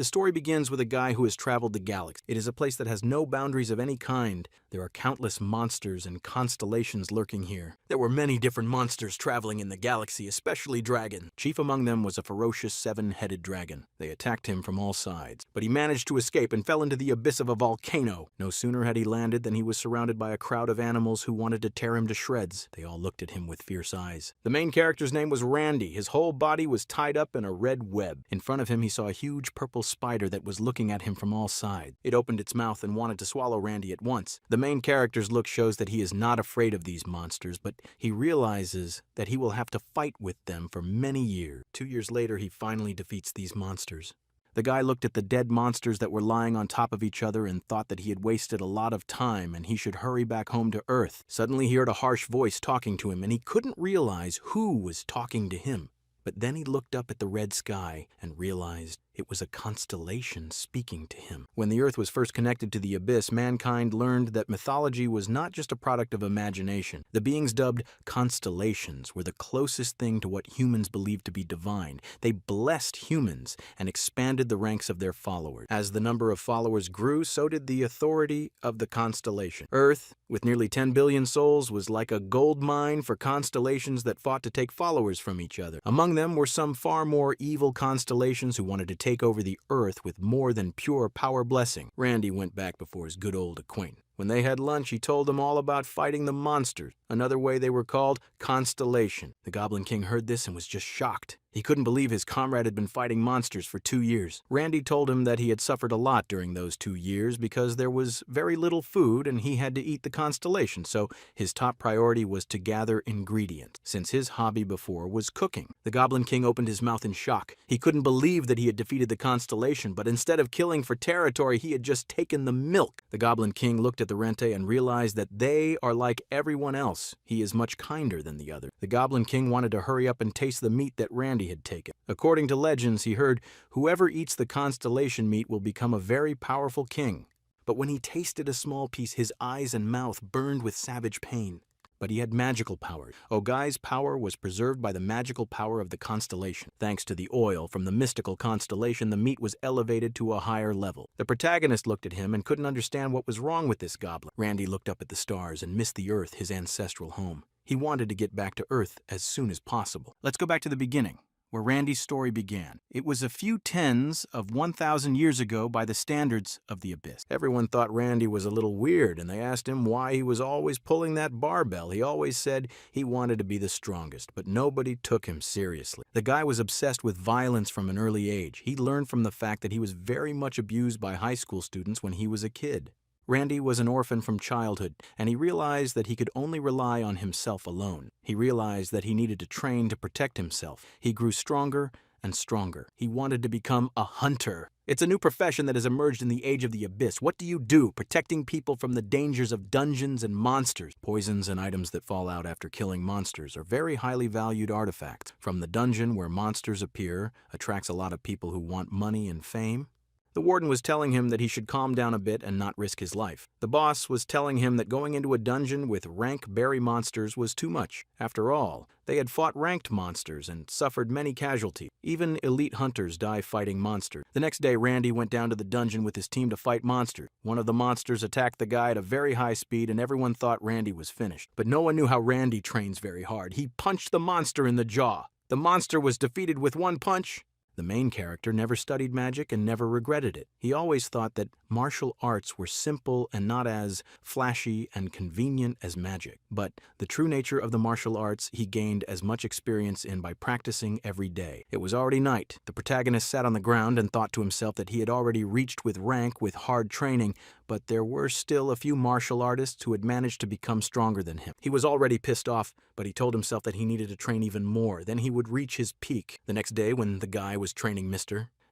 The story begins with a guy who has traveled the galaxy. It is a place that has no boundaries of any kind. There are countless monsters and constellations lurking here. There were many different monsters traveling in the galaxy, especially dragons. Chief among them was a ferocious seven-headed dragon. They attacked him from all sides, but he managed to escape and fell into the abyss of a volcano. No sooner had he landed than he was surrounded by a crowd of animals who wanted to tear him to shreds. They all looked at him with fierce eyes. The main character's name was Randy. His whole body was tied up in a red web. In front of him, he saw a huge purple spider that was looking at him from all sides. It opened its mouth and wanted to swallow Randy at once. The main character's look shows that he is not afraid of these monsters, but he realizes that he will have to fight with them for many years. 2 years later, he finally defeats these monsters. The guy looked at the dead monsters that were lying on top of each other and thought that he had wasted a lot of time and he should hurry back home to Earth. Suddenly he heard a harsh voice talking to him and he couldn't realize who was talking to him. But then he looked up at the red sky and realized it was a constellation speaking to him. When the Earth was first connected to the abyss, mankind learned that mythology was not just a product of imagination. The beings dubbed constellations were the closest thing to what humans believed to be divine. They blessed humans and expanded the ranks of their followers. As the number of followers grew, so did the authority of the constellation. Earth, with nearly 10 billion souls, was like a gold mine for constellations that fought to take followers from each other. Among them were some far more evil constellations who wanted to take over the Earth with more than pure power blessing. Randy went back before his good old acquaintance. When they had lunch, he told them all about fighting the monsters. Another way they were called constellation. The Goblin King heard this and was just shocked. He couldn't believe his comrade had been fighting monsters for 2 years. Randy told him that he had suffered a lot during those 2 years because there was very little food and he had to eat the constellation, so his top priority was to gather ingredients, since his hobby before was cooking. The Goblin King opened his mouth in shock. He couldn't believe that he had defeated the constellation, but instead of killing for territory, he had just taken the milk. The Goblin King looked at the Rente and realized that they are like everyone else. He is much kinder than the other. The Goblin King wanted to hurry up and taste the meat that Randy had taken. According to legends, he heard, whoever eats the constellation meat will become a very powerful king. But when he tasted a small piece, his eyes and mouth burned with savage pain. But he had magical powers. Ogai's power was preserved by the magical power of the constellation. Thanks to the oil from the mystical constellation, the meat was elevated to a higher level. The protagonist looked at him and couldn't understand what was wrong with this goblin. Randy looked up at the stars and missed the Earth, his ancestral home. He wanted to get back to Earth as soon as possible. Let's go back to the beginning, where Randy's story began. It was a few tens of 1,000 years ago by the standards of the abyss. Everyone thought Randy was a little weird, and they asked him why he was always pulling that barbell. He always said he wanted to be the strongest, but nobody took him seriously. The guy was obsessed with violence from an early age. He learned from the fact that he was very much abused by high school students when he was a kid. Randy was an orphan from childhood, and he realized that he could only rely on himself alone. He realized that he needed to train to protect himself. He grew stronger and stronger. He wanted to become a hunter. It's a new profession that has emerged in the age of the abyss. What do you do? Protecting people from the dangers of dungeons and monsters. Poisons and items that fall out after killing monsters are very highly valued artifacts. From the dungeon where monsters appear, attracts a lot of people who want money and fame. The warden was telling him that he should calm down a bit and not risk his life. The boss was telling him that going into a dungeon with rank berry monsters was too much. After all, they had fought ranked monsters and suffered many casualties. Even elite hunters die fighting monsters. The next day, Randy went down to the dungeon with his team to fight monsters. One of the monsters attacked the guy at a very high speed, and everyone thought Randy was finished. But no one knew how Randy trains very hard. He punched the monster in the jaw. The monster was defeated with one punch. The main character never studied magic and never regretted it. He always thought that martial arts were simple and not as flashy and convenient as magic. But the true nature of the martial arts he gained as much experience in by practicing every day. It was already night. The protagonist sat on the ground and thought to himself that he had already reached with rank with hard training, but there were still a few martial artists who had managed to become stronger than him. He was already pissed off, but he told himself that he needed to train even more. Then he would reach his peak. The next day, when the guy was training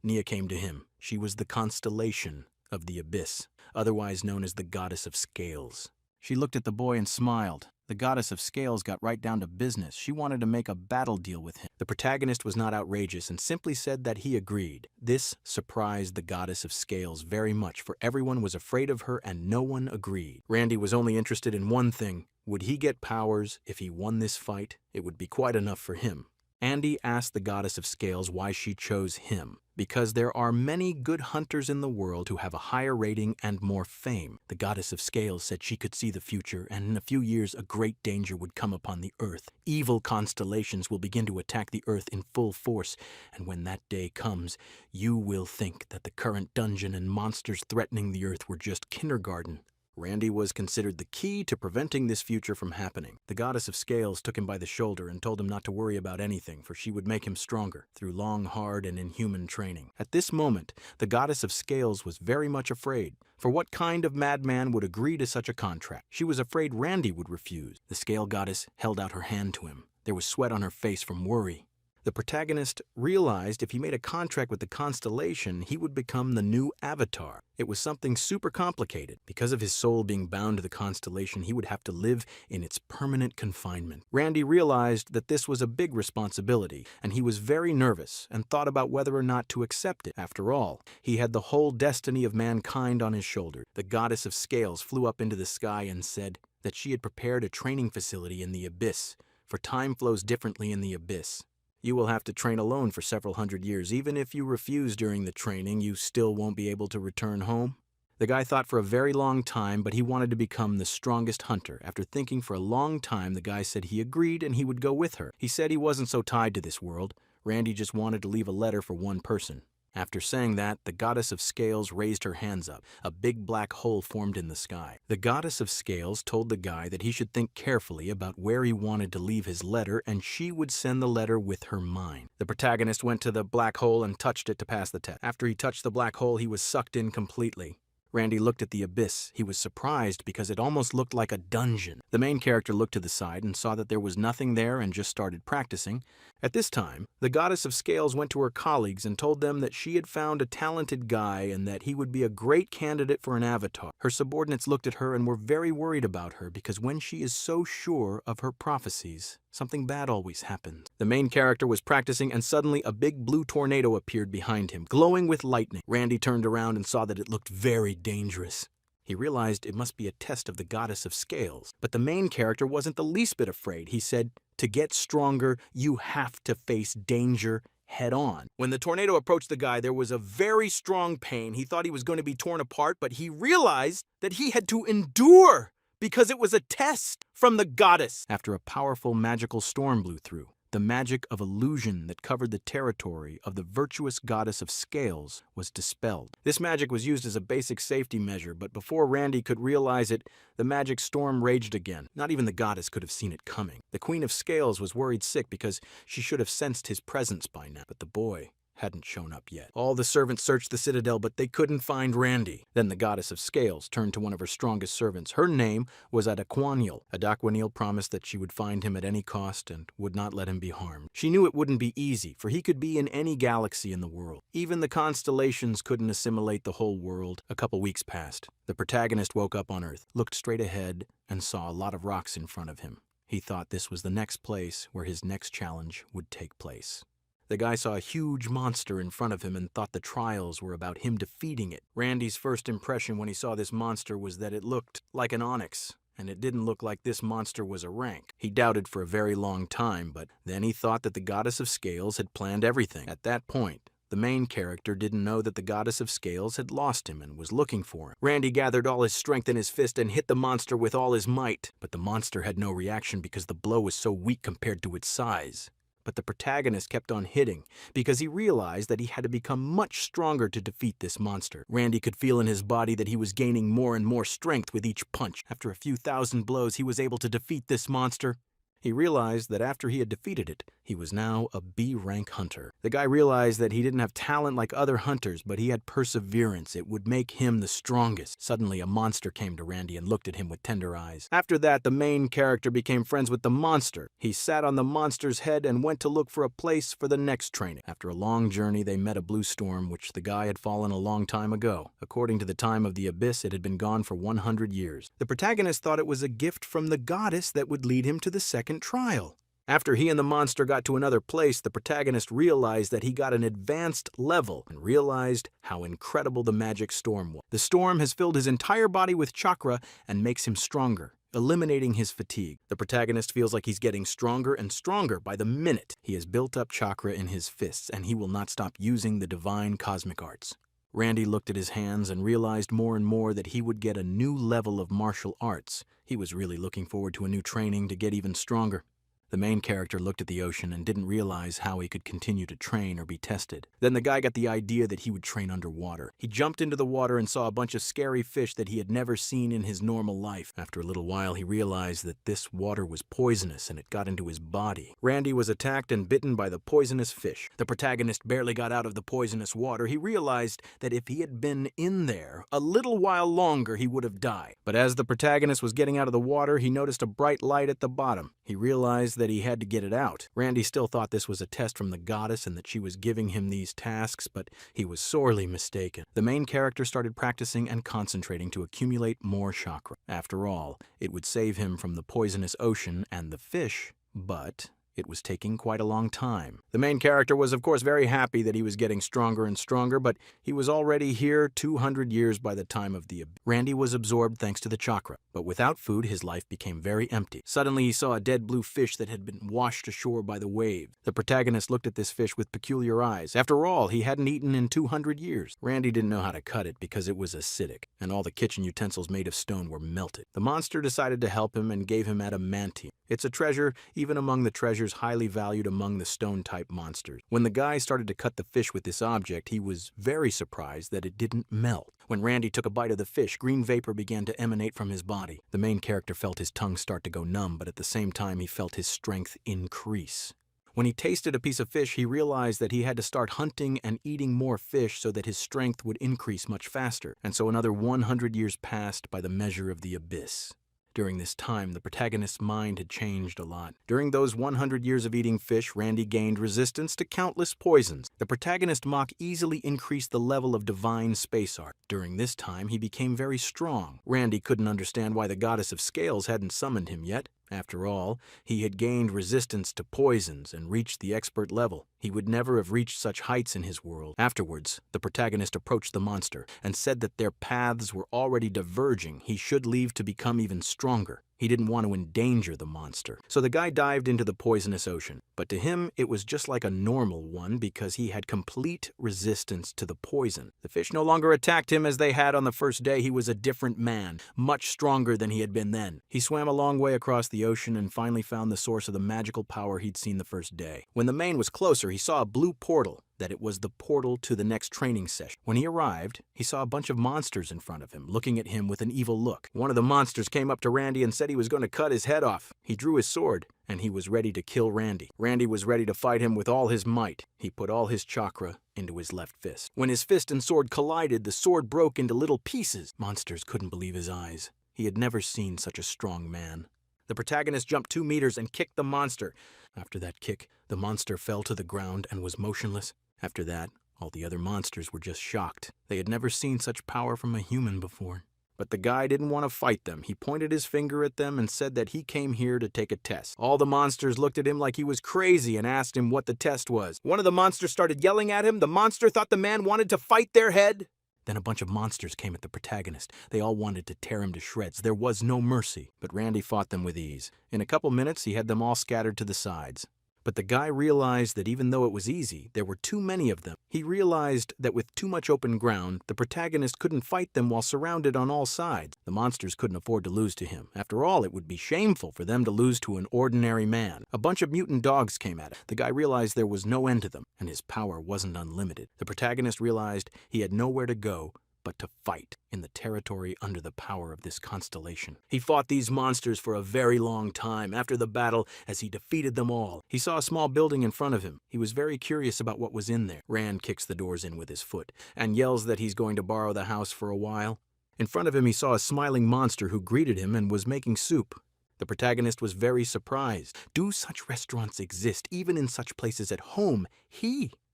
Nia came to him. She was the constellation of the abyss, otherwise known as the goddess of scales. She looked at the boy and smiled. The goddess of scales got right down to business. She wanted to make a battle deal with him. The protagonist was not outrageous and simply said that he agreed. This surprised the goddess of scales very much, for everyone was afraid of her and no one agreed. Randy was only interested in one thing. Would he get powers if he won this fight? It would be quite enough for him. Andy asked the goddess of scales why she chose him. Because there are many good hunters in the world who have a higher rating and more fame. The goddess of scales said she could see the future, and in a few years a great danger would come upon the earth. Evil constellations will begin to attack the earth in full force, and when that day comes, you will think that the current dungeon and monsters threatening the earth were just kindergarten. Randy was considered the key to preventing this future from happening. The goddess of scales took him by the shoulder and told him not to worry about anything, for she would make him stronger through long, hard, and inhuman training. At this moment, the goddess of scales was very much afraid. For what kind of madman would agree to such a contract? She was afraid Randy would refuse. The scale goddess held out her hand to him. There was sweat on her face from worry. The protagonist realized if he made a contract with the constellation, he would become the new Avatar. It was something super complicated. Because of his soul being bound to the constellation, he would have to live in its permanent confinement. Randy realized that this was a big responsibility, and he was very nervous and thought about whether or not to accept it. After all, he had the whole destiny of mankind on his shoulders. The goddess of scales flew up into the sky and said that she had prepared a training facility in the abyss, for time flows differently in the abyss. You will have to train alone for several hundred years. Even if you refuse during the training, you still won't be able to return home. The guy thought for a very long time, but he wanted to become the strongest hunter. After thinking for a long time, the guy said he agreed and he would go with her. He said he wasn't so tied to this world. Randy just wanted to leave a letter for one person. After saying that, the goddess of scales raised her hands up. A big black hole formed in the sky. The goddess of scales told the guy that he should think carefully about where he wanted to leave his letter, and she would send the letter with her mind. The protagonist went to the black hole and touched it to pass the test. After he touched the black hole, he was sucked in completely. Randy looked at the abyss. He was surprised because it almost looked like a dungeon. The main character looked to the side and saw that there was nothing there and just started practicing. At this time, the goddess of scales went to her colleagues and told them that she had found a talented guy and that he would be a great candidate for an avatar. Her subordinates looked at her and were very worried about her because when she is so sure of her prophecies, something bad always happens. The main character was practicing and suddenly a big blue tornado appeared behind him, glowing with lightning. Randy turned around and saw that it looked very dangerous. He realized it must be a test of the goddess of scales. But the main character wasn't the least bit afraid. He said, "To get stronger, you have to face danger head on." When the tornado approached the guy, there was a very strong pain. He thought he was going to be torn apart, but he realized that he had to endure because it was a test from the goddess. After a powerful magical storm blew through, the magic of illusion that covered the territory of the virtuous goddess of scales was dispelled. This magic was used as a basic safety measure, but before Randy could realize it, the magic storm raged again. Not even the goddess could have seen it coming. The Queen of Scales was worried sick because she should have sensed his presence by now, but the boy hadn't shown up yet. All the servants searched the citadel, but they couldn't find Randy. Then the goddess of scales turned to one of her strongest servants. Her name was Adaquaniel. Adaquaniel promised that she would find him at any cost and would not let him be harmed. She knew it wouldn't be easy, for he could be in any galaxy in the world. Even the constellations couldn't assimilate the whole world. A couple weeks passed. The protagonist woke up on Earth, looked straight ahead, and saw a lot of rocks in front of him. He thought this was the next place where his next challenge would take place. The guy saw a huge monster in front of him and thought the trials were about him defeating it. Randy's first impression when he saw this monster was that it looked like an onyx, and it didn't look like this monster was a rank. He doubted for a very long time, but then he thought that the goddess of scales had planned everything. At that point, the main character didn't know that the goddess of scales had lost him and was looking for him. Randy gathered all his strength in his fist and hit the monster with all his might, but the monster had no reaction because the blow was so weak compared to its size. But the protagonist kept on hitting because he realized that he had to become much stronger to defeat this monster. Randy could feel in his body that he was gaining more and more strength with each punch. After a few thousand blows, he was able to defeat this monster. He realized that after he had defeated it, he was now a B-rank hunter. The guy realized that he didn't have talent like other hunters, but he had perseverance. It would make him the strongest. Suddenly, a monster came to Randy and looked at him with tender eyes. After that, the main character became friends with the monster. He sat on the monster's head and went to look for a place for the next training. After a long journey, they met a blue storm, which the guy had fallen a long time ago. According to the time of the abyss, it had been gone for 100 years. The protagonist thought it was a gift from the goddess that would lead him to the second trial. After he and the monster got to another place, the protagonist realized that he got an advanced level and realized how incredible the magic storm was. The storm has filled his entire body with chakra and makes him stronger. eliminating his fatigue. The protagonist feels like he's getting stronger and stronger by the minute. He has built up chakra in his fists, and he will not stop using the divine cosmic arts. Randy looked at his hands and realized more and more that he would get a new level of martial arts. He was really looking forward to a new training to get even stronger. The main character looked at the ocean and didn't realize how he could continue to train or be tested. Then the guy got the idea that he would train underwater. He jumped into the water and saw a bunch of scary fish that he had never seen in his normal life. After a little while, he realized that this water was poisonous and it got into his body. Randy was attacked and bitten by the poisonous fish. The protagonist barely got out of the poisonous water. He realized that if he had been in there a little while longer, he would have died. But as the protagonist was getting out of the water, he noticed a bright light at the bottom. He realized that he had to get it out. Randy still thought this was a test from the goddess and that she was giving him these tasks, but he was sorely mistaken. The main character started practicing and concentrating to accumulate more chakra. After all, it would save him from the poisonous ocean and the fish, but it was taking quite a long time. The main character was, of course, very happy that he was getting stronger and stronger, but he was already here 200 years by the time of the abyss. Randy was absorbed thanks to the chakra, but without food, his life became very empty. Suddenly, he saw a dead blue fish that had been washed ashore by the wave. The protagonist looked at this fish with peculiar eyes. After all, he hadn't eaten in 200 years. Randy didn't know how to cut it because it was acidic, and all the kitchen utensils made of stone were melted. The monster decided to help him and gave him adamantium. It's a treasure even among the treasures highly valued among the stone-type monsters. When the guy started to cut the fish with this object, he was very surprised that it didn't melt. When Randy took a bite of the fish, green vapor began to emanate from his body. The main character felt his tongue start to go numb, but at the same time he felt his strength increase. When he tasted a piece of fish, he realized that he had to start hunting and eating more fish so that his strength would increase much faster. And so another 100 years passed by the measure of the abyss. During this time, the protagonist's mind had changed a lot. During those 100 years of eating fish, Randy gained resistance to countless poisons. The protagonist Mach easily increased the level of divine space art. During this time, he became very strong. Randy couldn't understand why the goddess of scales hadn't summoned him yet. After all, he had gained resistance to poisons and reached the expert level. He would never have reached such heights in his world. Afterwards, the protagonist approached the monster and said that their paths were already diverging. He should leave to become even stronger. He didn't want to endanger the monster. So the guy dived into the poisonous ocean. But to him, it was just like a normal one because he had complete resistance to the poison. The fish no longer attacked him as they had on the first day. He was a different man, much stronger than he had been then. He swam a long way across the ocean and finally found the source of the magical power he'd seen the first day. When the main was closer, he saw a blue portal. That it was the portal to the next training session. When he arrived, he saw a bunch of monsters in front of him, looking at him with an evil look. One of the monsters came up to Randy and said he was going to cut his head off. He drew his sword, and he was ready to kill Randy. Randy was ready to fight him with all his might. He put all his chakra into his left fist. When his fist and sword collided, the sword broke into little pieces. Monsters couldn't believe his eyes. He had never seen such a strong man. The protagonist jumped 2 meters and kicked the monster. After that kick, the monster fell to the ground and was motionless. After that, all the other monsters were just shocked. They had never seen such power from a human before. But the guy didn't want to fight them. He pointed his finger at them and said that he came here to take a test. All the monsters looked at him like he was crazy and asked him what the test was. One of the monsters started yelling at him. The monster thought the man wanted to fight their head. Then a bunch of monsters came at the protagonist. They all wanted to tear him to shreds. There was no mercy, but Randy fought them with ease. In a couple minutes, he had them all scattered to the sides. But the guy realized that even though it was easy, there were too many of them. He realized that with too much open ground, the protagonist couldn't fight them while surrounded on all sides. The monsters couldn't afford to lose to him. After all, it would be shameful for them to lose to an ordinary man. A bunch of mutant dogs came at him. The guy realized there was no end to them, and his power wasn't unlimited. The protagonist realized he had nowhere to go but to fight in the territory under the power of this constellation. He fought these monsters for a very long time. After the battle, as he defeated them all, he saw a small building in front of him. He was very curious about what was in there. Rand kicks the doors in with his foot and yells that he's going to borrow the house for a while. In front of him, he saw a smiling monster who greeted him and was making soup. The protagonist was very surprised. Do such restaurants exist, even in such places at home?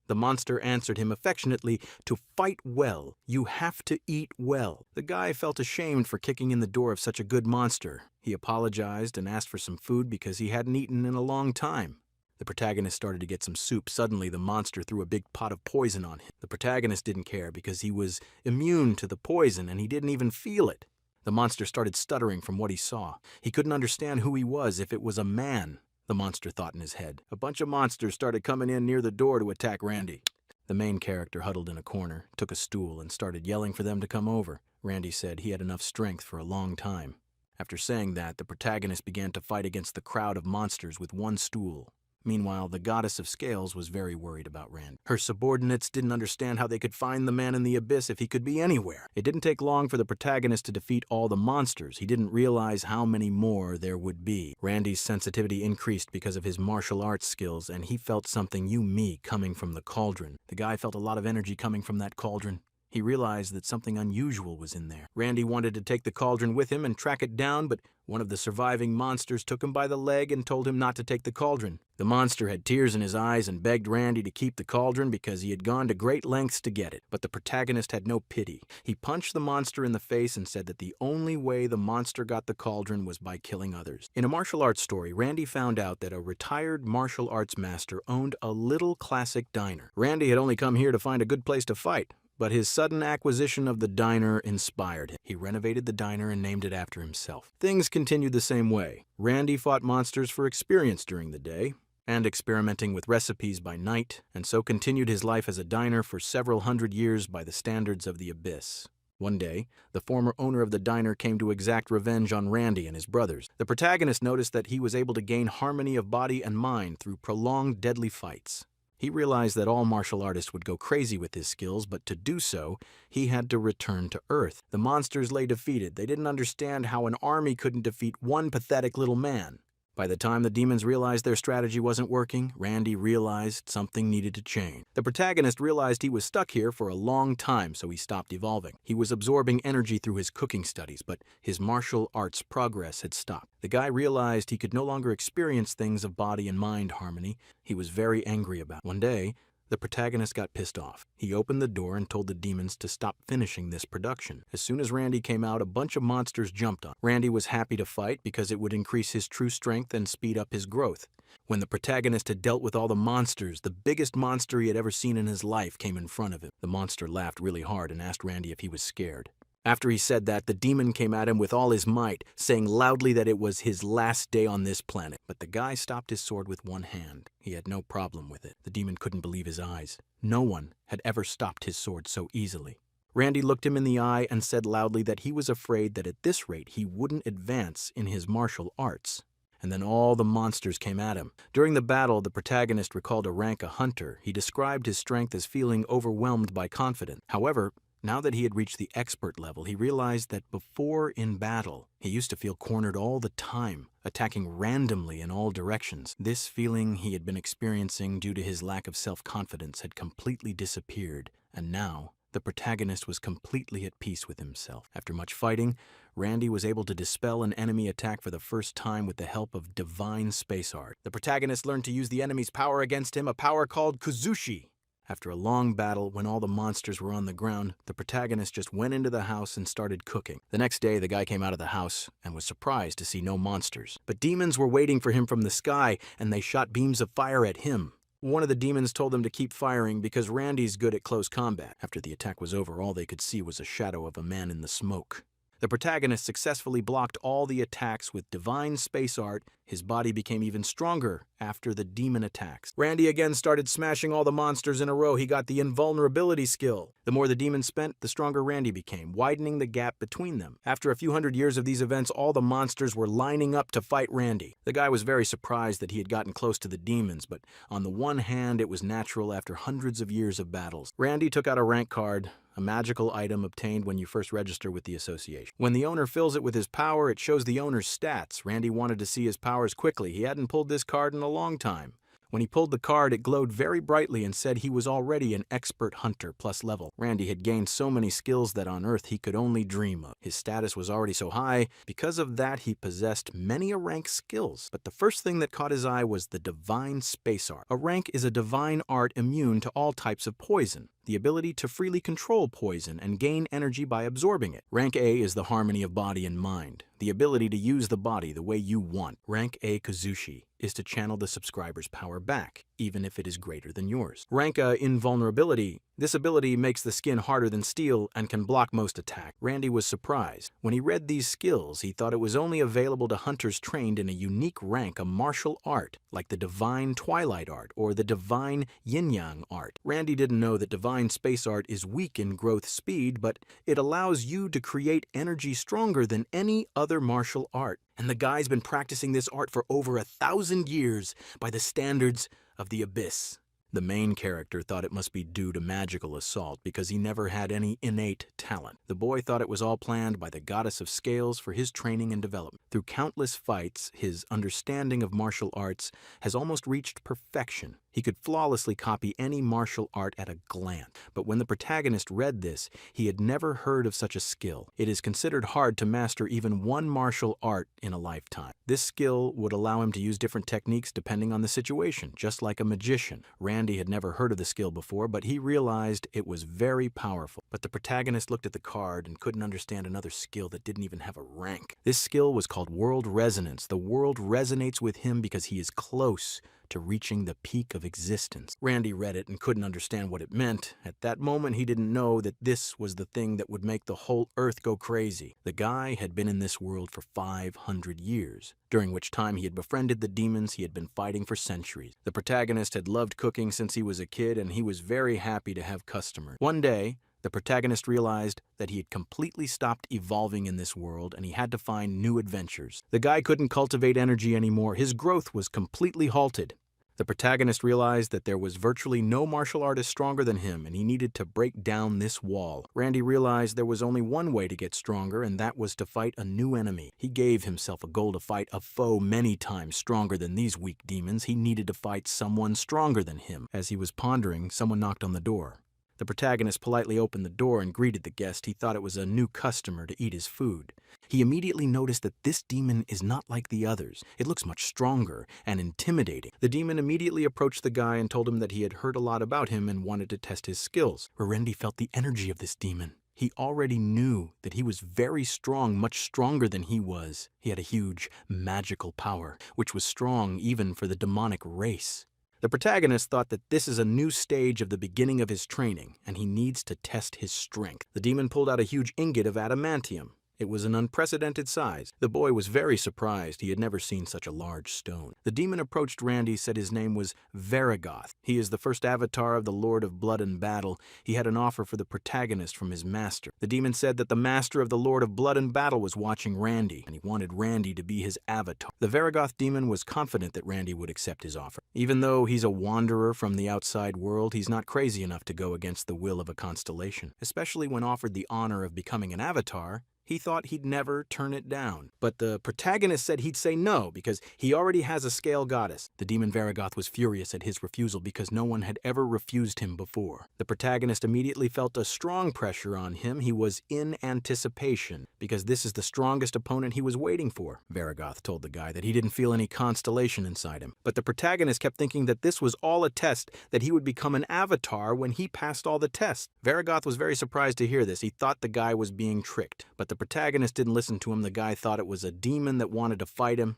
The monster answered him affectionately, "To fight well, you have to eat well." The guy felt ashamed for kicking in the door of such a good monster. He apologized and asked for some food because he hadn't eaten in a long time. The protagonist started to get some soup. Suddenly, the monster threw a big pot of poison on him. The protagonist didn't care because he was immune to the poison and he didn't even feel it. The monster started stuttering from what he saw. He couldn't understand who he was, if it was a man, the monster thought in his head. A bunch of monsters started coming in near the door to attack Randy. The main character huddled in a corner, took a stool, and started yelling for them to come over. Randy said he had enough strength for a long time. After saying that, the protagonist began to fight against the crowd of monsters with one stool. Meanwhile, the goddess of scales was very worried about Randy. Her subordinates didn't understand how they could find the man in the abyss if he could be anywhere. It didn't take long for the protagonist to defeat all the monsters. He didn't realize how many more there would be. Randy's sensitivity increased because of his martial arts skills, and he felt something me coming from the cauldron. The guy felt a lot of energy coming from that cauldron. He realized that something unusual was in there. Randy wanted to take the cauldron with him and track it down, but one of the surviving monsters took him by the leg and told him not to take the cauldron. The monster had tears in his eyes and begged Randy to keep the cauldron because he had gone to great lengths to get it. But the protagonist had no pity. He punched the monster in the face and said that the only way the monster got the cauldron was by killing others. In a martial arts story, Randy found out that a retired martial arts master owned a little classic diner. Randy had only come here to find a good place to fight, but his sudden acquisition of the diner inspired him. He renovated the diner and named it after himself. Things continued the same way. Randy fought monsters for experience during the day, and experimenting with recipes by night, and so continued his life as a diner for several hundred years by the standards of the abyss. One day, the former owner of the diner came to exact revenge on Randy and his brothers. The protagonist noticed that he was able to gain harmony of body and mind through prolonged deadly fights. He realized that all martial artists would go crazy with his skills, but to do so, he had to return to Earth. The monsters lay defeated. They didn't understand how an army couldn't defeat one pathetic little man. By the time the demons realized their strategy wasn't working, Randy realized something needed to change. The protagonist realized he was stuck here for a long time, so he stopped evolving. He was absorbing energy through his cooking studies, but his martial arts progress had stopped. The guy realized he could no longer experience things of body and mind harmony. He was very angry about it. One day, the protagonist got pissed off. He opened the door and told the demons to stop finishing this production. As soon as Randy came out, a bunch of monsters jumped on him. Randy was happy to fight because it would increase his true strength and speed up his growth. When the protagonist had dealt with all the monsters, the biggest monster he had ever seen in his life came in front of him. The monster laughed really hard and asked Randy if he was scared. After he said that, the demon came at him with all his might, saying loudly that it was his last day on this planet. But the guy stopped his sword with one hand. He had no problem with it. The demon couldn't believe his eyes. No one had ever stopped his sword so easily. Randy looked him in the eye and said loudly that he was afraid that at this rate he wouldn't advance in his martial arts. And then all the monsters came at him. During the battle, the protagonist recalled a rank a hunter. He described his strength as feeling overwhelmed by confidence. However, now that he had reached the expert level, he realized that before in battle, he used to feel cornered all the time, attacking randomly in all directions. This feeling he had been experiencing due to his lack of self-confidence had completely disappeared, and now the protagonist was completely at peace with himself. After much fighting, Randy was able to dispel an enemy attack for the first time with the help of divine space art. The protagonist learned to use the enemy's power against him, a power called Kuzushi. After a long battle, when all the monsters were on the ground, the protagonist just went into the house and started cooking. The next day, the guy came out of the house and was surprised to see no monsters. But demons were waiting for him from the sky, and they shot beams of fire at him. One of the demons told them to keep firing because Randy's good at close combat. After the attack was over, all they could see was a shadow of a man in the smoke. The protagonist successfully blocked all the attacks with divine space art. His body became even stronger after the demon attacks. Randy again started smashing all the monsters in a row. He got the invulnerability skill. The more the demons spent, the stronger Randy became, widening the gap between them. After a few hundred years of these events, all the monsters were lining up to fight Randy. The guy was very surprised that he had gotten close to the demons, but on the one hand, it was natural after hundreds of years of battles. Randy took out a rank card, a magical item obtained when you first register with the association. When the owner fills it with his power, it shows the owner's stats. Randy wanted to see his powers quickly. He hadn't pulled this card in a long time. When he pulled the card, it glowed very brightly and said he was already an expert hunter plus level. Randy had gained so many skills that on Earth he could only dream of. His status was already so high. Because of that, he possessed many a rank skills. But the first thing that caught his eye was the divine space art. A rank is a divine art immune to all types of poison. The ability to freely control poison and gain energy by absorbing it. Rank A is the harmony of body and mind, the ability to use the body the way you want. Rank A Kuzushi is to channel the subscriber's power back. even if it is greater than yours. Ranka Invulnerability. This ability makes the skin harder than steel and can block most attacks. Randy was surprised. When he read these skills, he thought it was only available to hunters trained in a unique rank, a martial art, like the Divine Twilight Art or the Divine Yin-Yang Art. Randy didn't know that Divine Space Art is weak in growth speed, but it allows you to create energy stronger than any other martial art. And the guy's been practicing this art for over 1,000 years by the standards of the Abyss. The main character thought it must be due to magical assault because he never had any innate talent. The boy thought it was all planned by the goddess of scales for his training and development. Through countless fights, his understanding of martial arts has almost reached perfection. He could flawlessly copy any martial art at a glance. But when the protagonist read this, he had never heard of such a skill. It is considered hard to master even one martial art in a lifetime. This skill would allow him to use different techniques depending on the situation, just like a magician. Randy had never heard of the skill before, but he realized it was very powerful. But the protagonist looked at the card and couldn't understand another skill that didn't even have a rank. This skill was called World Resonance. The world resonates with him because he is close to reaching the peak of existence. Randy read it and couldn't understand what it meant. At that moment, he didn't know that this was the thing that would make the whole earth go crazy. The guy had been in this world for 500 years, during which time he had befriended the demons he had been fighting for centuries. The protagonist had loved cooking since he was a kid, and he was very happy to have customers. One day, the protagonist realized that he had completely stopped evolving in this world and he had to find new adventures. The guy couldn't cultivate energy anymore. His growth was completely halted. The protagonist realized that there was virtually no martial artist stronger than him and he needed to break down this wall. Randy realized there was only one way to get stronger, and that was to fight a new enemy. He gave himself a goal to fight a foe many times stronger than these weak demons. He needed to fight someone stronger than him. As he was pondering, someone knocked on the door. The protagonist politely opened the door and greeted the guest. He thought it was a new customer to eat his food. He immediately noticed that this demon is not like the others. It looks much stronger and intimidating. The demon immediately approached the guy and told him that he had heard a lot about him and wanted to test his skills. Randy felt the energy of this demon. He already knew that he was very strong, much stronger than he was. He had a huge magical power, which was strong even for the demonic race. The protagonist thought that this is a new stage of the beginning of his training, and he needs to test his strength. The demon pulled out a huge ingot of adamantium. It was an unprecedented size. The boy was very surprised. He had never seen such a large stone. The demon approached Randy, said his name was Varigoth. He is the first avatar of the Lord of Blood and Battle. He had an offer for the protagonist from his master. The demon said that the master of the Lord of Blood and Battle was watching Randy, and he wanted Randy to be his avatar. The Varigoth demon was confident that Randy would accept his offer. Even though he's a wanderer from the outside world, he's not crazy enough to go against the will of a constellation. Especially when offered the honor of becoming an avatar, he thought he'd never turn it down. But the protagonist said he'd say no because he already has a scale goddess. The demon Varigoth was furious at his refusal because no one had ever refused him before. The protagonist immediately felt a strong pressure on him. He was in anticipation because this is the strongest opponent he was waiting for. Varigoth told the guy that he didn't feel any constellation inside him. But the protagonist kept thinking that this was all a test, that he would become an avatar when he passed all the tests. Varigoth was very surprised to hear this. He thought the guy was being tricked. But the protagonist didn't listen to him. The guy thought it was a demon that wanted to fight him.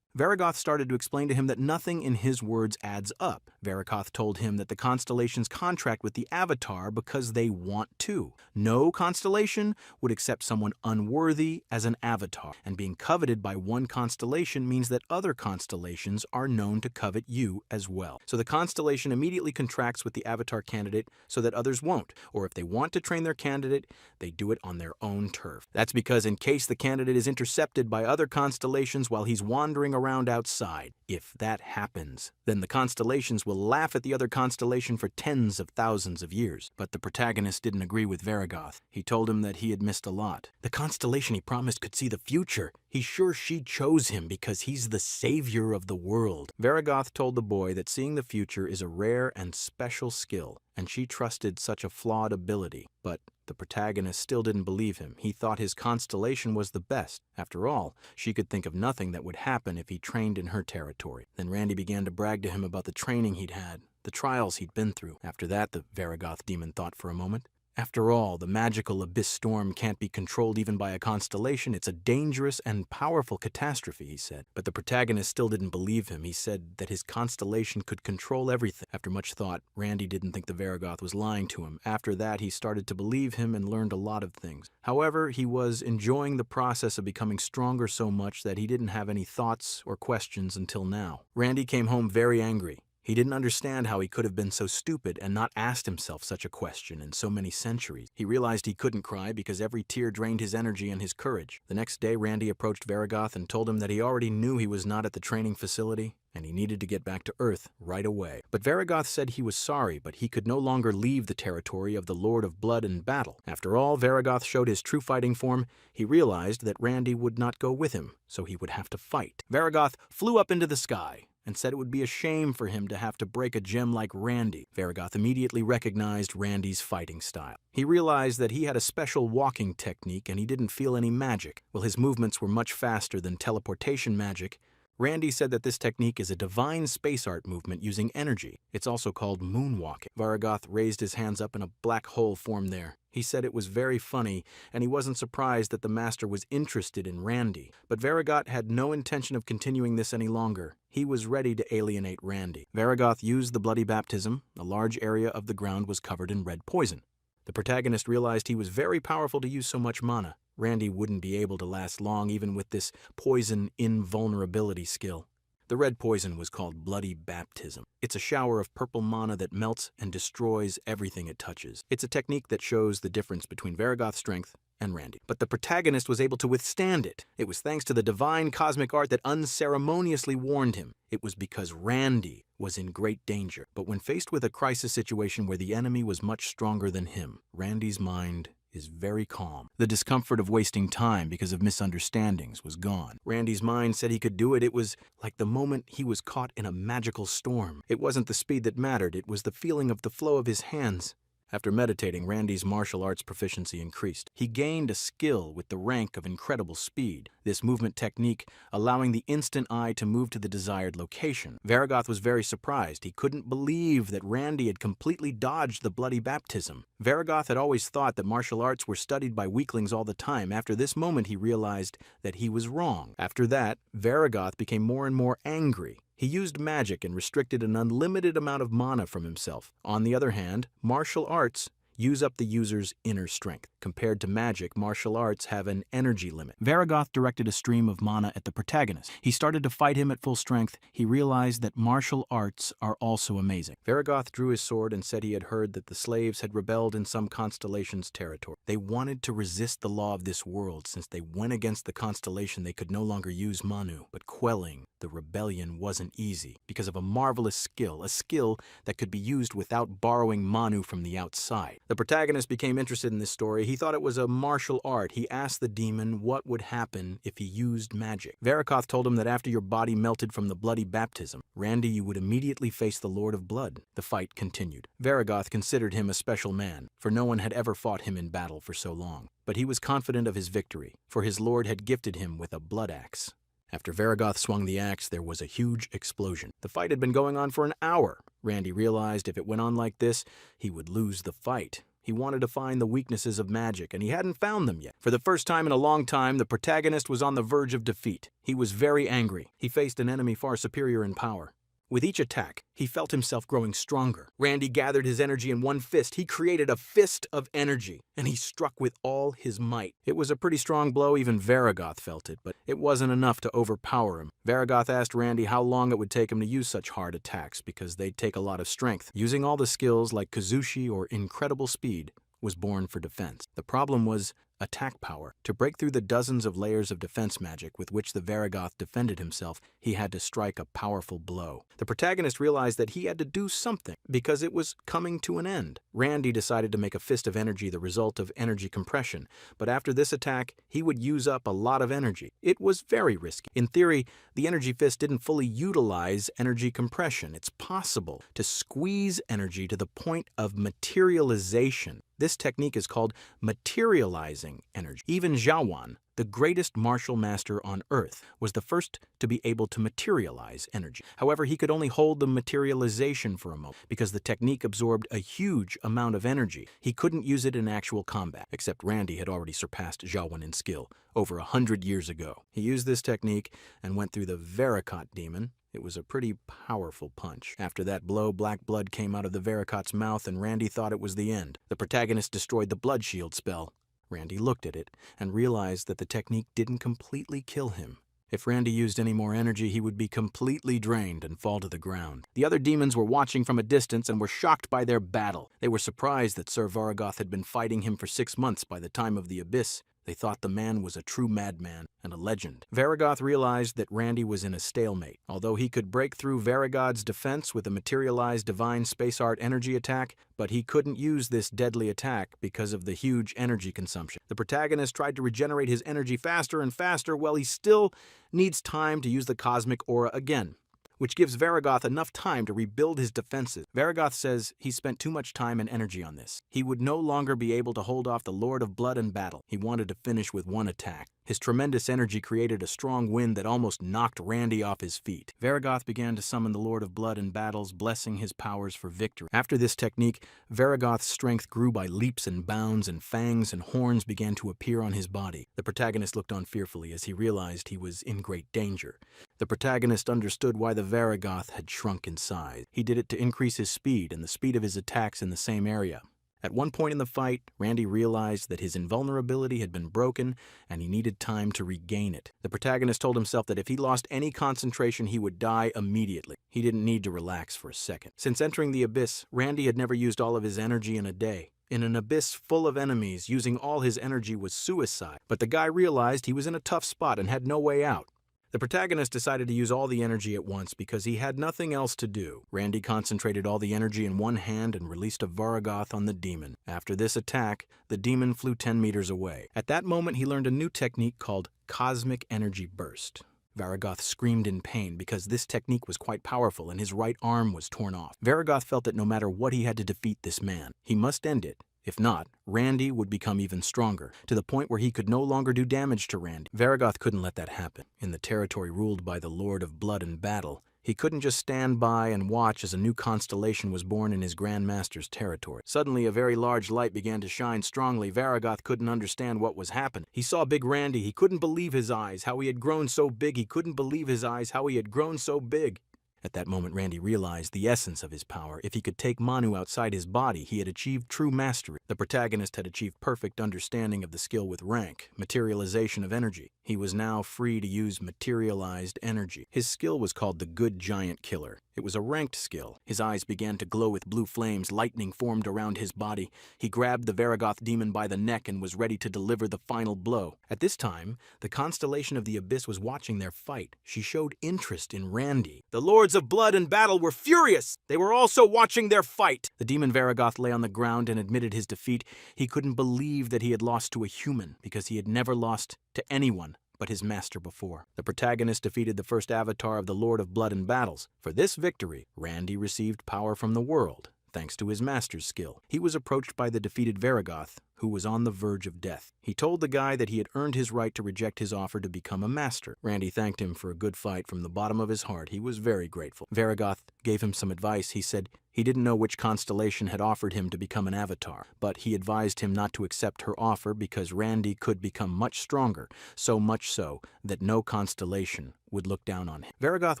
Varigoth started to explain to him that nothing in his words adds up. Varigoth told him that the constellations contract with the avatar because they want to. No constellation would accept someone unworthy as an avatar, and being coveted by one constellation means that other constellations are known to covet you as well. So the constellation immediately contracts with the avatar candidate so that others won't, or if they want to train their candidate, they do it on their own turf. That's because in case the candidate is intercepted by other constellations while he's wandering around outside, if that happens, then the constellations will laugh at the other constellation for tens of thousands of years. But the protagonist didn't agree with Varigoth. He told him that he had missed a lot. The constellation he promised could see the future. He's sure she chose him because he's the savior of the world. Varigoth told the boy that seeing the future is a rare and special skill, and she trusted such a flawed ability. But the protagonist still didn't believe him. He thought his constellation was the best. After all, she could think of nothing that would happen if he trained in her territory. Then Randy began to brag to him about the training he'd had, the trials he'd been through. After that, the Varigoth demon thought for a moment. After all, the magical abyss storm can't be controlled even by a constellation. It's a dangerous and powerful catastrophe, he said. But the protagonist still didn't believe him. He said that his constellation could control everything. After much thought, Randy didn't think the Varagoth was lying to him. After that, he started to believe him and learned a lot of things. However, he was enjoying the process of becoming stronger so much that he didn't have any thoughts or questions until now. Randy came home very angry. He didn't understand how he could have been so stupid and not asked himself such a question in so many centuries. He realized he couldn't cry because every tear drained his energy and his courage. The next day, Randy approached Varagoth and told him that he already knew he was not at the training facility and he needed to get back to Earth right away. But Varagoth said he was sorry, but he could no longer leave the territory of the Lord of Blood and Battle. After all, Varagoth showed his true fighting form. He realized that Randy would not go with him, so he would have to fight. Varagoth flew up into the sky and said it would be a shame for him to have to break a gem like Randy. Varagoth immediately recognized Randy's fighting style. He realized that he had a special walking technique and he didn't feel any magic. Well, his movements were much faster than teleportation magic. Randy said that this technique is a divine space art movement using energy. It's also called moonwalking. Varagoth raised his hands up and a black hole formed there. He said it was very funny, and he wasn't surprised that the master was interested in Randy. But Varagoth had no intention of continuing this any longer. He was ready to alienate Randy. Varagoth used the bloody baptism. A large area of the ground was covered in red poison. The protagonist realized he was very powerful to use so much mana. Randy wouldn't be able to last long even with this poison invulnerability skill. The red poison was called bloody baptism. It's a shower of purple mana that melts and destroys everything it touches. It's a technique that shows the difference between Varagoth's strength and Randy. But the protagonist was able to withstand it. It was thanks to the divine cosmic art that unceremoniously warned him. It was because Randy was in great danger. But when faced with a crisis situation where the enemy was much stronger than him, Randy's mind is very calm. The discomfort of wasting time because of misunderstandings was gone. Randy's mind said he could do it. It was like the moment he was caught in a magical storm. It wasn't the speed that mattered. It was the feeling of the flow of his hands. After meditating, Randy's martial arts proficiency increased. He gained a skill with the rank of incredible speed, this movement technique allowing the instant eye to move to the desired location. Varagoth was very surprised. He couldn't believe that Randy had completely dodged the bloody baptism. Varagoth had always thought that martial arts were studied by weaklings all the time. After this moment, he realized that he was wrong. After that, Varagoth became more and more angry. He used magic and restricted an unlimited amount of mana from himself. On the other hand, martial arts use up the user's inner strength. Compared to magic, martial arts have an energy limit. Varagoth directed a stream of mana at the protagonist. He started to fight him at full strength. He realized that martial arts are also amazing. Varagoth drew his sword and said he had heard that the slaves had rebelled in some constellation's territory. They wanted to resist the law of this world. Since they went against the constellation, they could no longer use Manu. But quelling the rebellion wasn't easy because of a marvelous skill, a skill that could be used without borrowing Manu from the outside. The protagonist became interested in this story. He thought it was a martial art. He asked the demon what would happen if he used magic. Varagoth told him that after your body melted from the bloody baptism, Randy, you would immediately face the Lord of Blood. The fight continued. Varagoth considered him a special man, for no one had ever fought him in battle for so long. But he was confident of his victory, for his lord had gifted him with a blood axe. After Varagoth swung the axe, there was a huge explosion. The fight had been going on for an hour. Randy realized if it went on like this, he would lose the fight. He wanted to find the weaknesses of magic, and he hadn't found them yet. For the first time in a long time, the protagonist was on the verge of defeat. He was very angry. He faced an enemy far superior in power. With each attack, he felt himself growing stronger. Randy gathered his energy in one fist. He created a fist of energy, and he struck with all his might. It was a pretty strong blow. Even Varagoth felt it, but it wasn't enough to overpower him. Varagoth asked Randy how long it would take him to use such hard attacks, because they'd take a lot of strength. Using all the skills like Kazushi or incredible speed was born for defense. The problem was attack power. To break through the dozens of layers of defense magic with which the Varagoth defended himself, he had to strike a powerful blow. The protagonist realized that he had to do something because it was coming to an end. Randy decided to make a fist of energy, the result of energy compression, but after this attack, he would use up a lot of energy. It was very risky. In theory, the energy fist didn't fully utilize energy compression. It's possible to squeeze energy to the point of materialization. This technique is called materializing energy. Even Zhaowan, The greatest martial master on Earth was the first to be able to materialize energy. However, he could only hold the materialization for a moment because the technique absorbed a huge amount of energy. He couldn't use it in actual combat, except Randy had already surpassed Xiaowen in skill over 100 years ago. He used this technique and went through the Varicot demon. It was a pretty powerful punch. After that blow, black blood came out of the Varicot's mouth and Randy thought it was the end. The protagonist destroyed the blood shield spell. Randy looked at it and realized that the technique didn't completely kill him. If Randy used any more energy, he would be completely drained and fall to the ground. The other demons were watching from a distance and were shocked by their battle. They were surprised that Sir Vargoth had been fighting him for 6 months by the time of the Abyss. They thought the man was a true madman and a legend. Vargoth realized that Randy was in a stalemate. Although he could break through Varigod's defense with a materialized divine space art energy attack, but he couldn't use this deadly attack because of the huge energy consumption. The protagonist tried to regenerate his energy faster and faster while he still needs time to use the cosmic aura again, which gives Varigoth enough time to rebuild his defenses. Varigoth says he spent too much time and energy on this. He would no longer be able to hold off the Lord of Blood and Battle. He wanted to finish with one attack. His tremendous energy created a strong wind that almost knocked Randy off his feet. Varigoth began to summon the Lord of Blood and Battles, blessing his powers for victory. After this technique, Varigoth's strength grew by leaps and bounds, and fangs and horns began to appear on his body. The protagonist looked on fearfully as he realized he was in great danger. The protagonist understood why the Varigoth had shrunk in size. He did it to increase his speed and the speed of his attacks in the same area. At one point in the fight, Randy realized that his invulnerability had been broken and he needed time to regain it. The protagonist told himself that if he lost any concentration, he would die immediately. He didn't need to relax for a second. Since entering the Abyss, Randy had never used all of his energy in a day. In an abyss full of enemies, using all his energy was suicide. But the guy realized he was in a tough spot and had no way out. The protagonist decided to use all the energy at once because he had nothing else to do. Randy concentrated all the energy in one hand and released a Varigoth on the demon. After this attack, the demon flew 10 meters away. At that moment, he learned a new technique called Cosmic Energy Burst. Varigoth screamed in pain because this technique was quite powerful and his right arm was torn off. Varigoth felt that no matter what he had to defeat this man, he must end it. If not, Randy would become even stronger, to the point where he could no longer do damage to Randy. Varigoth couldn't let that happen. In the territory ruled by the Lord of Blood and Battle, he couldn't just stand by and watch as a new constellation was born in his Grand Master's territory. Suddenly, a very large light began to shine strongly. Varigoth couldn't understand what was happening. He saw Big Randy. He couldn't believe his eyes, how he had grown so big. He couldn't believe his eyes, how he had grown so big. At that moment, Randy realized the essence of his power. If he could take Manu outside his body, he had achieved true mastery. The protagonist had achieved perfect understanding of the skill with rank, materialization of energy. He was now free to use materialized energy. His skill was called the Good Giant Killer. It was a ranked skill. His eyes began to glow with blue flames. Lightning formed around his body. He grabbed the Varigoth demon by the neck and was ready to deliver the final blow. At this time, the constellation of the Abyss was watching their fight. She showed interest in Randy. The Lords of Blood and Battle were furious. They were also watching their fight. The demon Varigoth lay on the ground and admitted his defeat. He couldn't believe that he had lost to a human because he had never lost to anyone but his master before. The protagonist defeated the first avatar of the Lord of Blood and Battles. For this victory, Randy received power from the world, thanks to his master's skill. He was approached by the defeated Varigoth, who was on the verge of death. He told the guy that he had earned his right to reject his offer to become a master. Randy thanked him for a good fight from the bottom of his heart. He was very grateful. Varigoth gave him some advice. He said he didn't know which constellation had offered him to become an avatar, but he advised him not to accept her offer because Randy could become much stronger, so much so that no constellation would look down on him. Varigoth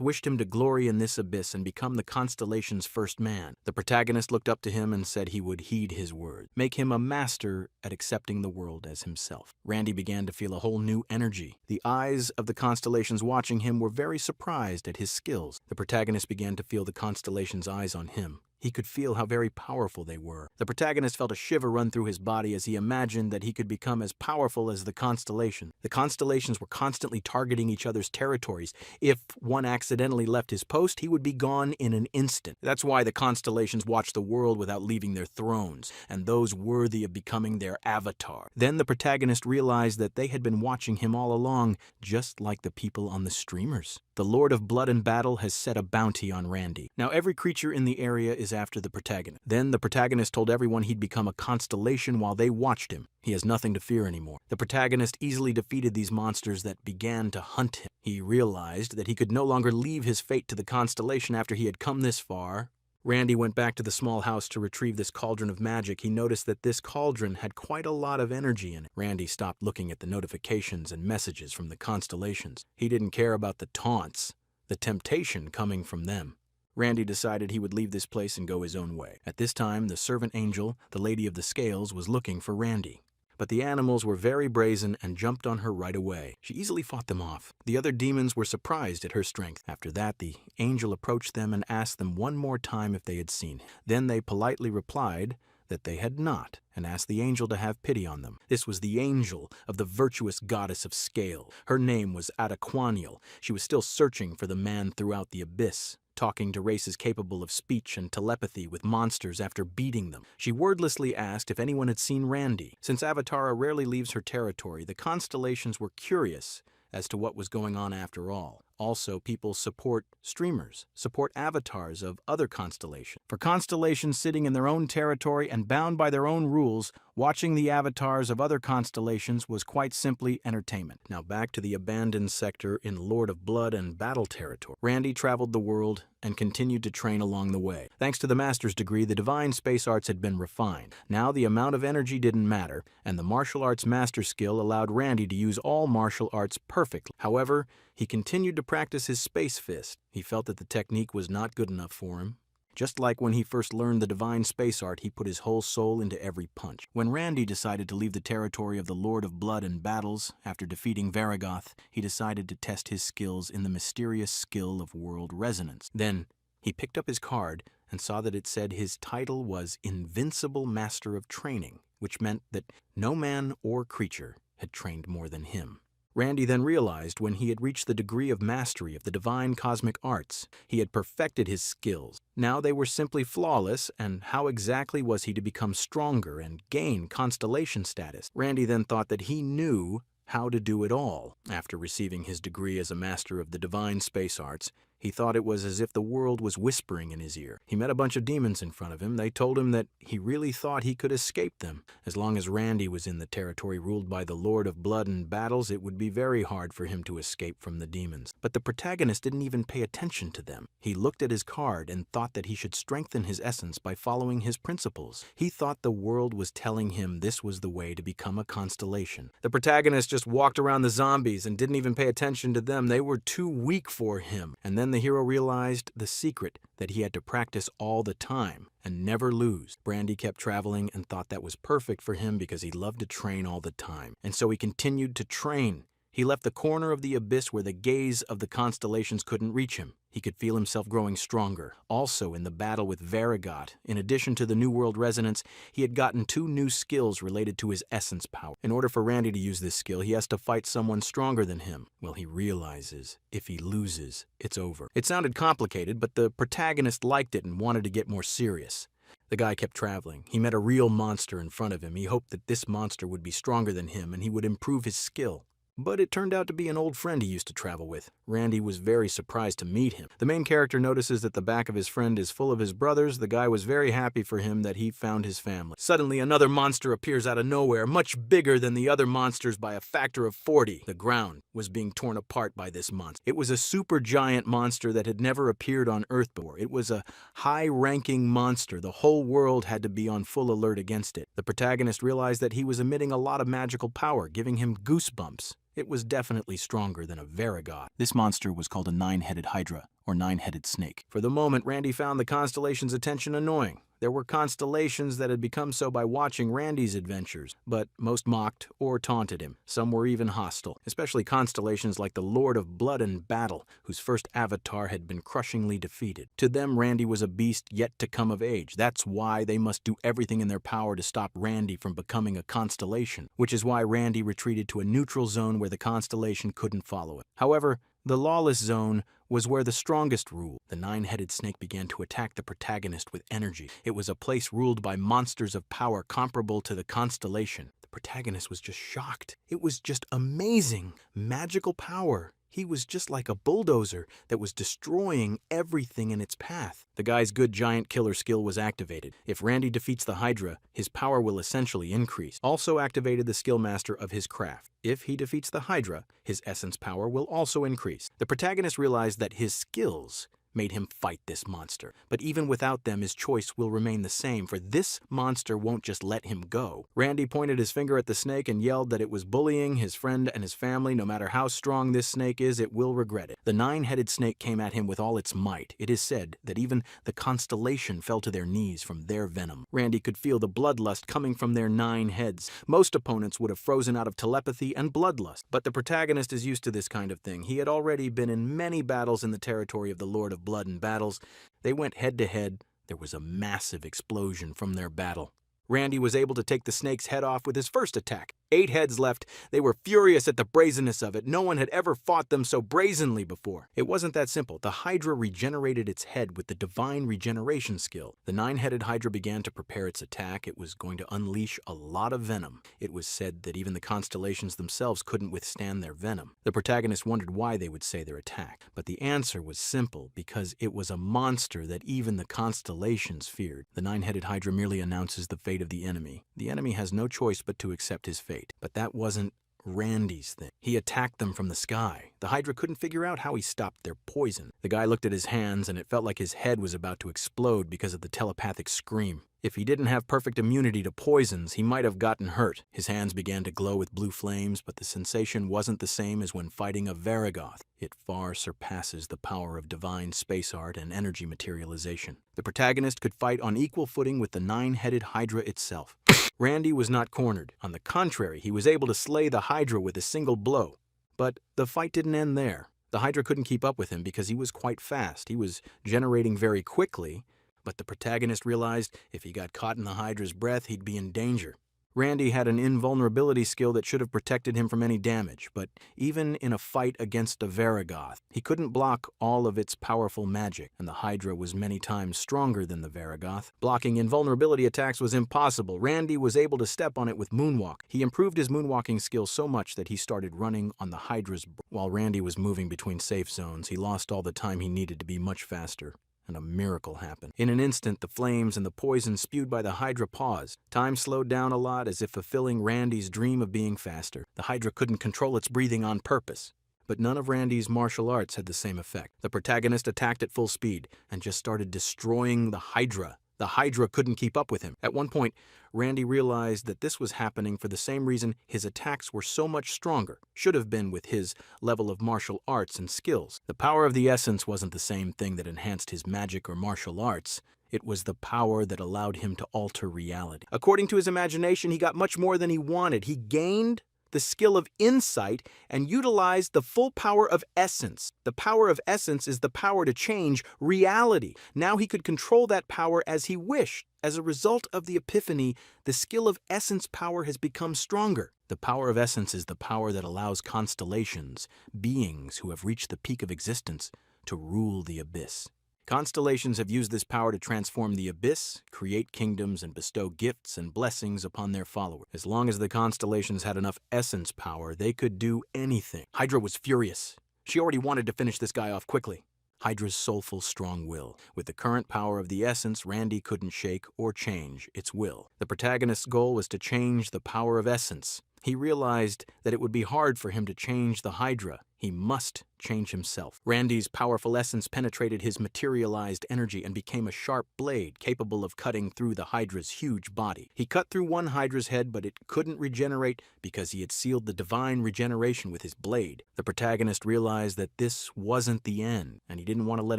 wished him to glory in this abyss and become the constellation's first man. The protagonist looked up to him and said he would heed his word, make him a master at accepting the world as himself. Randy began to feel a whole new energy. The eyes of the constellations watching him were very surprised at his skills. The protagonist began to feel the constellation's eyes on him. He could feel how very powerful they were. The protagonist felt a shiver run through his body as he imagined that he could become as powerful as the constellation. The constellations were constantly targeting each other's territories. If one accidentally left his post, he would be gone in an instant. That's why the constellations watch the world without leaving their thrones, and those worthy of becoming their avatar. Then the protagonist realized that they had been watching him all along, just like the people on the streamers. The Lord of Blood and Battle has set a bounty on Randy. Now every creature in the area is after the protagonist. Then the protagonist told everyone he'd become a constellation while they watched him. He has nothing to fear anymore. The protagonist easily defeated these monsters that began to hunt him. He realized that he could no longer leave his fate to the constellation after he had come this far. Randy went back to the small house to retrieve this cauldron of magic. He noticed that this cauldron had quite a lot of energy in it. Randy stopped looking at the notifications and messages from the constellations. He didn't care about the taunts, the temptation coming from them. Randy decided he would leave this place and go his own way. At this time, the servant angel, the Lady of the Scales, was looking for Randy. But the animals were very brazen and jumped on her right away. She easily fought them off. The other demons were surprised at her strength. After that, the angel approached them and asked them one more time if they had seen him. Then they politely replied that they had not, and asked the angel to have pity on them. This was the angel of the virtuous goddess of Scale. Her name was Adaquaniel. She was still searching for the man throughout the abyss, talking to races capable of speech and telepathy with monsters after beating them. She wordlessly asked if anyone had seen Randy. Since Avatara rarely leaves her territory, the constellations were curious as to what was going on after all. Also, people support streamers, support avatars of other constellations. For constellations sitting in their own territory and bound by their own rules, watching the avatars of other constellations was quite simply entertainment. Now back to the abandoned sector in Lord of Blood and Battle territory. Randy traveled the world and continued to train along the way. Thanks to the master's degree, the divine space arts had been refined. Now the amount of energy didn't matter, and the martial arts master skill allowed Randy to use all martial arts perfectly. However, he continued to practice his space fist. He felt that the technique was not good enough for him. Just like when he first learned the divine space art, he put his whole soul into every punch. When Randy decided to leave the territory of the Lord of Blood and Battles, after defeating Varigoth, he decided to test his skills in the mysterious skill of world resonance. Then, he picked up his card and saw that it said his title was Invincible Master of Training, which meant that no man or creature had trained more than him. Randy then realized when he had reached the degree of mastery of the divine cosmic arts, he had perfected his skills. Now they were simply flawless, and how exactly was he to become stronger and gain constellation status? Randy then thought that he knew how to do it all. After receiving his degree as a master of the divine space arts, he thought it was as if the world was whispering in his ear. He met a bunch of demons in front of him. They told him that he really thought he could escape them. As long as Randy was in the territory ruled by the Lord of Blood and Battles, it would be very hard for him to escape from the demons. But the protagonist didn't even pay attention to them. He looked at his card and thought that he should strengthen his essence by following his principles. He thought the world was telling him this was the way to become a constellation. The protagonist just walked around the zombies and didn't even pay attention to them. They were too weak for him. And then the hero realized the secret, that he had to practice all the time and never lose. Randy kept traveling and thought that was perfect for him because he loved to train all the time. And so he continued to train. He left the corner of the abyss where the gaze of the constellations couldn't reach him. He could feel himself growing stronger. Also, in the battle with Varigoth, in addition to the New World Resonance, he had gotten 2 new skills related to his essence power. In order for Randy to use this skill, he has to fight someone stronger than him. Well, he realizes if he loses, it's over. It sounded complicated, but the protagonist liked it and wanted to get more serious. The guy kept traveling. He met a real monster in front of him. He hoped that this monster would be stronger than him and he would improve his skill. But it turned out to be an old friend he used to travel with. Randy was very surprised to meet him. The main character notices that the back of his friend is full of his brothers. The guy was very happy for him that he found his family. Suddenly, another monster appears out of nowhere, much bigger than the other monsters by a factor of 40. The ground was being torn apart by this monster. It was a super giant monster that had never appeared on Earth before. It was a high-ranking monster. The whole world had to be on full alert against it. The protagonist realized that he was emitting a lot of magical power, giving him goosebumps. It was definitely stronger than a Varigoth. This monster was called a 9-headed hydra, or 9-headed snake. For the moment, Randy found the constellation's attention annoying. There were constellations that had become so by watching Randy's adventures, but most mocked or taunted him. Some were even hostile, especially constellations like the Lord of Blood and Battle, whose first avatar had been crushingly defeated. To them, Randy was a beast yet to come of age. That's why they must do everything in their power to stop Randy from becoming a constellation, which is why Randy retreated to a neutral zone where the constellation couldn't follow it. However, the lawless zone was where the strongest ruled. The 9-headed snake began to attack the protagonist with energy. It was a place ruled by monsters of power comparable to the constellation. The protagonist was just shocked. It was just amazing. Magical power. He was just like a bulldozer that was destroying everything in its path. The guy's good giant killer skill was activated. If Randy defeats the Hydra, his power will essentially increase. Also activated the skill master of his craft. If he defeats the Hydra, his essence power will also increase. The protagonist realized that his skills made him fight this monster. But even without them, his choice will remain the same, for this monster won't just let him go. Randy pointed his finger at the snake and yelled that it was bullying his friend and his family. No matter how strong this snake is, it will regret it. The nine-headed snake came at him with all its might. It is said that even the constellation fell to their knees from their venom. Randy could feel the bloodlust coming from their 9 heads. Most opponents would have frozen out of telepathy and bloodlust, but the protagonist is used to this kind of thing. He had already been in many battles in the territory of the Lord of Blood and battles. They went head to head. There was a massive explosion from their battle. Randy was able to take the snake's head off with his first attack. 8 heads left. They were furious at the brazenness of it. No one had ever fought them so brazenly before. It wasn't that simple. The Hydra regenerated its head with the divine regeneration skill. The 9-headed Hydra began to prepare its attack. It was going to unleash a lot of venom. It was said that even the constellations themselves couldn't withstand their venom. The protagonist wondered why they would say their attack, but the answer was simple, because it was a monster that even the constellations feared. The 9-headed Hydra merely announces the fate of the enemy. The enemy has no choice but to accept his fate. But that wasn't Randy's thing. He attacked them from the sky. The Hydra couldn't figure out how he stopped their poison. The guy looked at his hands, and it felt like his head was about to explode because of the telepathic scream. If he didn't have perfect immunity to poisons, he might have gotten hurt. His hands began to glow with blue flames, but the sensation wasn't the same as when fighting a Varagoth. It far surpasses the power of divine space art and energy materialization. The protagonist could fight on equal footing with the 9-headed Hydra itself. Randy was not cornered. On the contrary, he was able to slay the Hydra with a single blow. But the fight didn't end there. The Hydra couldn't keep up with him because he was quite fast. He was generating very quickly, but the protagonist realized if he got caught in the Hydra's breath, he'd be in danger. Randy had an invulnerability skill that should have protected him from any damage, but even in a fight against a Varagoth, he couldn't block all of its powerful magic, and the Hydra was many times stronger than the Varagoth. Blocking invulnerability attacks was impossible. Randy was able to step on it with moonwalk. He improved his moonwalking skill so much that he started running on the Hydra's. While Randy was moving between safe zones, he lost all the time he needed to be much faster. And a miracle happened. In an instant, the flames and the poison spewed by the Hydra paused. Time slowed down a lot, as if fulfilling Randy's dream of being faster. The Hydra couldn't control its breathing on purpose. But none of Randy's martial arts had the same effect. The protagonist attacked at full speed and just started destroying the Hydra. The Hydra couldn't keep up with him. At one point, Randy realized that this was happening for the same reason his attacks were so much stronger. Should have been with his level of martial arts and skills. The power of the essence wasn't the same thing that enhanced his magic or martial arts. It was the power that allowed him to alter reality. According to his imagination, he got much more than he wanted. He gained the skill of insight and utilized the full power of essence. The power of essence is the power to change reality. Now he could control that power as he wished. As a result of the epiphany, the skill of essence power has become stronger. The power of essence is the power that allows constellations, beings who have reached the peak of existence, to rule the abyss. Constellations have used this power to transform the abyss, create kingdoms, and bestow gifts and blessings upon their followers. As long as the constellations had enough essence power, they could do anything. Hydra was furious. She already wanted to finish this guy off quickly. Hydra's soulful, strong will. With the current power of the essence, Randy couldn't shake or change its will. The protagonist's goal was to change the power of essence. He realized that it would be hard for him to change the Hydra. He must change himself. Randy's powerful essence penetrated his materialized energy and became a sharp blade capable of cutting through the Hydra's huge body. He cut through one Hydra's head, but it couldn't regenerate because he had sealed the divine regeneration with his blade. The protagonist realized that this wasn't the end, and he didn't want to let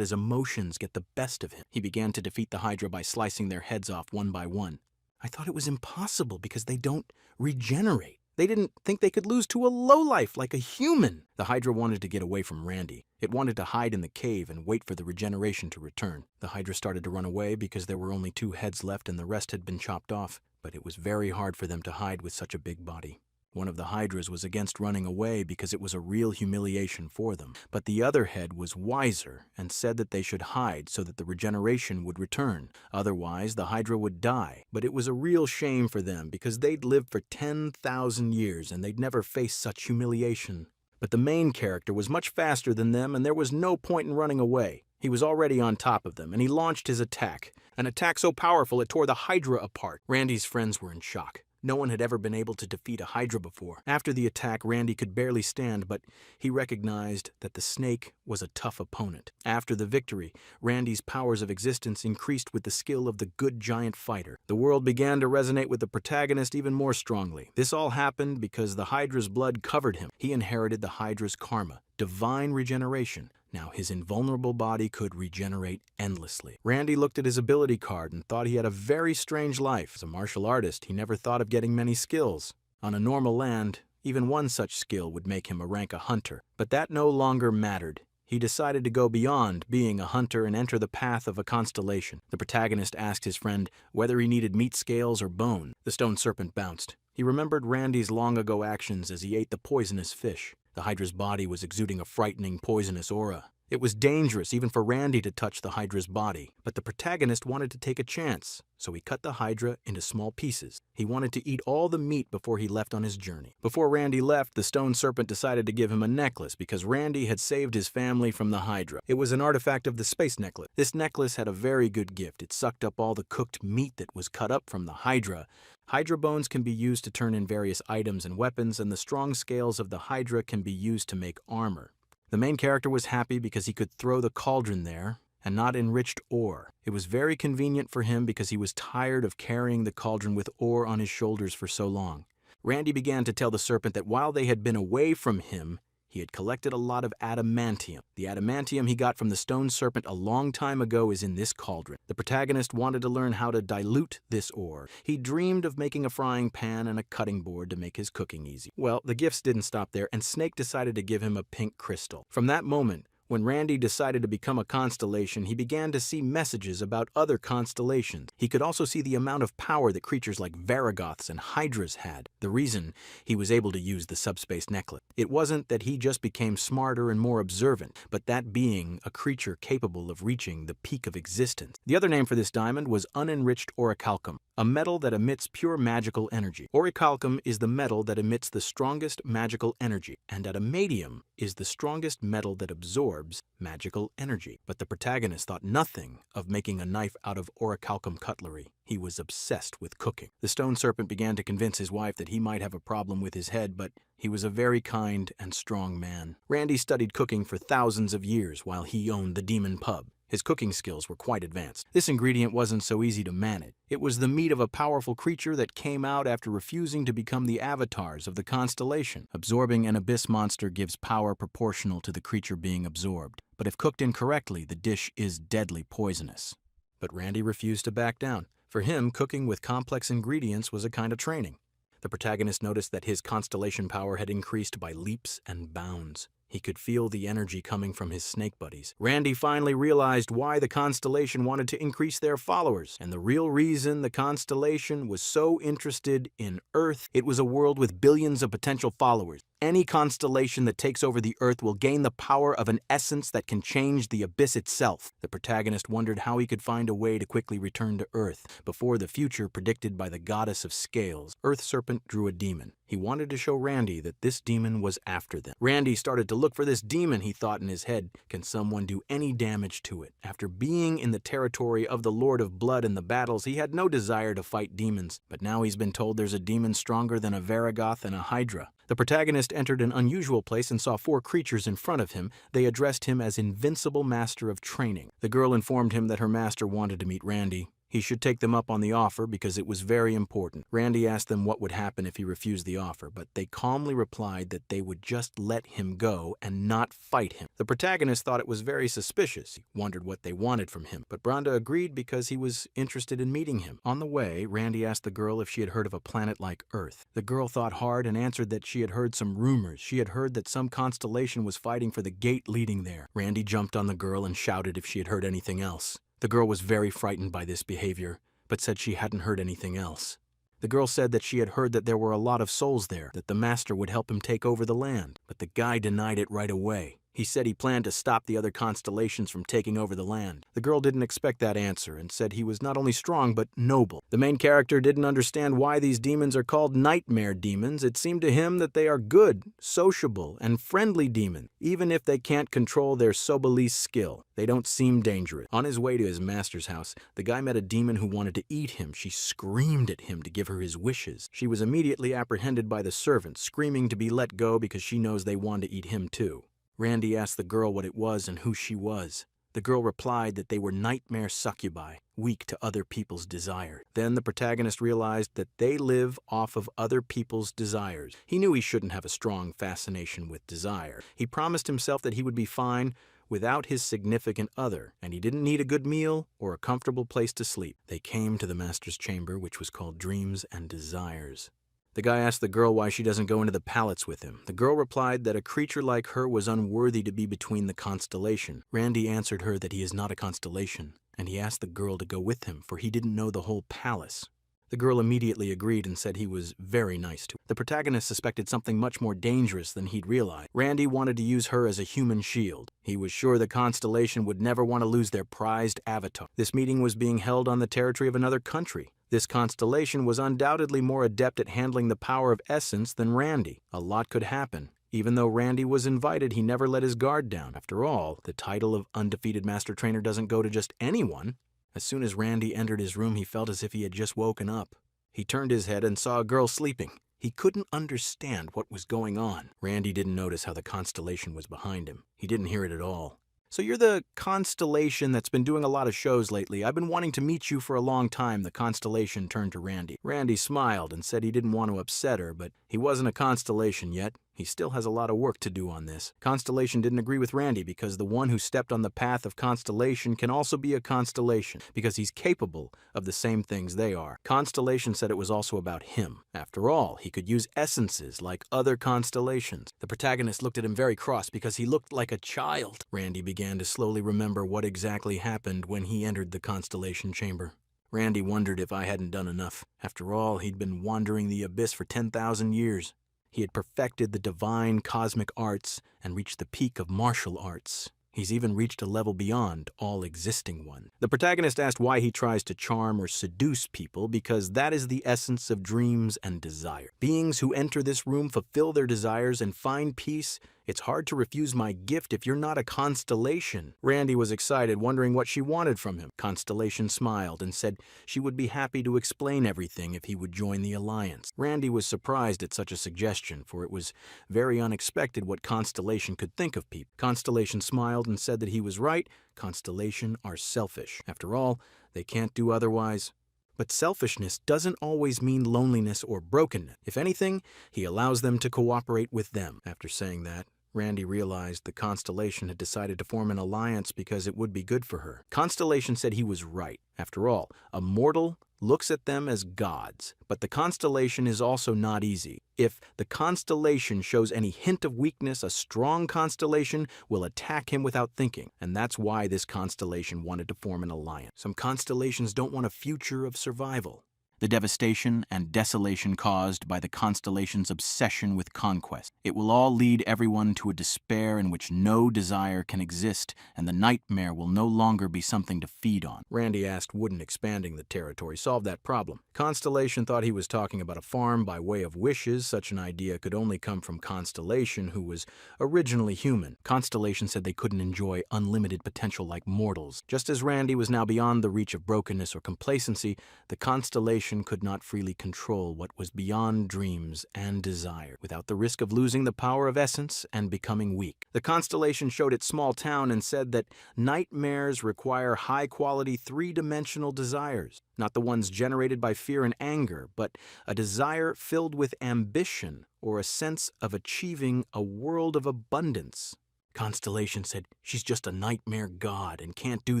his emotions get the best of him. He began to defeat the Hydra by slicing their heads off one by one. I thought it was impossible because they don't regenerate. They didn't think they could lose to a lowlife like a human. The Hydra wanted to get away from Randy. It wanted to hide in the cave and wait for the regeneration to return. The Hydra started to run away because there were only 2 heads left and the rest had been chopped off, but it was very hard for them to hide with such a big body. One of the Hydras was against running away because it was a real humiliation for them, but the other head was wiser and said that they should hide so that the regeneration would return. Otherwise, the Hydra would die. But it was a real shame for them because they'd lived for 10,000 years and they'd never faced such humiliation. But the main character was much faster than them, and there was no point in running away. He was already on top of them, and he launched his attack. An attack so powerful it tore the Hydra apart. Randy's friends were in shock. No one had ever been able to defeat a Hydra before. After the attack, Randy could barely stand, but he recognized that the snake was a tough opponent. After the victory, Randy's powers of existence increased with the skill of the good giant fighter. The world began to resonate with the protagonist even more strongly. This all happened because the Hydra's blood covered him. He inherited the Hydra's karma, divine regeneration. Now his invulnerable body could regenerate endlessly. Randy looked at his ability card and thought he had a very strange life. As a martial artist, he never thought of getting many skills. On a normal land, even one such skill would make him rank a hunter. But that no longer mattered. He decided to go beyond being a hunter and enter the path of a constellation. The protagonist asked his friend whether he needed meat scales or bone. The stone serpent bounced. He remembered Randy's long-ago actions as he ate the poisonous fish. The Hydra's body was exuding a frightening, poisonous aura. It was dangerous even for Randy to touch the Hydra's body, but the protagonist wanted to take a chance, so he cut the Hydra into small pieces. He wanted to eat all the meat before he left on his journey. Before Randy left, the stone serpent decided to give him a necklace because Randy had saved his family from the Hydra. It was an artifact of the space necklace. This necklace had a very good gift. It sucked up all the cooked meat that was cut up from the Hydra. Hydra bones can be used to turn in various items and weapons, and the strong scales of the Hydra can be used to make armor. The main character was happy because he could throw the cauldron there and not enriched ore. It was very convenient for him because he was tired of carrying the cauldron with ore on his shoulders for so long. Randy began to tell the serpent that while they had been away from him, he had collected a lot of adamantium. The adamantium he got from the stone serpent a long time ago is in this cauldron. The protagonist wanted to learn how to dilute this ore. He dreamed of making a frying pan and a cutting board to make his cooking easy. Well, the gifts didn't stop there, and Snake decided to give him a pink crystal. From that moment, when Randy decided to become a constellation, he began to see messages about other constellations. He could also see the amount of power that creatures like Varagoths and Hydras had. The reason he was able to use the subspace necklace. It wasn't that he just became smarter and more observant, but that being a creature capable of reaching the peak of existence. The other name for this diamond was unenriched orichalcum, a metal that emits pure magical energy. Orichalcum is the metal that emits the strongest magical energy, and adamantium is the strongest metal that absorbs magical energy. But the protagonist thought nothing of making a knife out of orichalcum cutlery. He was obsessed with cooking. The stone serpent began to convince his wife that he might have a problem with his head, but he was a very kind and strong man. Randy studied cooking for thousands of years while he owned the Demon Pub. His cooking skills were quite advanced. This ingredient wasn't so easy to manage. It was the meat of a powerful creature that came out after refusing to become the avatars of the constellation. Absorbing an abyss monster gives power proportional to the creature being absorbed. But if cooked incorrectly, the dish is deadly poisonous. But Randy refused to back down. For him, cooking with complex ingredients was a kind of training. The protagonist noticed that his constellation power had increased by leaps and bounds. He could feel the energy coming from his snake buddies. Randy finally realized why the constellation wanted to increase their followers. And the real reason the constellation was so interested in Earth, it was a world with billions of potential followers. Any constellation that takes over the Earth will gain the power of an essence that can change the abyss itself. The protagonist wondered how he could find a way to quickly return to Earth before the future predicted by the goddess of scales. Earth Serpent drew a demon. He wanted to show Randy that this demon was after them. Randy started to look for this demon, he thought in his head. Can someone do any damage to it? After being in the territory of the Lord of Blood in the battles, he had no desire to fight demons. But now he's been told there's a demon stronger than a Varagoth and a Hydra. The protagonist entered an unusual place and saw 4 creatures in front of him. They addressed him as Invincible Master of Training. The girl informed him that her master wanted to meet Randy. He should take them up on the offer because it was very important. Randy asked them what would happen if he refused the offer, but they calmly replied that they would just let him go and not fight him. The protagonist thought it was very suspicious. He wondered what they wanted from him, but Branda agreed because he was interested in meeting him. On the way, Randy asked the girl if she had heard of a planet like Earth. The girl thought hard and answered that she had heard some rumors. She had heard that some constellation was fighting for the gate leading there. Randy jumped on the girl and shouted if she had heard anything else. The girl was very frightened by this behavior, but said she hadn't heard anything else. The girl said that she had heard that there were a lot of souls there, that the master would help him take over the land, but the guy denied it right away. He said he planned to stop the other constellations from taking over the land. The girl didn't expect that answer and said he was not only strong but noble. The main character didn't understand why these demons are called nightmare demons. It seemed to him that they are good, sociable, and friendly demons. Even if they can't control their Sobalese skill, they don't seem dangerous. On his way to his master's house, the guy met a demon who wanted to eat him. She screamed at him to give her his wishes. She was immediately apprehended by the servants, screaming to be let go because she knows they want to eat him too. Randy asked the girl what it was and who she was. The girl replied that they were nightmare succubi, weak to other people's desires. Then the protagonist realized that they live off of other people's desires. He knew he shouldn't have a strong fascination with desire. He promised himself that he would be fine without his significant other, and he didn't need a good meal or a comfortable place to sleep. They came to the master's chamber, which was called Dreams and Desires. The guy asked the girl why she doesn't go into the palace with him. The girl replied that a creature like her was unworthy to be between the constellation. Randy answered her that he is not a constellation, and he asked the girl to go with him, for he didn't know the whole palace. The girl immediately agreed and said he was very nice to her. The protagonist suspected something much more dangerous than he'd realized. Randy wanted to use her as a human shield. He was sure the constellation would never want to lose their prized avatar. This meeting was being held on the territory of another country. This constellation was undoubtedly more adept at handling the power of essence than Randy. A lot could happen. Even though Randy was invited, he never let his guard down. After all, the title of undefeated master trainer doesn't go to just anyone. As soon as Randy entered his room, he felt as if he had just woken up. He turned his head and saw a girl sleeping. He couldn't understand what was going on. Randy didn't notice how the constellation was behind him. He didn't hear it at all. "So you're the constellation that's been doing a lot of shows lately. I've been wanting to meet you for a long time," the constellation turned to Randy. Randy smiled and said he didn't want to upset her, but he wasn't a constellation yet. He still has a lot of work to do on this. Constellation didn't agree with Randy because the one who stepped on the path of Constellation can also be a constellation because he's capable of the same things they are. Constellation said it was also about him. After all, he could use essences like other constellations. The protagonist looked at him very cross because he looked like a child. Randy began to slowly remember what exactly happened when he entered the Constellation chamber. Randy wondered if I hadn't done enough. After all, he'd been wandering the abyss for 10,000 years. He had perfected the divine cosmic arts and reached the peak of martial arts. He's even reached a level beyond all existing ones. The protagonist asked why he tries to charm or seduce people because that is the essence of dreams and desire. Beings who enter this room fulfill their desires and find peace. It's hard to refuse my gift if you're not a constellation. Randy was excited, wondering what she wanted from him. Constellation smiled and said she would be happy to explain everything if he would join the alliance. Randy was surprised at such a suggestion, for it was very unexpected what Constellation could think of people. Constellation smiled and said that he was right. Constellation are selfish. After all, they can't do otherwise. But selfishness doesn't always mean loneliness or brokenness. If anything, he allows them to cooperate with them. After saying that, Randy realized the Constellation had decided to form an alliance because it would be good for her. Constellation said he was right. After all, a mortal looks at them as gods, but the Constellation is also not easy. If the Constellation shows any hint of weakness, a strong Constellation will attack him without thinking, and that's why this Constellation wanted to form an alliance. Some constellations don't want a future of survival. The devastation and desolation caused by the constellation's obsession with conquest. It will all lead everyone to a despair in which no desire can exist, and the nightmare will no longer be something to feed on. Randy asked, wouldn't expanding the territory solve that problem? Constellation thought he was talking about a farm by way of wishes. Such an idea could only come from Constellation, who was originally human. Constellation said they couldn't enjoy unlimited potential like mortals. Just as Randy was now beyond the reach of brokenness or complacency, the Constellation could not freely control what was beyond dreams and desire, without the risk of losing the power of essence and becoming weak. The Constellation showed its small town and said that nightmares require high-quality three-dimensional desires, not the ones generated by fear and anger, but a desire filled with ambition or a sense of achieving a world of abundance. Constellation said she's just a nightmare god and can't do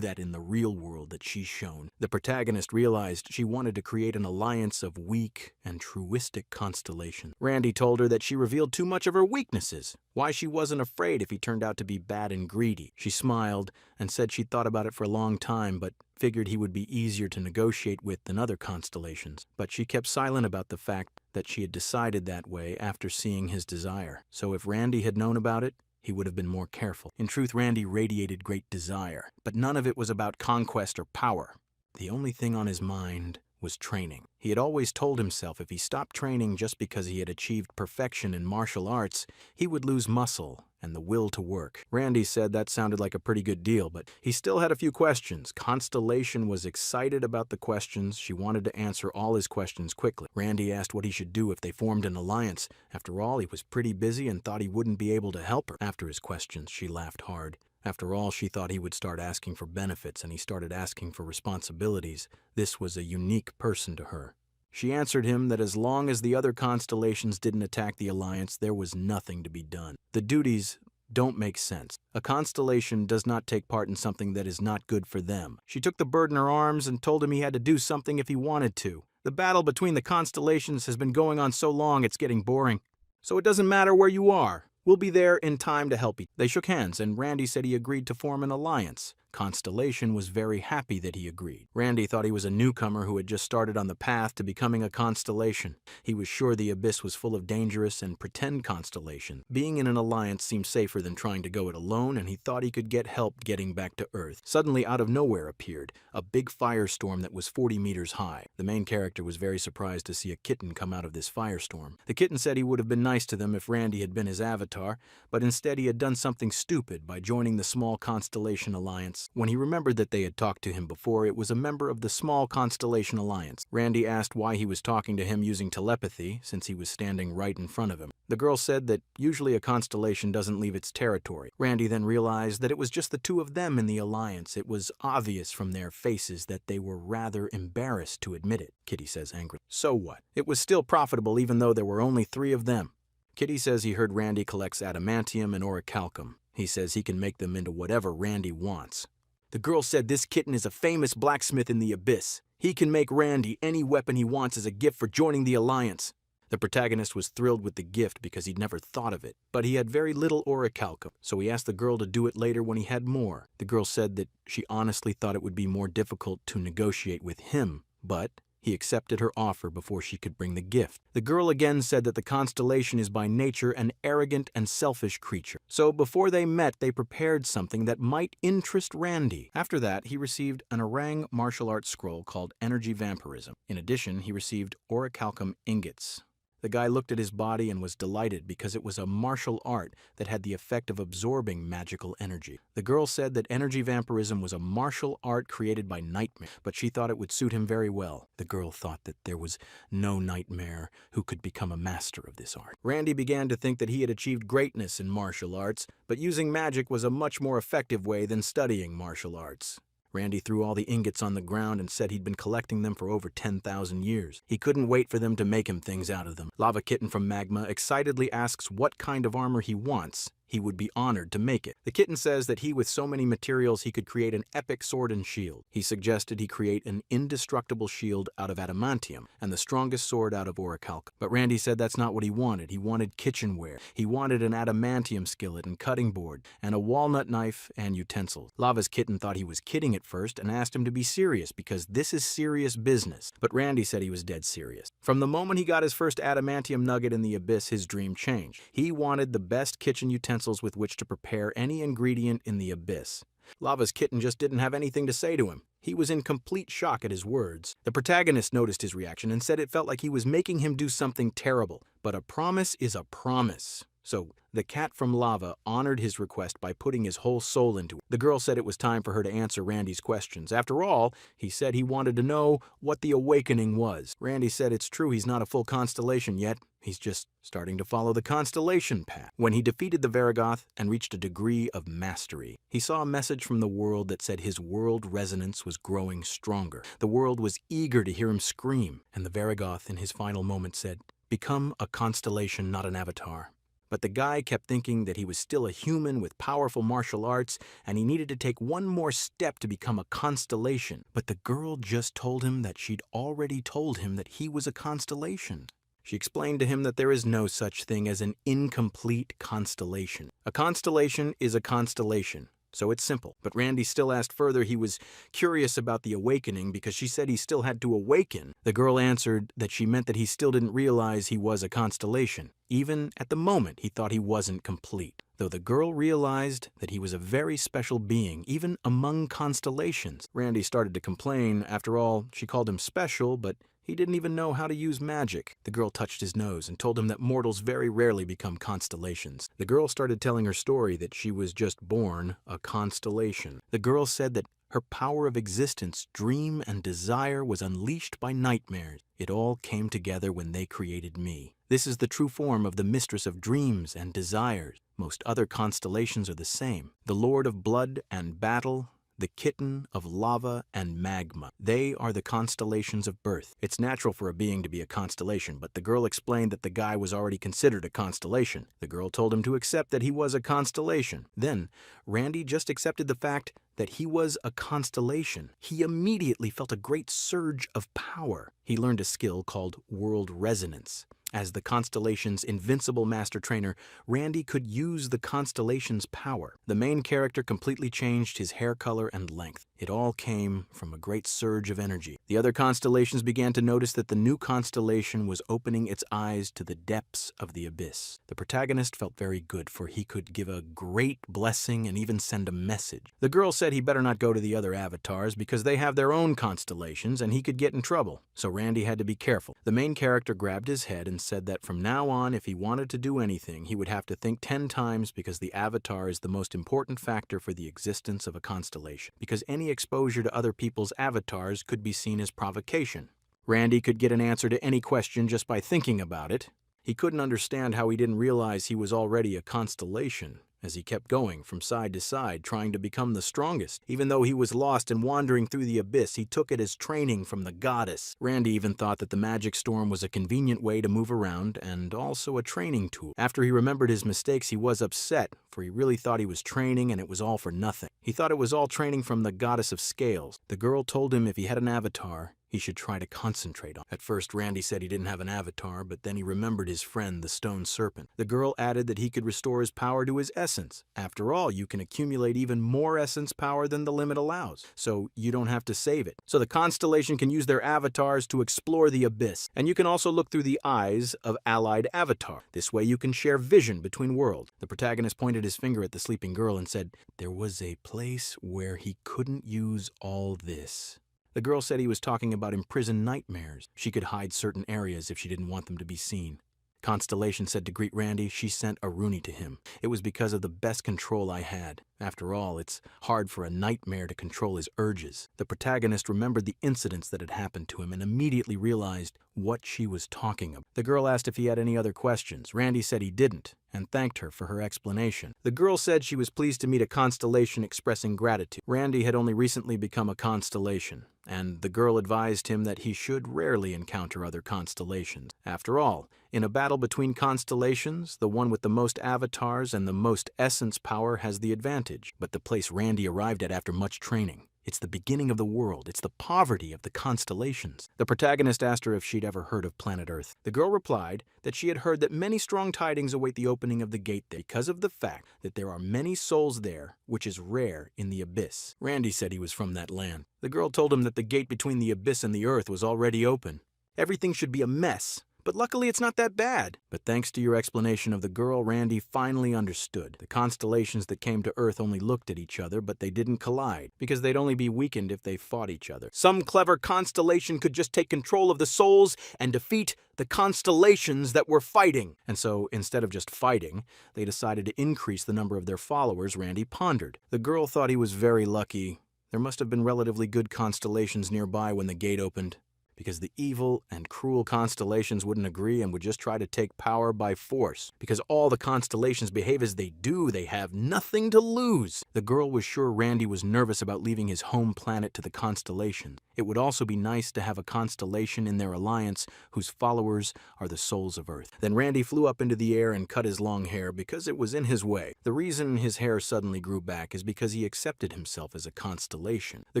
that in the real world that she's shown. The protagonist realized she wanted to create an alliance of weak and truistic constellations. Randy told her that she revealed too much of her weaknesses, why she wasn't afraid if he turned out to be bad and greedy. She smiled and said she'd thought about it for a long time, but figured he would be easier to negotiate with than other constellations. But she kept silent about the fact that she had decided that way after seeing his desire. So if Randy had known about it, he would have been more careful. In truth, Randy radiated great desire, but none of it was about conquest or power. The only thing on his mind was training. He had always told himself if he stopped training just because he had achieved perfection in martial arts, he would lose muscle and the will to work. Randy said that sounded like a pretty good deal, but he still had a few questions. Constellation was excited about the questions. She wanted to answer all his questions quickly. Randy asked what he should do if they formed an alliance. After all, he was pretty busy and thought he wouldn't be able to help her. After his questions, she laughed hard. After all, she thought he would start asking for benefits, and he started asking for responsibilities. This was a unique person to her. She answered him that as long as the other constellations didn't attack the alliance, there was nothing to be done. The duties don't make sense. A constellation does not take part in something that is not good for them. She took the bird in her arms and told him he had to do something if he wanted to. The battle between the constellations has been going on so long it's getting boring. So it doesn't matter where you are. We'll be there in time to help you. They shook hands, and Randy said he agreed to form an alliance. Constellation was very happy that he agreed. Randy thought he was a newcomer who had just started on the path to becoming a constellation. He was sure the abyss was full of dangerous and pretend constellations. Being in an alliance seemed safer than trying to go it alone, and he thought he could get help getting back to Earth. Suddenly, out of nowhere appeared a big firestorm that was 40 meters high. The main character was very surprised to see a kitten come out of this firestorm. The kitten said he would have been nice to them if Randy had been his avatar, but instead he had done something stupid by joining the small constellation alliance. When he remembered that they had talked to him before, it was a member of the small constellation alliance. Randy asked why he was talking to him using telepathy, since he was standing right in front of him. The girl said that usually a constellation doesn't leave its territory. Randy then realized that it was just the two of them in the alliance. It was obvious from their faces that they were rather embarrassed to admit it, Kitty says angrily. So what? It was still profitable even though there were only 3 of them. Kitty says he heard Randy collects adamantium and orichalcum. He says he can make them into whatever Randy wants. The girl said this kitten is a famous blacksmith in the abyss. He can make Randy any weapon he wants as a gift for joining the alliance. The protagonist was thrilled with the gift because he'd never thought of it, but he had very little orichalcum, so he asked the girl to do it later when he had more. The girl said that she honestly thought it would be more difficult to negotiate with him, but he accepted her offer before she could bring the gift. The girl again said that the constellation is by nature an arrogant and selfish creature. So before they met, they prepared something that might interest Randy. After that, he received an orang martial arts scroll called Energy Vampirism. In addition, he received orichalcum ingots. The guy looked at his body and was delighted because it was a martial art that had the effect of absorbing magical energy. The girl said that energy vampirism was a martial art created by Nightmare, but she thought it would suit him very well. The girl thought that there was no Nightmare who could become a master of this art. Randy began to think that he had achieved greatness in martial arts, but using magic was a much more effective way than studying martial arts. Randy threw all the ingots on the ground and said he'd been collecting them for over 10,000 years. He couldn't wait for them to make him things out of them. Lava Kitten from Magma excitedly asks what kind of armor he wants. He would be honored to make it. The kitten says that he, with so many materials, he could create an epic sword and shield. He suggested he create an indestructible shield out of adamantium and the strongest sword out of orichalcum. But Randy said that's not what he wanted. He wanted kitchenware. He wanted an adamantium skillet and cutting board and a walnut knife and utensils. Lava's kitten thought he was kidding at first and asked him to be serious because this is serious business. But Randy said he was dead serious. From the moment he got his first adamantium nugget in the abyss, his dream changed. He wanted the best kitchen utensils with which to prepare any ingredient in the abyss. Lava's kitten just didn't have anything to say to him. He was in complete shock at his words. The protagonist noticed his reaction and said it felt like he was making him do something terrible. But a promise is a promise. So the cat from Lava honored his request by putting his whole soul into it. The girl said it was time for her to answer Randy's questions. After all, he said he wanted to know what the awakening was. Randy said it's true he's not a full constellation yet. He's just starting to follow the constellation path. When he defeated the Varagoth and reached a degree of mastery, he saw a message from the world that said his world resonance was growing stronger. The world was eager to hear him scream, and the Varagoth in his final moment said, "Become a constellation, not an avatar." But the guy kept thinking that he was still a human with powerful martial arts, and he needed to take one more step to become a constellation. But the girl just told him that she'd already told him that he was a constellation. She explained to him that there is no such thing as an incomplete constellation. A constellation is a constellation. So it's simple. But Randy still asked further. He was curious about the awakening because she said he still had to awaken. The girl answered that she meant that he still didn't realize he was a constellation. Even at the moment, he thought he wasn't complete. Though the girl realized that he was a very special being, even among constellations. Randy started to complain. After all, she called him special, but he didn't even know how to use magic. The girl touched his nose and told him that mortals very rarely become constellations. The girl started telling her story that she was just born a constellation. The girl said that her power of existence, dream, and desire was unleashed by nightmares. It all came together when they created me. This is the true form of the mistress of dreams and desires. Most other constellations are the same. The Lord of Blood and Battle, the Kitten of Lava and Magma. They are the constellations of birth. It's natural for a being to be a constellation, but the girl explained that the guy was already considered a constellation. The girl told him to accept that he was a constellation. Then, Randy just accepted the fact that he was a constellation. He immediately felt a great surge of power. He learned a skill called world resonance. As the constellation's invincible master trainer, Randy could use the constellation's power. The main character completely changed his hair color and length. It all came from a great surge of energy. The other constellations began to notice that the new constellation was opening its eyes to the depths of the abyss. The protagonist felt very good, for he could give a great blessing and even send a message. The girl said he better not go to the other avatars because they have their own constellations and he could get in trouble. So Randy had to be careful. The main character grabbed his head and said that from now on, if he wanted to do anything, he would have to think 10 times because the avatar is the most important factor for the existence of a constellation. Because any exposure to other people's avatars could be seen as provocation. Randy could get an answer to any question just by thinking about it. He couldn't understand how he didn't realize he was already a constellation, as he kept going from side to side, trying to become the strongest. Even though he was lost and wandering through the abyss, he took it as training from the goddess. Randy even thought that the magic storm was a convenient way to move around and also a training tool. After he remembered his mistakes, he was upset, for he really thought he was training and it was all for nothing. He thought it was all training from the goddess of scales. The girl told him if he had an avatar, he should try to concentrate on. At first, Randy said he didn't have an avatar, but then he remembered his friend, the stone serpent. The girl added that he could restore his power to his essence. After all, you can accumulate even more essence power than the limit allows, so you don't have to save it. So the constellation can use their avatars to explore the abyss, and you can also look through the eyes of allied avatar. This way you can share vision between worlds. The protagonist pointed his finger at the sleeping girl and said, "There was a place where he couldn't use all this." The girl said he was talking about imprisoned nightmares. She could hide certain areas if she didn't want them to be seen. Constellation said to greet Randy she sent a Rooney to him. It was because of the best control I had. After all, it's hard for a nightmare to control his urges. The protagonist remembered the incidents that had happened to him and immediately realized what she was talking about. The girl asked if he had any other questions. Randy said he didn't, and thanked her for her explanation. The girl said she was pleased to meet a constellation expressing gratitude. Randy had only recently become a constellation, and the girl advised him that he should rarely encounter other constellations. After all, in a battle between constellations, the one with the most avatars and the most essence power has the advantage. But the place Randy arrived at after much training, it's the beginning of the world. It's the poverty of the constellations. The protagonist asked her if she'd ever heard of planet Earth. The girl replied that she had heard that many strong tidings await the opening of the gate there because of the fact that there are many souls there, which is rare in the abyss. Randy said he was from that land. The girl told him that the gate between the abyss and the earth was already open. Everything should be a mess, but luckily it's not that bad. But thanks to your explanation of the girl, Randy finally understood. The constellations that came to Earth only looked at each other, but they didn't collide, because they'd only be weakened if they fought each other. Some clever constellation could just take control of the souls and defeat the constellations that were fighting. And so, instead of just fighting, they decided to increase the number of their followers, Randy pondered. The girl thought he was very lucky. There must have been relatively good constellations nearby when the gate opened, because the evil and cruel constellations wouldn't agree and would just try to take power by force. Because all the constellations behave as they do, they have nothing to lose. The girl was sure Randy was nervous about leaving his home planet to the constellations. It would also be nice to have a constellation in their alliance whose followers are the souls of Earth. Then Randy flew up into the air and cut his long hair because it was in his way. The reason his hair suddenly grew back is because he accepted himself as a constellation. The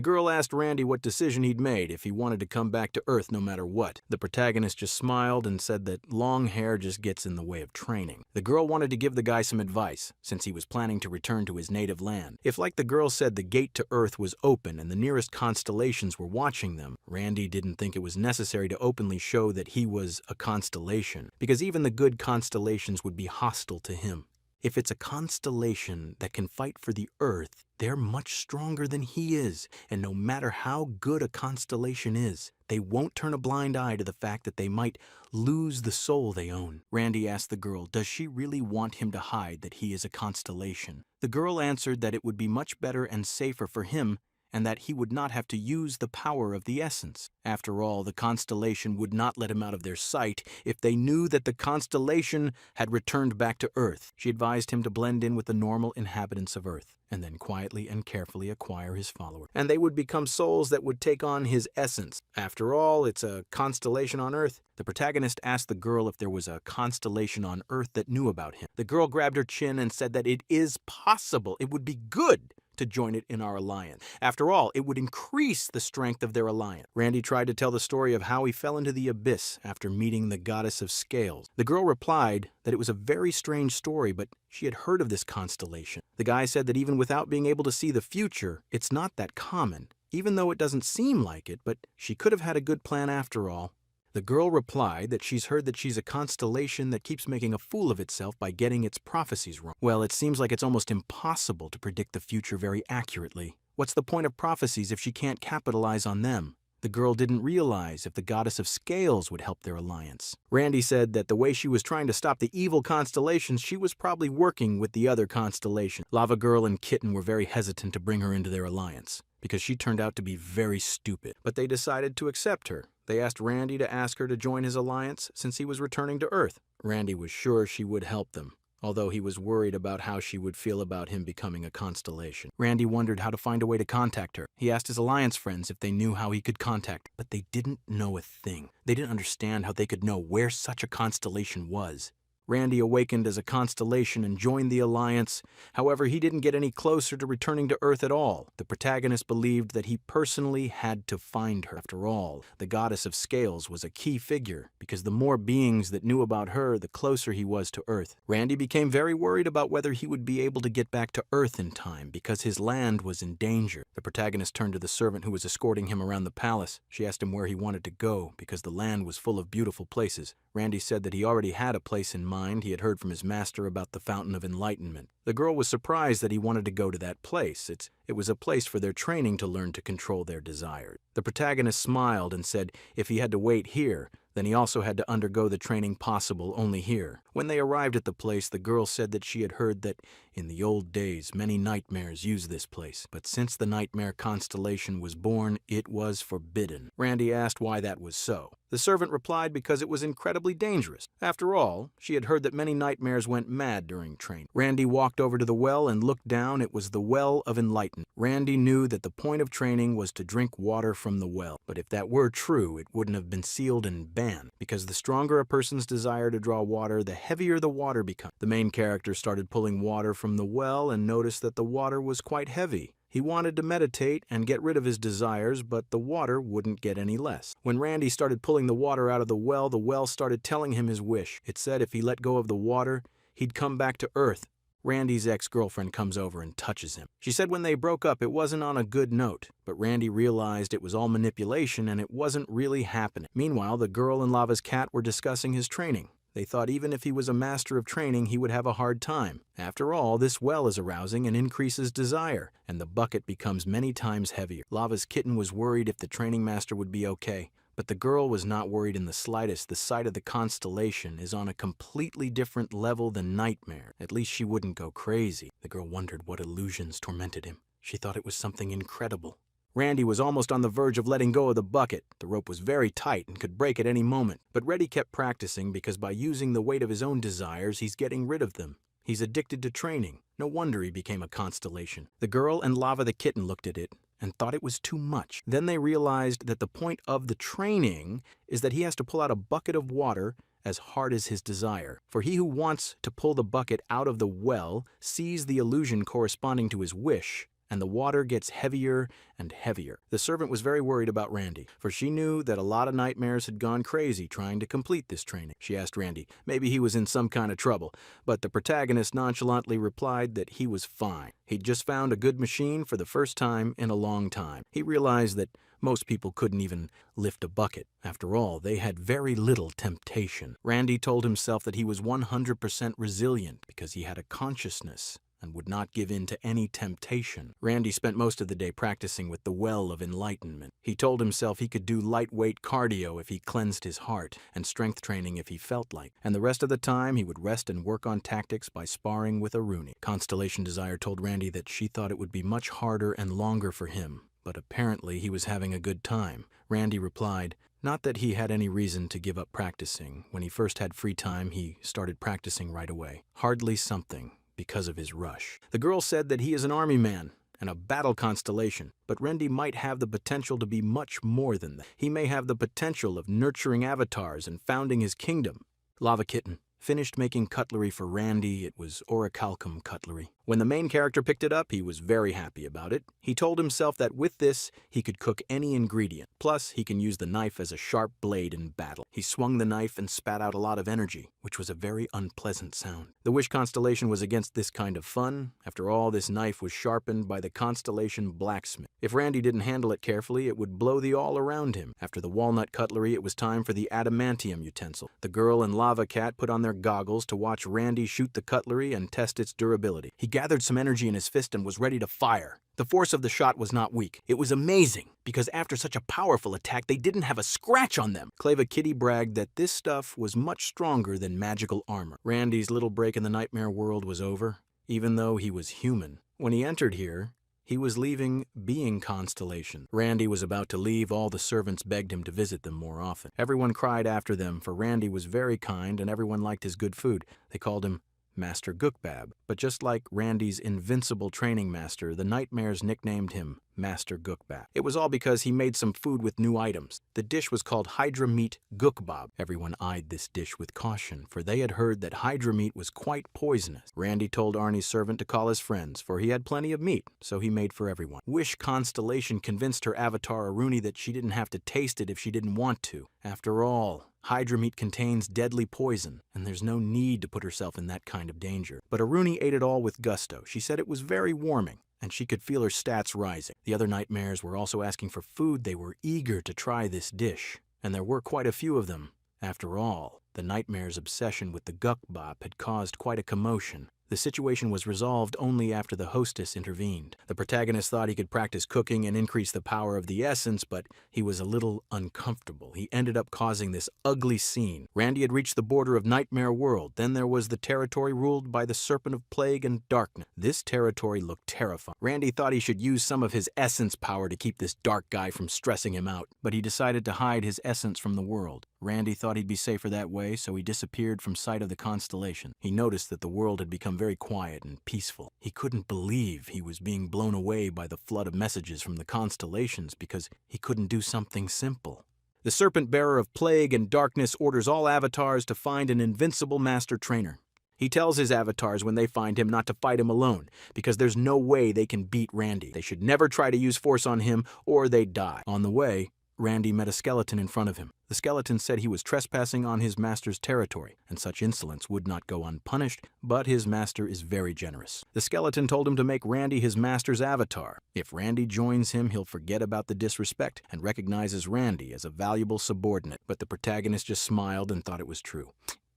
girl asked Randy what decision he'd made if he wanted to come back to Earth no matter what. The protagonist just smiled and said that long hair just gets in the way of training. The girl wanted to give the guy some advice, since he was planning to return to his native land. land. If, like the girl said, the gate to Earth was open and the nearest constellations were watching them, Randy didn't think it was necessary to openly show that he was a constellation, because even the good constellations would be hostile to him. If it's a constellation that can fight for the Earth, they're much stronger than he is, and no matter how good a constellation is, they won't turn a blind eye to the fact that they might lose the soul they own. Randy asked the girl, does she really want him to hide that he is a constellation? The girl answered that it would be much better and safer for him, and that he would not have to use the power of the essence. After all, the constellation would not let him out of their sight if they knew that the constellation had returned back to Earth. She advised him to blend in with the normal inhabitants of Earth, and then quietly and carefully acquire his followers. And they would become souls that would take on his essence. After all, it's a constellation on Earth. The protagonist asked the girl if there was a constellation on Earth that knew about him. The girl grabbed her chin and said that it is possible. It would be good to join it in our alliance. After all, it would increase the strength of their alliance. Randy tried to tell the story of how he fell into the abyss after meeting the goddess of scales. The girl replied that it was a very strange story, but she had heard of this constellation. The guy said that even without being able to see the future, it's not that common, even though it doesn't seem like it, but she could have had a good plan after all. The girl replied that she's heard that she's a constellation that keeps making a fool of itself by getting its prophecies wrong. Well, it seems like it's almost impossible to predict the future very accurately. What's the point of prophecies if she can't capitalize on them? The girl didn't realize if the goddess of scales would help their alliance. Randy said that the way she was trying to stop the evil constellations, she was probably working with the other constellation. Lava Girl and Kitten were very hesitant to bring her into their alliance, because she turned out to be very stupid. But they decided to accept her. They asked Randy to ask her to join his alliance since he was returning to Earth. Randy was sure she would help them, although he was worried about how she would feel about him becoming a constellation. Randy wondered how to find a way to contact her. He asked his alliance friends if they knew how he could contact her, but they didn't know a thing. They didn't understand how they could know where such a constellation was. Randy awakened as a constellation and joined the alliance. However, he didn't get any closer to returning to Earth at all. The protagonist believed that he personally had to find her. After all, the goddess of scales was a key figure, because the more beings that knew about her, the closer he was to Earth. Randy became very worried about whether he would be able to get back to Earth in time, because his land was in danger. The protagonist turned to the servant who was escorting him around the palace. She asked him where he wanted to go, because the land was full of beautiful places. Randy said that he already had a place in mind. He had heard from his master about the Fountain of Enlightenment. The girl was surprised that he wanted to go to that place. It was a place for their training to learn to control their desires. The protagonist smiled and said if he had to wait here, then he also had to undergo the training possible only here. When they arrived at the place, the girl said that she had heard that in the old days many nightmares used this place, but since the nightmare constellation was born, it was forbidden. Randy asked why that was so. The servant replied because it was incredibly dangerous. After all, she had heard that many nightmares went mad during training. Randy walked over to the well and looked down. It was the Well of Enlightenment. Randy knew that the point of training was to drink water from the well, but if that were true, it wouldn't have been sealed and banned, because the stronger a person's desire to draw water, the heavier the water becomes. The main character started pulling water from the well and noticed that the water was quite heavy. He wanted to meditate and get rid of his desires, but the water wouldn't get any less. When Randy started pulling the water out of the well started telling him his wish. It said if he let go of the water, he'd come back to Earth. Randy's ex-girlfriend comes over and touches him. She said when they broke up, it wasn't on a good note, but Randy realized it was all manipulation and it wasn't really happening. Meanwhile, the girl and Lava's cat were discussing his training. They thought even if he was a master of training, he would have a hard time. After all, this well is arousing and increases desire, and the bucket becomes many times heavier. Lava's kitten was worried if the training master would be okay, but the girl was not worried in the slightest. The sight of the constellation is on a completely different level than nightmare. At least she wouldn't go crazy. The girl wondered what illusions tormented him. She thought it was something incredible. Randy was almost on the verge of letting go of the bucket. The rope was very tight and could break at any moment. But Reddy kept practicing because by using the weight of his own desires, he's getting rid of them. He's addicted to training. No wonder he became a constellation. The girl and Lava the kitten looked at it and thought it was too much. Then they realized that the point of the training is that he has to pull out a bucket of water as hard as his desire. For he who wants to pull the bucket out of the well sees the illusion corresponding to his wish and the water gets heavier and heavier. The servant was very worried about Randy, for she knew that a lot of nightmares had gone crazy trying to complete this training. She asked Randy, maybe he was in some kind of trouble, but the protagonist nonchalantly replied that he was fine. He'd just found a good machine for the first time in a long time. He realized that most people couldn't even lift a bucket. After all, they had very little temptation. Randy told himself that he was 100% resilient because he had a consciousness and would not give in to any temptation. Randy spent most of the day practicing with the well of enlightenment. He told himself he could do lightweight cardio if he cleansed his heart, and strength training if he felt like, and the rest of the time he would rest and work on tactics by sparring with Aruni. Constellation Desire told Randy that she thought it would be much harder and longer for him, but apparently he was having a good time. Randy replied, not that he had any reason to give up practicing. When he first had free time, he started practicing right away. Hardly something, because of his rush. The girl said that he is an army man and a battle constellation, but Randy might have the potential to be much more than that. He may have the potential of nurturing avatars and founding his kingdom. Lava Kitten finished making cutlery for Randy. It was orichalcum cutlery. When the main character picked it up, he was very happy about it. He told himself that with this, he could cook any ingredient. Plus, he can use the knife as a sharp blade in battle. He swung the knife and spat out a lot of energy, which was a very unpleasant sound. The Wish constellation was against this kind of fun. After all, this knife was sharpened by the constellation blacksmith. If Randy didn't handle it carefully, it would blow the all around him. After the walnut cutlery, it was time for the adamantium utensil. The girl and Lava Cat put on their goggles to watch Randy shoot the cutlery and test its durability. He gathered some energy in his fist and was ready to fire. The force of the shot was not weak. It was amazing, because after such a powerful attack, they didn't have a scratch on them. Clava Kitty bragged that this stuff was much stronger than magical armor. Randy's little break in the nightmare world was over, even though he was human. When he entered here, he was leaving Being Constellation. Randy was about to leave. All the servants begged him to visit them more often. Everyone cried after them, for Randy was very kind and everyone liked his good food. They called him Master Gookbab. But just like Randy's invincible training master, the nightmares nicknamed him Master Gookbab. It was all because he made some food with new items. The dish was called Hydra Meat Gookbab. Everyone eyed this dish with caution, for they had heard that Hydra meat was quite poisonous. Randy told Arnie's servant to call his friends, for he had plenty of meat, so he made for everyone. Wish Constellation convinced her avatar Aruni that she didn't have to taste it if she didn't want to. After all, Hydra meat contains deadly poison, and there's no need to put herself in that kind of danger. But Aruni ate it all with gusto. She said it was very warming, and she could feel her stats rising. The other nightmares were also asking for food. They were eager to try this dish, and there were quite a few of them. After all, the nightmare's obsession with the Gukbop had caused quite a commotion. The situation was resolved only after the hostess intervened. The protagonist thought he could practice cooking and increase the power of the essence, but he was a little uncomfortable. He ended up causing this ugly scene. Randy had reached the border of Nightmare World. Then there was the territory ruled by the Serpent of Plague and Darkness. This territory looked terrifying. Randy thought he should use some of his essence power to keep this dark guy from stressing him out, but he decided to hide his essence from the world. Randy thought he'd be safer that way, so he disappeared from sight of the constellation. He noticed that the world had become very quiet and peaceful. He couldn't believe he was being blown away by the flood of messages from the constellations because he couldn't do something simple. The Serpent Bearer of Plague and Darkness orders all avatars to find an invincible master trainer. He tells his avatars when they find him not to fight him alone, because there's no way they can beat Randy. They should never try to use force on him, or they'd die. On the way, Randy met a skeleton in front of him. The skeleton said he was trespassing on his master's territory, and such insolence would not go unpunished, but his master is very generous. The skeleton told him to make Randy his master's avatar. If Randy joins him, he'll forget about the disrespect and recognizes Randy as a valuable subordinate. But the protagonist just smiled and thought it was true.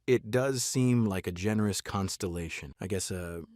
It does seem like a generous constellation. I guess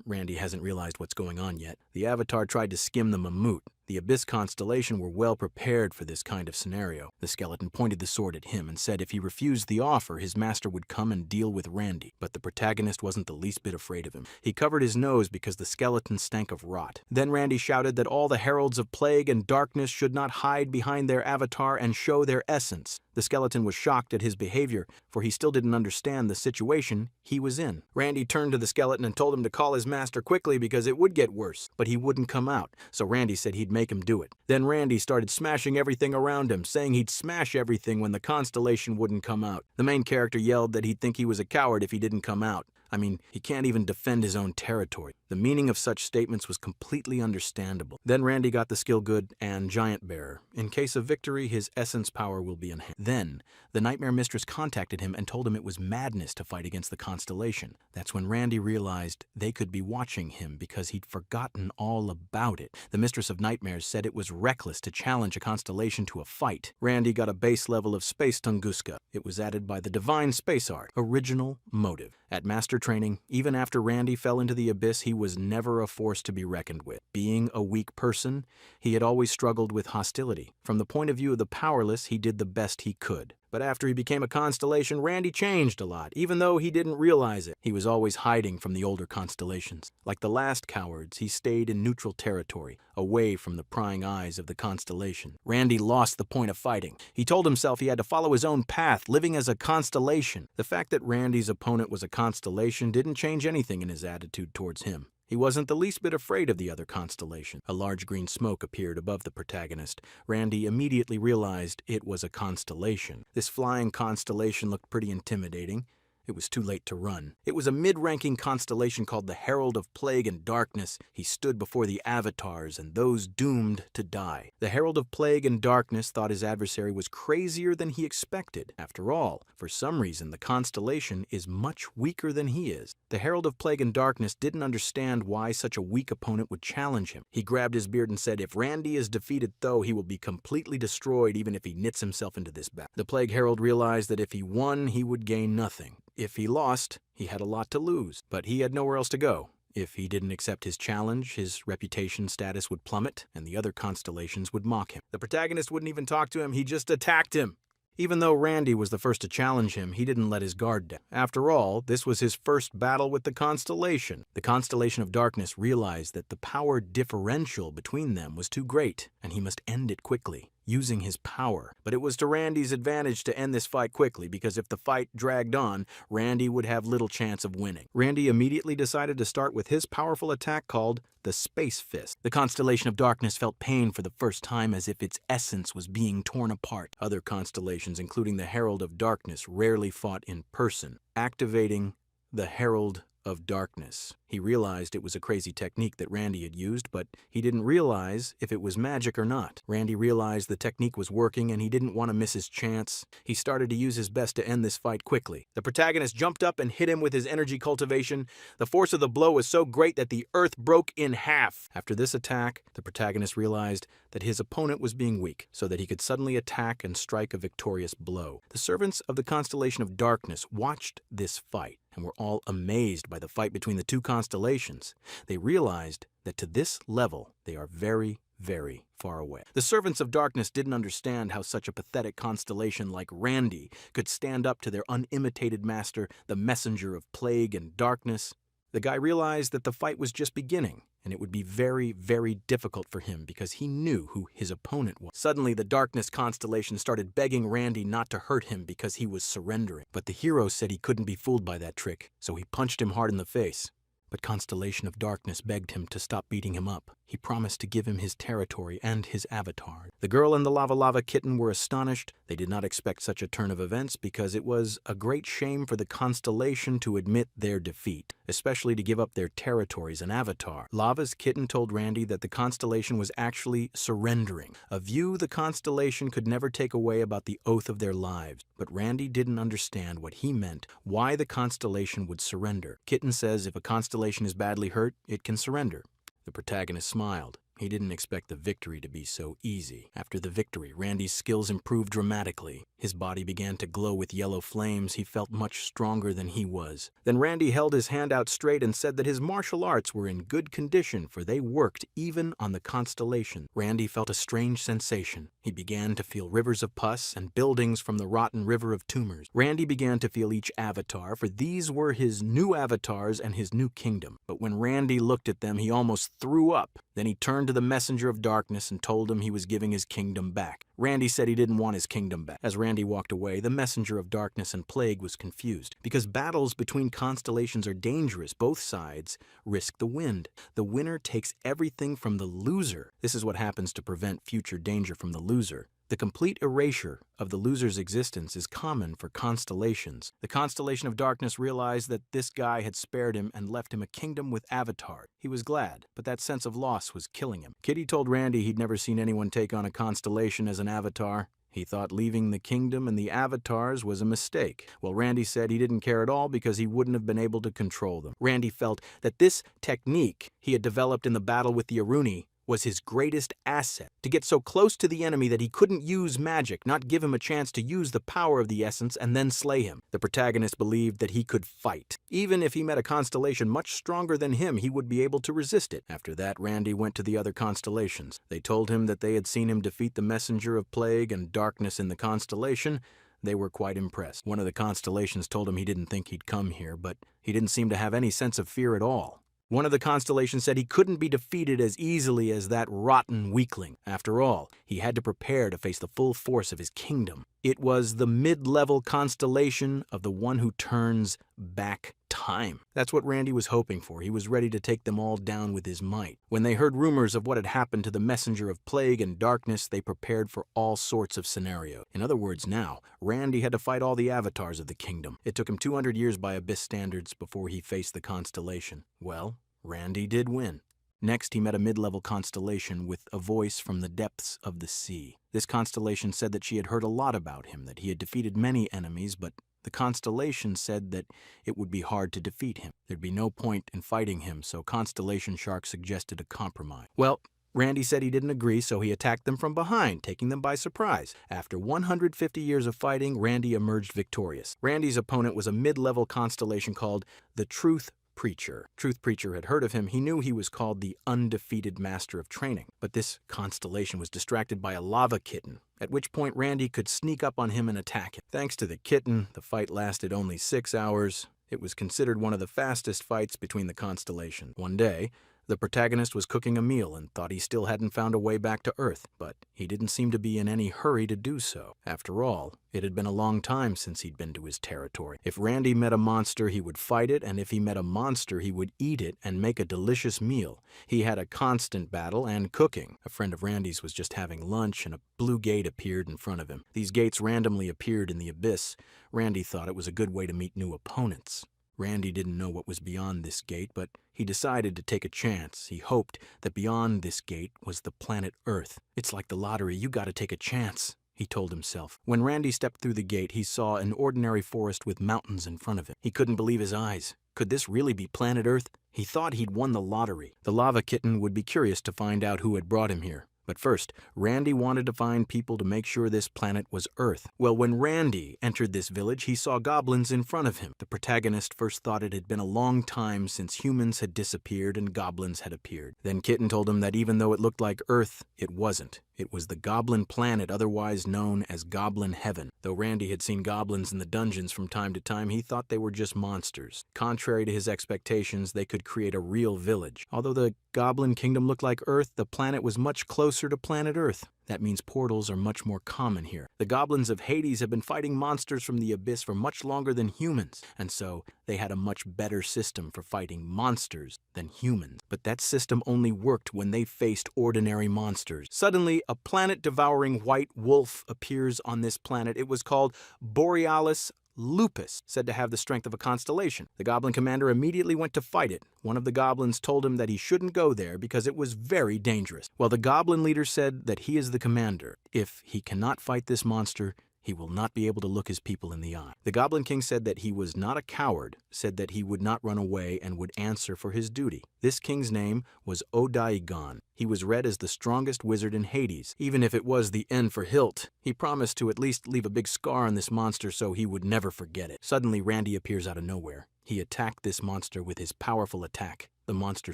Randy hasn't realized what's going on yet. The avatar tried to skim the mammut. The Abyss constellation were well prepared for this kind of scenario. The skeleton pointed the sword at him and said if he refused the offer, his master would come and deal with Randy. But the protagonist wasn't the least bit afraid of him. He covered his nose because the skeleton stank of rot. Then Randy shouted that all the heralds of plague and darkness should not hide behind their avatar and show their essence. The skeleton was shocked at his behavior, for he still didn't understand the situation he was in. Randy turned to the skeleton and told him to call his master quickly because it would get worse, but he wouldn't come out, so Randy said he'd make him do it. Then Randy started smashing everything around him, saying he'd smash everything when the constellation wouldn't come out. The main character yelled that he'd think he was a coward if he didn't come out. I mean, he can't even defend his own territory. The meaning of such statements was completely understandable. Then Randy got the skill good and Giant Bearer. In case of victory, his essence power will be enhanced. Then, the Nightmare Mistress contacted him and told him it was madness to fight against the constellation. That's when Randy realized they could be watching him because he'd forgotten all about it. The Mistress of Nightmares said it was reckless to challenge a constellation to a fight. Randy got a base level of Space Tunguska. It was added by the Divine Space Art, original motive. At Master Training, even after Randy fell into the abyss, he was never a force to be reckoned with. Being a weak person, he had always struggled with hostility. From the point of view of the powerless, he did the best he could. But after he became a constellation, Randy changed a lot, even though he didn't realize it. He was always hiding from the older constellations. Like the last cowards, he stayed in neutral territory, away from the prying eyes of the constellation. Randy lost the point of fighting. He told himself he had to follow his own path, living as a constellation. The fact that Randy's opponent was a constellation didn't change anything in his attitude towards him. He wasn't the least bit afraid of the other constellation. A large green smoke appeared above the protagonist. Randy immediately realized it was a constellation. This flying constellation looked pretty intimidating. It was too late to run. It was a mid-ranking constellation called the Herald of Plague and Darkness. He stood before the avatars and those doomed to die. The Herald of Plague and Darkness thought his adversary was crazier than he expected. After all, for some reason, the constellation is much weaker than he is. The Herald of Plague and Darkness didn't understand why such a weak opponent would challenge him. He grabbed his beard and said, "If Randy is defeated, though, he will be completely destroyed even if he knits himself into this battle." The Plague Herald realized that if he won, he would gain nothing. If he lost, he had a lot to lose, but he had nowhere else to go. If he didn't accept his challenge, his reputation status would plummet, and the other constellations would mock him. The protagonist wouldn't even talk to him, he just attacked him. Even though Randy was the first to challenge him, he didn't let his guard down. After all, this was his first battle with the constellation. The Constellation of Darkness realized that the power differential between them was too great, and he must end it quickly, using his power. But it was to Randy's advantage to end this fight quickly, because if the fight dragged on, Randy would have little chance of winning. Randy immediately decided to start with his powerful attack called the Space Fist. The Constellation of Darkness felt pain for the first time, as if its essence was being torn apart. Other constellations, including the Herald of Darkness, rarely fought in person. Activating the Herald of Darkness. He realized it was a crazy technique that Randy had used, but he didn't realize if it was magic or not. Randy realized the technique was working and he didn't want to miss his chance. He started to use his best to end this fight quickly. The protagonist jumped up and hit him with his energy cultivation. The force of the blow was so great that the earth broke in half. After this attack, the protagonist realized that his opponent was being weak, so that he could suddenly attack and strike a victorious blow. The servants of the Constellation of Darkness watched this fight and were all amazed by the fight between the two constellations. They realized that to this level, they are very, very far away. The servants of darkness didn't understand how such a pathetic constellation like Randy could stand up to their unimitated master, the messenger of plague and darkness. The guy realized that the fight was just beginning, and it would be very, very difficult for him because he knew who his opponent was. Suddenly, the darkness constellation started begging Randy not to hurt him because he was surrendering. But the hero said he couldn't be fooled by that trick, so he punched him hard in the face. But Constellation of Darkness begged him to stop beating him up. He promised to give him his territory and his avatar. The girl and the Lava Kitten were astonished. They did not expect such a turn of events because it was a great shame for the Constellation to admit their defeat, especially to give up their territories and avatar. Lava's Kitten told Randy that the Constellation was actually surrendering, a view the Constellation could never take away about the oath of their lives. But Randy didn't understand what he meant, why the Constellation would surrender. Kitten says if a constellation is badly hurt, it can surrender. The protagonist smiled. He didn't expect the victory to be so easy. After the victory, Randy's skills improved dramatically. His body began to glow with yellow flames. He felt much stronger than he was. Then Randy held his hand out straight and said that his martial arts were in good condition, for they worked even on the Constellation. Randy felt a strange sensation. He began to feel rivers of pus and buildings from the rotten river of tumors. Randy began to feel each avatar, for these were his new avatars and his new kingdom. But when Randy looked at them, he almost threw up. Then he turned to the messenger of darkness and told him he was giving his kingdom back. Randy said he didn't want his kingdom back. As Randy walked away, the messenger of darkness and plague was confused. Because battles between constellations are dangerous, both sides risk the wind. The winner takes everything from the loser. This is what happens to prevent future danger from the loser. The complete erasure of the loser's existence is common for constellations. The constellation of darkness realized that this guy had spared him and left him a kingdom with avatars. He was glad, but that sense of loss was killing him. Kitty told Randy he'd never seen anyone take on a constellation as an avatar. He thought leaving the kingdom and the avatars was a mistake. Well, Randy said he didn't care at all because he wouldn't have been able to control them. Randy felt that this technique he had developed in the battle with the Aruni was his greatest asset, to get so close to the enemy that he couldn't use magic, not give him a chance to use the power of the essence and then slay him. The protagonist believed that he could fight. Even if he met a constellation much stronger than him, he would be able to resist it. After that, Randy went to the other constellations. They told him that they had seen him defeat the messenger of plague and darkness in the constellation. They were quite impressed. One of the constellations told him he didn't think he'd come here, but he didn't seem to have any sense of fear at all. One of the constellations said he couldn't be defeated as easily as that rotten weakling. After all, he had to prepare to face the full force of his kingdom. It was the mid-level constellation of the one who turns back time. That's what Randy was hoping for. He was ready to take them all down with his might. When they heard rumors of what had happened to the messenger of plague and darkness, they prepared for all sorts of scenarios. In other words, now, Randy had to fight all the avatars of the kingdom. It took him 200 years by Abyss standards before he faced the constellation. Well, Randy did win. Next, he met a mid-level constellation with a voice from the depths of the sea. This constellation said that she had heard a lot about him, that he had defeated many enemies, but the constellation said that it would be hard to defeat him. There'd be no point in fighting him, so Constellation Shark suggested a compromise. Well, Randy said he didn't agree, so he attacked them from behind, taking them by surprise. After 150 years of fighting, Randy emerged victorious. Randy's opponent was a mid-level constellation called the Truth Preacher. Truth Preacher had heard of him. He knew he was called the undefeated master of training. But this constellation was distracted by a lava kitten, at which point Randy could sneak up on him and attack him. Thanks to the kitten, the fight lasted only 6 hours. It was considered one of the fastest fights between the constellations. One day, the protagonist was cooking a meal and thought he still hadn't found a way back to Earth, but he didn't seem to be in any hurry to do so. After all, it had been a long time since he'd been to his territory. If Randy met a monster, he would fight it, and if he met a monster, he would eat it and make a delicious meal. He had a constant battle and cooking. A friend of Randy's was just having lunch, and a blue gate appeared in front of him. These gates randomly appeared in the abyss. Randy thought it was a good way to meet new opponents. Randy didn't know what was beyond this gate, but he decided to take a chance. He hoped that beyond this gate was the planet Earth. It's like the lottery, you gotta take a chance, he told himself. When Randy stepped through the gate, he saw an ordinary forest with mountains in front of him. He couldn't believe his eyes. Could this really be planet Earth? He thought he'd won the lottery. The lava kitten would be curious to find out who had brought him here. But first, Randy wanted to find people to make sure this planet was Earth. Well, when Randy entered this village, he saw goblins in front of him. The protagonist first thought it had been a long time since humans had disappeared and goblins had appeared. Then Kitten told him that even though it looked like Earth, it wasn't. It was the Goblin Planet, otherwise known as Goblin Heaven. Though Randy had seen goblins in the dungeons from time to time, he thought they were just monsters. Contrary to his expectations, they could create a real village. Although the Goblin Kingdom looked like Earth, the planet was much closer to planet Earth. That means portals are much more common here. The goblins of Hades have been fighting monsters from the abyss for much longer than humans, and so they had a much better system for fighting monsters than humans. But that system only worked when they faced ordinary monsters. Suddenly, a planet-devouring white wolf appears on this planet. It was called Borealis Lupus, said to have the strength of a constellation. The goblin commander immediately went to fight it. One of the goblins told him that he shouldn't go there because it was very dangerous. Well, the goblin leader said that he is the commander. If he cannot fight this monster, he will not be able to look his people in the eye. The Goblin King said that he was not a coward, said that he would not run away and would answer for his duty. This king's name was Odaigon. He was read as the strongest wizard in Hades. Even if it was the N for hilt, he promised to at least leave a big scar on this monster so he would never forget it. Suddenly, Randy appears out of nowhere. He attacked this monster with his powerful attack. The monster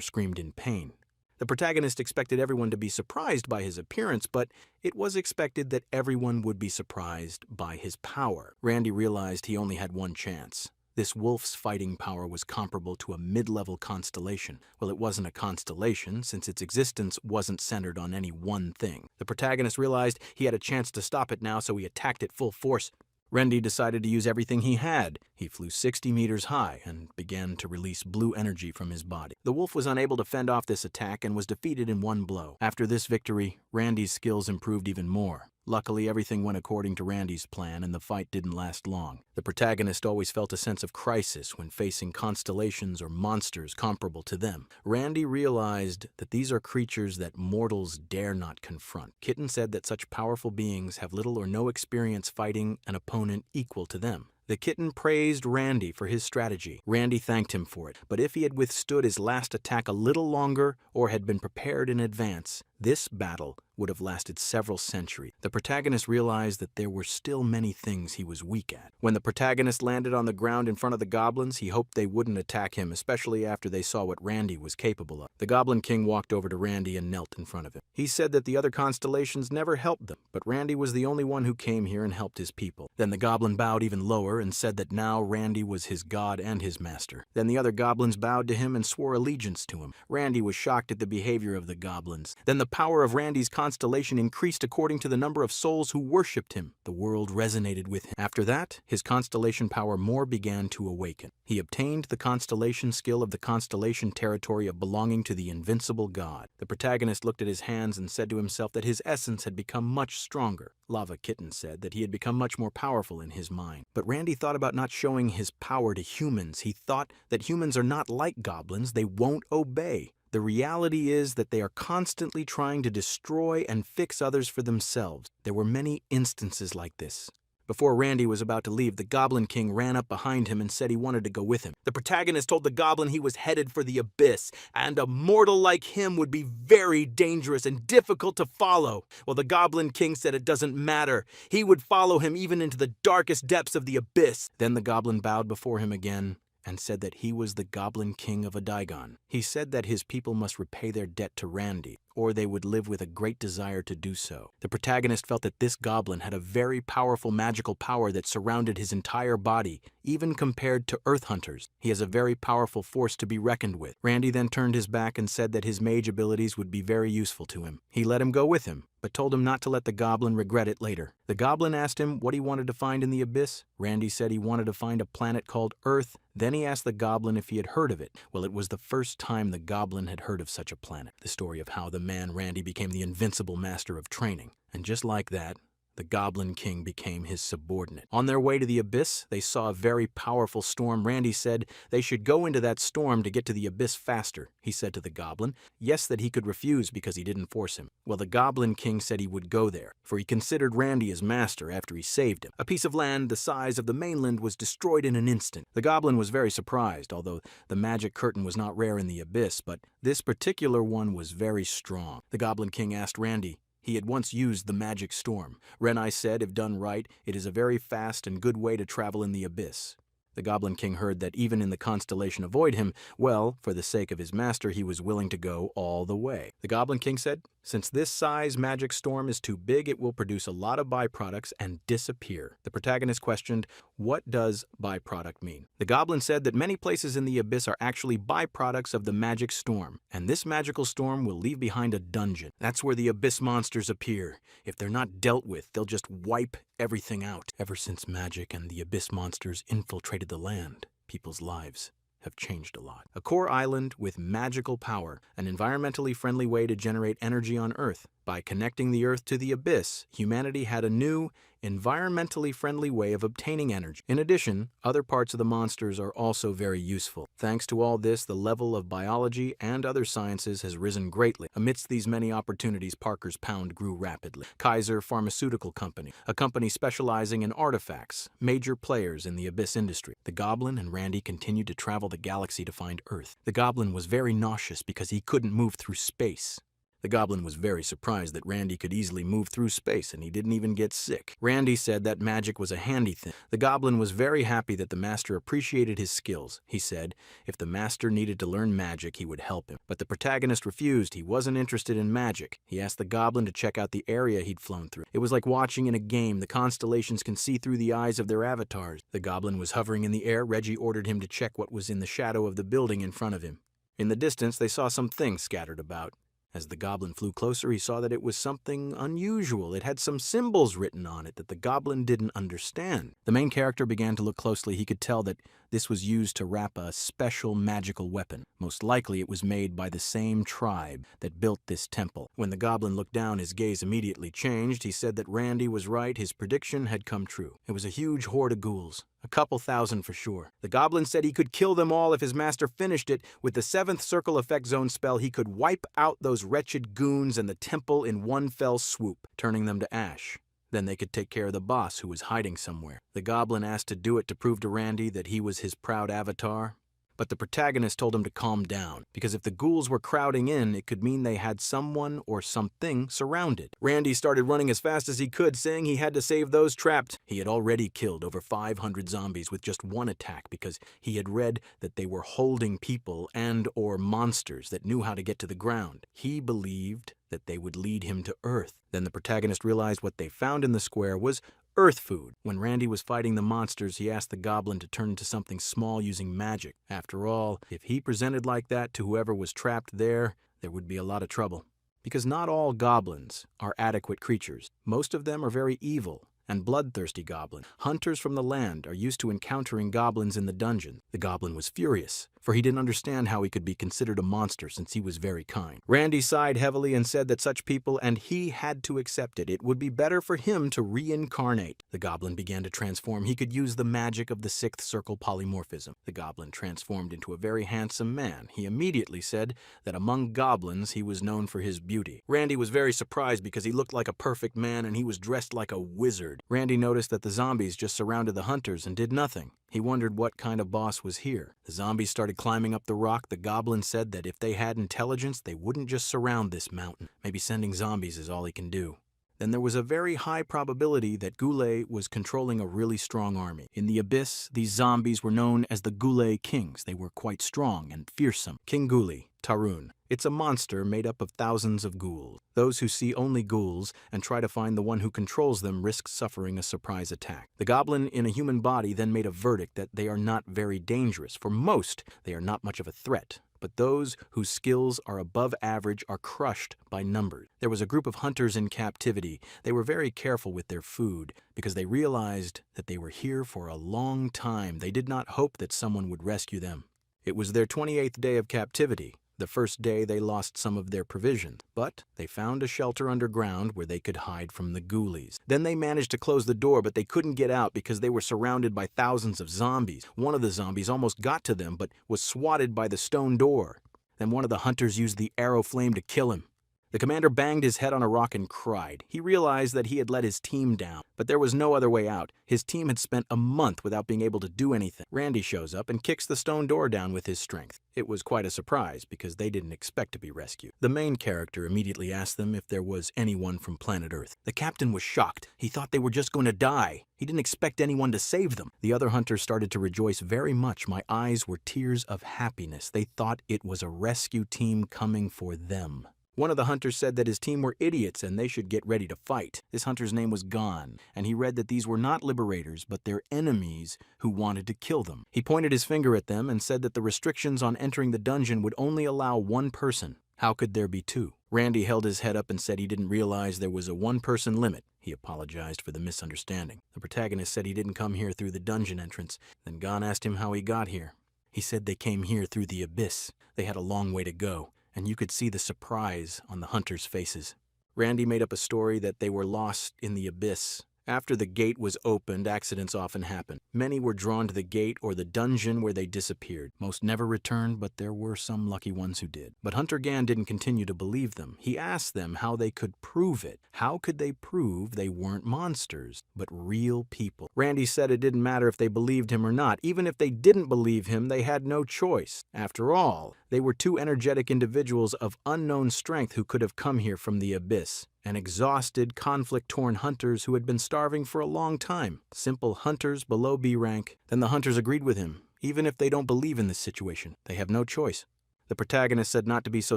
screamed in pain. The protagonist expected everyone to be surprised by his appearance, but it was expected that everyone would be surprised by his power. Randy realized he only had one chance. This wolf's fighting power was comparable to a mid-level constellation. Well, it wasn't a constellation, since its existence wasn't centered on any one thing. The protagonist realized he had a chance to stop it now, so he attacked it full force. Randy decided to use everything he had. He flew 60 meters high and began to release blue energy from his body. The wolf was unable to fend off this attack and was defeated in one blow. After this victory, Randy's skills improved even more. Luckily, everything went according to Randy's plan and the fight didn't last long. The protagonist always felt a sense of crisis when facing constellations or monsters comparable to them. Randy realized that these are creatures that mortals dare not confront. Kitten said that such powerful beings have little or no experience fighting an opponent equal to them. The kitten praised Randy for his strategy. Randy thanked him for it, but if he had withstood his last attack a little longer or had been prepared in advance, this battle would have lasted several centuries. The protagonist realized that there were still many things he was weak at. When the protagonist landed on the ground in front of the goblins, he hoped they wouldn't attack him, especially after they saw what Randy was capable of. The Goblin King walked over to Randy and knelt in front of him. He said that the other constellations never helped them, but Randy was the only one who came here and helped his people. Then the goblin bowed even lower and said that now Randy was his god and his master. Then the other goblins bowed to him and swore allegiance to him. Randy was shocked at the behavior of the goblins. Then the power of Randy's constellation increased according to the number of souls who worshipped him. The world resonated with him. After that, his constellation power more began to awaken. He obtained the constellation skill of the constellation territory of belonging to the invincible god. The protagonist looked at his hands and said to himself that his essence had become much stronger. Lava Kitten said that he had become much more powerful in his mind. But Randy thought about not showing his power to humans. He thought that humans are not like goblins. They won't obey. The reality is that they are constantly trying to destroy and fix others for themselves. There were many instances like this. Before Randy was about to leave, the Goblin King ran up behind him and said he wanted to go with him. The protagonist told the goblin he was headed for the abyss, and a mortal like him would be very dangerous and difficult to follow. Well, the Goblin King said it doesn't matter. He would follow him even into the darkest depths of the abyss. Then the goblin bowed before him again and said that he was the Goblin King of Adigon. He said that his people must repay their debt to Randy, or they would live with a great desire to do so. The protagonist felt that this goblin had a very powerful magical power that surrounded his entire body, even compared to Earth Hunters. He has a very powerful force to be reckoned with. Randy then turned his back and said that his mage abilities would be very useful to him. He let him go with him, but told him not to let the goblin regret it later. The goblin asked him what he wanted to find in the abyss. Randy said he wanted to find a planet called Earth. Then he asked the goblin if he had heard of it. Well, it was the first time the goblin had heard of such a planet. The story of how the man Randy became the invincible master of training. And just like that, the Goblin King became his subordinate. On their way to the abyss, they saw a very powerful storm. Randy said they should go into that storm to get to the abyss faster. He said to the goblin, yes, that he could refuse because he didn't force him. Well, the Goblin King said he would go there, for he considered Randy his master after he saved him. A piece of land the size of the mainland was destroyed in an instant. The goblin was very surprised, although the magic curtain was not rare in the abyss, but this particular one was very strong. The Goblin King asked Randy. He had once used the magic storm. Renai said, if done right, it is a very fast and good way to travel in the abyss. The Goblin King heard that even in the constellation avoid him, well, for the sake of his master, he was willing to go all the way. The Goblin King said, since this size magic storm is too big, it will produce a lot of byproducts and disappear. The protagonist questioned, what does byproduct mean? The goblin said that many places in the abyss are actually byproducts of the magic storm, and this magical storm will leave behind a dungeon. That's where the abyss monsters appear. If they're not dealt with, they'll just wipe everything out. Ever since magic and the abyss monsters infiltrated the land, people's lives have changed a lot. A core island with magical power, an environmentally friendly way to generate energy on Earth. By connecting the Earth to the abyss, humanity had a new, environmentally friendly way of obtaining energy. In addition, other parts of the monsters are also very useful. Thanks to all this, the level of biology and other sciences has risen greatly. Amidst these many opportunities, Parker's Pound grew rapidly. Kaiser Pharmaceutical Company, a company specializing in artifacts, major players in the abyss industry. The Goblin and Randy continued to travel the galaxy to find Earth. The Goblin was very nauseous because he couldn't move through space. The goblin was very surprised that Randy could easily move through space and he didn't even get sick. Randy said that magic was a handy thing. The goblin was very happy that the master appreciated his skills. He said if the master needed to learn magic, he would help him. But the protagonist refused. He wasn't interested in magic. He asked the goblin to check out the area he'd flown through. It was like watching in a game. The constellations can see through the eyes of their avatars. The goblin was hovering in the air. Reggie ordered him to check what was in the shadow of the building in front of him. In the distance, they saw some things scattered about. As the goblin flew closer, he saw that it was something unusual. It had some symbols written on it that the goblin didn't understand. The main character began to look closely. He could tell that this was used to wrap a special magical weapon. Most likely it was made by the same tribe that built this temple. When the goblin looked down, his gaze immediately changed. He said that Randy was right. His prediction had come true. It was a huge horde of ghouls. A couple thousand for sure. The goblin said he could kill them all if his master finished it. With the 7th Circle Effect Zone spell, he could wipe out those wretched goons and the temple in one fell swoop, turning them to ash. Then they could take care of the boss, who was hiding somewhere. The goblin asked to do it to prove to Randy that he was his proud avatar. But the protagonist told him to calm down, because if the ghouls were crowding in, it could mean they had someone or something surrounded. Randy started running as fast as he could, saying he had to save those trapped. He had already killed over 500 zombies with just one attack because he had read that they were holding people and/or monsters that knew how to get to the ground. He believed that they would lead him to Earth. Then the protagonist realized what they found in the square was Earth food. When Randy was fighting the monsters, he asked the goblin to turn into something small using magic. After all, if he presented like that to whoever was trapped there would be a lot of trouble. Because not all goblins are adequate creatures. Most of them are very evil and bloodthirsty goblins. Hunters from the land are used to encountering goblins in the dungeon. The goblin was furious, for he didn't understand how he could be considered a monster since he was very kind. Randy sighed heavily and said that such people, and he had to accept it. It would be better for him to reincarnate. The goblin began to transform. He could use the magic of the 6th circle polymorphism. The goblin transformed into a very handsome man. He immediately said that among goblins he was known for his beauty. Randy was very surprised because he looked like a perfect man and he was dressed like a wizard. Randy noticed that the zombies just surrounded the hunters and did nothing. He wondered what kind of boss was here. The zombies started climbing up the rock. The goblin said that if they had intelligence, they wouldn't just surround this mountain. Maybe sending zombies is all he can do. Then there was a very high probability that Ghoulay was controlling a really strong army. In the abyss, these zombies were known as the Ghoulay Kings. They were quite strong and fearsome. King Ghoulie, Tarun. It's a monster made up of thousands of ghouls. Those who see only ghouls and try to find the one who controls them risk suffering a surprise attack. The goblin in a human body then made a verdict that they are not very dangerous. For most, they are not much of a threat. But those whose skills are above average are crushed by numbers. There was a group of hunters in captivity. They were very careful with their food because they realized that they were here for a long time. They did not hope that someone would rescue them. It was their 28th day of captivity. The first day they lost some of their provisions, but they found a shelter underground where they could hide from the ghoulies. Then they managed to close the door, but they couldn't get out because they were surrounded by thousands of zombies. One of the zombies almost got to them, but was swatted by the stone door. Then one of the hunters used the arrow flame to kill him. The commander banged his head on a rock and cried. He realized that he had let his team down, but there was no other way out. His team had spent a month without being able to do anything. Randy shows up and kicks the stone door down with his strength. It was quite a surprise because they didn't expect to be rescued. The main character immediately asked them if there was anyone from planet Earth. The captain was shocked. He thought they were just going to die. He didn't expect anyone to save them. The other hunters started to rejoice very much. My eyes were tears of happiness. They thought it was a rescue team coming for them. One of the hunters said that his team were idiots and they should get ready to fight. This hunter's name was Gon, and he read that these were not liberators, but their enemies who wanted to kill them. He pointed his finger at them and said that the restrictions on entering the dungeon would only allow one person. How could there be two? Randy held his head up and said he didn't realize there was a one-person limit. He apologized for the misunderstanding. The protagonist said he didn't come here through the dungeon entrance. Then Gon asked him how he got here. He said they came here through the abyss. They had a long way to go, and you could see the surprise on the hunters' faces. Randy made up a story that they were lost in the abyss. After the gate was opened, accidents often happened. Many were drawn to the gate or the dungeon where they disappeared. Most never returned, but there were some lucky ones who did. But Hunter Gan didn't continue to believe them. He asked them how they could prove it. How could they prove they weren't monsters, but real people? Randy said it didn't matter if they believed him or not. Even if they didn't believe him, they had no choice. After all, they were two energetic individuals of unknown strength who could have come here from the abyss. And exhausted, conflict-torn hunters who had been starving for a long time. Simple hunters below B rank. Then the hunters agreed with him. Even if they don't believe in this situation, they have no choice. The protagonist said not to be so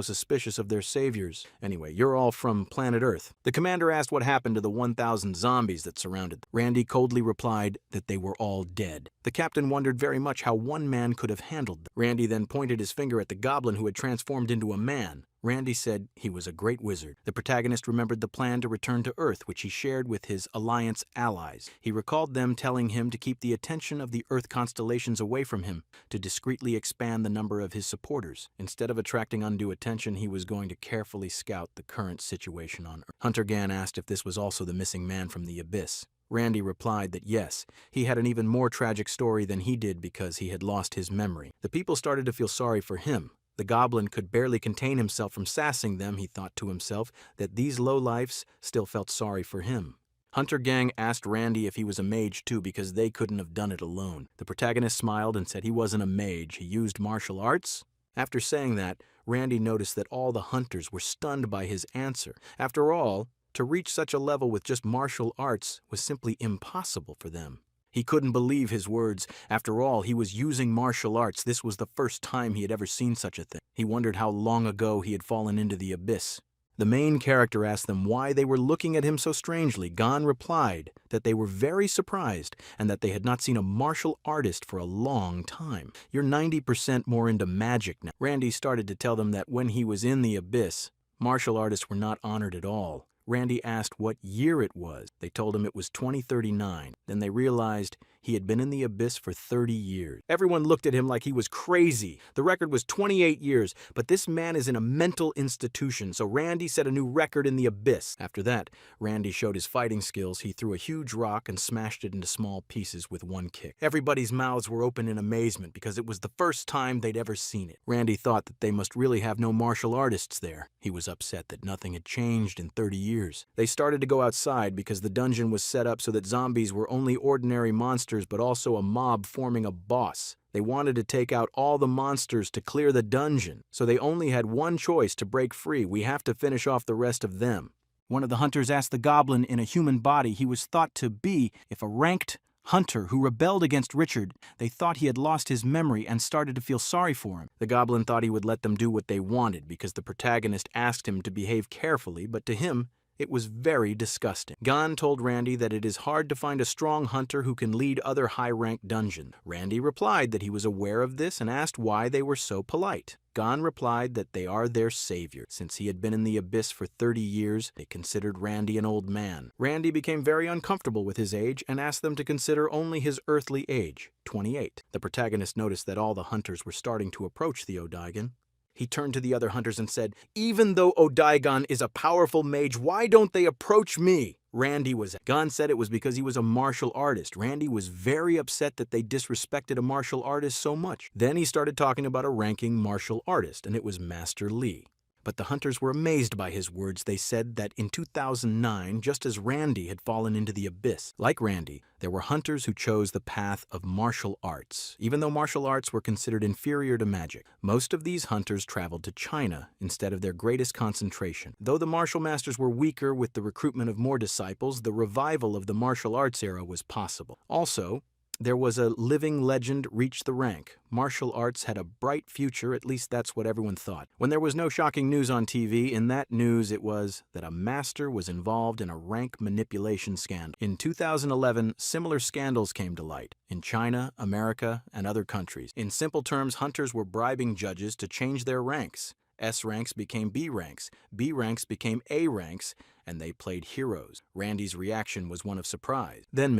suspicious of their saviors. Anyway, you're all from planet Earth. The commander asked what happened to the 1,000 zombies that surrounded them. Randy coldly replied that they were all dead. The captain wondered very much how one man could have handled them. Randy then pointed his finger at the goblin who had transformed into a man. Randy said he was a great wizard. The protagonist remembered the plan to return to Earth, which he shared with his Alliance allies. He recalled them telling him to keep the attention of the Earth constellations away from him, to discreetly expand the number of his supporters. Instead of attracting undue attention, he was going to carefully scout the current situation on Earth. Hunter Gan asked if this was also the missing man from the abyss. Randy replied that yes, he had an even more tragic story than he did because he had lost his memory. The people started to feel sorry for him. The goblin could barely contain himself from sassing them. He thought to himself that these lowlifes still felt sorry for him. Hunter Gang asked Randy if he was a mage too because they couldn't have done it alone. The protagonist smiled and said he wasn't a mage, he used martial arts. After saying that, Randy noticed that all the hunters were stunned by his answer. After all, to reach such a level with just martial arts was simply impossible for them. He couldn't believe his words. After all, he was using martial arts. This was the first time he had ever seen such a thing. He wondered how long ago he had fallen into the abyss. The main character asked them why they were looking at him so strangely. Gan replied that they were very surprised and that they had not seen a martial artist for a long time. You're 90% more into magic now. Randy started to tell them that when he was in the abyss, martial artists were not honored at all. Randy asked what year it was. They told him it was 2039. Then they realized he had been in the abyss for 30 years. Everyone looked at him like he was crazy. The record was 28 years, but this man is in a mental institution, so Randy set a new record in the abyss. After that, Randy showed his fighting skills. He threw a huge rock and smashed it into small pieces with one kick. Everybody's mouths were open in amazement because it was the first time they'd ever seen it. Randy thought that they must really have no martial artists there. He was upset that nothing had changed in 30 years. They started to go outside because the dungeon was set up so that zombies were only ordinary monsters but also a mob forming a boss. They wanted to take out all the monsters to clear the dungeon, so they only had one choice to break free. We have to finish off the rest of them. One of the hunters asked the goblin in a human body he was thought to be if a ranked hunter who rebelled against Richard. They thought he had lost his memory and started to feel sorry for him. The goblin thought he would let them do what they wanted because the protagonist asked him to behave carefully, but to him, it was very disgusting. Gan told Randy that it is hard to find a strong hunter who can lead other high-ranked dungeons. Randy replied that he was aware of this and asked why they were so polite. Gan replied that they are their savior. Since he had been in the abyss for 30 years, they considered Randy an old man. Randy became very uncomfortable with his age and asked them to consider only his earthly age, 28. The protagonist noticed that all the hunters were starting to approach the Odaigan. He turned to the other hunters and said, "Even though Odaigan is a powerful mage, why don't they approach me?" Randy was. Gan said it was because he was a martial artist. Randy was very upset that they disrespected a martial artist so much. Then he started talking about a ranking martial artist, and it was Master Li. But the hunters were amazed by his words. They said that in 2009, just as Randy had fallen into the abyss, like Randy, there were hunters who chose the path of martial arts, even though martial arts were considered inferior to magic. Most of these hunters traveled to China instead of their greatest concentration. Though the martial masters were weaker with the recruitment of more disciples, the revival of the martial arts era was possible. Also, there was a living legend reach the rank. Martial arts had a bright future, at least that's what everyone thought. When there was no shocking news on TV, in that news it was that a master was involved in a rank manipulation scandal. In 2011, similar scandals came to light in China, America, and other countries. In simple terms, hunters were bribing judges to change their ranks. S ranks became B ranks, B ranks became A ranks, and they played heroes. Randy's reaction was one of surprise. Then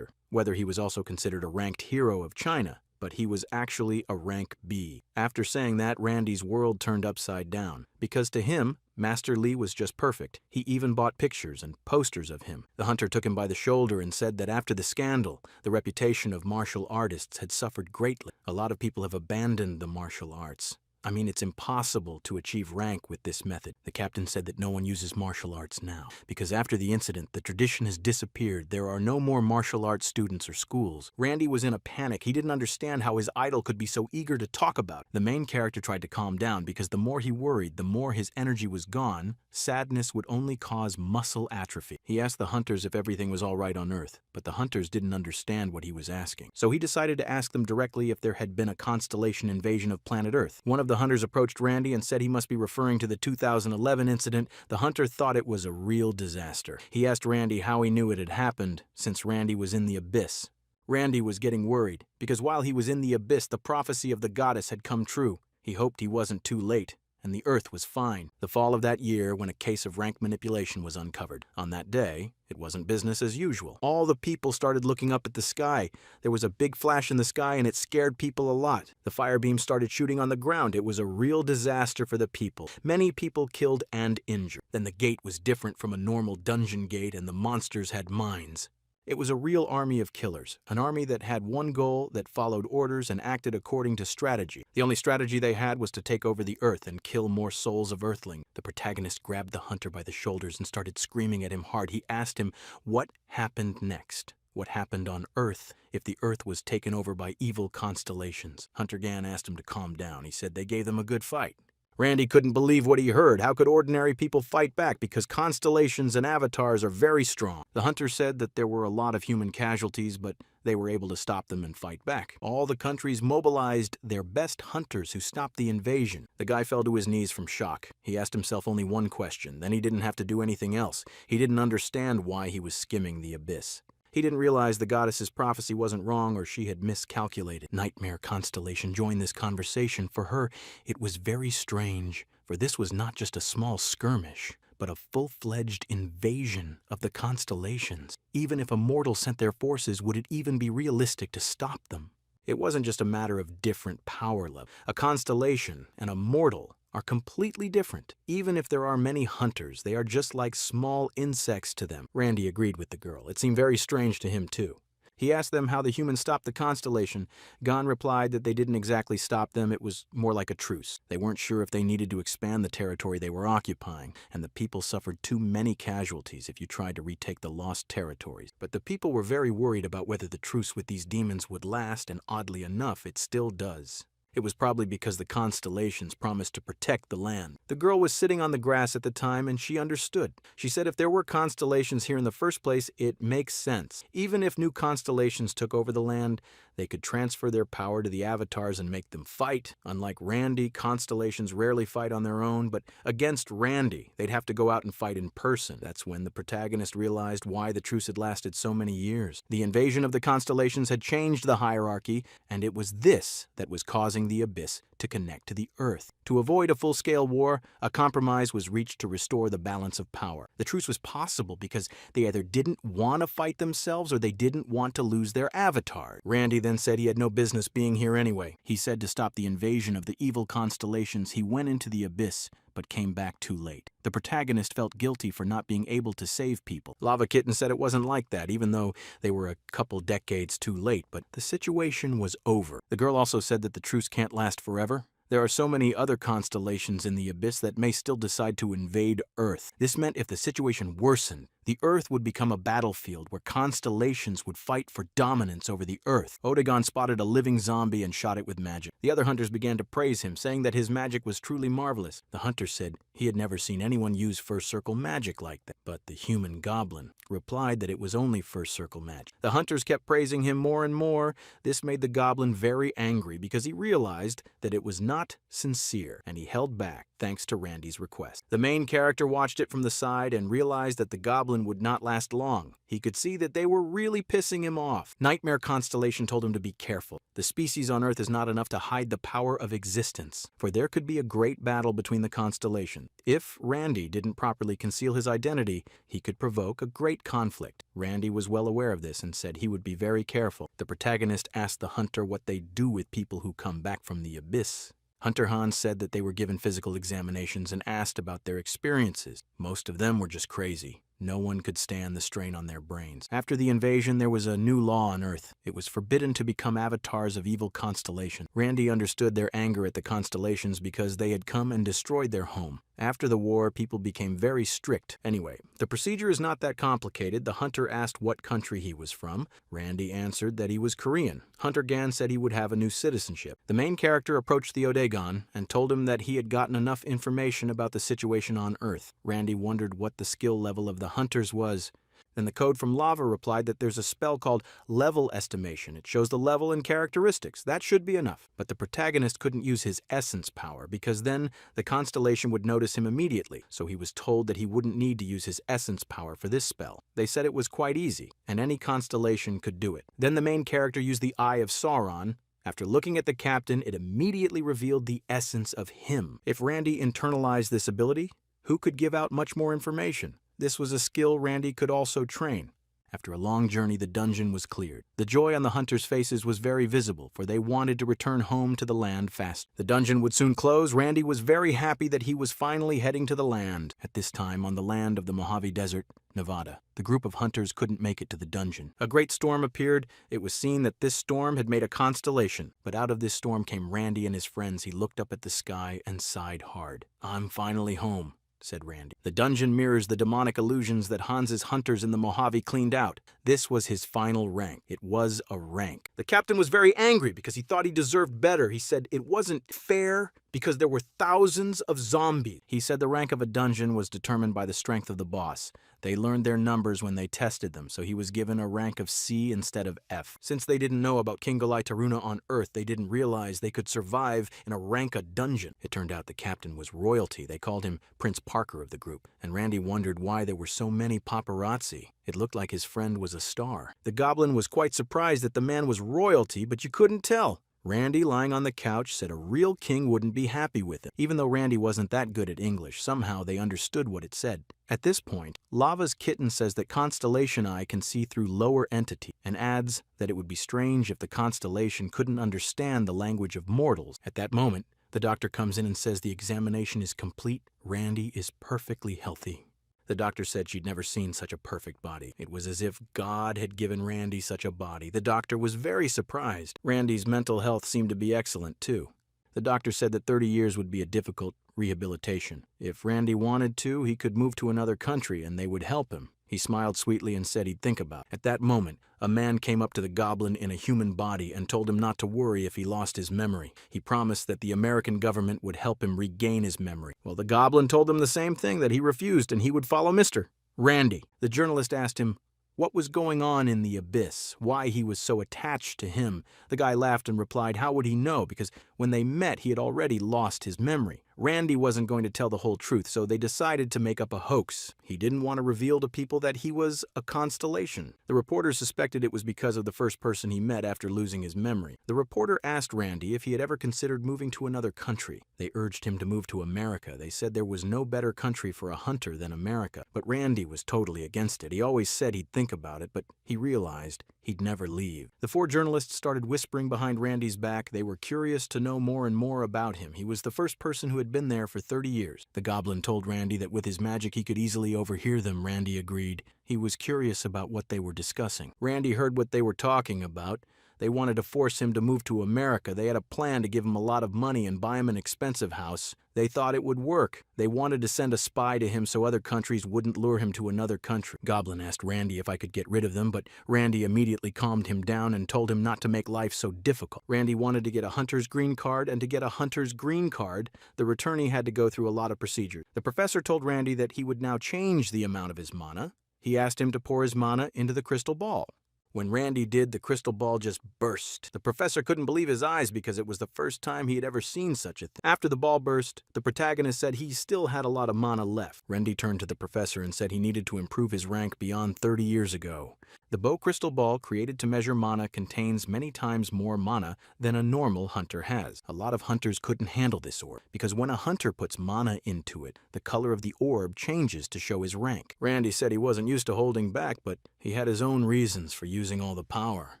whether he was also considered a ranked hero of China, but he was actually a rank B. After saying that, Randy's world turned upside down. Because to him, Master Li was just perfect. He even bought pictures and posters of him. The hunter took him by the shoulder and said that after the scandal, the reputation of martial artists had suffered greatly. A lot of people have abandoned the martial arts. I mean, it's impossible to achieve rank with this method. The captain said that no one uses martial arts now, because after the incident, the tradition has disappeared. There are no more martial arts students or schools. Randy was in a panic. He didn't understand how his idol could be so eager to talk about it. The main character tried to calm down because the more he worried, the more his energy was gone. Sadness would only cause muscle atrophy. He asked the hunters if everything was all right on Earth, but the hunters didn't understand what he was asking. So he decided to ask them directly if there had been a constellation invasion of planet Earth. One of the hunters approached Randy and said he must be referring to the 2011 incident. The hunter thought it was a real disaster. He asked Randy how he knew it had happened, since Randy was in the abyss. Randy was getting worried, because while he was in the abyss, the prophecy of the goddess had come true. He hoped he wasn't too late, and the Earth was fine. The fall of that year when a case of rank manipulation was uncovered. On that day, it wasn't business as usual. All the people started looking up at the sky. There was a big flash in the sky and it scared people a lot. The fire beam started shooting on the ground. It was a real disaster for the people. Many people killed and injured. Then the gate was different from a normal dungeon gate and the monsters had minds. It was a real army of killers, an army that had one goal, that followed orders and acted according to strategy. The only strategy they had was to take over the Earth and kill more souls of Earthling. The protagonist grabbed the hunter by the shoulders and started screaming at him hard. He asked him what happened next. What happened on Earth if the Earth was taken over by evil constellations? Hunter Gan asked him to calm down. He said they gave them a good fight. Randy couldn't believe what he heard. How could ordinary people fight back? Because constellations and avatars are very strong. The hunter said that there were a lot of human casualties, but they were able to stop them and fight back. All the countries mobilized their best hunters who stopped the invasion. The guy fell to his knees from shock. He asked himself only one question. Then he didn't have to do anything else. He didn't understand why he was skimming the abyss. He didn't realize the goddess's prophecy wasn't wrong or she had miscalculated. Nightmare Constellation joined this conversation. For her, it was very strange, for this was not just a small skirmish, but a full-fledged invasion of the constellations. Even if a mortal sent their forces, would it even be realistic to stop them? It wasn't just a matter of different power level. A constellation and a mortal are completely different. Even if there are many hunters, they are just like small insects to them. Randy agreed with the girl. It seemed very strange to him, too. He asked them how the humans stopped the constellation. Gan replied that they didn't exactly stop them. It was more like a truce. They weren't sure if they needed to expand the territory they were occupying, and the people suffered too many casualties if you tried to retake the lost territories. But the people were very worried about whether the truce with these demons would last, and oddly enough, it still does. It was probably because the constellations promised to protect the land. The girl was sitting on the grass at the time and she understood. She said if there were constellations here in the first place, it makes sense. Even if new constellations took over the land, they could transfer their power to the avatars and make them fight. Unlike Randy, constellations rarely fight on their own, but against Randy, they'd have to go out and fight in person. That's when the protagonist realized why the truce had lasted so many years. The invasion of the constellations had changed the hierarchy, and it was this that was causing the abyss to connect to the Earth. To avoid a full-scale war, a compromise was reached to restore the balance of power. The truce was possible because they either didn't want to fight themselves or they didn't want to lose their avatar. Randy then said he had no business being here anyway. He said to stop the invasion of the evil constellations, he went into the abyss, but came back too late. The protagonist felt guilty for not being able to save people. Lava Kitten said it wasn't like that, even though they were a couple decades too late, but the situation was over. The girl also said that the truce can't last forever. There are so many other constellations in the abyss that may still decide to invade Earth. This meant if the situation worsened, the Earth would become a battlefield where constellations would fight for dominance over the Earth. Odegon spotted a living zombie and shot it with magic. The other hunters began to praise him, saying that his magic was truly marvelous. The hunter said he had never seen anyone use first circle magic like that, but the human goblin replied that it was only first circle magic. The hunters kept praising him more and more. This made the goblin very angry because he realized that it was not sincere, and he held back thanks to Randy's request. The main character watched it from the side and realized that the goblin would not last long. He could see that they were really pissing him off. Nightmare Constellation told him to be careful. The species on Earth is not enough to hide the power of existence, for there could be a great battle between the constellations. If Randy didn't properly conceal his identity, he could provoke a great conflict. Randy was well aware of this and said he would be very careful. The protagonist asked the hunter what they do with people who come back from the abyss. Hunter Hans said that they were given physical examinations and asked about their experiences. Most of them were just crazy. No one could stand the strain on their brains. After the invasion, there was a new law on Earth. It was forbidden to become avatars of evil constellation. Randy understood their anger at the constellations because they had come and destroyed their home. After the war, people became very strict. Anyway, the procedure is not that complicated. The hunter asked what country he was from. Randy answered that he was Korean. Hunter Gan said he would have a new citizenship. The main character approached the Odegon and told him that he had gotten enough information about the situation on Earth. Randy wondered what the skill level of the hunters was. Then the code from Lava replied that there's a spell called level estimation. It shows the level and characteristics. That should be enough. But the protagonist couldn't use his essence power because then the constellation would notice him immediately. So he was told that he wouldn't need to use his essence power for this spell. They said it was quite easy, and any constellation could do it. Then the main character used the Eye of Sauron After looking at the captain, it immediately revealed the essence of him. If Randy internalized this ability, who could give out much more information? This was a skill Randy could also train. After a long journey, the dungeon was cleared. The joy on the hunters' faces was very visible, for they wanted to return home to the land fast. The dungeon would soon close. Randy was very happy that he was finally heading to the land. At this time, on the land of the Mojave Desert, Nevada, the group of hunters couldn't make it to the dungeon. A great storm appeared. It was seen that this storm had made a constellation. But out of this storm came Randy and his friends. He looked up at the sky and sighed hard. "I'm finally home," said Randy. The dungeon mirrors the demonic illusions that Hans's hunters in the Mojave cleaned out. This was his final rank. It was a rank. The captain was very angry because he thought he deserved better. He said it wasn't fair because there were thousands of zombies. He said the rank of a dungeon was determined by the strength of the boss. They learned their numbers when they tested them, so he was given a rank of C instead of F. Since they didn't know about Kingalai Taruna on Earth, they didn't realize they could survive in a ranka dungeon. It turned out the captain was royalty. They called him Prince Parker of the group, and Randy wondered why there were so many paparazzi. It looked like his friend was a star. The goblin was quite surprised that the man was royalty, but you couldn't tell. Randy, lying on the couch, said a real king wouldn't be happy with it. Even though Randy wasn't that good at English, somehow they understood what it said. At this point, Lava's kitten says that Constellation Eye can see through lower entity, and adds that it would be strange if the constellation couldn't understand the language of mortals. At that moment, the doctor comes in and says the examination is complete. Randy is perfectly healthy. The doctor said she'd never seen such a perfect body. It was as if God had given Randy such a body. The doctor was very surprised. Randy's mental health seemed to be excellent, too. The doctor said that 30 years would be a difficult rehabilitation. If Randy wanted to, he could move to another country and they would help him. He smiled sweetly and said he'd think about it. At that moment, a man came up to the goblin in a human body and told him not to worry if he lost his memory. He promised that the American government would help him regain his memory. Well, the goblin told him the same thing, that he refused and he would follow Mr. Randy. The journalist asked him what was going on in the abyss, why he was so attached to him. The guy laughed and replied, how would he know? Because when they met, he had already lost his memory. Randy wasn't going to tell the whole truth, so they decided to make up a hoax. He didn't want to reveal to people that he was a constellation. The reporter suspected it was because of the first person he met after losing his memory. The reporter asked Randy if he had ever considered moving to another country. They urged him to move to America. They said there was no better country for a hunter than America. But Randy was totally against it. He always said he'd think about it, but he realized he'd never leave. The four journalists started whispering behind Randy's back. They were curious to know more and more about him. He was the first person who had been there for 30 years. The goblin told Randy that with his magic he could easily overhear them. Randy agreed. He was curious about what they were discussing. Randy heard what they were talking about. They wanted to force him to move to America. They had a plan to give him a lot of money and buy him an expensive house. They thought it would work. They wanted to send a spy to him so other countries wouldn't lure him to another country. Goblin asked Randy if I could get rid of them, but Randy immediately calmed him down and told him not to make life so difficult. Randy wanted to get a hunter's green card, and to get a hunter's green card, the returnee had to go through a lot of procedures. The professor told Randy that he would now change the amount of his mana. He asked him to pour his mana into the crystal ball. When Randy did, the crystal ball just burst. The professor couldn't believe his eyes because it was the first time he had ever seen such a thing. After the ball burst, the protagonist said he still had a lot of mana left. Randy turned to the professor and said he needed to improve his rank beyond 30 years ago. The bow crystal ball created to measure mana contains many times more mana than a normal hunter has. A lot of hunters couldn't handle this orb, because when a hunter puts mana into it, the color of the orb changes to show his rank. Randy said he wasn't used to holding back, but he had his own reasons for using all the power.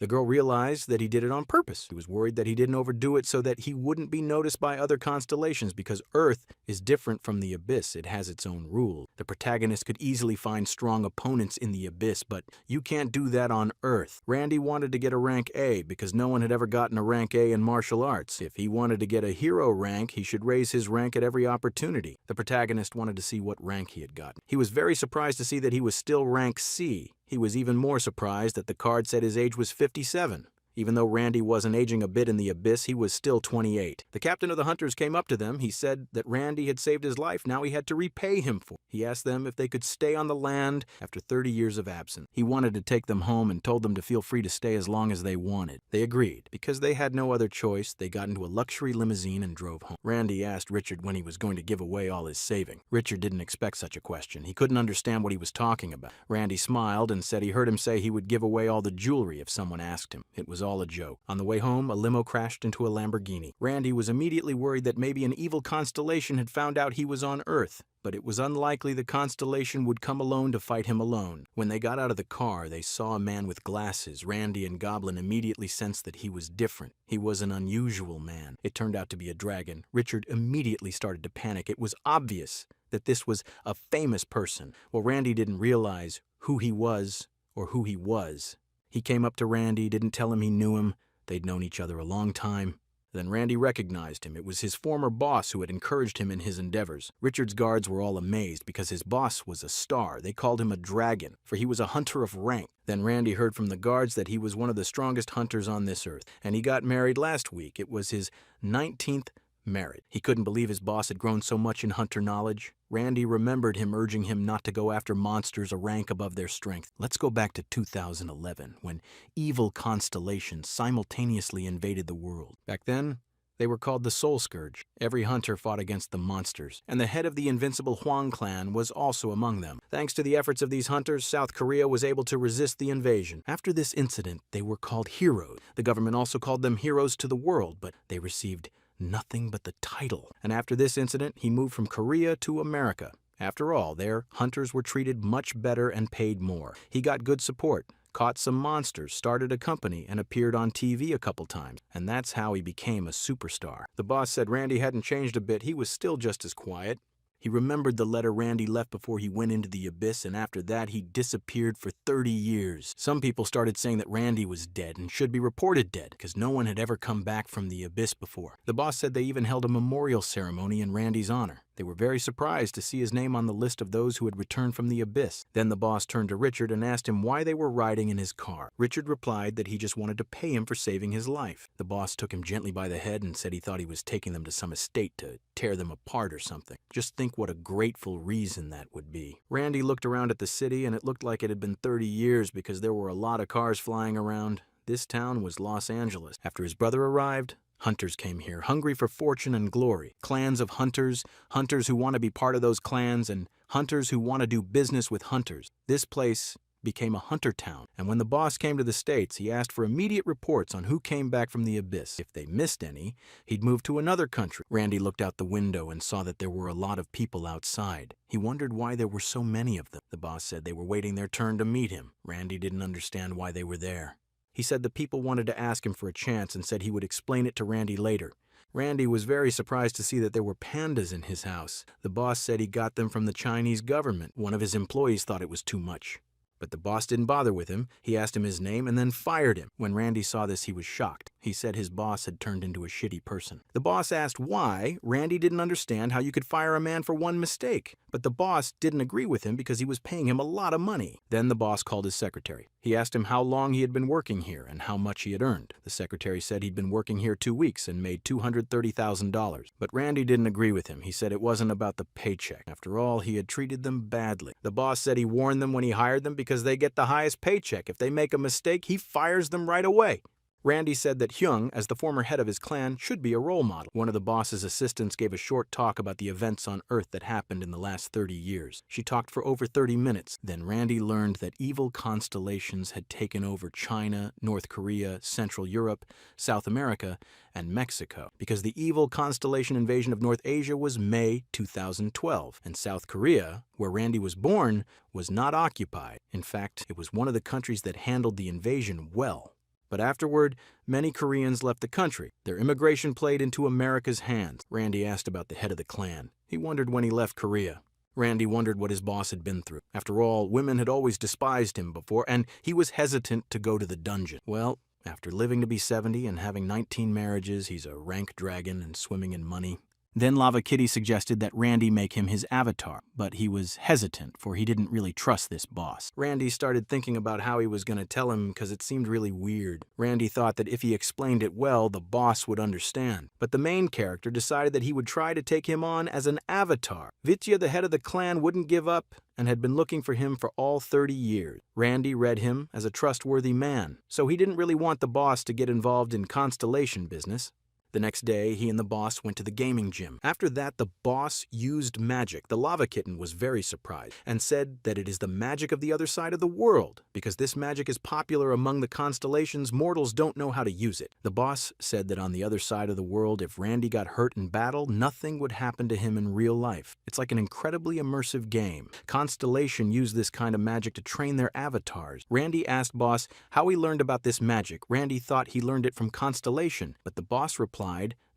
The girl realized that he did it on purpose. He was worried that he didn't overdo it so that he wouldn't be noticed by other constellations, because Earth is different from the Abyss. It has its own rules. The protagonist could easily find strong opponents in the Abyss, but you can't do that on Earth. Randy wanted to get a rank A because no one had ever gotten a rank A in martial arts. If he wanted to get a hero rank, he should raise his rank at every opportunity. The protagonist wanted to see what rank he had gotten. He was very surprised to see that he was still rank C. He was even more surprised that the card said his age was 57. Even though Randy wasn't aging a bit in the Abyss, he was still 28. The captain of the hunters came up to them. He said that Randy had saved his life. Now he had to repay him for it. He asked them if they could stay on the land after 30 years of absence. He wanted to take them home and told them to feel free to stay as long as they wanted. They agreed. Because they had no other choice, they got into a luxury limousine and drove home. Randy asked Richard when he was going to give away all his saving. Richard didn't expect such a question. He couldn't understand what he was talking about. Randy smiled and said he heard him say he would give away all the jewelry if someone asked him. It was all a joke. On the way home, a limo crashed into a Lamborghini. Randy was immediately worried that maybe an evil constellation had found out he was on Earth, but it was unlikely the constellation would come alone to fight him alone. When they got out of the car, they saw a man with glasses. Randy and Goblin immediately sensed that he was different. He was an unusual man. It turned out to be a dragon. Richard immediately started to panic. It was obvious that this was a famous person. Well, Randy didn't realize who he was or who he was. He came up to Randy, didn't tell him he knew him. They'd known each other a long time. Then Randy recognized him. It was his former boss who had encouraged him in his endeavors. Richard's guards were all amazed because his boss was a star. They called him a dragon, for he was a hunter of rank. Then Randy heard from the guards that he was one of the strongest hunters on this earth, and he got married last week. It was his 19th marriage. He couldn't believe his boss had grown so much in hunter knowledge. Randy remembered him urging him not to go after monsters a rank above their strength. Let's go back to 2011, when evil constellations simultaneously invaded the world. Back then, they were called the Soul Scourge. Every hunter fought against the monsters, and the head of the invincible Hwang clan was also among them. Thanks to the efforts of these hunters, South Korea was able to resist the invasion. After this incident, they were called heroes. The government also called them heroes to the world, but they received nothing but the title. And after this incident, he moved from Korea to America. After all, there, hunters were treated much better and paid more. He got good support, caught some monsters, started a company, and appeared on TV a couple times. And that's how he became a superstar. The boss said Randy hadn't changed a bit. He was still just as quiet. He remembered the letter Randy left before he went into the abyss, and after that he disappeared for 30 years. Some people started saying that Randy was dead and should be reported dead, because no one had ever come back from the abyss before. The boss said they even held a memorial ceremony in Randy's honor. They were very surprised to see his name on the list of those who had returned from the abyss. Then the boss turned to Richard and asked him why they were riding in his car. Richard replied that he just wanted to pay him for saving his life. The boss took him gently by the head and said he thought he was taking them to some estate to tear them apart or something. Just think what a grateful reason that would be. Randy looked around at the city, and it looked like it had been 30 years because there were a lot of cars flying around. This town was Los Angeles. After his brother arrived, hunters came here, hungry for fortune and glory. Clans of hunters, hunters who want to be part of those clans, and hunters who want to do business with hunters. This place became a hunter town, and when the boss came to the States, he asked for immediate reports on who came back from the abyss. If they missed any, he'd move to another country. Randy looked out the window and saw that there were a lot of people outside. He wondered why there were so many of them. The boss said they were waiting their turn to meet him. Randy didn't understand why they were there. He said the people wanted to ask him for a chance and said he would explain it to Randy later. Randy was very surprised to see that there were pandas in his house. The boss said he got them from the Chinese government. One of his employees thought it was too much. But the boss didn't bother with him. He asked him his name and then fired him. When Randy saw this, he was shocked. He said his boss had turned into a shitty person. The boss asked why. Randy didn't understand how you could fire a man for one mistake. But the boss didn't agree with him because he was paying him a lot of money. Then the boss called his secretary. He asked him how long he had been working here and how much he had earned. The secretary said he'd been working here 2 weeks and made $230,000. But Randy didn't agree with him. He said it wasn't about the paycheck. After all, he had treated them badly. The boss said he warned them when he hired them because they get the highest paycheck. If they make a mistake, he fires them right away. Randy said that Hyung, as the former head of his clan, should be a role model. One of the boss's assistants gave a short talk about the events on Earth that happened in the last 30 years. She talked for over 30 minutes. Then Randy learned that evil constellations had taken over China, North Korea, Central Europe, South America, and Mexico. Because the evil constellation invasion of North Asia was May 2012, and South Korea, where Randy was born, was not occupied. In fact, it was one of the countries that handled the invasion well. But afterward, many Koreans left the country. Their immigration played into America's hands. Randy asked about the head of the clan. He wondered when he left Korea. Randy wondered what his boss had been through. After all, women had always despised him before, and he was hesitant to go to the dungeon. Well, after living to be 70 and having 19 marriages, he's a rank dragon and swimming in money. Then Lava Kitty suggested that Randy make him his avatar, but he was hesitant, for he didn't really trust this boss. Randy started thinking about how he was going to tell him because it seemed really weird. Randy thought that if he explained it well, the boss would understand. But the main character decided that he would try to take him on as an avatar. Vitya, the head of the clan, wouldn't give up and had been looking for him for all 30 years. Randy read him as a trustworthy man, so he didn't really want the boss to get involved in constellation business. The next day, he and the boss went to the gaming gym. After that, the boss used magic. The lava kitten was very surprised and said that it is the magic of the other side of the world. Because this magic is popular among the constellations, mortals don't know how to use it. The boss said that on the other side of the world, if Randy got hurt in battle, nothing would happen to him in real life. It's like an incredibly immersive game. Constellation used this kind of magic to train their avatars. Randy asked boss how he learned about this magic. Randy thought he learned it from Constellation, but the boss replied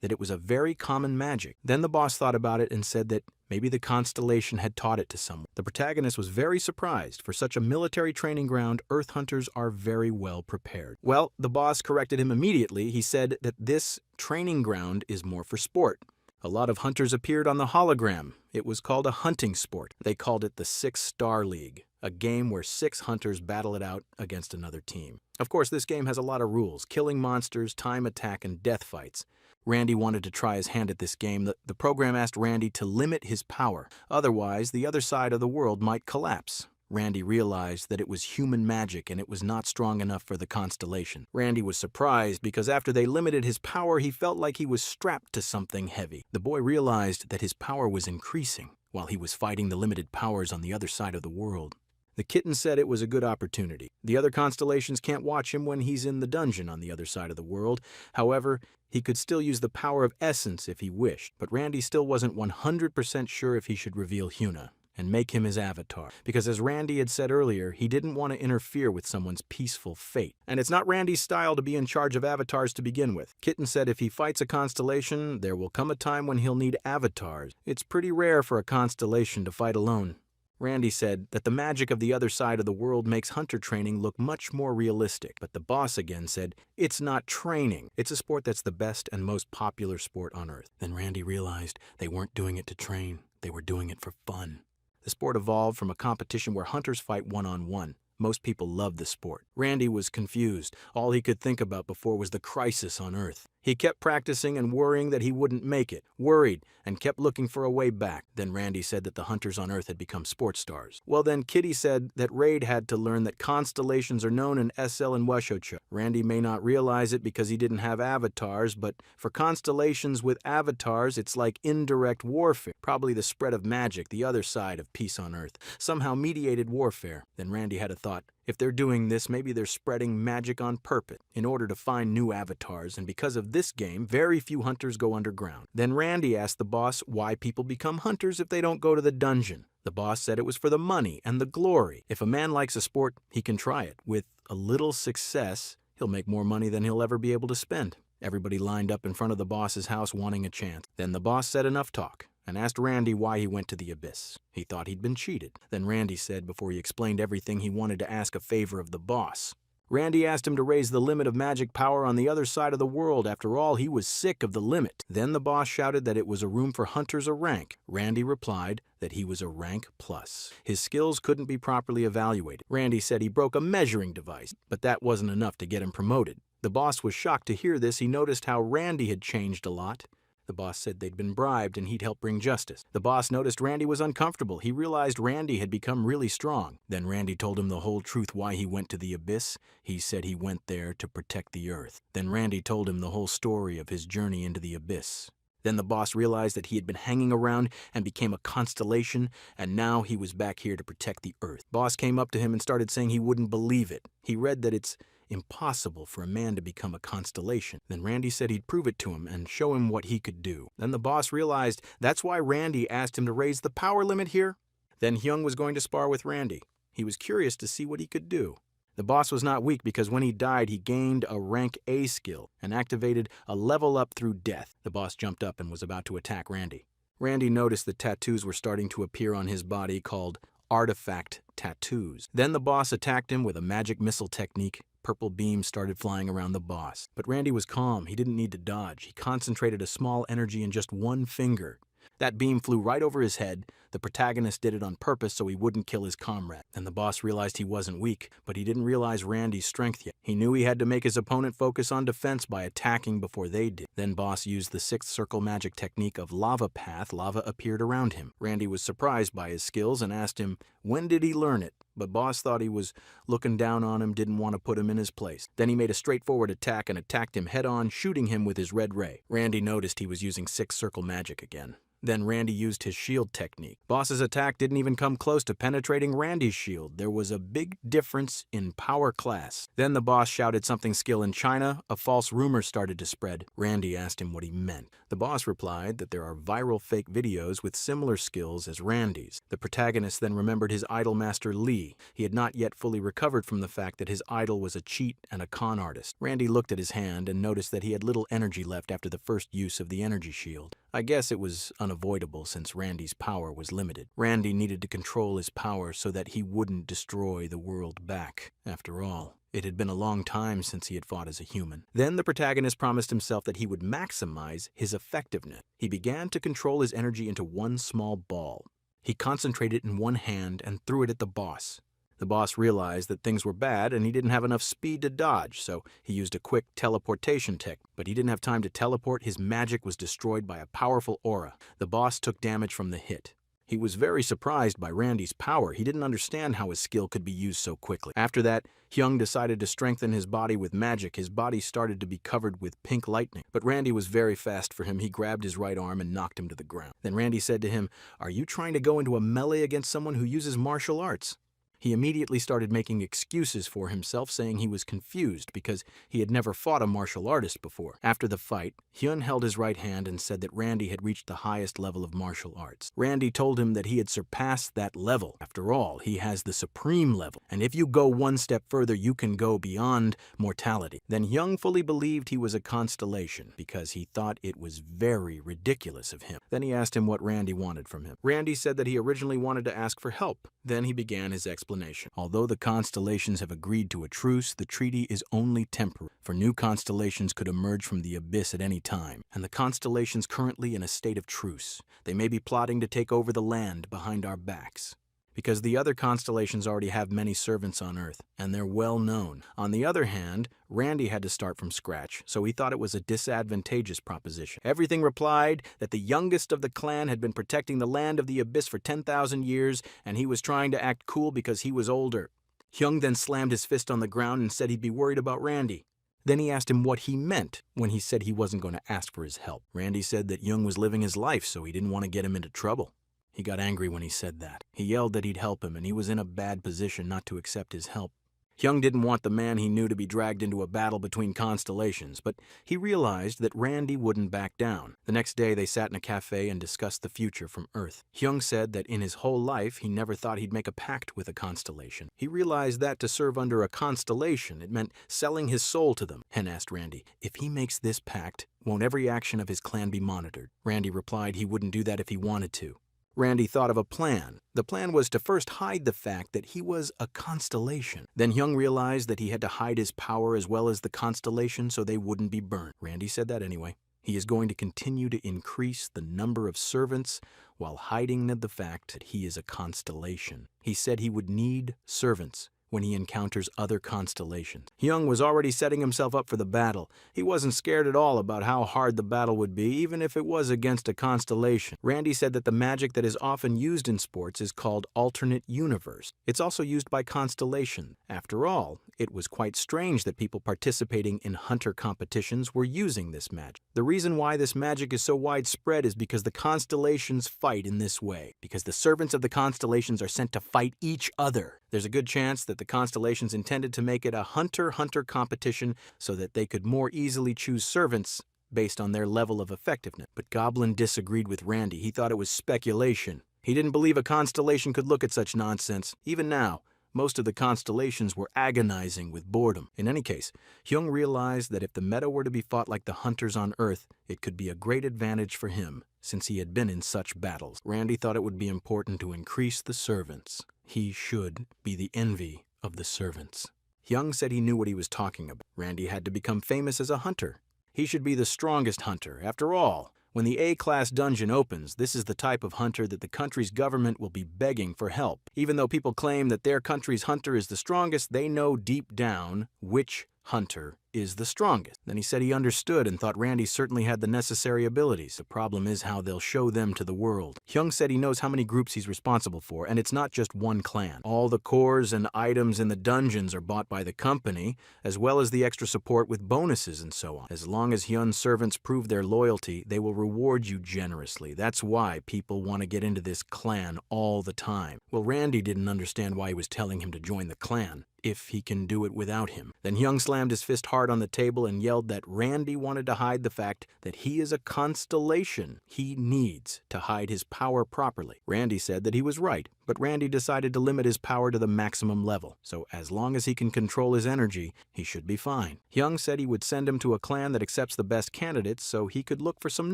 that it was a very common magic. Then the boss thought about it and said that maybe the Constellation had taught it to someone. The protagonist was very surprised. For such a military training ground, Earth hunters are very well prepared. Well, the boss corrected him immediately. He said that this training ground is more for sport. A lot of hunters appeared on the hologram. It was called a hunting sport. They called it the 6-Star League, a game where 6 hunters battle it out against another team. Of course, this game has a lot of rules: killing monsters, time attack, and death fights. Randy wanted to try his hand at this game. The program asked Randy to limit his power. Otherwise, the other side of the world might collapse. Randy realized that it was human magic and it was not strong enough for the Constellation. Randy was surprised because after they limited his power, he felt like he was strapped to something heavy. The boy realized that his power was increasing while he was fighting the limited powers on the other side of the world. The kitten said it was a good opportunity. The other constellations can't watch him when he's in the dungeon on the other side of the world. However, he could still use the power of essence if he wished, but Randy still wasn't 100% sure if he should reveal Hyuna and make him his avatar, because as Randy had said earlier, he didn't want to interfere with someone's peaceful fate. And it's not Randy's style to be in charge of avatars to begin with. Kitten said if he fights a constellation, there will come a time when he'll need avatars. It's pretty rare for a constellation to fight alone. Randy said that the magic of the other side of the world makes hunter training look much more realistic, but the boss again said, it's not training. It's a sport that's the best and most popular sport on Earth. Then Randy realized they weren't doing it to train. They were doing it for fun. The sport evolved from a competition where hunters fight one-on-one. Most people loved the sport. Randy was confused. All he could think about before was the crisis on Earth. He kept practicing and worrying that he wouldn't make it, worried, and kept looking for a way back. Then Randy said that the hunters on Earth had become sports stars. Well, then Kitty said that Raid had to learn that constellations are known in SL and Washocha. Randy may not realize it because he didn't have avatars, but for constellations with avatars, it's like indirect warfare. Probably the spread of magic, the other side of peace on Earth. Somehow mediated warfare. Then Randy had a thought. If they're doing this, maybe they're spreading magic on purpose in order to find new avatars, and because of this game, very few hunters go underground. Then Randy asked the boss why people become hunters if they don't go to the dungeon. The boss said it was for the money and the glory. If a man likes a sport, he can try it. With a little success, he'll make more money than he'll ever be able to spend. Everybody lined up in front of the boss's house wanting a chance. Then the boss said enough talk and asked Randy why he went to the abyss. He thought he'd been cheated. Then Randy said before he explained everything he wanted to ask a favor of the boss. Randy asked him to raise the limit of magic power on the other side of the world. After all, he was sick of the limit. Then the boss shouted that it was a room for hunters of rank. Randy replied that he was a rank plus. His skills couldn't be properly evaluated. Randy said he broke a measuring device, but that wasn't enough to get him promoted. The boss was shocked to hear this. He noticed how Randy had changed a lot. The boss said they'd been bribed and he'd help bring justice. The boss noticed Randy was uncomfortable. He realized Randy had become really strong. Then Randy told him the whole truth why he went to the abyss. He said he went there to protect the Earth. Then Randy told him the whole story of his journey into the abyss. Then the boss realized that he had been hanging around and became a constellation, and now he was back here to protect the Earth. Boss came up to him and started saying he wouldn't believe it. He read that it's impossible for a man to become a constellation. Then Randy said he'd prove it to him and show him what he could do. Then the boss realized that's why Randy asked him to raise the power limit here. Then Hyung was going to spar with Randy. He was curious to see what he could do. The boss was not weak because when he died, he gained a rank A skill and activated a level up through death. The boss jumped up and was about to attack Randy. Randy noticed that tattoos were starting to appear on his body called artifact tattoos. Then the boss attacked him with a magic missile technique. Purple beams started flying around the boss. But Randy was calm. He didn't need to dodge. He concentrated a small energy in just one finger. That beam flew right over his head. The protagonist did it on purpose so he wouldn't kill his comrade. And the boss realized he wasn't weak, but he didn't realize Randy's strength yet. He knew he had to make his opponent focus on defense by attacking before they did. Then boss used the sixth circle magic technique of lava path. Lava appeared around him. Randy was surprised by his skills and asked him, when did he learn it? But boss thought he was looking down on him, didn't want to put him in his place. Then he made a straightforward attack and attacked him head-on, shooting him with his red ray. Randy noticed he was using sixth circle magic again. Then Randy used his shield technique. Boss's attack didn't even come close to penetrating Randy's shield. There was a big difference in power class. Then the boss shouted something skill in China. A false rumor started to spread. Randy asked him what he meant. The boss replied that there are viral fake videos with similar skills as Randy's. The protagonist then remembered his idol master Lee. He had not yet fully recovered from the fact that his idol was a cheat and a con artist. Randy looked at his hand and noticed that he had little energy left after the first use of the energy shield. I guess it was unavoidable since Randy's power was limited. Randy needed to control his power so that he wouldn't destroy the world back. After all, it had been a long time since he had fought as a human. Then the protagonist promised himself that he would maximize his effectiveness. He began to control his energy into one small ball. He concentrated in one hand and threw it at the boss. The boss realized that things were bad and he didn't have enough speed to dodge, so he used a quick teleportation technique. But he didn't have time to teleport. His magic was destroyed by a powerful aura. The boss took damage from the hit. He was very surprised by Randy's power. He didn't understand how his skill could be used so quickly. After that, Hyung decided to strengthen his body with magic. His body started to be covered with pink lightning. But Randy was very fast for him. He grabbed his right arm and knocked him to the ground. Then Randy said to him, "Are you trying to go into a melee against someone who uses martial arts?" He immediately started making excuses for himself, saying he was confused because he had never fought a martial artist before. After the fight, Hyun held his right hand and said that Randy had reached the highest level of martial arts. Randy told him that he had surpassed that level. After all, he has the supreme level, and if you go one step further, you can go beyond mortality. Then Hyung fully believed he was a constellation because he thought it was very ridiculous of him. Then he asked him what Randy wanted from him. Randy said that he originally wanted to ask for help. Then he began his explanation. Although the constellations have agreed to a truce, the treaty is only temporary, for new constellations could emerge from the abyss at any time, and the constellations currently in a state of truce. They may be plotting to take over the land behind our backs, because the other constellations already have many servants on Earth, and they're well known. On the other hand, Randy had to start from scratch, so he thought it was a disadvantageous proposition. Everything replied that the youngest of the clan had been protecting the land of the abyss for 10,000 years, and he was trying to act cool because he was older. Hyung then slammed his fist on the ground and said he'd be worried about Randy. Then he asked him what he meant when he said he wasn't going to ask for his help. Randy said that Hyung was living his life, so he didn't want to get him into trouble. He got angry when he said that. He yelled that he'd help him, and he was in a bad position not to accept his help. Hyung didn't want the man he knew to be dragged into a battle between constellations, but he realized that Randy wouldn't back down. The next day, they sat in a cafe and discussed the future from Earth. Hyung said that in his whole life, he never thought he'd make a pact with a constellation. He realized that to serve under a constellation, it meant selling his soul to them, and asked Randy, if he makes this pact, won't every action of his clan be monitored? Randy replied he wouldn't do that if he wanted to. Randy thought of a plan. The plan was to first hide the fact that he was a constellation. Then Hyung realized that he had to hide his power as well as the constellation so they wouldn't be burned. Randy said that anyway. He is going to continue to increase the number of servants while hiding the fact that he is a constellation. He said he would need servants when he encounters other constellations. Hyung was already setting himself up for the battle. He wasn't scared at all about how hard the battle would be, even if it was against a constellation. Randy said that the magic that is often used in sports is called alternate universe. It's also used by constellation. After all, it was quite strange that people participating in hunter competitions were using this magic. The reason why this magic is so widespread is because the constellations fight in this way, because the servants of the constellations are sent to fight each other. There's a good chance that the constellations intended to make it a hunter-hunter competition so that they could more easily choose servants based on their level of effectiveness. But Goblin disagreed with Randy. He thought it was speculation. He didn't believe a constellation could look at such nonsense. Even now, most of the constellations were agonizing with boredom. In any case, Hyung realized that if the meta were to be fought like the hunters on Earth, it could be a great advantage for him, since he had been in such battles. Randy thought it would be important to increase the servants. He should be the envy of the servants. Hyung said he knew what he was talking about. Randy had to become famous as a hunter. He should be the strongest hunter. After all, When the A-class dungeon opens, this is the type of hunter that the country's government will be begging for help. Even though people claim that their country's hunter is the strongest, they know deep down which hunter is the strongest. Then he said he understood and thought Randy certainly had the necessary abilities. The problem is how they'll show them to the world. Hyung said he knows how many groups he's responsible for, and it's not just one clan. All the cores and items in the dungeons are bought by the company, as well as the extra support with bonuses and so on. As long as Hyun's servants prove their loyalty, they will reward you generously. That's why people want to get into this clan all the time. Well, Randy didn't understand why he was telling him to join the clan, if he can do it without him. Then Hyung slammed his fist hard on the table and yelled that Randy wanted to hide the fact that he is a constellation. He needs to hide his power properly. Randy said that he was right, but Randy decided to limit his power to the maximum level. So as long as he can control his energy, he should be fine. Hyung said he would send him to a clan that accepts the best candidates so he could look for some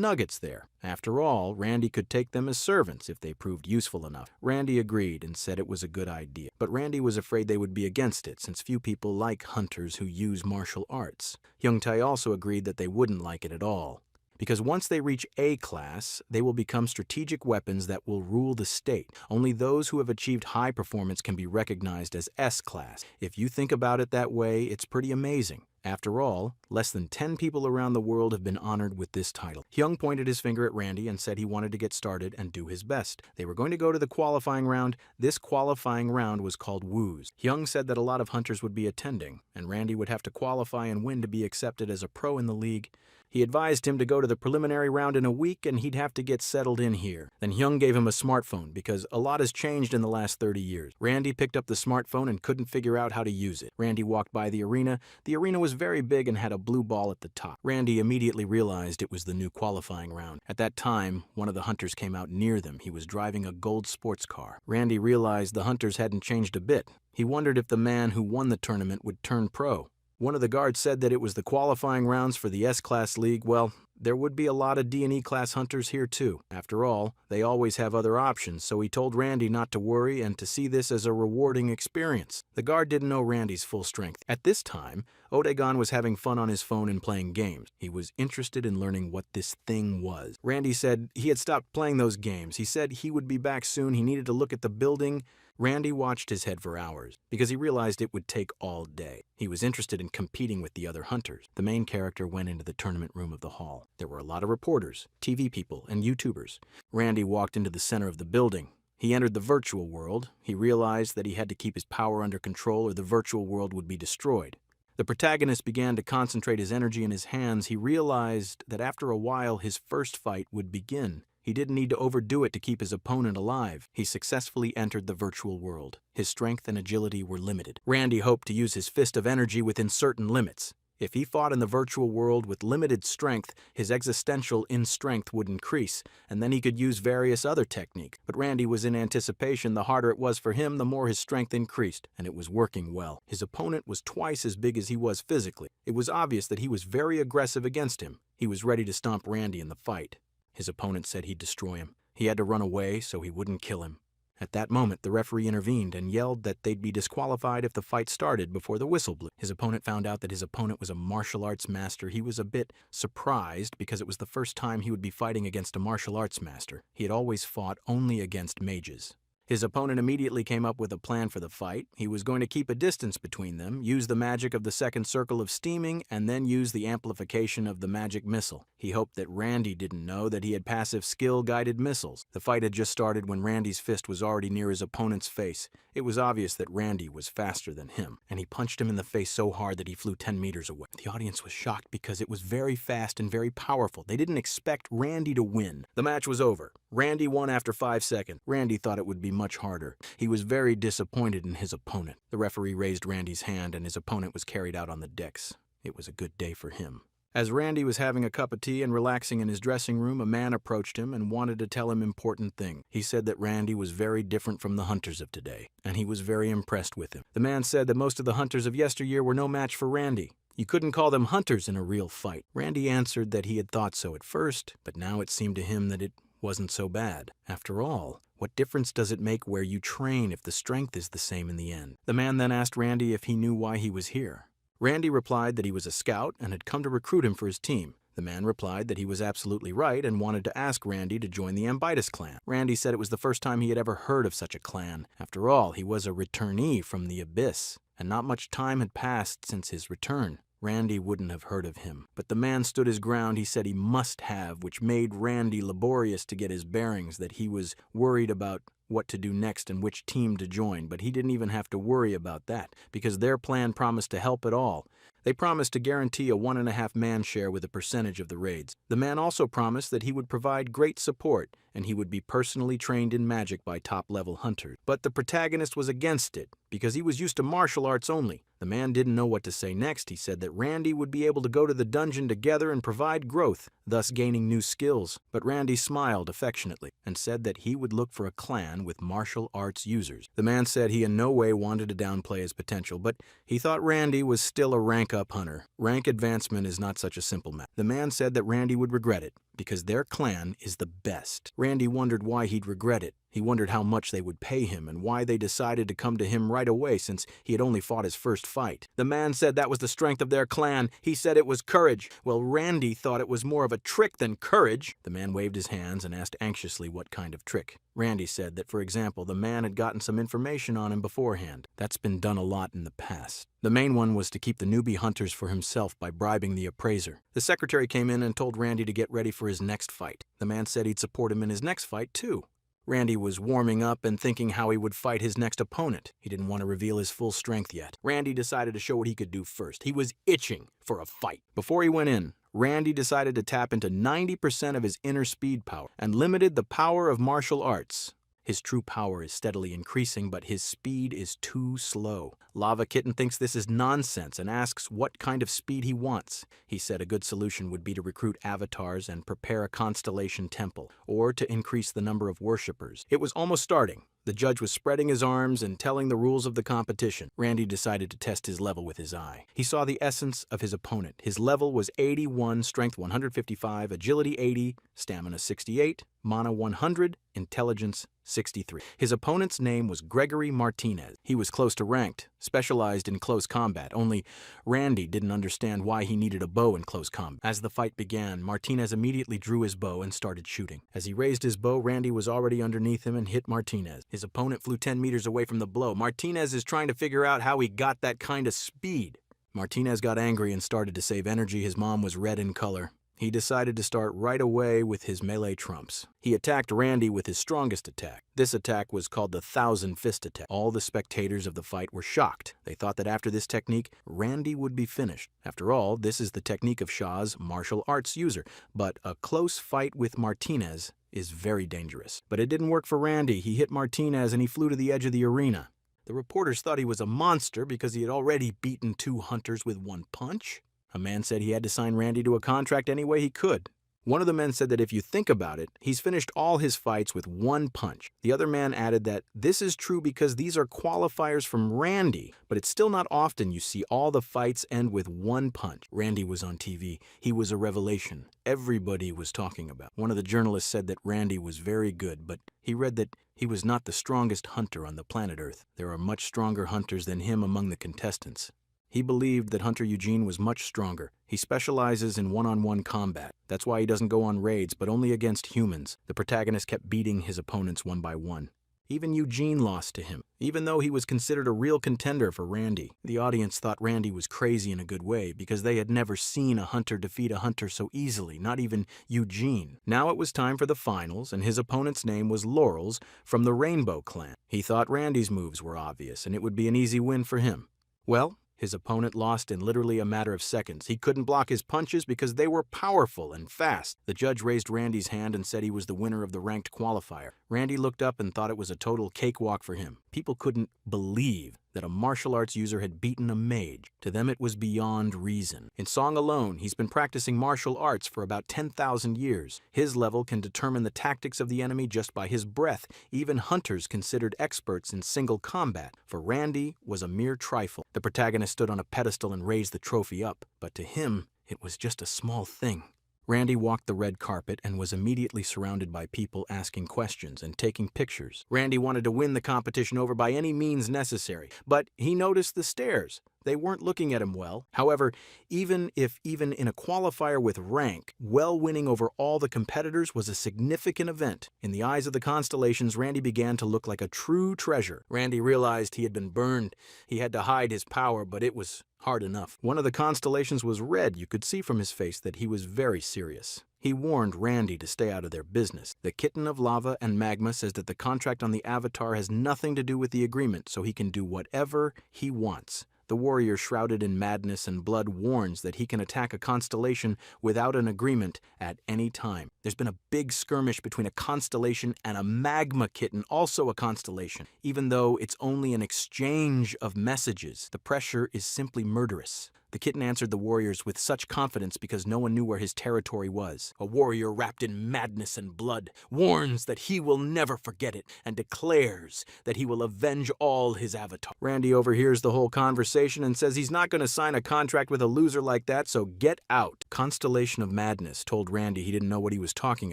nuggets there. After all, Randy could take them as servants if they proved useful enough. Randy agreed and said it was a good idea. But Randy was afraid they would be against it, since few people like hunters who use martial arts. Hyung Tae also agreed that they wouldn't like it at all, because once they reach A-class, they will become strategic weapons that will rule the state. Only those who have achieved high performance can be recognized as S-class. If you think about it that way, it's pretty amazing. After all, less than 10 people around the world have been honored with this title. Hyung pointed his finger at Randy and said he wanted to get started and do his best. They were going to go to the qualifying round. This qualifying round was called Woos. Hyung said that a lot of hunters would be attending, and Randy would have to qualify and win to be accepted as a pro in the league. He advised him to go to the preliminary round in a week and he'd have to get settled in here. Then Hyung gave him a smartphone because a lot has changed in the last 30 years. Randy picked up the smartphone and couldn't figure out how to use it. Randy walked by the arena. The arena was very big and had a blue ball at the top. Randy immediately realized it was the new qualifying round. At that time, one of the hunters came out near them. He was driving a gold sports car. Randy realized the hunters hadn't changed a bit. He wondered if the man who won the tournament would turn pro. One of the guards said that it was the qualifying rounds for the S-Class League. Well, there would be a lot of D&E class hunters here too. After all, they always have other options, so he told Randy not to worry and to see this as a rewarding experience. The guard didn't know Randy's full strength. At this time, Odagon was having fun on his phone and playing games. He was interested in learning what this thing was. Randy said he had stopped playing those games. He said he would be back soon. He needed to look at the building. Randy watched his head for hours because he realized it would take all day. He was interested in competing with the other hunters. The main character went into the tournament room of the hall. There were a lot of reporters, TV people, and YouTubers. Randy walked into the center of the building. He entered the virtual world. He realized that he had to keep his power under control or the virtual world would be destroyed. The protagonist began to concentrate his energy in his hands. He realized that after a while his first fight would begin. He didn't need to overdo it to keep his opponent alive. He successfully entered the virtual world. His strength and agility were limited. Randy hoped to use his fist of energy within certain limits. If he fought in the virtual world with limited strength, his existential in-strength would increase, and then he could use various other techniques. But Randy was in anticipation. The harder it was for him, the more his strength increased, and it was working well. His opponent was twice as big as he was physically. It was obvious that he was very aggressive against him. He was ready to stomp Randy in the fight. His opponent said he'd destroy him. He had to run away so he wouldn't kill him. At that moment, the referee intervened and yelled that they'd be disqualified if the fight started before the whistle blew. His opponent found out that his opponent was a martial arts master. He was a bit surprised because it was the first time he would be fighting against a martial arts master. He had always fought only against mages. His opponent immediately came up with a plan for the fight. He was going to keep a distance between them, use the magic of the second circle of steaming, and then use the amplification of the magic missile. He hoped that Randy didn't know that he had passive skill-guided missiles. The fight had just started when Randy's fist was already near his opponent's face. It was obvious that Randy was faster than him, and he punched him in the face so hard that he flew 10 meters away. The audience was shocked because it was very fast and very powerful. They didn't expect Randy to win. The match was over. Randy won after 5 seconds. Randy thought it would be much harder. He was very disappointed in his opponent. The referee raised Randy's hand and his opponent was carried out on the decks. It was a good day for him. As Randy was having a cup of tea and relaxing in his dressing room, a man approached him and wanted to tell him important thing. He said that Randy was very different from the hunters of today, and he was very impressed with him. The man said that most of the hunters of yesteryear were no match for Randy. You couldn't call them hunters in a real fight. Randy answered that he had thought so at first, but now it seemed to him that it wasn't so bad. After all, what difference does it make where you train if the strength is the same in the end? The man then asked Randy if he knew why he was here. Randy replied that he was a scout and had come to recruit him for his team. The man replied that he was absolutely right and wanted to ask Randy to join the Ambitus clan. Randy said it was the first time he had ever heard of such a clan. After all, he was a returnee from the Abyss, and not much time had passed since his return. Randy wouldn't have heard of him, but the man stood his ground. He said he must have, which made Randy laborious to get his bearings, that he was worried about what to do next and which team to join, but he didn't even have to worry about that, because their plan promised to help at all. They promised to guarantee a 1.5-man share with a percentage of the raids. The man also promised that he would provide great support, and he would be personally trained in magic by top-level hunters. But the protagonist was against it, because he was used to martial arts only. The man didn't know what to say next. He said that Randy would be able to go to the dungeon together and provide growth, thus gaining new skills. But Randy smiled affectionately and said that he would look for a clan with martial arts users. The man said he in no way wanted to downplay his potential, but he thought Randy was still a rank-up hunter. Rank advancement is not such a simple matter. The man said that Randy would regret it, because their clan is the best. Randy wondered why he'd regret it. He wondered how much they would pay him and why they decided to come to him right away since he had only fought his first fight. The man said that was the strength of their clan. He said it was courage. Well, Randy thought it was more of a trick than courage. The man waved his hands and asked anxiously what kind of trick. Randy said that, for example, the man had gotten some information on him beforehand. That's been done a lot in the past. The main one was to keep the newbie hunters for himself by bribing the appraiser. The secretary came in and told Randy to get ready for his next fight. The man said he'd support him in his next fight, too. Randy was warming up and thinking how he would fight his next opponent. He didn't want to reveal his full strength yet. Randy decided to show what he could do first. He was itching for a fight. Before he went in, Randy decided to tap into 90% of his inner speed power and limited the power of martial arts. His true power is steadily increasing, but his speed is too slow. Lava Kitten thinks this is nonsense and asks what kind of speed he wants. He said a good solution would be to recruit avatars and prepare a constellation temple, or to increase the number of worshippers. It was almost starting. The judge was spreading his arms and telling the rules of the competition. Randy decided to test his level with his eye. He saw the essence of his opponent. His level was 81, strength 155, agility 80, stamina 68, mana 100, intelligence 63. His opponent's name was Gregory Martinez. He was close to ranked, specialized in close combat, only Randy didn't understand why he needed a bow in close combat. As the fight began, Martinez immediately drew his bow and started shooting. As he raised his bow, Randy was already underneath him and hit Martinez. His opponent flew 10 meters away from the blow. Martinez is trying to figure out how he got that kind of speed. Martinez got angry and started to save energy. His mom was red in color. He decided to start right away with his melee trumps. He attacked Randy with his strongest attack. This attack was called the 1,000-fist attack. All the spectators of the fight were shocked. They thought that after this technique, Randy would be finished. After all, this is the technique of Shah's martial arts user. But a close fight with Martinez is very dangerous. But it didn't work for Randy. He hit Martinez and he flew to the edge of the arena. The reporters thought he was a monster because he had already beaten 2 hunters with 1 punch. A man said he had to sign Randy to a contract any way he could. One of the men said that if you think about it, he's finished all his fights with 1 punch. The other man added that this is true because these are qualifiers from Randy, but it's still not often you see all the fights end with 1 punch. Randy was on TV. He was a revelation. Everybody was talking about. One of the journalists said that Randy was very good, but he read that he was not the strongest hunter on the planet Earth. There are much stronger hunters than him among the contestants. He believed that Hunter Eugene was much stronger. He specializes in one-on-one combat. That's why he doesn't go on raids, but only against humans. The protagonist kept beating his opponents one by one. Even Eugene lost to him, even though he was considered a real contender for Randy. The audience thought Randy was crazy in a good way because they had never seen a hunter defeat a hunter so easily, not even Eugene. Now it was time for the finals, and his opponent's name was Laurels from the Rainbow Clan. He thought Randy's moves were obvious, and it would be an easy win for him. Well, his opponent lost in literally a matter of seconds. He couldn't block his punches because they were powerful and fast. The judge raised Randy's hand and said he was the winner of the ranked qualifier. Randy looked up and thought it was a total cakewalk for him. People couldn't believe that a martial arts user had beaten a mage. To them it was beyond reason. In song alone, he's been practicing martial arts for about 10,000 years. His level can determine the tactics of the enemy just by his breath. Even hunters considered experts in single combat. For Randy was a mere trifle. The protagonist stood on a pedestal and raised the trophy up, but to him, it was just a small thing. Randy walked the red carpet and was immediately surrounded by people asking questions and taking pictures. Randy wanted to win the competition over by any means necessary, but he noticed the stares. They weren't looking at him well. However, even in a qualifier with rank, winning over all the competitors was a significant event. In the eyes of the constellations, Randy began to look like a true treasure. Randy realized he had been burned. He had to hide his power, but it was hard enough. One of the constellations was red. You could see from his face that he was very serious. He warned Randy to stay out of their business. The Kitten of Lava and Magma says that the contract on the Avatar has nothing to do with the agreement, so he can do whatever he wants. The warrior shrouded in madness and blood warns that he can attack a constellation without an agreement at any time. There's been a big skirmish between a constellation and a magma kitten, also a constellation. Even though it's only an exchange of messages, the pressure is simply murderous. The kitten answered the warriors with such confidence because no one knew where his territory was. A warrior wrapped in madness and blood warns that he will never forget it and declares that he will avenge all his avatar. Randy overhears the whole conversation and says he's not going to sign a contract with a loser like that, so get out. Constellation of Madness told Randy he didn't know what he was talking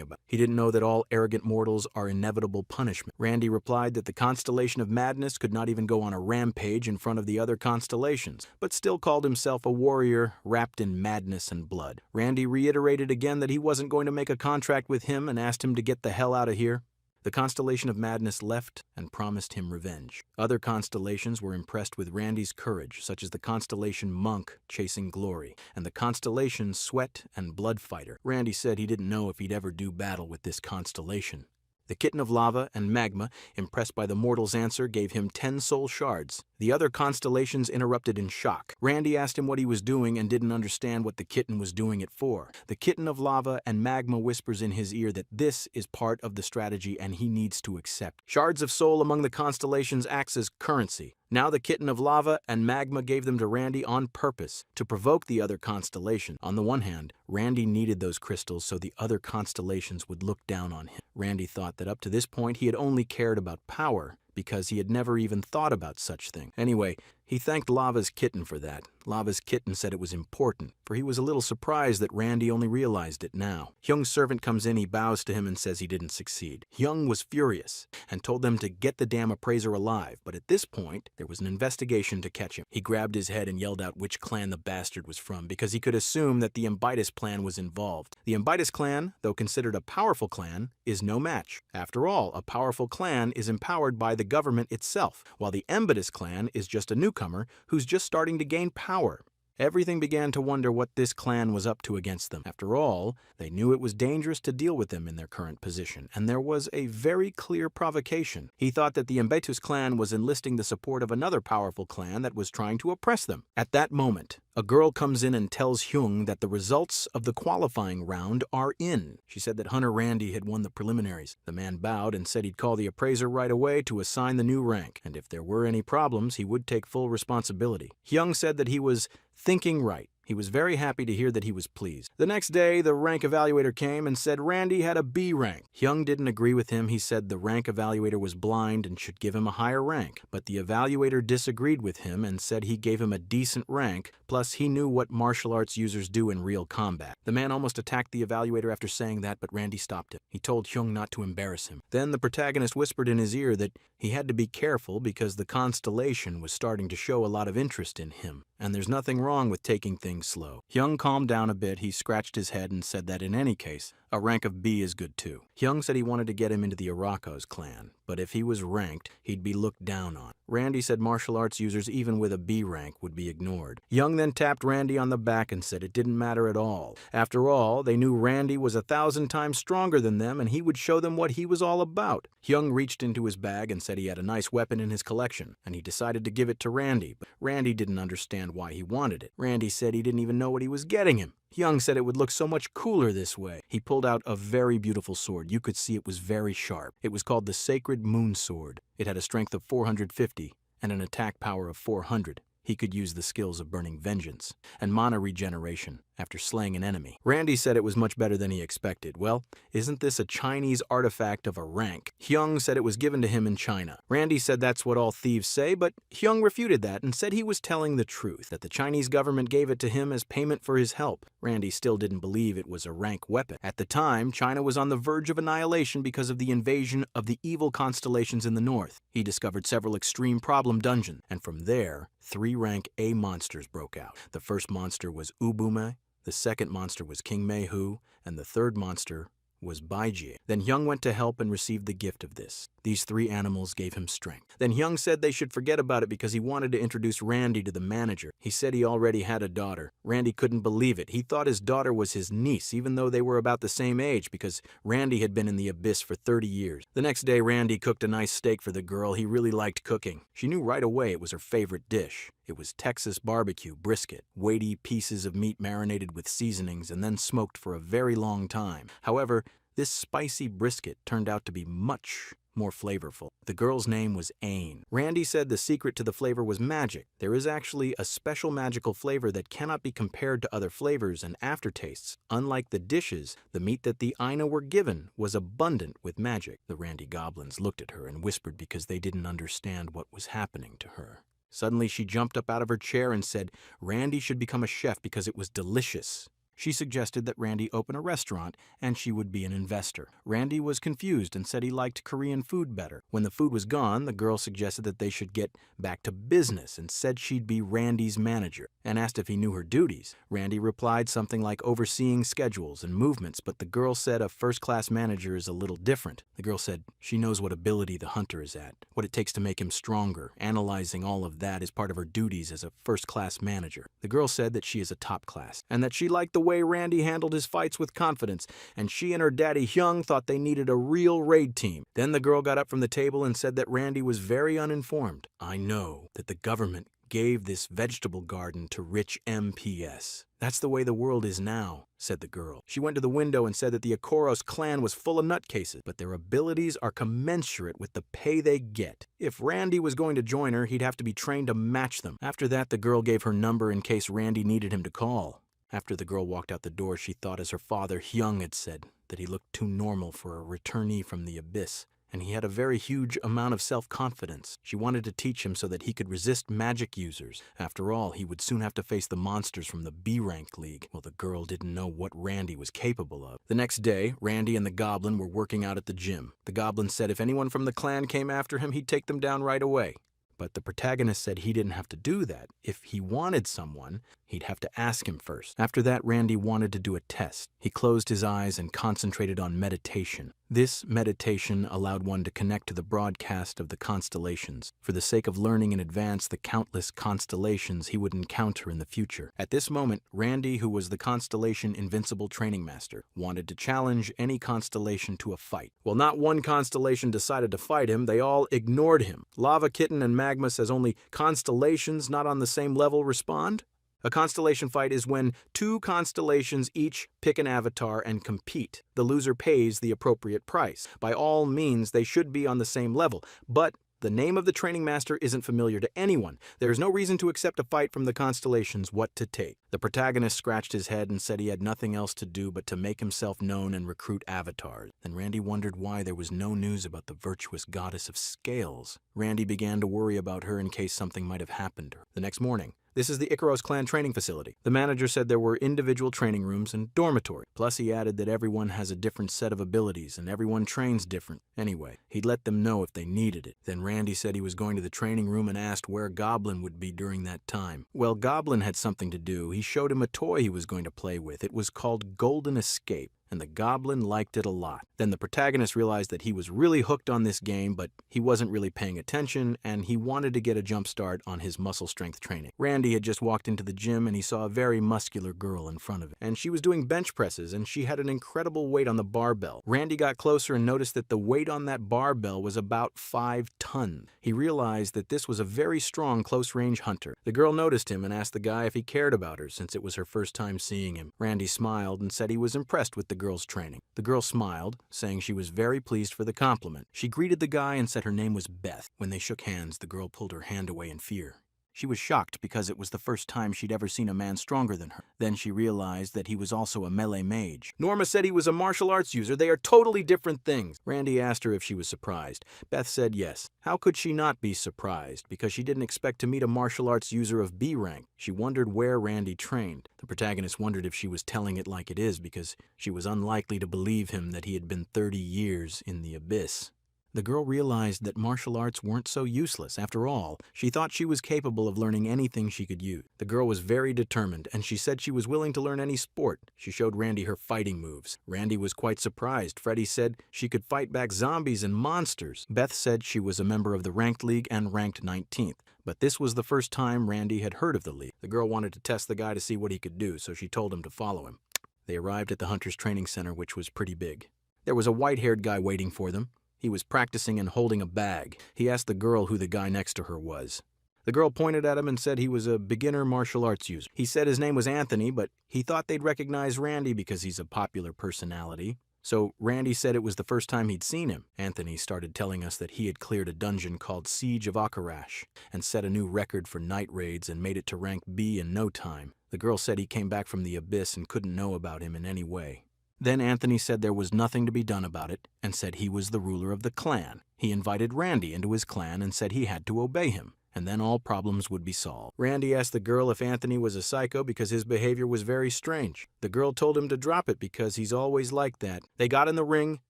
about. He didn't know that all arrogant mortals are inevitable punishment. Randy replied that the Constellation of Madness could not even go on a rampage in front of the other constellations, but still called himself a warrior wrapped in madness and blood. Randy reiterated again that he wasn't going to make a contract with him and asked him to get the hell out of here. The Constellation of Madness left and promised him revenge. Other constellations were impressed with Randy's courage, such as the constellation Monk chasing glory, and the constellation Sweat and Blood Fighter. Randy said he didn't know if he'd ever do battle with this constellation. The Kitten of Lava and Magma, impressed by the mortal's answer, gave him 10 soul shards. The other constellations interrupted in shock. Randy asked him what he was doing and didn't understand what the kitten was doing it for. The Kitten of Lava and Magma whispers in his ear that this is part of the strategy and he needs to accept. Shards of soul among the constellations acts as currency. Now the Kitten of Lava and Magma gave them to Randy on purpose, to provoke the other constellation. On the one hand, Randy needed those crystals so the other constellations would look down on him. Randy thought that up to this point he had only cared about power, because he had never even thought about such thing. Anyway, he thanked Lava's kitten for that. Lava's kitten said it was important, for he was a little surprised that Randy only realized it now. Hyung's servant comes in, he bows to him and says he didn't succeed. Hyung was furious and told them to get the damn appraiser alive, but at this point, there was an investigation to catch him. He grabbed his head and yelled out which clan the bastard was from, because he could assume that the Imbitus clan was involved. The Imbitus clan, though considered a powerful clan, is no match. After all, a powerful clan is empowered by the government itself, while the Imbitus clan is just a newcomer who's just starting to gain power. Everything began to wonder what this clan was up to against them. After all, they knew it was dangerous to deal with them in their current position, and there was a very clear provocation. He thought that the Imbetus clan was enlisting the support of another powerful clan that was trying to oppress them. At that moment, a girl comes in and tells Hyung that the results of the qualifying round are in. She said that Hunter Randy had won the preliminaries. The man bowed and said he'd call the appraiser right away to assign the new rank, and if there were any problems, he would take full responsibility. Hyung said that he was thinking right. He was very happy to hear that he was pleased. The next day, the rank evaluator came and said Randy had a B rank. Hyung didn't agree with him. He said the rank evaluator was blind and should give him a higher rank. But the evaluator disagreed with him and said he gave him a decent rank, plus he knew what martial arts users do in real combat. The man almost attacked the evaluator after saying that, but Randy stopped him. He told Hyung not to embarrass him. Then the protagonist whispered in his ear that he had to be careful because the constellation was starting to show a lot of interest in him, and there's nothing wrong with taking things slow. Hyung calmed down a bit. He scratched his head and said that in any case, a rank of B is good too. Hyung said he wanted to get him into the Arakos clan, but if he was ranked, he'd be looked down on. Randy said martial arts users even with a B rank would be ignored. Hyung then tapped Randy on the back and said it didn't matter at all. After all, they knew Randy was 1,000 times stronger than them and he would show them what he was all about. Hyung reached into his bag and said he had a nice weapon in his collection, and he decided to give it to Randy, but Randy didn't understand why he wanted it. Randy said he didn't even know what he was getting him. Hyung said it would look so much cooler this way. He pulled out a very beautiful sword. You could see it was very sharp. It was called the Sacred Moon Sword. It had a strength of 450 and an attack power of 400. He could use the skills of burning vengeance and mana regeneration after slaying an enemy. Randy said it was much better than he expected. Well, isn't this a Chinese artifact of a rank? Hyung said it was given to him in China. Randy said that's what all thieves say, but Hyung refuted that and said he was telling the truth, that the Chinese government gave it to him as payment for his help. Randy still didn't believe it was a rank weapon. At the time, China was on the verge of annihilation because of the invasion of the evil constellations in the north. He discovered several extreme problem dungeons, and from there, 3 rank A monsters broke out. The first monster was Ubume, the second monster was King Meihu, and the third monster was Baijie. Then Hyung went to help and received the gift of this. These 3 animals gave him strength. Then Hyung said they should forget about it because he wanted to introduce Randy to the manager. He said he already had a daughter. Randy couldn't believe it. He thought his daughter was his niece, even though they were about the same age, because Randy had been in the abyss for 30 years. The next day, Randy cooked a nice steak for the girl. He really liked cooking. She knew right away it was her favorite dish. It was Texas barbecue brisket, weighty pieces of meat marinated with seasonings and then smoked for a very long time. However, this spicy brisket turned out to be much more flavorful. The girl's name was Ain. Randy said the secret to the flavor was magic. There is actually a special magical flavor that cannot be compared to other flavors and aftertastes. Unlike the dishes, the meat that the Aina were given was abundant with magic. The Randy goblins looked at her and whispered because they didn't understand what was happening to her. Suddenly, she jumped up out of her chair and said Randy should become a chef because it was delicious. She suggested that Randy open a restaurant and she would be an investor. Randy was confused and said he liked Korean food better. When the food was gone, the girl suggested that they should get back to business and said she'd be Randy's manager and asked if he knew her duties. Randy replied something like overseeing schedules and movements, but the girl said a first-class manager is a little different. The girl said she knows what ability the hunter is at, what it takes to make him stronger. Analyzing all of that is part of her duties as a first-class manager. The girl said that she is a top class and that she liked the way Randy handled his fights with confidence, and she and her daddy Hyung thought they needed a real raid team. Then the girl got up from the table and said that Randy was very uninformed. I know that the government gave this vegetable garden to rich MPS. That's the way the world is now, said the girl. She went to the window and said that the Ikoros clan was full of nutcases, but their abilities are commensurate with the pay they get. If Randy was going to join her, he'd have to be trained to match them. After that, the girl gave her number in case Randy needed him to call. After the girl walked out the door, she thought, as her father Hyung had said, that he looked too normal for a returnee from the abyss, and he had a very huge amount of self-confidence. She wanted to teach him so that he could resist magic users. After all, he would soon have to face the monsters from the B-Rank League. Well, the girl didn't know what Randy was capable of. The next day, Randy and the goblin were working out at the gym. The goblin said if anyone from the clan came after him, he'd take them down right away. But the protagonist said he didn't have to do that. If he wanted someone, he'd have to ask him first. After that, Randy wanted to do a test. He closed his eyes and concentrated on meditation. This meditation allowed one to connect to the broadcast of the constellations, for the sake of learning in advance the countless constellations he would encounter in the future. At this moment, Randy, who was the Constellation Invincible Training Master, wanted to challenge any constellation to a fight. Well, not one constellation decided to fight him, they all ignored him. Lava Kitten and Magma says only constellations not on the same level respond? A constellation fight is when 2 constellations each pick an avatar and compete. The loser pays the appropriate price. By all means, they should be on the same level, but the name of the training master isn't familiar to anyone. There is no reason to accept a fight from the constellations what to take. The protagonist scratched his head and said he had nothing else to do but to make himself known and recruit avatars. Then Randy wondered why there was no news about the virtuous goddess of scales. Randy began to worry about her in case something might have happened to her. The next morning, this is the Ikaros clan training facility. The manager said there were individual training rooms and dormitory. Plus he added that everyone has a different set of abilities and everyone trains different. Anyway, he'd let them know if they needed it. Then Randy said he was going to the training room and asked where Goblin would be during that time. Well, Goblin had something to do. He showed him a toy he was going to play with. It was called Golden Escape, and the Goblin liked it a lot. Then the protagonist realized that he was really hooked on this game, but he wasn't really paying attention, and he wanted to get a jump start on his muscle strength training. Randy had just walked into the gym, and he saw a very muscular girl in front of him, and she was doing bench presses, and she had an incredible weight on the barbell. Randy got closer and noticed that the weight on that barbell was about 5 tons. He realized that this was a very strong close-range hunter. The girl noticed him and asked the guy if he cared about her, since it was her first time seeing him. Randy smiled and said he was impressed with the girl's training. The girl smiled, saying she was very pleased for the compliment. She greeted the guy and said her name was Beth. When they shook hands, the girl pulled her hand away in fear. She was shocked because it was the first time she'd ever seen a man stronger than her. Then she realized that he was also a melee mage. Norma said he was a martial arts user. They are totally different things. Randy asked her if she was surprised. Beth said yes. How could she not be surprised? Because she didn't expect to meet a martial arts user of B rank. She wondered where Randy trained. The protagonist wondered if she was telling it like it is because she was unlikely to believe him that he had been 30 years in the abyss. The girl realized that martial arts weren't so useless. After all, she thought she was capable of learning anything she could use. The girl was very determined, and she said she was willing to learn any sport. She showed Randy her fighting moves. Randy was quite surprised. Freddie said she could fight back zombies and monsters. Beth said she was a member of the Ranked League and ranked 19th. But this was the first time Randy had heard of the league. The girl wanted to test the guy to see what he could do, so she told him to follow him. They arrived at the Hunter's Training Center, which was pretty big. There was a white-haired guy waiting for them. He was practicing and holding a bag. He asked the girl who the guy next to her was. The girl pointed at him and said he was a beginner martial arts user. He said his name was Anthony, but he thought they'd recognize Randy because he's a popular personality. So Randy said it was the first time he'd seen him. Anthony started telling us that he had cleared a dungeon called Siege of Akarash and set a new record for night raids and made it to rank B in no time. The girl said he came back from the abyss and couldn't know about him in any way. Then Anthony said there was nothing to be done about it and said he was the ruler of the clan. He invited Randy into his clan and said he had to obey him, and then all problems would be solved. Randy asked the girl if Anthony was a psycho because his behavior was very strange. The girl told him to drop it because he's always like that. They got in the ring,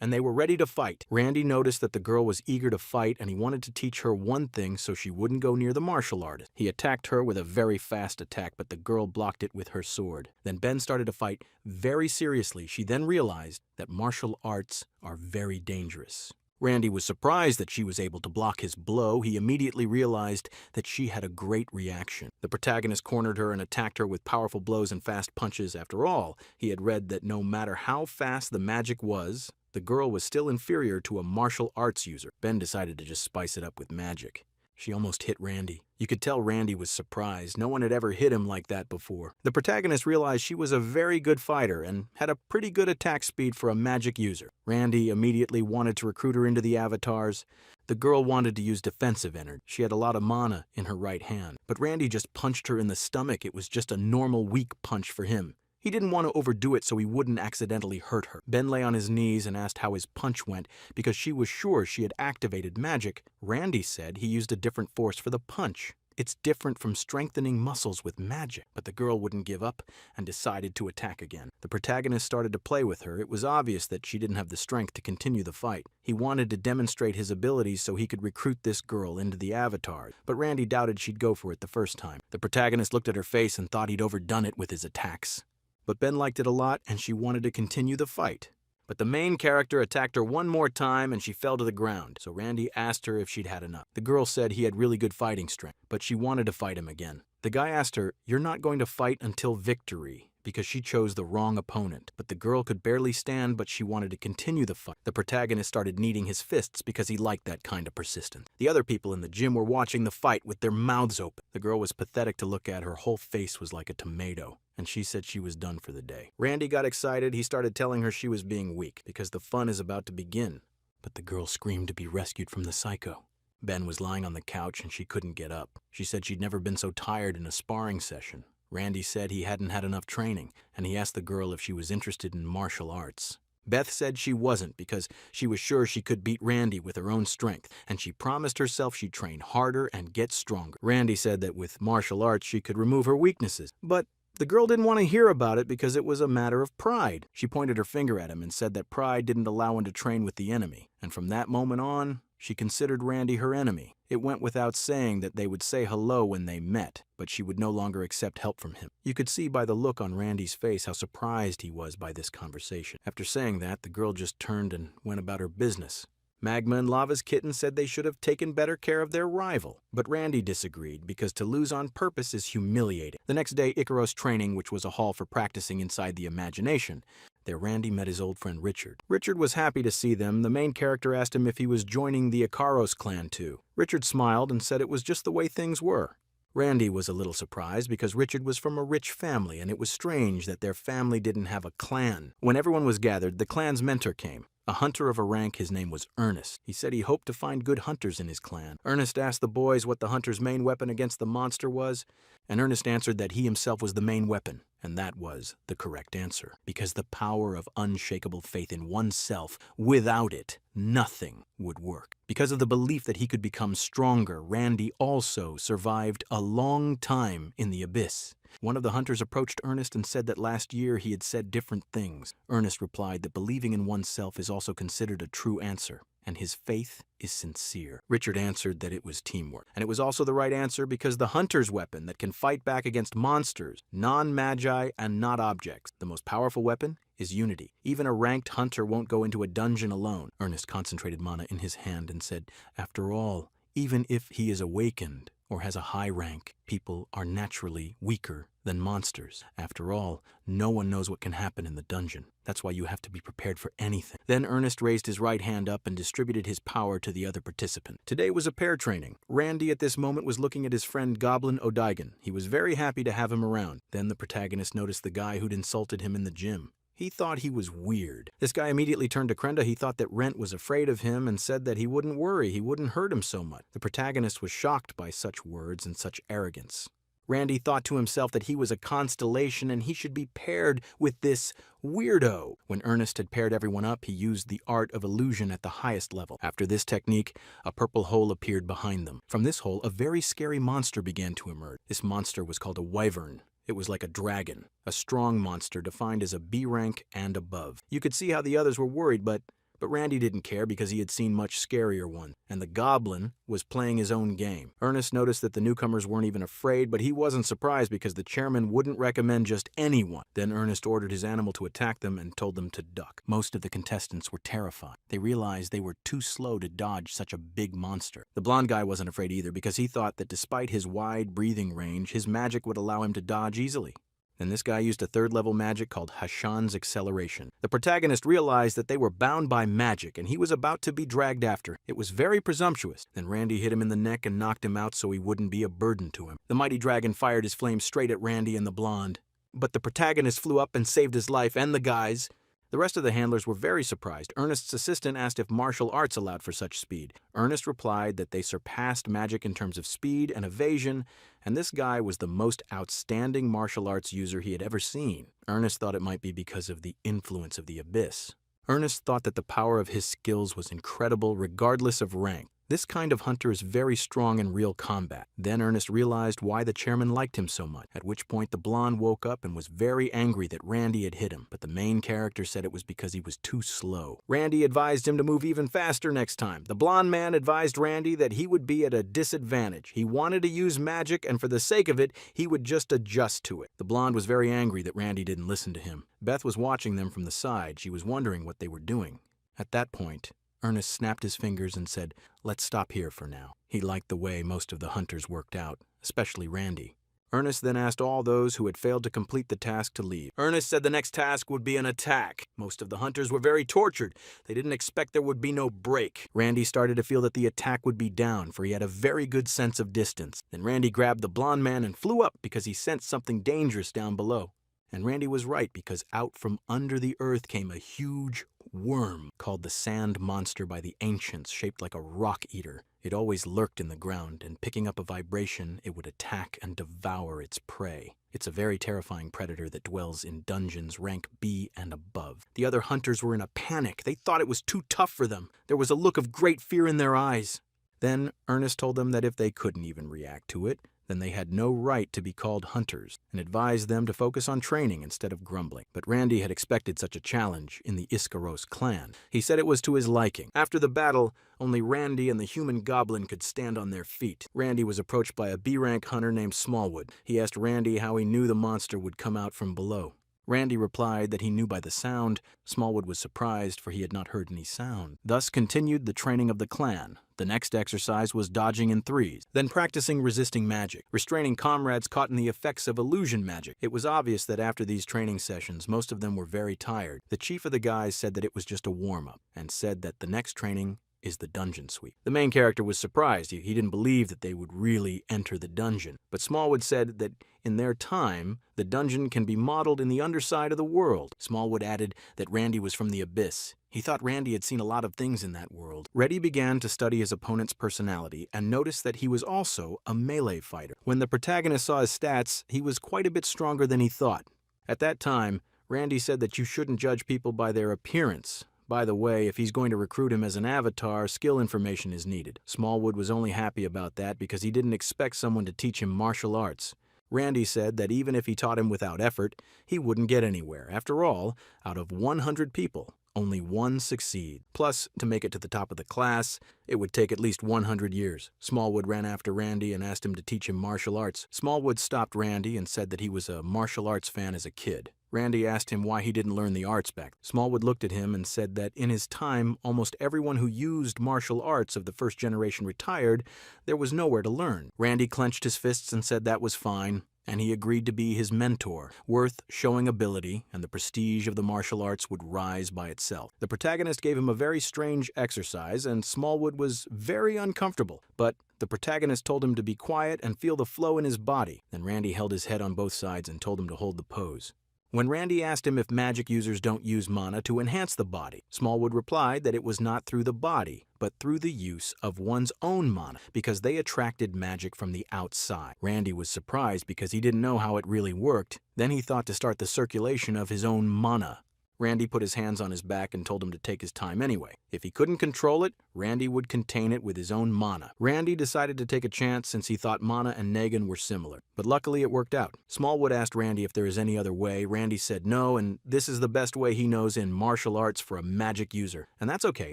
and they were ready to fight. Randy noticed that the girl was eager to fight, and he wanted to teach her one thing so she wouldn't go near the martial artist. He attacked her with a very fast attack, but the girl blocked it with her sword. Then Ben started to fight very seriously. She then realized that martial arts are very dangerous. Randy was surprised that she was able to block his blow. He immediately realized that she had a great reaction. The protagonist cornered her and attacked her with powerful blows and fast punches. After all, he had read that no matter how fast the magic was, the girl was still inferior to a martial arts user. Ben decided to just spice it up with magic. She almost hit Randy. You could tell Randy was surprised. No one had ever hit him like that before. The protagonist realized she was a very good fighter and had a pretty good attack speed for a magic user. Randy immediately wanted to recruit her into the avatars. The girl wanted to use defensive energy. She had a lot of mana in her right hand. But Randy just punched her in the stomach. It was just a normal weak punch for him. He didn't want to overdo it so he wouldn't accidentally hurt her. Ben lay on his knees and asked how his punch went because she was sure she had activated magic. Randy said he used a different force for the punch. It's different from strengthening muscles with magic. But the girl wouldn't give up and decided to attack again. The protagonist started to play with her. It was obvious that she didn't have the strength to continue the fight. He wanted to demonstrate his abilities so he could recruit this girl into the avatar. But Randy doubted she'd go for it the first time. The protagonist looked at her face and thought he'd overdone it with his attacks. But Ben liked it a lot, and she wanted to continue the fight. But the main character attacked her one more time, and she fell to the ground. So Randy asked her if she'd had enough. The girl said he had really good fighting strength, but she wanted to fight him again. The guy asked her, "You're not going to fight until victory," because she chose the wrong opponent. But the girl could barely stand, but she wanted to continue the fight. The protagonist started kneading his fists because he liked that kind of persistence. The other people in the gym were watching the fight with their mouths open. The girl was pathetic to look at. Her whole face was like a tomato, and she said she was done for the day. Randy got excited. He started telling her she was being weak because the fun is about to begin. But the girl screamed to be rescued from the psycho. Ben was lying on the couch and she couldn't get up. She said she'd never been so tired in a sparring session. Randy said he hadn't had enough training, and he asked the girl if she was interested in martial arts. Beth said she wasn't because she was sure she could beat Randy with her own strength, and she promised herself she'd train harder and get stronger. Randy said that with martial arts she could remove her weaknesses, but the girl didn't want to hear about it because it was a matter of pride. She pointed her finger at him and said that pride didn't allow him to train with the enemy, and from that moment on, she considered Randy her enemy. It went without saying that they would say hello when they met, but she would no longer accept help from him. You could see by the look on Randy's face how surprised he was by this conversation. After saying that, the girl just turned and went about her business. Magma and Lava's kitten said they should have taken better care of their rival, but Randy disagreed because to lose on purpose is humiliating. The next day, Icaros training, which was a hall for practicing inside the imagination. There Randy met his old friend Richard. Richard was happy to see them. The main character asked him if he was joining the Icaros clan too. Richard smiled and said it was just the way things were. Randy was a little surprised because Richard was from a rich family and it was strange that their family didn't have a clan. When everyone was gathered, the clan's mentor came. A hunter of a rank, his name was Ernest. He said he hoped to find good hunters in his clan. Ernest asked the boys what the hunter's main weapon against the monster was, and Ernest answered that he himself was the main weapon. And that was the correct answer, because the power of unshakable faith in oneself, without it, nothing would work. Because of the belief that he could become stronger, Randy also survived a long time in the abyss. One of the hunters approached Ernest and said that last year he had said different things. Ernest replied that believing in oneself is also considered a true answer, and his faith is sincere. Richard answered that it was teamwork, and it was also the right answer because the hunter's weapon that can fight back against monsters, non-magi, and not objects. The most powerful weapon is unity. Even a ranked hunter won't go into a dungeon alone. Ernest concentrated mana in his hand and said, after all, even if he is awakened or has a high rank, people are naturally weaker than monsters. After all, no one knows what can happen in the dungeon. That's why you have to be prepared for anything. Then Ernest raised his right hand up and distributed his power to the other participant. Today was a pair training. Randy at this moment was looking at his friend Goblin O'Digan. He was very happy to have him around. Then the protagonist noticed the guy who'd insulted him in the gym. He thought he was weird. This guy immediately turned to Krenda. He thought that Rent was afraid of him and said that he wouldn't worry, he wouldn't hurt him so much. The protagonist was shocked by such words and such arrogance. Randy thought to himself that he was a constellation and he should be paired with this weirdo. When Ernest had paired everyone up, he used the art of illusion at the highest level. After this technique, a purple hole appeared behind them. From this hole, a very scary monster began to emerge. This monster was called a wyvern. It was like a dragon, a strong monster defined as a B rank and above. You could see how the others were worried, but Randy didn't care because he had seen much scarier ones, and the goblin was playing his own game. Ernest noticed that the newcomers weren't even afraid, but he wasn't surprised because the chairman wouldn't recommend just anyone. Then Ernest ordered his animal to attack them and told them to duck. Most of the contestants were terrified. They realized they were too slow to dodge such a big monster. The blonde guy wasn't afraid either because he thought that despite his wide breathing range, his magic would allow him to dodge easily. Then this guy used a third-level magic called Hashan's Acceleration. The protagonist realized that they were bound by magic, and he was about to be dragged after. It was very presumptuous. Then Randy hit him in the neck and knocked him out so he wouldn't be a burden to him. The mighty dragon fired his flames straight at Randy and the blonde. But the protagonist flew up and saved his life and the guy's. The rest of the handlers were very surprised. Ernest's assistant asked if martial arts allowed for such speed. Ernest replied that they surpassed magic in terms of speed and evasion, and this guy was the most outstanding martial arts user he had ever seen. Ernest thought it might be because of the influence of the abyss. Ernest thought that the power of his skills was incredible regardless of rank. This kind of hunter is very strong in real combat. Then Ernest realized why the chairman liked him so much, at which point the blonde woke up and was very angry that Randy had hit him, but the main character said it was because he was too slow. Randy advised him to move even faster next time. The blonde man advised Randy that he would be at a disadvantage. He wanted to use magic, and for the sake of it, he would just adjust to it. The blonde was very angry that Randy didn't listen to him. Beth was watching them from the side. She was wondering what they were doing. At that point, Ernest snapped his fingers and said, "Let's stop here for now." He liked the way most of the hunters worked out, especially Randy. Ernest then asked all those who had failed to complete the task to leave. Ernest said the next task would be an attack. Most of the hunters were very tortured. They didn't expect there would be no break. Randy started to feel that the attack would be down, for he had a very good sense of distance. Then Randy grabbed the blonde man and flew up because he sensed something dangerous down below. And Randy was right because out from under the earth came a huge worm called the sand monster by the ancients, shaped like a rock eater. It always lurked in the ground, and picking up a vibration, it would attack and devour its prey. It's a very terrifying predator that dwells in dungeons rank B and above. The other hunters were in a panic. They thought it was too tough for them. There was a look of great fear in their eyes. Then Ernest told them that if they couldn't even react to it, then they had no right to be called hunters, and advised them to focus on training instead of grumbling. But Randy had expected such a challenge in the Iskaros clan. He said it was to his liking. After the battle, only Randy and the human goblin could stand on their feet. Randy was approached by a B-rank hunter named Smallwood. He asked Randy how he knew the monster would come out from below. Randy replied that he knew by the sound. Smallwood was surprised, for he had not heard any sound. Thus continued the training of the clan. The next exercise was dodging in threes, then practicing resisting magic, restraining comrades caught in the effects of illusion magic. It was obvious that after these training sessions, most of them were very tired. The chief of the guys said that it was just a warm-up, and said that the next training is the dungeon sweep. The main character was surprised. He didn't believe that they would really enter the dungeon. But Smallwood said that in their time, the dungeon can be modeled in the underside of the world. Smallwood added that Randy was from the abyss. He thought Randy had seen a lot of things in that world. Reddy began to study his opponent's personality and noticed that he was also a melee fighter. When the protagonist saw his stats, he was quite a bit stronger than he thought. At that time, Randy said that you shouldn't judge people by their appearance. By the way, if he's going to recruit him as an avatar, skill information is needed. Smallwood was only happy about that because he didn't expect someone to teach him martial arts. Randy said that even if he taught him without effort, he wouldn't get anywhere. After all, out of 100 people, only one succeed. Plus, to make it to the top of the class, it would take at least 100 years. Smallwood ran after Randy and asked him to teach him martial arts. Smallwood stopped Randy and said that he was a martial arts fan as a kid. Randy asked him why he didn't learn the arts back. Smallwood looked at him and said that in his time, almost everyone who used martial arts of the first generation retired. There was nowhere to learn. Randy clenched his fists and said that was fine, and he agreed to be his mentor. Worth showing ability, and the prestige of the martial arts would rise by itself. The protagonist gave him a very strange exercise, and Smallwood was very uncomfortable. But the protagonist told him to be quiet and feel the flow in his body. Then Randy held his head on both sides and told him to hold the pose. When Randy asked him if magic users don't use mana to enhance the body, Smallwood replied that it was not through the body, but through the use of one's own mana, because they attracted magic from the outside. Randy was surprised because he didn't know how it really worked. Then he thought to start the circulation of his own mana. Randy put his hands on his back and told him to take his time anyway. If he couldn't control it, Randy would contain it with his own mana. Randy decided to take a chance since he thought mana and Negan were similar. But luckily it worked out. Smallwood asked Randy if there is any other way. Randy said no, and this is the best way he knows in martial arts for a magic user. And that's okay,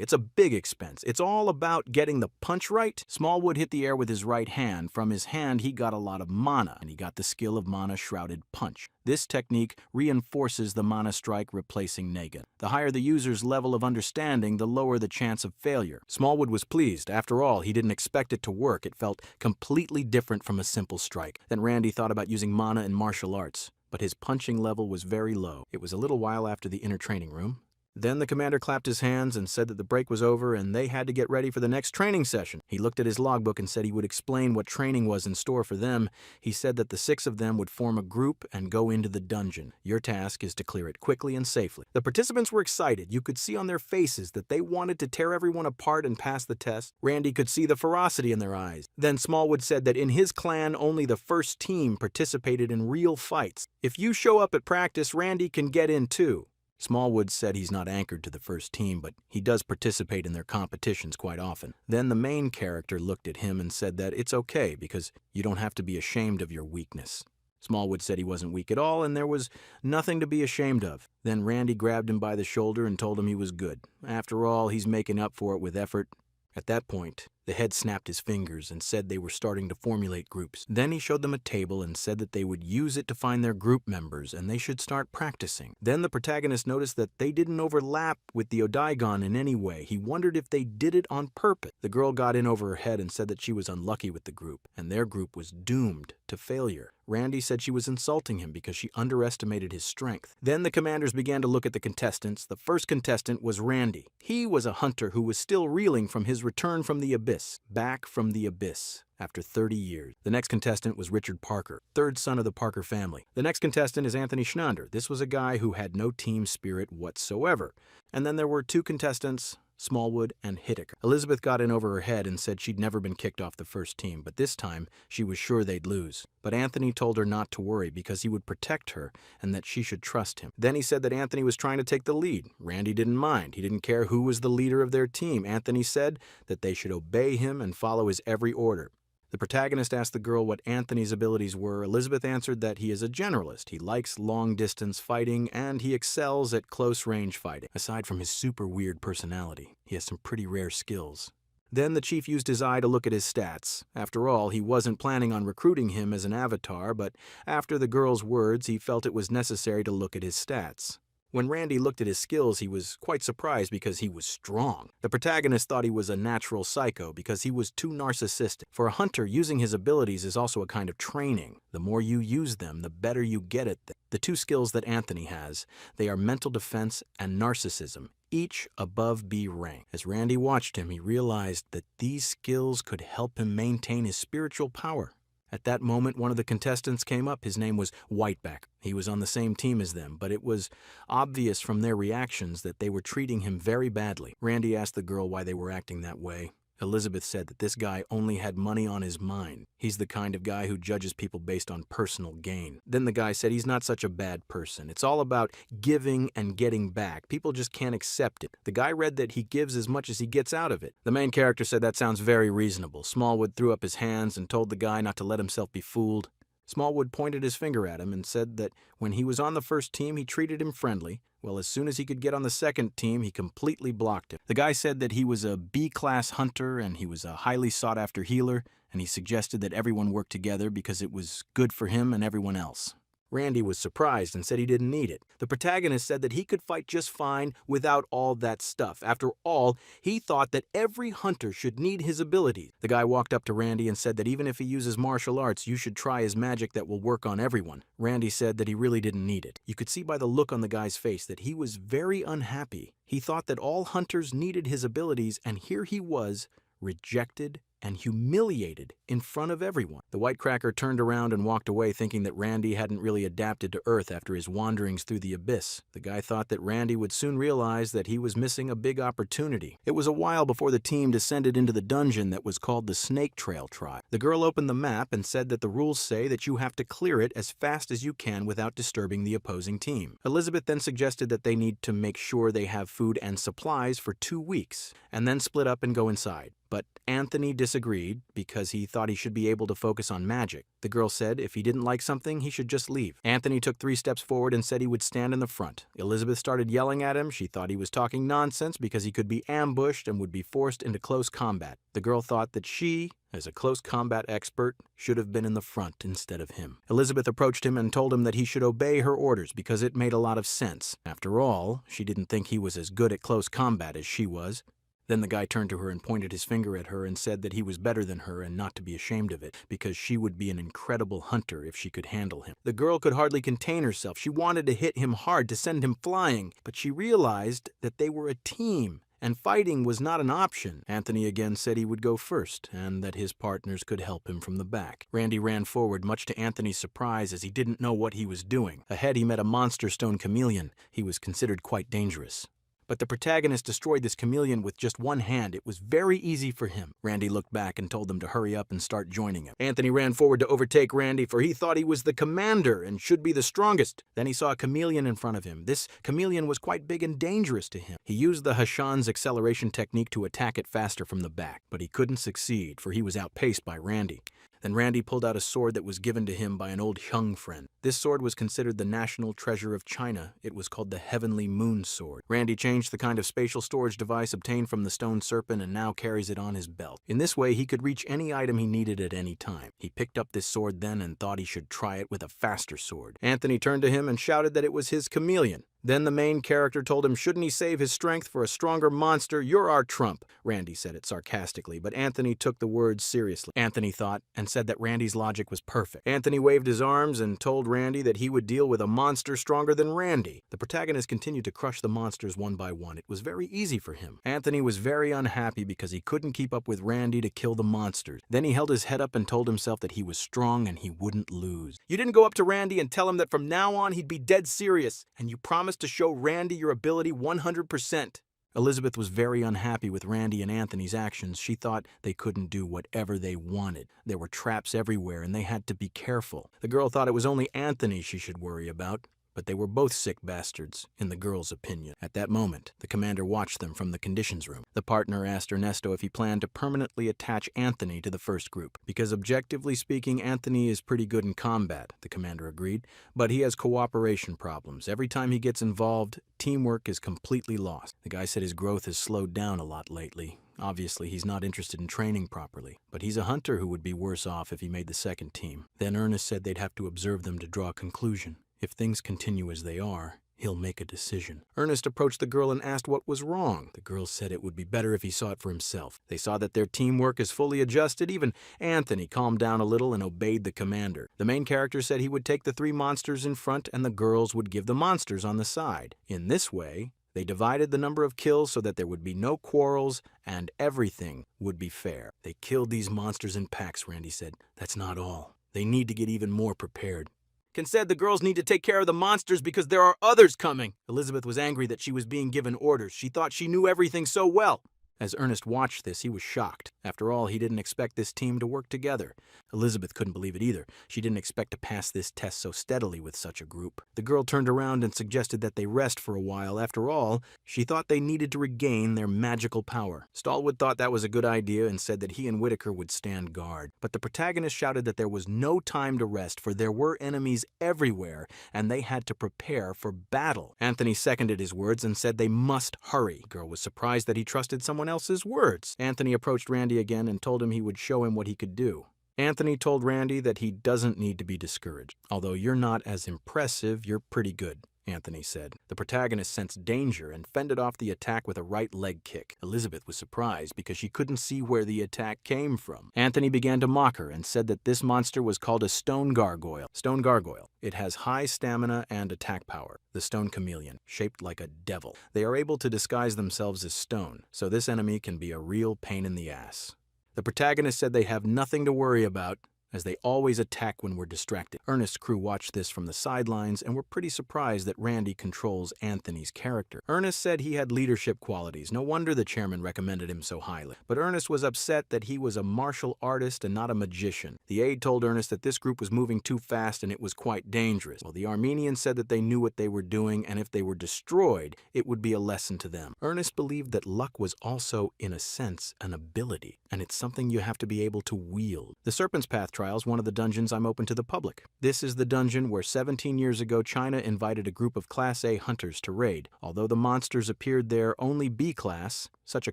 it's a big expense. It's all about getting the punch right. Smallwood hit the air with his right hand. From his hand he got a lot of mana, and he got the skill of mana-shrouded punch. This technique reinforces the mana strike, replacing Negan. The higher the user's level of understanding, the lower the chance of failure. Smallwood was pleased. After all, he didn't expect it to work. It felt completely different from a simple strike. Then Randy thought about using mana in martial arts, but his punching level was very low. It was a little while after the inner training room. Then the commander clapped his hands and said that the break was over and they had to get ready for the next training session. He looked at his logbook and said he would explain what training was in store for them. He said that the 6 of them would form a group and go into the dungeon. Your task is to clear it quickly and safely. The participants were excited. You could see on their faces that they wanted to tear everyone apart and pass the test. Randy could see the ferocity in their eyes. Then Smallwood said that in his clan, only the first team participated in real fights. If you show up at practice, Randy can get in too. Smallwood said he's not anchored to the first team, but he does participate in their competitions quite often. Then the main character looked at him and said that it's okay because you don't have to be ashamed of your weakness. Smallwood said he wasn't weak at all and there was nothing to be ashamed of. Then Randy grabbed him by the shoulder and told him he was good. After all, he's making up for it with effort. At that point, the head snapped his fingers and said they were starting to formulate groups. Then he showed them a table and said that they would use it to find their group members and they should start practicing. Then the protagonist noticed that they didn't overlap with the Odaigon in any way. He wondered if they did it on purpose. The girl got in over her head and said that she was unlucky with the group, and their group was doomed to failure. Randy said she was insulting him because she underestimated his strength. Then the commanders began to look at the contestants. The first contestant was Randy. He was a hunter who was still reeling from his return from the abyss, back from the abyss after 30 years. The next contestant was Richard Parker, third son of the Parker family. The next contestant is Anthony Schnander. This was a guy who had no team spirit whatsoever. And then there were 2 contestants, Smallwood and Hitticker. Elizabeth got in over her head and said she'd never been kicked off the first team, but this time she was sure they'd lose. But Anthony told her not to worry because he would protect her and that she should trust him. Then he said that Anthony was trying to take the lead. Randy didn't mind. He didn't care who was the leader of their team. Anthony said that they should obey him and follow his every order. The protagonist asked the girl what Anthony's abilities were. Elizabeth answered that he is a generalist. He likes long-distance fighting, and he excels at close-range fighting. Aside from his super weird personality, he has some pretty rare skills. Then the chief used his eye to look at his stats. After all, he wasn't planning on recruiting him as an avatar, but after the girl's words, he felt it was necessary to look at his stats. When Randy looked at his skills, he was quite surprised because he was strong. The protagonist thought he was a natural psycho because he was too narcissistic. For a hunter, using his abilities is also a kind of training. The more you use them, the better you get at them. The 2 skills that Anthony has, they are mental defense and narcissism, each above B rank. As Randy watched him, he realized that these skills could help him maintain his spiritual power. At that moment, one of the contestants came up. His name was Whiteback. He was on the same team as them, but it was obvious from their reactions that they were treating him very badly. Randy asked the girl why they were acting that way. Elizabeth said that this guy only had money on his mind. He's the kind of guy who judges people based on personal gain. Then the guy said he's not such a bad person. It's all about giving and getting back. People just can't accept it. The guy read that he gives as much as he gets out of it. The main character said that sounds very reasonable. Smallwood threw up his hands and told the guy not to let himself be fooled. Smallwood pointed his finger at him and said that when he was on the first team, he treated him friendly. Well, as soon as he could get on the second team, he completely blocked him. The guy said that he was a B-class hunter and he was a highly sought-after healer, and he suggested that everyone work together because it was good for him and everyone else. Randy was surprised and said he didn't need it. The protagonist said that he could fight just fine without all that stuff. After all, he thought that every hunter should need his abilities. The guy walked up to Randy and said that even if he uses martial arts, you should try his magic that will work on everyone. Randy said that he really didn't need it. You could see by the look on the guy's face that he was very unhappy. He thought that all hunters needed his abilities, and here he was, rejected and humiliated in front of everyone. The Whitecracker turned around and walked away thinking that Randy hadn't really adapted to Earth after his wanderings through the abyss. The guy thought that Randy would soon realize that he was missing a big opportunity. It was a while before the team descended into the dungeon that was called the Snake Trail Tribe. The girl opened the map and said that the rules say that you have to clear it as fast as you can without disturbing the opposing team. Elizabeth then suggested that they need to make sure they have food and supplies for 2 weeks, and then split up and go inside. But Anthony disagreed because he thought he should be able to focus on magic. The girl said if he didn't like something, he should just leave. Anthony took 3 steps forward and said he would stand in the front. Elizabeth started yelling at him. She thought he was talking nonsense because he could be ambushed and would be forced into close combat. The girl thought that she, as a close combat expert, should have been in the front instead of him. Elizabeth approached him and told him that he should obey her orders because it made a lot of sense. After all, she didn't think he was as good at close combat as she was. Then the guy turned to her and pointed his finger at her and said that he was better than her and not to be ashamed of it, because she would be an incredible hunter if she could handle him. The girl could hardly contain herself. She wanted to hit him hard, to send him flying, but she realized that they were a team, and fighting was not an option. Anthony again said he would go first, and that his partners could help him from the back. Randy ran forward, much to Anthony's surprise, as he didn't know what he was doing. Ahead he met a monster stone chameleon. He was considered quite dangerous. But the protagonist destroyed this chameleon with just one hand. It was very easy for him. Randy looked back and told them to hurry up and start joining him. Anthony ran forward to overtake Randy, for he thought he was the commander and should be the strongest. Then he saw a chameleon in front of him. This chameleon was quite big and dangerous to him. He used the Hashan's acceleration technique to attack it faster from the back, but he couldn't succeed, for he was outpaced by Randy. Then Randy pulled out a sword that was given to him by an old Hyung friend. This sword was considered the national treasure of China. It was called the Heavenly Moon Sword. Randy changed the kind of spatial storage device obtained from the stone serpent and now carries it on his belt. In this way, he could reach any item he needed at any time. He picked up this sword then and thought he should try it with a faster sword. Anthony turned to him and shouted that it was his chameleon. Then the main character told him, shouldn't he save his strength for a stronger monster? You're our trump. Randy said it sarcastically, but Anthony took the words seriously. Anthony thought and said that Randy's logic was perfect. Anthony waved his arms and told Randy that he would deal with a monster stronger than Randy. The protagonist continued to crush the monsters one by one. It was very easy for him. Anthony was very unhappy because he couldn't keep up with Randy to kill the monsters. Then he held his head up and told himself that he was strong and he wouldn't lose. You didn't go up to Randy and tell him that from now on he'd be dead serious, and you promised to show Randy your ability 100%. Elizabeth was very unhappy with Randy and Anthony's actions. She thought they couldn't do whatever they wanted. There were traps everywhere and they had to be careful. The girl thought it was only Anthony she should worry about. But they were both sick bastards, in the girl's opinion. At that moment, the commander watched them from the conditions room. The partner asked Ernesto if he planned to permanently attach Anthony to the first group. Because objectively speaking, Anthony is pretty good in combat, the commander agreed, but he has cooperation problems. Every time he gets involved, teamwork is completely lost. The guy said his growth has slowed down a lot lately. Obviously, he's not interested in training properly, but he's a hunter who would be worse off if he made the second team. Then Ernest said they'd have to observe them to draw a conclusion. If things continue as they are, he'll make a decision. Ernest approached the girl and asked what was wrong. The girl said it would be better if he saw it for himself. They saw that their teamwork is fully adjusted. Even Anthony calmed down a little and obeyed the commander. The main character said he would take the 3 monsters in front and the girls would give the monsters on the side. In this way, they divided the number of kills so that there would be no quarrels and everything would be fair. They killed these monsters in packs, Randy said. That's not all. They need to get even more prepared. Ken said the girls need to take care of the monsters because there are others coming. Elizabeth was angry that she was being given orders. She thought she knew everything so well. As Ernest watched this, he was shocked. After all, he didn't expect this team to work together. Elizabeth couldn't believe it either. She didn't expect to pass this test so steadily with such a group. The girl turned around and suggested that they rest for a while. After all, she thought they needed to regain their magical power. Stallwood thought that was a good idea and said that he and Whitaker would stand guard. But the protagonist shouted that there was no time to rest, for there were enemies everywhere, and they had to prepare for battle. Anthony seconded his words and said they must hurry. The girl was surprised that he trusted someone else's words. Anthony approached Randy again and told him he would show him what he could do. Anthony told Randy that he doesn't need to be discouraged. Although you're not as impressive, you're pretty good, Anthony said. The protagonist sensed danger and fended off the attack with a right leg kick. Elizabeth was surprised because she couldn't see where the attack came from. Anthony began to mock her and said that this monster was called a stone gargoyle. Stone gargoyle. It has high stamina and attack power. The stone chameleon, shaped like a devil. They are able to disguise themselves as stone, so this enemy can be a real pain in the ass. The protagonist said they have nothing to worry about, as they always attack when we're distracted. Ernest's crew watched this from the sidelines and were pretty surprised that Randy controls Anthony's character. Ernest said he had leadership qualities. No wonder the chairman recommended him so highly. But Ernest was upset that he was a martial artist and not a magician. The aide told Ernest that this group was moving too fast and it was quite dangerous. While the Armenians said that they knew what they were doing, and if they were destroyed, it would be a lesson to them. Ernest believed that luck was also, in a sense, an ability, and it's something you have to be able to wield. The Serpent's Path Trials, one of the dungeons I'm open to the public. This is the dungeon where 17 years ago China invited a group of Class A hunters to raid. Although the monsters appeared there only B class, such a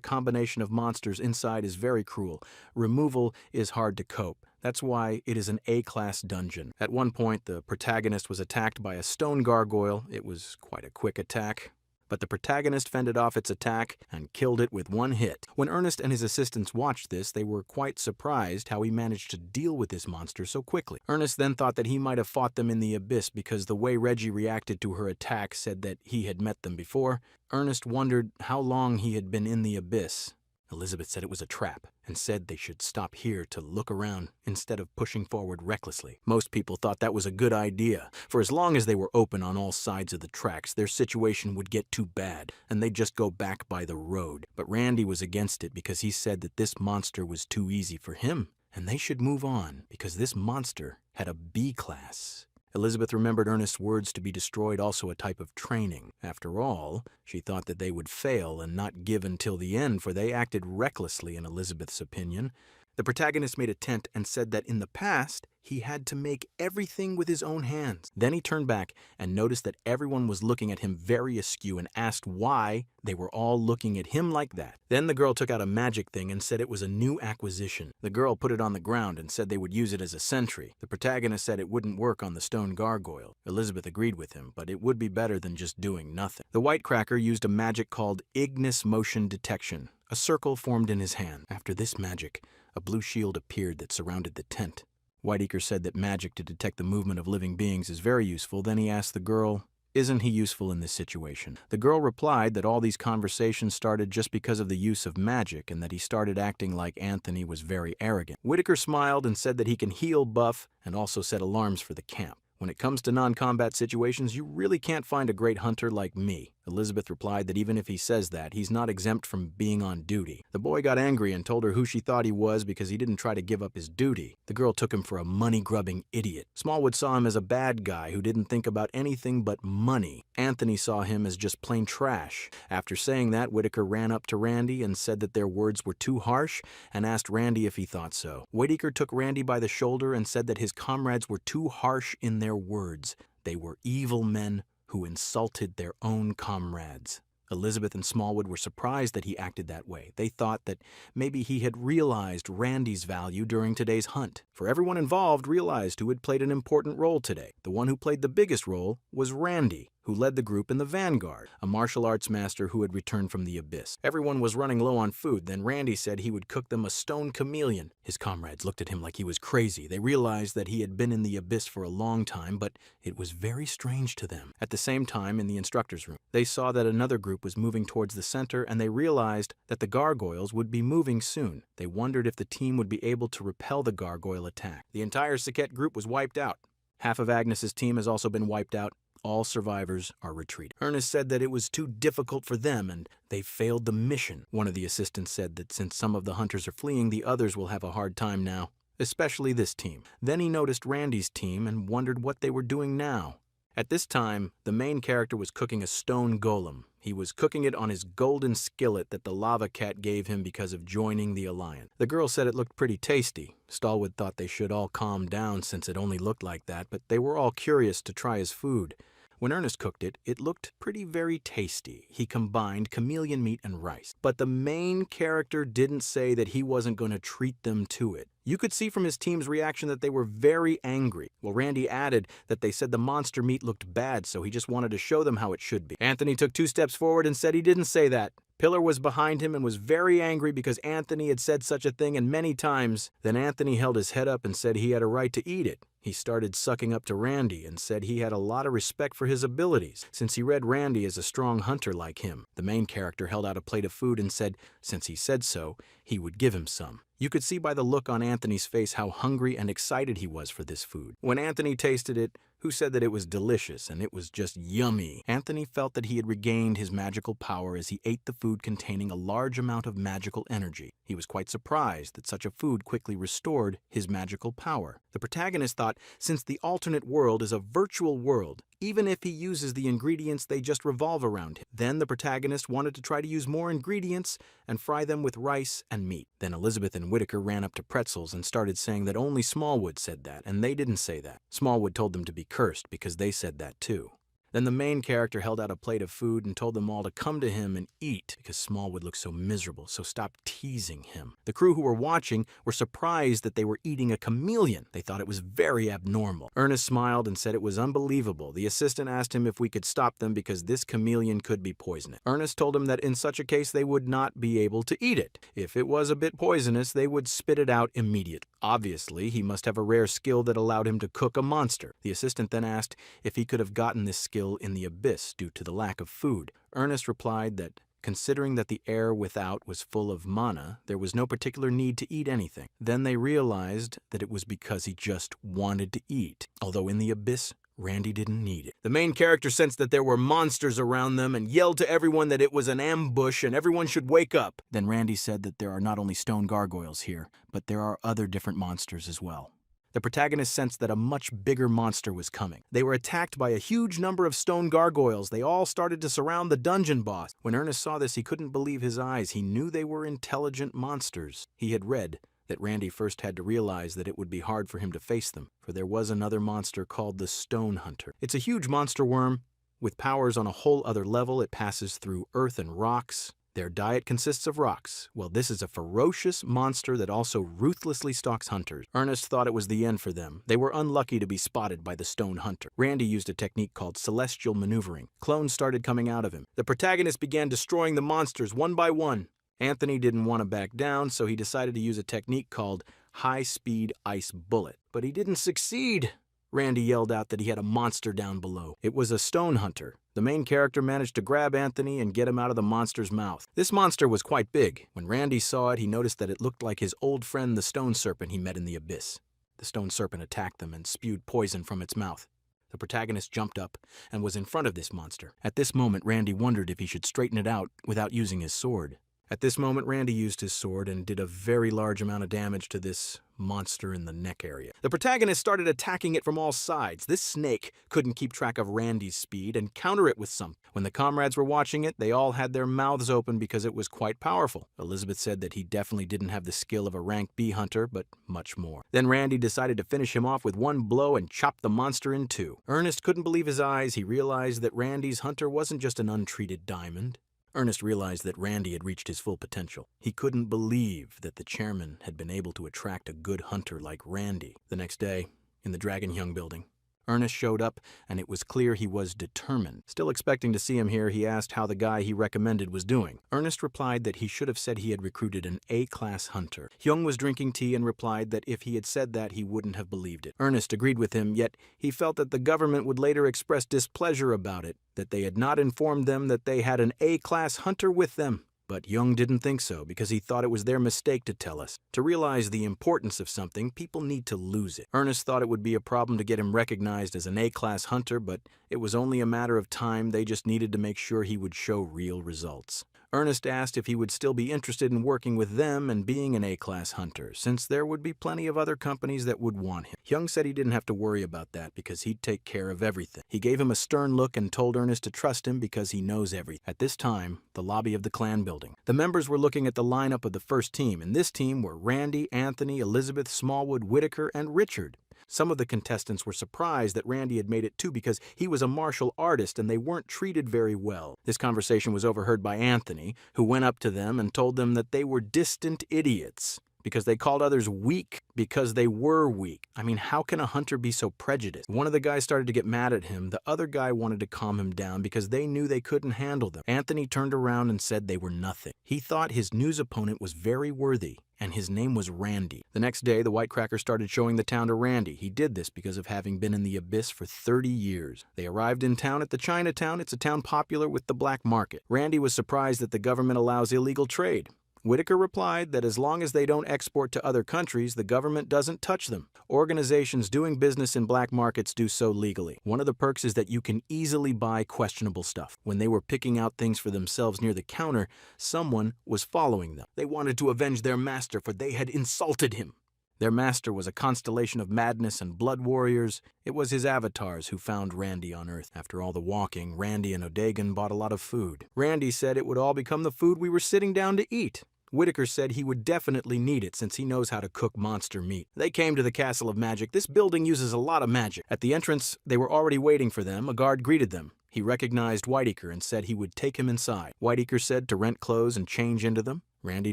combination of monsters inside is very cruel. Removal is hard to cope. That's why it is an A-class dungeon. At one point, the protagonist was attacked by a stone gargoyle. It was quite a quick attack, but the protagonist fended off its attack and killed it with one hit. When Ernest and his assistants watched this, they were quite surprised how he managed to deal with this monster so quickly. Ernest then thought that he might have fought them in the abyss because the way Reggie reacted to her attack said that he had met them before. Ernest wondered how long he had been in the abyss. Elizabeth said it was a trap and said they should stop here to look around instead of pushing forward recklessly. Most people thought that was a good idea, for as long as they were open on all sides of the tracks, their situation would get too bad and they'd just go back by the road. But Randy was against it because he said that this monster was too easy for him and they should move on because this monster had a B class. Elizabeth remembered Ernest's words to be destroyed also a type of training. After all, she thought that they would fail and not give until the end, for they acted recklessly in Elizabeth's opinion. The protagonist made a tent and said that in the past, he had to make everything with his own hands. Then he turned back and noticed that everyone was looking at him very askew and asked why they were all looking at him like that. Then the girl took out a magic thing and said it was a new acquisition. The girl put it on the ground and said they would use it as a sentry. The protagonist said it wouldn't work on the stone gargoyle. Elizabeth agreed with him, but it would be better than just doing nothing. The White Cracker used a magic called Ignis Motion Detection. A circle formed in his hand. After this magic, a blue shield appeared that surrounded the tent. Whitaker said that magic to detect the movement of living beings is very useful. Then he asked the girl, "Isn't he useful in this situation?" The girl replied that all these conversations started just because of the use of magic and that he started acting like Anthony was very arrogant. Whitaker smiled and said that he can heal Buff and also set alarms for the camp. When it comes to non-combat situations, you really can't find a great hunter like me. Elizabeth replied that even if he says that, he's not exempt from being on duty. The boy got angry and told her who she thought he was because he didn't try to give up his duty. The girl took him for a money-grubbing idiot. Smallwood saw him as a bad guy who didn't think about anything but money. Anthony saw him as just plain trash. After saying that, Whitaker ran up to Randy and said that their words were too harsh and asked Randy if he thought so. Whitaker took Randy by the shoulder and said that his comrades were too harsh in their words. They were evil men who insulted their own comrades. Elizabeth and Smallwood were surprised that he acted that way. They thought that maybe he had realized Randy's value during today's hunt. For everyone involved realized who had played an important role today. The one who played the biggest role was Randy. who led the group in the vanguard, a martial arts master who had returned from the abyss. Everyone was running low on food. Then Randy said he would cook them a stone chameleon. His comrades looked at him like he was crazy. They realized that he had been in the abyss for a long time, but it was very strange to them. At the same time, in the instructor's room, they saw that another group was moving towards the center, and they realized that the gargoyles would be moving soon. They wondered if the team would be able to repel the gargoyle attack. The entire Saket group was wiped out. Half of Agnes's team has also been wiped out. All survivors are retreating. Ernest said that it was too difficult for them and they failed the mission. One of the assistants said that since some of the hunters are fleeing, the others will have a hard time now, especially this team. Then he noticed Randy's team and wondered what they were doing now. At this time, the main character was cooking a stone golem. He was cooking it on his golden skillet that the lava cat gave him because of joining the alliance. The girl said it looked pretty tasty. Stallwood thought they should all calm down since it only looked like that, but they were all curious to try his food. When Ernest cooked it, it looked very tasty. He combined chameleon meat and rice. But the main character didn't say that he wasn't going to treat them to it. You could see from his team's reaction that they were very angry. Well, Randy added that they said the monster meat looked bad, so he just wanted to show them how it should be. Anthony took 2 steps forward and said he didn't say that. Pillar was behind him and was very angry because Anthony had said such a thing and many times. Then Anthony held his head up and said he had a right to eat it. He started sucking up to Randy and said he had a lot of respect for his abilities, since he read Randy as a strong hunter like him. The main character held out a plate of food and said, since he said so, he would give him some. You could see by the look on Anthony's face how hungry and excited he was for this food. When Anthony tasted it, who said that it was delicious and it was just yummy, Anthony felt that he had regained his magical power as he ate the food containing a large amount of magical energy. He was quite surprised that such a food quickly restored his magical power. The protagonist thought, since the alternate world is a virtual world, even if he uses the ingredients, they just revolve around him. Then the protagonist wanted to try to use more ingredients and fry them with rice and meat. Then Elizabeth and Whitaker ran up to Pretzels and started saying that only Smallwood said that, and they didn't say that. Smallwood told them to be cursed because they said that too. Then the main character held out a plate of food and told them all to come to him and eat because Smallwood looked so miserable, so stop teasing him. The crew who were watching were surprised that they were eating a chameleon. They thought it was very abnormal. Ernest smiled and said it was unbelievable. The assistant asked him if we could stop them because this chameleon could be poisonous. Ernest told him that in such a case they would not be able to eat it. If it was a bit poisonous, they would spit it out immediately. Obviously, he must have a rare skill that allowed him to cook a monster. The assistant then asked if he could have gotten this skill in the abyss due to the lack of food. Ernest replied that, considering that the air without was full of mana, there was no particular need to eat anything. Then they realized that it was because he just wanted to eat. Although in the abyss, Randy didn't need it. The main character sensed that there were monsters around them and yelled to everyone that it was an ambush and everyone should wake up. Then Randy said that there are not only stone gargoyles here, but there are other different monsters as well. The protagonist sensed that a much bigger monster was coming. They were attacked by a huge number of stone gargoyles. They all started to surround the dungeon boss. When Ernest saw this, he couldn't believe his eyes. He knew they were intelligent monsters. He had read that Randy first had to realize that it would be hard for him to face them, for there was another monster called the Stone Hunter. It's a huge monster worm with powers on a whole other level. It passes through earth and rocks. Their diet consists of rocks. Well, this is a ferocious monster that also ruthlessly stalks hunters. Ernest thought it was the end for them. They were unlucky to be spotted by the Stone Hunter. Randy used a technique called celestial maneuvering. Clones started coming out of him. The protagonist began destroying the monsters one by one. Anthony didn't want to back down, so he decided to use a technique called high-speed ice bullet. But he didn't succeed. Randy yelled out that he had a monster down below. It was a stone hunter. The main character managed to grab Anthony and get him out of the monster's mouth. This monster was quite big. When Randy saw it, he noticed that it looked like his old friend the stone serpent he met in the abyss. The stone serpent attacked them and spewed poison from its mouth. The protagonist jumped up and was in front of this monster. At this moment, Randy wondered if he should straighten it out without using his sword. At this moment, Randy used his sword and did a very large amount of damage to this monster in the neck area. The protagonist started attacking it from all sides. This snake couldn't keep track of Randy's speed and counter it with something. When the comrades were watching it, they all had their mouths open because it was quite powerful. Elizabeth said that he definitely didn't have the skill of a rank B hunter, but much more. Then Randy decided to finish him off with one blow and chop the monster in two. Ernest couldn't believe his eyes. He realized that Randy's hunter wasn't just an untreated diamond. Ernest realized that Randy had reached his full potential. He couldn't believe that the chairman had been able to attract a good hunter like Randy. The next day, in the Dragon Young building, Ernest showed up, and it was clear he was determined. Still expecting to see him here, he asked how the guy he recommended was doing. Ernest replied that he should have said he had recruited an A-class hunter. Hyung was drinking tea and replied that if he had said that, he wouldn't have believed it. Ernest agreed with him, yet he felt that the government would later express displeasure about it, that they had not informed them that they had an A-class hunter with them. But Hyung didn't think so because he thought it was their mistake to tell us. To realize the importance of something, people need to lose it. Ernest thought it would be a problem to get him recognized as an A-class hunter, but it was only a matter of time. They just needed to make sure he would show real results. Ernest asked if he would still be interested in working with them and being an A-class hunter, since there would be plenty of other companies that would want him. Hyung said he didn't have to worry about that because he'd take care of everything. He gave him a stern look and told Ernest to trust him because he knows everything. At this time, the lobby of the clan building. The members were looking at the lineup of the first team, and this team were Randy, Anthony, Elizabeth, Smallwood, Whitaker, and Richard. Some of the contestants were surprised that Randy had made it too because he was a martial artist and they weren't treated very well. This conversation was overheard by Anthony, who went up to them and told them that they were distant idiots because they called others weak because they were weak. I mean, how can a hunter be so prejudiced? One of the guys started to get mad at him. The other guy wanted to calm him down because they knew they couldn't handle them. Anthony turned around and said they were nothing. He thought his news opponent was very worthy, and his name was Randy. The next day, the Whitecracker started showing the town to Randy. He did this because of having been in the abyss for 30 years. They arrived in town at the Chinatown. It's a town popular with the black market. Randy was surprised that the government allows illegal trade. Whitaker replied that as long as they don't export to other countries, the government doesn't touch them. Organizations doing business in black markets do so legally. One of the perks is that you can easily buy questionable stuff. When they were picking out things for themselves near the counter, someone was following them. They wanted to avenge their master, for they had insulted him. Their master was a constellation of madness and blood warriors. It was his avatars who found Randy on Earth. After all the walking, Randy and Odegan bought a lot of food. Randy said it would all become the food we were sitting down to eat. Whitaker said he would definitely need it since he knows how to cook monster meat. They came to the Castle of Magic. This building uses a lot of magic. At the entrance, they were already waiting for them. A guard greeted them. He recognized Whitaker and said he would take him inside. Whitaker said to rent clothes and change into them. Randy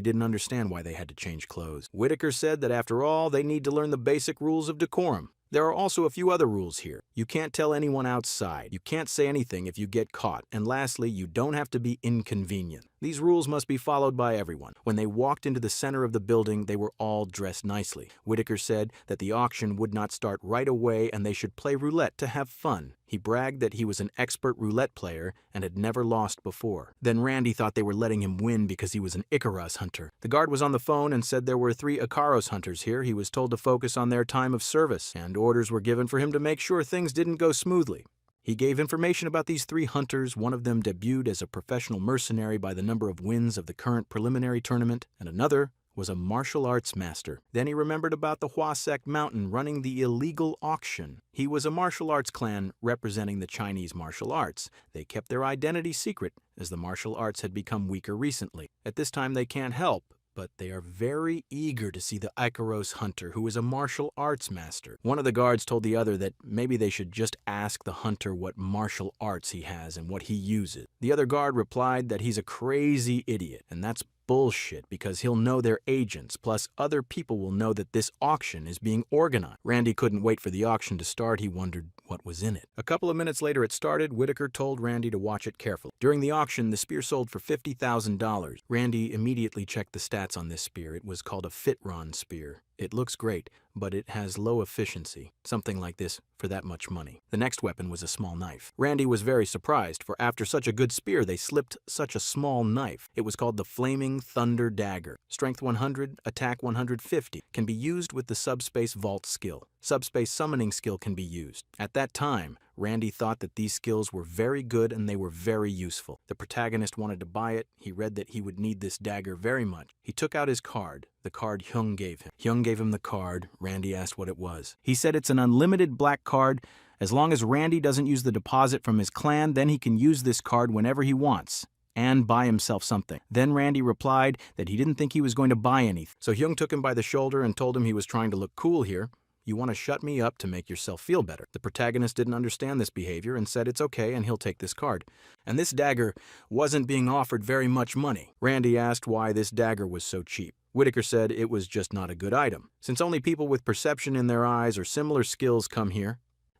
didn't understand why they had to change clothes. Whitaker said that after all, they need to learn the basic rules of decorum. There are also a few other rules here. You can't tell anyone outside. You can't say anything if you get caught. And lastly, you don't have to be inconvenient. These rules must be followed by everyone. When they walked into the center of the building, they were all dressed nicely. Whitaker said that the auction would not start right away and they should play roulette to have fun. He bragged that he was an expert roulette player and had never lost before. Then Randy thought they were letting him win because he was an Icaros hunter. The guard was on the phone and said there were 3 Icaros hunters here. He was told to focus on their time of service, and orders were given for him to make sure things didn't go smoothly. He gave information about these 3 hunters. One of them debuted as a professional mercenary by the number of wins of the current preliminary tournament, and another was a martial arts master. Then he remembered about the Huasek Mountain running the illegal auction. He was a martial arts clan representing the Chinese martial arts. They kept their identity secret, as the martial arts had become weaker recently. At this time they can't help, but they are very eager to see the Icaros hunter, who is a martial arts master. One of the guards told the other that maybe they should just ask the hunter what martial arts he has and what he uses. The other guard replied that he's a crazy idiot, and that's bullshit because he'll know they're agents, plus other people will know that this auction is being organized. Randy couldn't wait for the auction to start. He wondered what was in it. A couple of minutes later it started. Whitaker told Randy to watch it carefully. During the auction, the spear sold for $50,000. Randy immediately checked the stats on this spear. It was called a Fitron spear. It looks great, but it has low efficiency. Something like this for that much money. The next weapon was a small knife. Randy was very surprised, for after such a good spear, they slipped such a small knife. It was called the Flaming Thunder Dagger. Strength 100, attack 150. Can be used with the Subspace Vault skill. Subspace Summoning skill can be used. At that time, Randy thought that these skills were very good and they were very useful. The protagonist wanted to buy it. He read that he would need this dagger very much. He took out his card, the card Hyung gave him. Hyung gave him the card. Randy asked what it was. He said it's an unlimited black card. As long as Randy doesn't use the deposit from his clan, then he can use this card whenever he wants and buy himself something. Then Randy replied that he didn't think he was going to buy anything. So Hyung took him by the shoulder and told him he was trying to look cool here. You want to shut me up to make yourself feel better. The protagonist didn't understand this behavior and said it's okay and he'll take this card. And this dagger wasn't being offered very much money. Randy asked why this dagger was so cheap. Whitaker said it was just not a good item. Since only people with perception in their eyes or similar skills come here,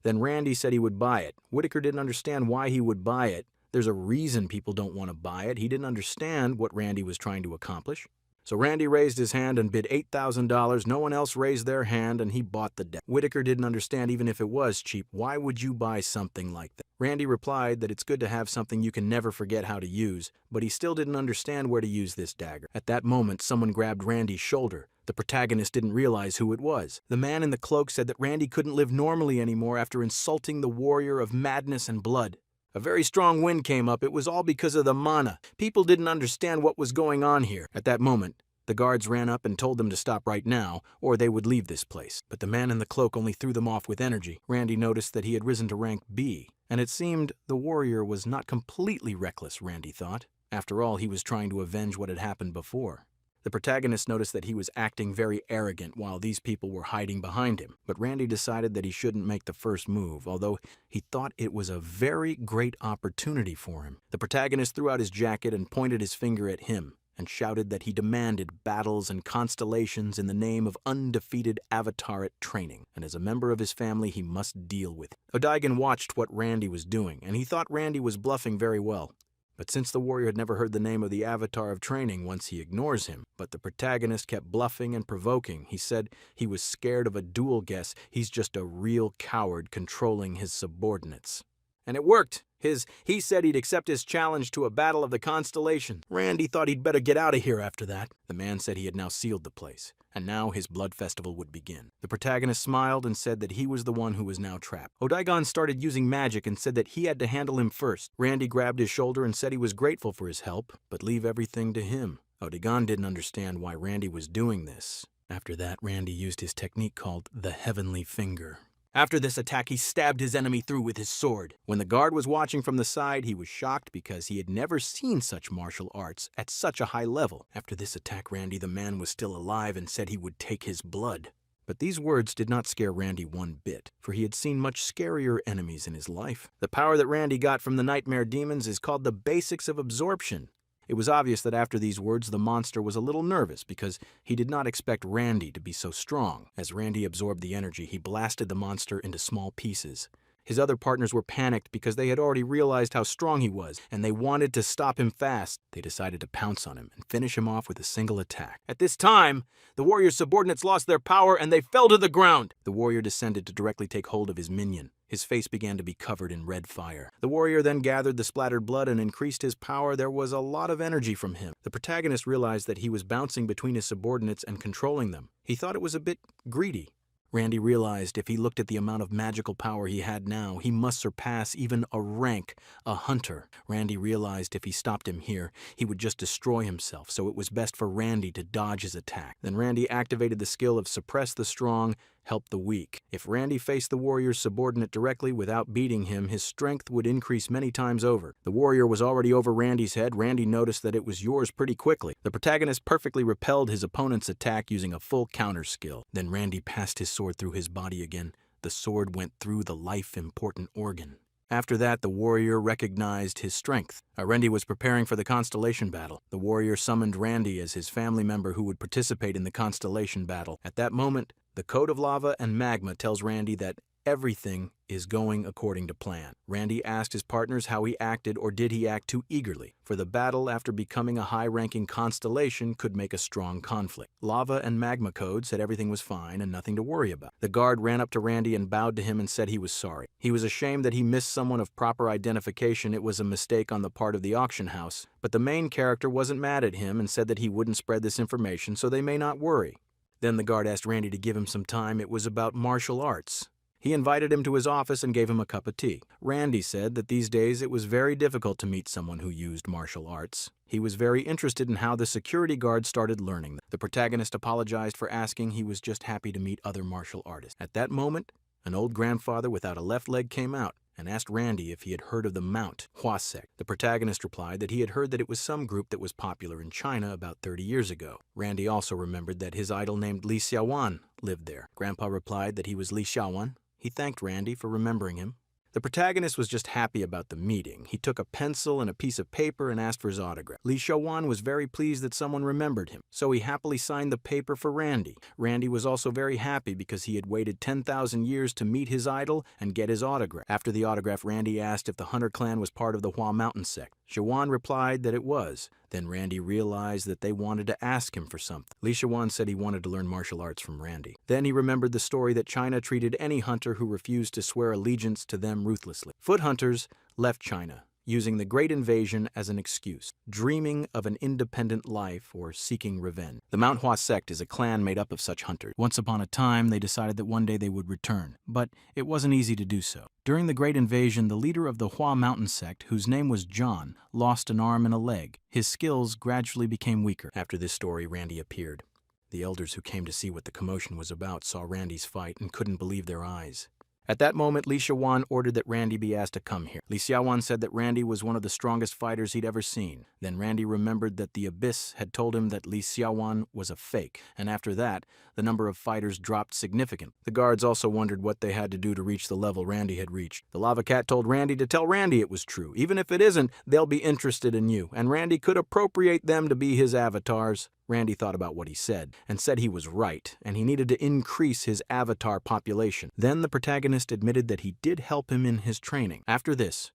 Then Randy said he would buy it. Whitaker didn't understand why he would buy it. There's a reason people don't want to buy it. He didn't understand what Randy was trying to accomplish. So Randy raised his hand and bid $8,000. No one else raised their hand, and he bought the deck. Whitaker didn't understand even if it was cheap. Why would you buy something like that? Randy replied that it's good to have something you can never forget how to use, but he still didn't understand where to use this dagger. At that moment, someone grabbed Randy's shoulder. The protagonist didn't realize who it was. The man in the cloak said that Randy couldn't live normally anymore after insulting the warrior of madness and blood. A very strong wind came up. It was all because of the mana. People didn't understand what was going on here. At that moment, the guards ran up and told them to stop right now, or they would leave this place. But the man in the cloak only threw them off with energy. Randy noticed that he had risen to rank B, and it seemed the warrior was not completely reckless, Randy thought. After all, he was trying to avenge what had happened before. The protagonist noticed that he was acting very arrogant while these people were hiding behind him, but Randy decided that he shouldn't make the first move, although he thought it was a very great opportunity for him. The protagonist threw out his jacket and pointed his finger at him, and shouted that he demanded battles and constellations in the name of undefeated avatar training, and as a member of his family he must deal with it. Odaigan watched what Randy was doing, and he thought Randy was bluffing very well. But since the warrior had never heard the name of the avatar of training, once he ignores him. But the protagonist kept bluffing and provoking. He said he was scared of a duel guess. He's just a real coward controlling his subordinates. And it worked. He said he'd accept his challenge to a battle of the constellation. Randy thought he'd better get out of here after that. The man said he had now sealed the place, and now his blood festival would begin. The protagonist smiled and said that he was the one who was now trapped. Odaigan started using magic and said that he had to handle him first. Randy grabbed his shoulder and said he was grateful for his help, but leave everything to him. Odaigan didn't understand why Randy was doing this. After that, Randy used his technique called the Heavenly Finger. After this attack, he stabbed his enemy through with his sword. When the guard was watching from the side, he was shocked because he had never seen such martial arts at such a high level. After this attack, Randy, the man, was still alive and said he would take his blood. But these words did not scare Randy one bit, for he had seen much scarier enemies in his life. The power that Randy got from the nightmare demons is called the basics of absorption. It was obvious that after these words, the monster was a little nervous because he did not expect Randy to be so strong. As Randy absorbed the energy, he blasted the monster into small pieces. His other partners were panicked because they had already realized how strong he was, and they wanted to stop him fast. They decided to pounce on him and finish him off with a single attack. At this time, the warrior's subordinates lost their power and they fell to the ground. The warrior descended to directly take hold of his minion. His face began to be covered in red fire. The warrior then gathered the splattered blood and increased his power. There was a lot of energy from him. The protagonist realized that he was bouncing between his subordinates and controlling them. He thought it was a bit greedy. Randy realized if he looked at the amount of magical power he had now, he must surpass even a rank, a hunter. Randy realized if he stopped him here, he would just destroy himself, so it was best for Randy to dodge his attack. Then Randy activated the skill of suppress the strong, help the weak. If Randy faced the warrior's subordinate directly without beating him, his strength would increase many times over. The warrior was already over Randy's head. Randy noticed that it was yours pretty quickly. The protagonist perfectly repelled his opponent's attack using a full counter skill. Then Randy passed his sword through his body again. The sword went through the life-important organ. After that, the warrior recognized his strength. Randy was preparing for the constellation battle. The warrior summoned Randy as his family member who would participate in the constellation battle. At that moment, the code of lava and magma tells Randy that everything is going according to plan. Randy asked his partners how he acted, or did he act too eagerly, for the battle after becoming a high-ranking constellation could make a strong conflict. Lava and magma code said everything was fine and nothing to worry about. The guard ran up to Randy and bowed to him and said he was sorry. He was ashamed that he missed someone of proper identification. It was a mistake on the part of the auction house. But the main character wasn't mad at him and said that he wouldn't spread this information, so they may not worry. Then the guard asked Randy to give him some time. It was about martial arts. He invited him to his office and gave him a cup of tea. Randy said that these days it was very difficult to meet someone who used martial arts. He was very interested in how the security guard started learning them. The protagonist apologized for asking. He was just happy to meet other martial artists. At that moment, an old grandfather without a left leg came out and asked Randy if he had heard of the Mount Hua sect. The protagonist replied that he had heard that it was some group that was popular in China about 30 years ago. Randy also remembered that his idol named Li Xiaowan lived there. Grandpa replied that he was Li Xiaowan. He thanked Randy for remembering him. The protagonist was just happy about the meeting. He took a pencil and a piece of paper and asked for his autograph. Li Xiaowan was very pleased that someone remembered him, so he happily signed the paper for Randy. Randy was also very happy because he had waited 10,000 years to meet his idol and get his autograph. After the autograph, Randy asked if the Hunter clan was part of the Hua Mountain sect. Xiaowan replied that it was. Then Randy realized that they wanted to ask him for something. Li Xiaowan said he wanted to learn martial arts from Randy. Then he remembered the story that China treated any hunter who refused to swear allegiance to them ruthlessly. Foot hunters left China, using the Great Invasion as an excuse, dreaming of an independent life or seeking revenge. The Manhwa sect is a clan made up of such hunters. Once upon a time, they decided that one day they would return, but it wasn't easy to do so. During the Great Invasion, the leader of the Hua Mountain sect, whose name was John, lost an arm and a leg. His skills gradually became weaker. After this story, Randy appeared. The elders who came to see what the commotion was about saw Randy's fight and couldn't believe their eyes. At that moment, Li Xiaowan ordered that Randy be asked to come here. Li Xiaowan said that Randy was one of the strongest fighters he'd ever seen. Then Randy remembered that the Abyss had told him that Li Xiaowan was a fake, and after that, the number of fighters dropped significantly. The guards also wondered what they had to do to reach the level Randy had reached. The Lava Cat told Randy to tell Randy it was true. Even if it isn't, they'll be interested in you, and Randy could appropriate them to be his avatars. Randy thought about what he said, and said he was right, and he needed to increase his avatar population. Then the protagonist admitted that he did help him in his training. After this,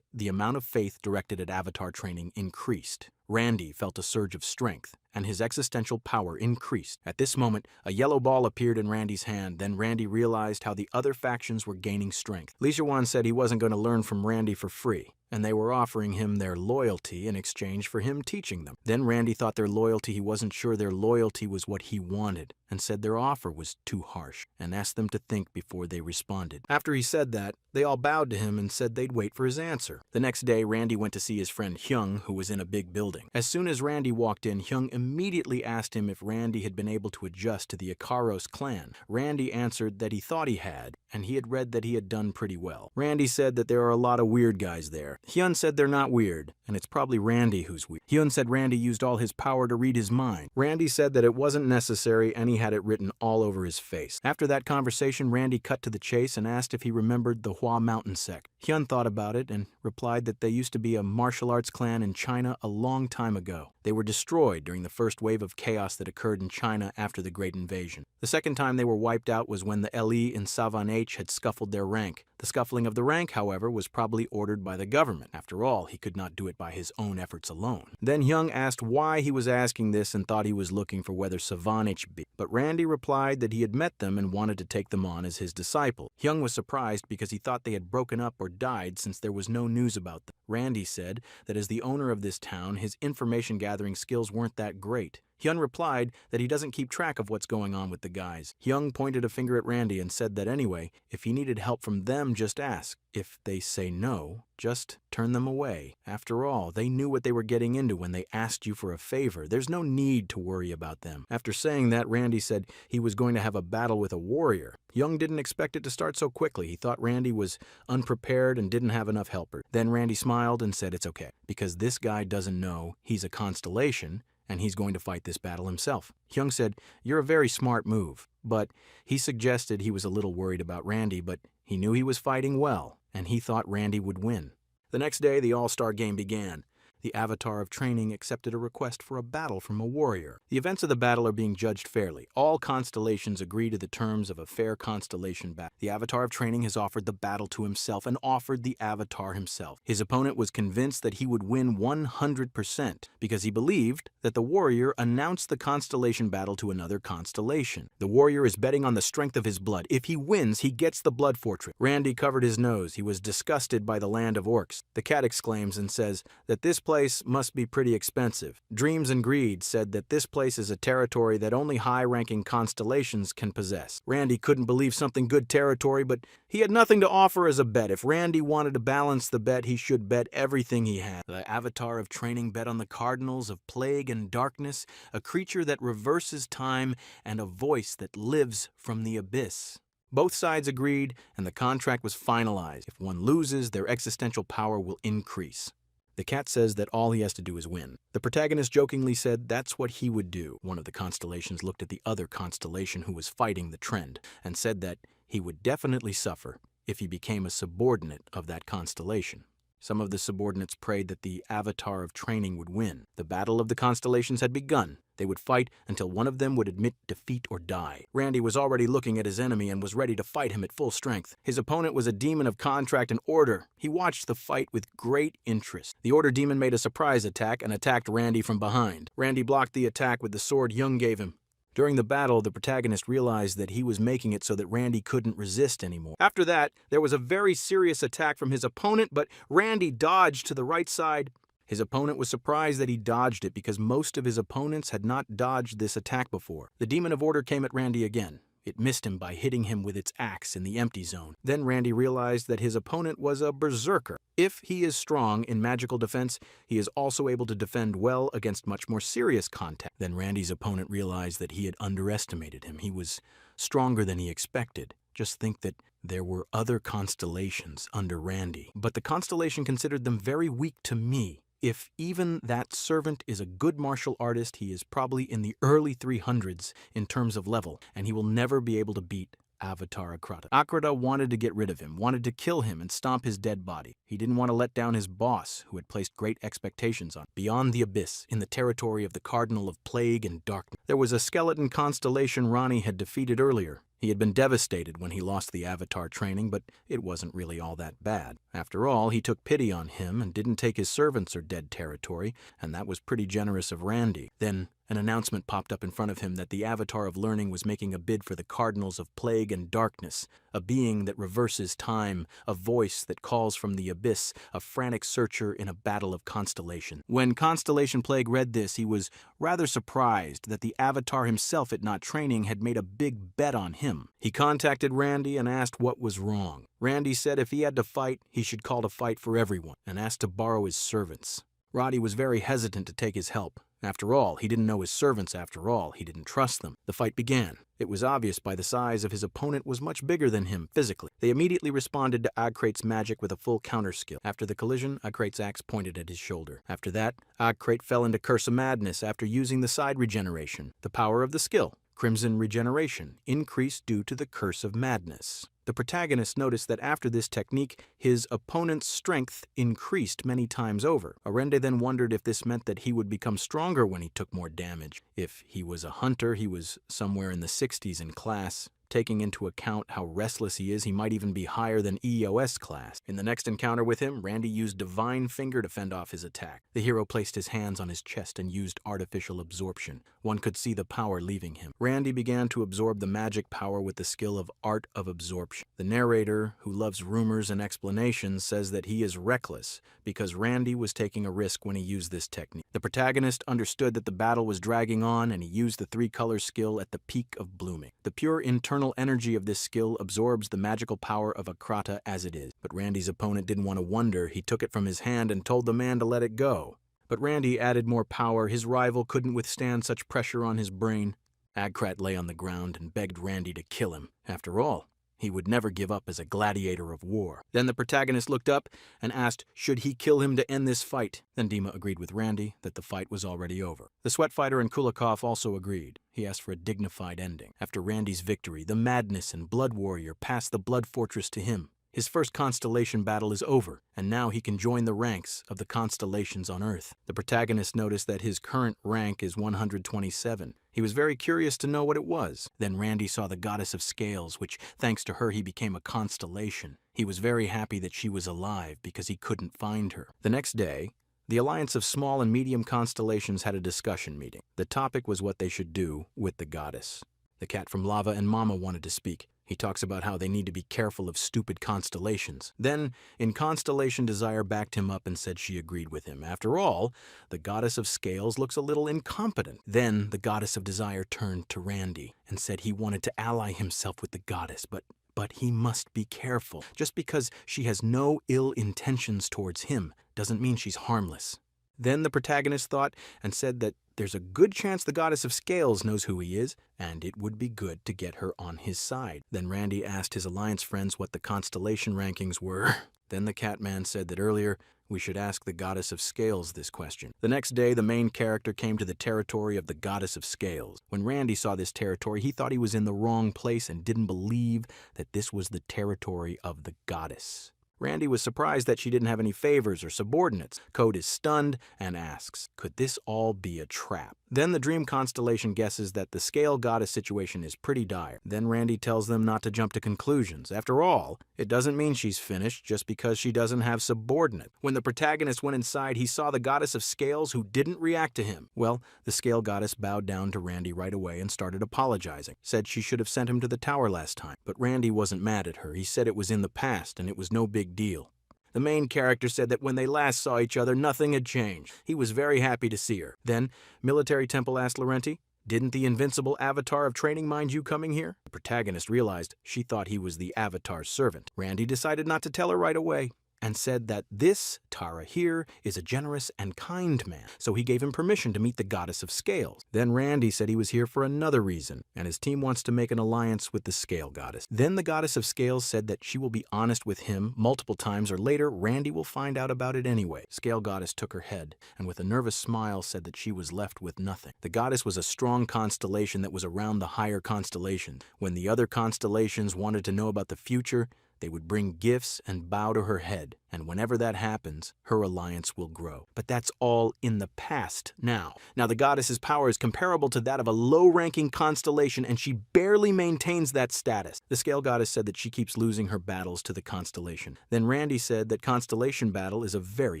the amount of faith directed at avatar training increased. Randy felt a surge of strength, and his existential power increased. At this moment, a yellow ball appeared in Randy's hand. Then Randy realized how the other factions were gaining strength. Li Xiaowan said he wasn't going to learn from Randy for free, and they were offering him their loyalty in exchange for him teaching them. Then Randy thought he wasn't sure their loyalty was what he wanted, and said their offer was too harsh, and asked them to think before they responded. After he said that, they all bowed to him and said they'd wait for his answer. The next day, Randy went to see his friend Hyung, who was in a big building. As soon as Randy walked in, Hyung immediately asked him if Randy had been able to adjust to the Ikaros clan. Randy answered that he thought he had, and he had read that he had done pretty well. Randy said that there are a lot of weird guys there. Hyun said they're not weird, and it's probably Randy who's weird. Hyun said Randy used all his power to read his mind. Randy said that it wasn't necessary, and he had it written all over his face. After that conversation, Randy cut to the chase and asked if he remembered the Hua Mountain sect. Hyun thought about it and replied that they used to be a martial arts clan in China a long time ago. They were destroyed during the first wave of chaos that occurred in China after the Great Invasion. The second time they were wiped out was when the LE in Savan H had scuffled their rank. The scuffling of the rank, however, was probably ordered by the government. After all, he could not do it by his own efforts alone. Then Hyung asked why he was asking this and thought he was looking for whether Savan H be. But Randy replied that he had met them and wanted to take them on as his disciple. Hyung was surprised because he thought they had broken up or died since there was no news about them. Randy said that as the owner of this town, his information gathering skills weren't that great. Hyun replied that he doesn't keep track of what's going on with the guys. Hyung pointed a finger at Randy and said that anyway, if he needed help from them, just ask. If they say no, just turn them away. After all, they knew what they were getting into when they asked you for a favor. There's no need to worry about them. After saying that, Randy said he was going to have a battle with a warrior. Hyung didn't expect it to start so quickly. He thought Randy was unprepared and didn't have enough helpers. Then Randy smiled and said it's okay, because this guy doesn't know he's a constellation, and he's going to fight this battle himself. Hyung said, "You're a very smart move," but he suggested he was a little worried about Randy, but he knew he was fighting well, and he thought Randy would win. The next day, the All-Star Game began. The Avatar of Training accepted a request for a battle from a warrior. The events of the battle are being judged fairly. All constellations agree to the terms of a fair constellation battle. The Avatar of Training has offered the battle to himself and offered the Avatar himself. His opponent was convinced that he would win 100% because he believed that the warrior announced the constellation battle to another constellation. The warrior is betting on the strength of his blood. If he wins, he gets the blood fortress. Randy covered his nose. He was disgusted by the land of orcs. The cat exclaims and says that this place must be pretty expensive. Dreams and Greed said that this place is a territory that only high-ranking constellations can possess. Randy couldn't believe something good territory, but he had nothing to offer as a bet. If Randy wanted to balance the bet, he should bet everything he had. The Avatar of Training bet on the Cardinals of Plague and Darkness, a creature that reverses time and a voice that lives from the abyss. Both sides agreed, and the contract was finalized. If one loses, their existential power will increase. The cat says that all he has to do is win. The protagonist jokingly said that's what he would do. One of the constellations looked at the other constellation who was fighting the trend and said that he would definitely suffer if he became a subordinate of that constellation. Some of the subordinates prayed that the avatar of training would win. The battle of the constellations had begun. They would fight until one of them would admit defeat or die. Randy was already looking at his enemy and was ready to fight him at full strength. His opponent was a demon of contract and order. He watched the fight with great interest. The order demon made a surprise attack and attacked Randy from behind. Randy blocked the attack with the sword Jung gave him. During the battle, the protagonist realized that he was making it so that Randy couldn't resist anymore. After that, there was a very serious attack from his opponent, but Randy dodged to the right side. His opponent was surprised that he dodged it because most of his opponents had not dodged this attack before. The Demon of Order came at Randy again. It missed him by hitting him with its axe in the empty zone. Then Randy realized that his opponent was a berserker. If he is strong in magical defense, he is also able to defend well against much more serious contact. Then Randy's opponent realized that he had underestimated him. He was stronger than he expected. Just think that there were other constellations under Randy, but the constellation considered them very weak to me. If even that servant is a good martial artist, he is probably in the early 300s in terms of level, and he will never be able to beat Avatar Akrata. Akrata wanted to get rid of him, wanted to kill him and stomp his dead body. He didn't want to let down his boss, who had placed great expectations on him. Beyond the abyss, in the territory of the Cardinal of Plague and Darkness, there was a skeleton constellation Ronnie had defeated earlier. He had been devastated when he lost the Avatar training, but it wasn't really all that bad. After all, he took pity on him and didn't take his servants or dead territory, and that was pretty generous of Randy. Then an announcement popped up in front of him that the Avatar of Learning was making a bid for the Cardinals of Plague and Darkness, a being that reverses time, a voice that calls from the abyss, a frantic searcher in a battle of constellation. When Constellation Plague read this, he was rather surprised that the Avatar himself at Not Training had made a big bet on him. He contacted Randy and asked what was wrong. Randy said if he had to fight, he should call to fight for everyone, and asked to borrow his servants. Roddy was very hesitant to take his help. After all, he didn't know his servants after all. He didn't trust them. The fight began. It was obvious by the size of his opponent was much bigger than him physically. They immediately responded to Agkrate's magic with a full counter skill. After the collision, Agkrate's axe pointed at his shoulder. After that, Agkrate fell into Curse of Madness after using the side regeneration. The power of the skill, Crimson Regeneration, increased due to the Curse of Madness. The protagonist noticed that after this technique, his opponent's strength increased many times over. Arende then wondered if this meant that he would become stronger when he took more damage. If he was a hunter, he was somewhere in the 60s in class. Taking into account how restless he is, he might even be higher than EOS class. In the next encounter with him, Randy used Divine Finger to fend off his attack. The hero placed his hands on his chest and used artificial absorption. One could see the power leaving him. Randy began to absorb the magic power with the skill of Art of Absorption. The narrator, who loves rumors and explanations, says that he is reckless because Randy was taking a risk when he used this technique. The protagonist understood that the battle was dragging on, and he used the three-color skill at the peak of blooming. The pure internal energy of this skill absorbs the magical power of Akrata as it is. But Randy's opponent didn't want to wonder. He took it from his hand and told the man to let it go. But Randy added more power. His rival couldn't withstand such pressure on his brain. Agkrat lay on the ground and begged Randy to kill him. After all, he would never give up as a gladiator of war. Then the protagonist looked up and asked, should he kill him to end this fight? Then Dima agreed with Randy that the fight was already over. The Sweat Fighter and Kulikov also agreed. He asked for a dignified ending. After Randy's victory, the Madness and Blood Warrior passed the Blood Fortress to him. His first constellation battle is over, and now he can join the ranks of the constellations on Earth. The protagonist noticed that his current rank is 127. He was very curious to know what it was. Then Randy saw the Goddess of Scales, which, thanks to her, he became a constellation. He was very happy that she was alive because he couldn't find her. The next day, the Alliance of Small and Medium Constellations had a discussion meeting. The topic was what they should do with the goddess. The cat from Lava and Mama wanted to speak. He talks about how they need to be careful of stupid constellations. Then, in Constellation Desire backed him up and said she agreed with him. After all, the Goddess of Scales looks a little incompetent. Then, the Goddess of Desire turned to Randy and said he wanted to ally himself with the goddess, but he must be careful. Just because she has no ill intentions towards him doesn't mean she's harmless. Then the protagonist thought and said that there's a good chance the goddess of scales knows who he is, and it would be good to get her on his side. Then Randy asked his alliance friends what the constellation rankings were. Then the Catman said that earlier we should ask the goddess of scales this question. The next day, the main character came to the territory of the goddess of scales. When Randy saw this territory, he thought he was in the wrong place and didn't believe that this was the territory of the goddess. Randy was surprised that she didn't have any favors or subordinates. Code is stunned and asks, could this all be a trap? Then the dream constellation guesses that the scale goddess situation is pretty dire. Then Randy tells them not to jump to conclusions. After all, it doesn't mean she's finished just because she doesn't have subordinate. When the protagonist went inside, he saw the goddess of scales who didn't react to him. Well, the scale goddess bowed down to Randy right away and started apologizing. Said she should have sent him to the tower last time. But Randy wasn't mad at her. He said it was in the past and it was no big deal. The main character said that when they last saw each other, nothing had changed. He was very happy to see her. Then, Military Temple asked Laurenti, didn't the invincible avatar of training mind you coming here? The protagonist realized she thought he was the avatar's servant. Randy decided not to tell her right away and said that this Tara here is a generous and kind man, so he gave him permission to meet the goddess of scales. Then Randy said he was here for another reason, and his team wants to make an alliance with the scale goddess. Then the goddess of scales said that she will be honest with him multiple times, or later Randy will find out about it anyway. Scale goddess took her head, and with a nervous smile said that she was left with nothing. The goddess was a strong constellation that was around the higher constellations. When the other constellations wanted to know about the future, they would bring gifts and bow to her head, and whenever that happens, her alliance will grow. But that's all in the past now. Now the goddess's power is comparable to that of a low-ranking constellation, and she barely maintains that status. The scale goddess said that she keeps losing her battles to the constellation. Then Randy said that constellation battle is a very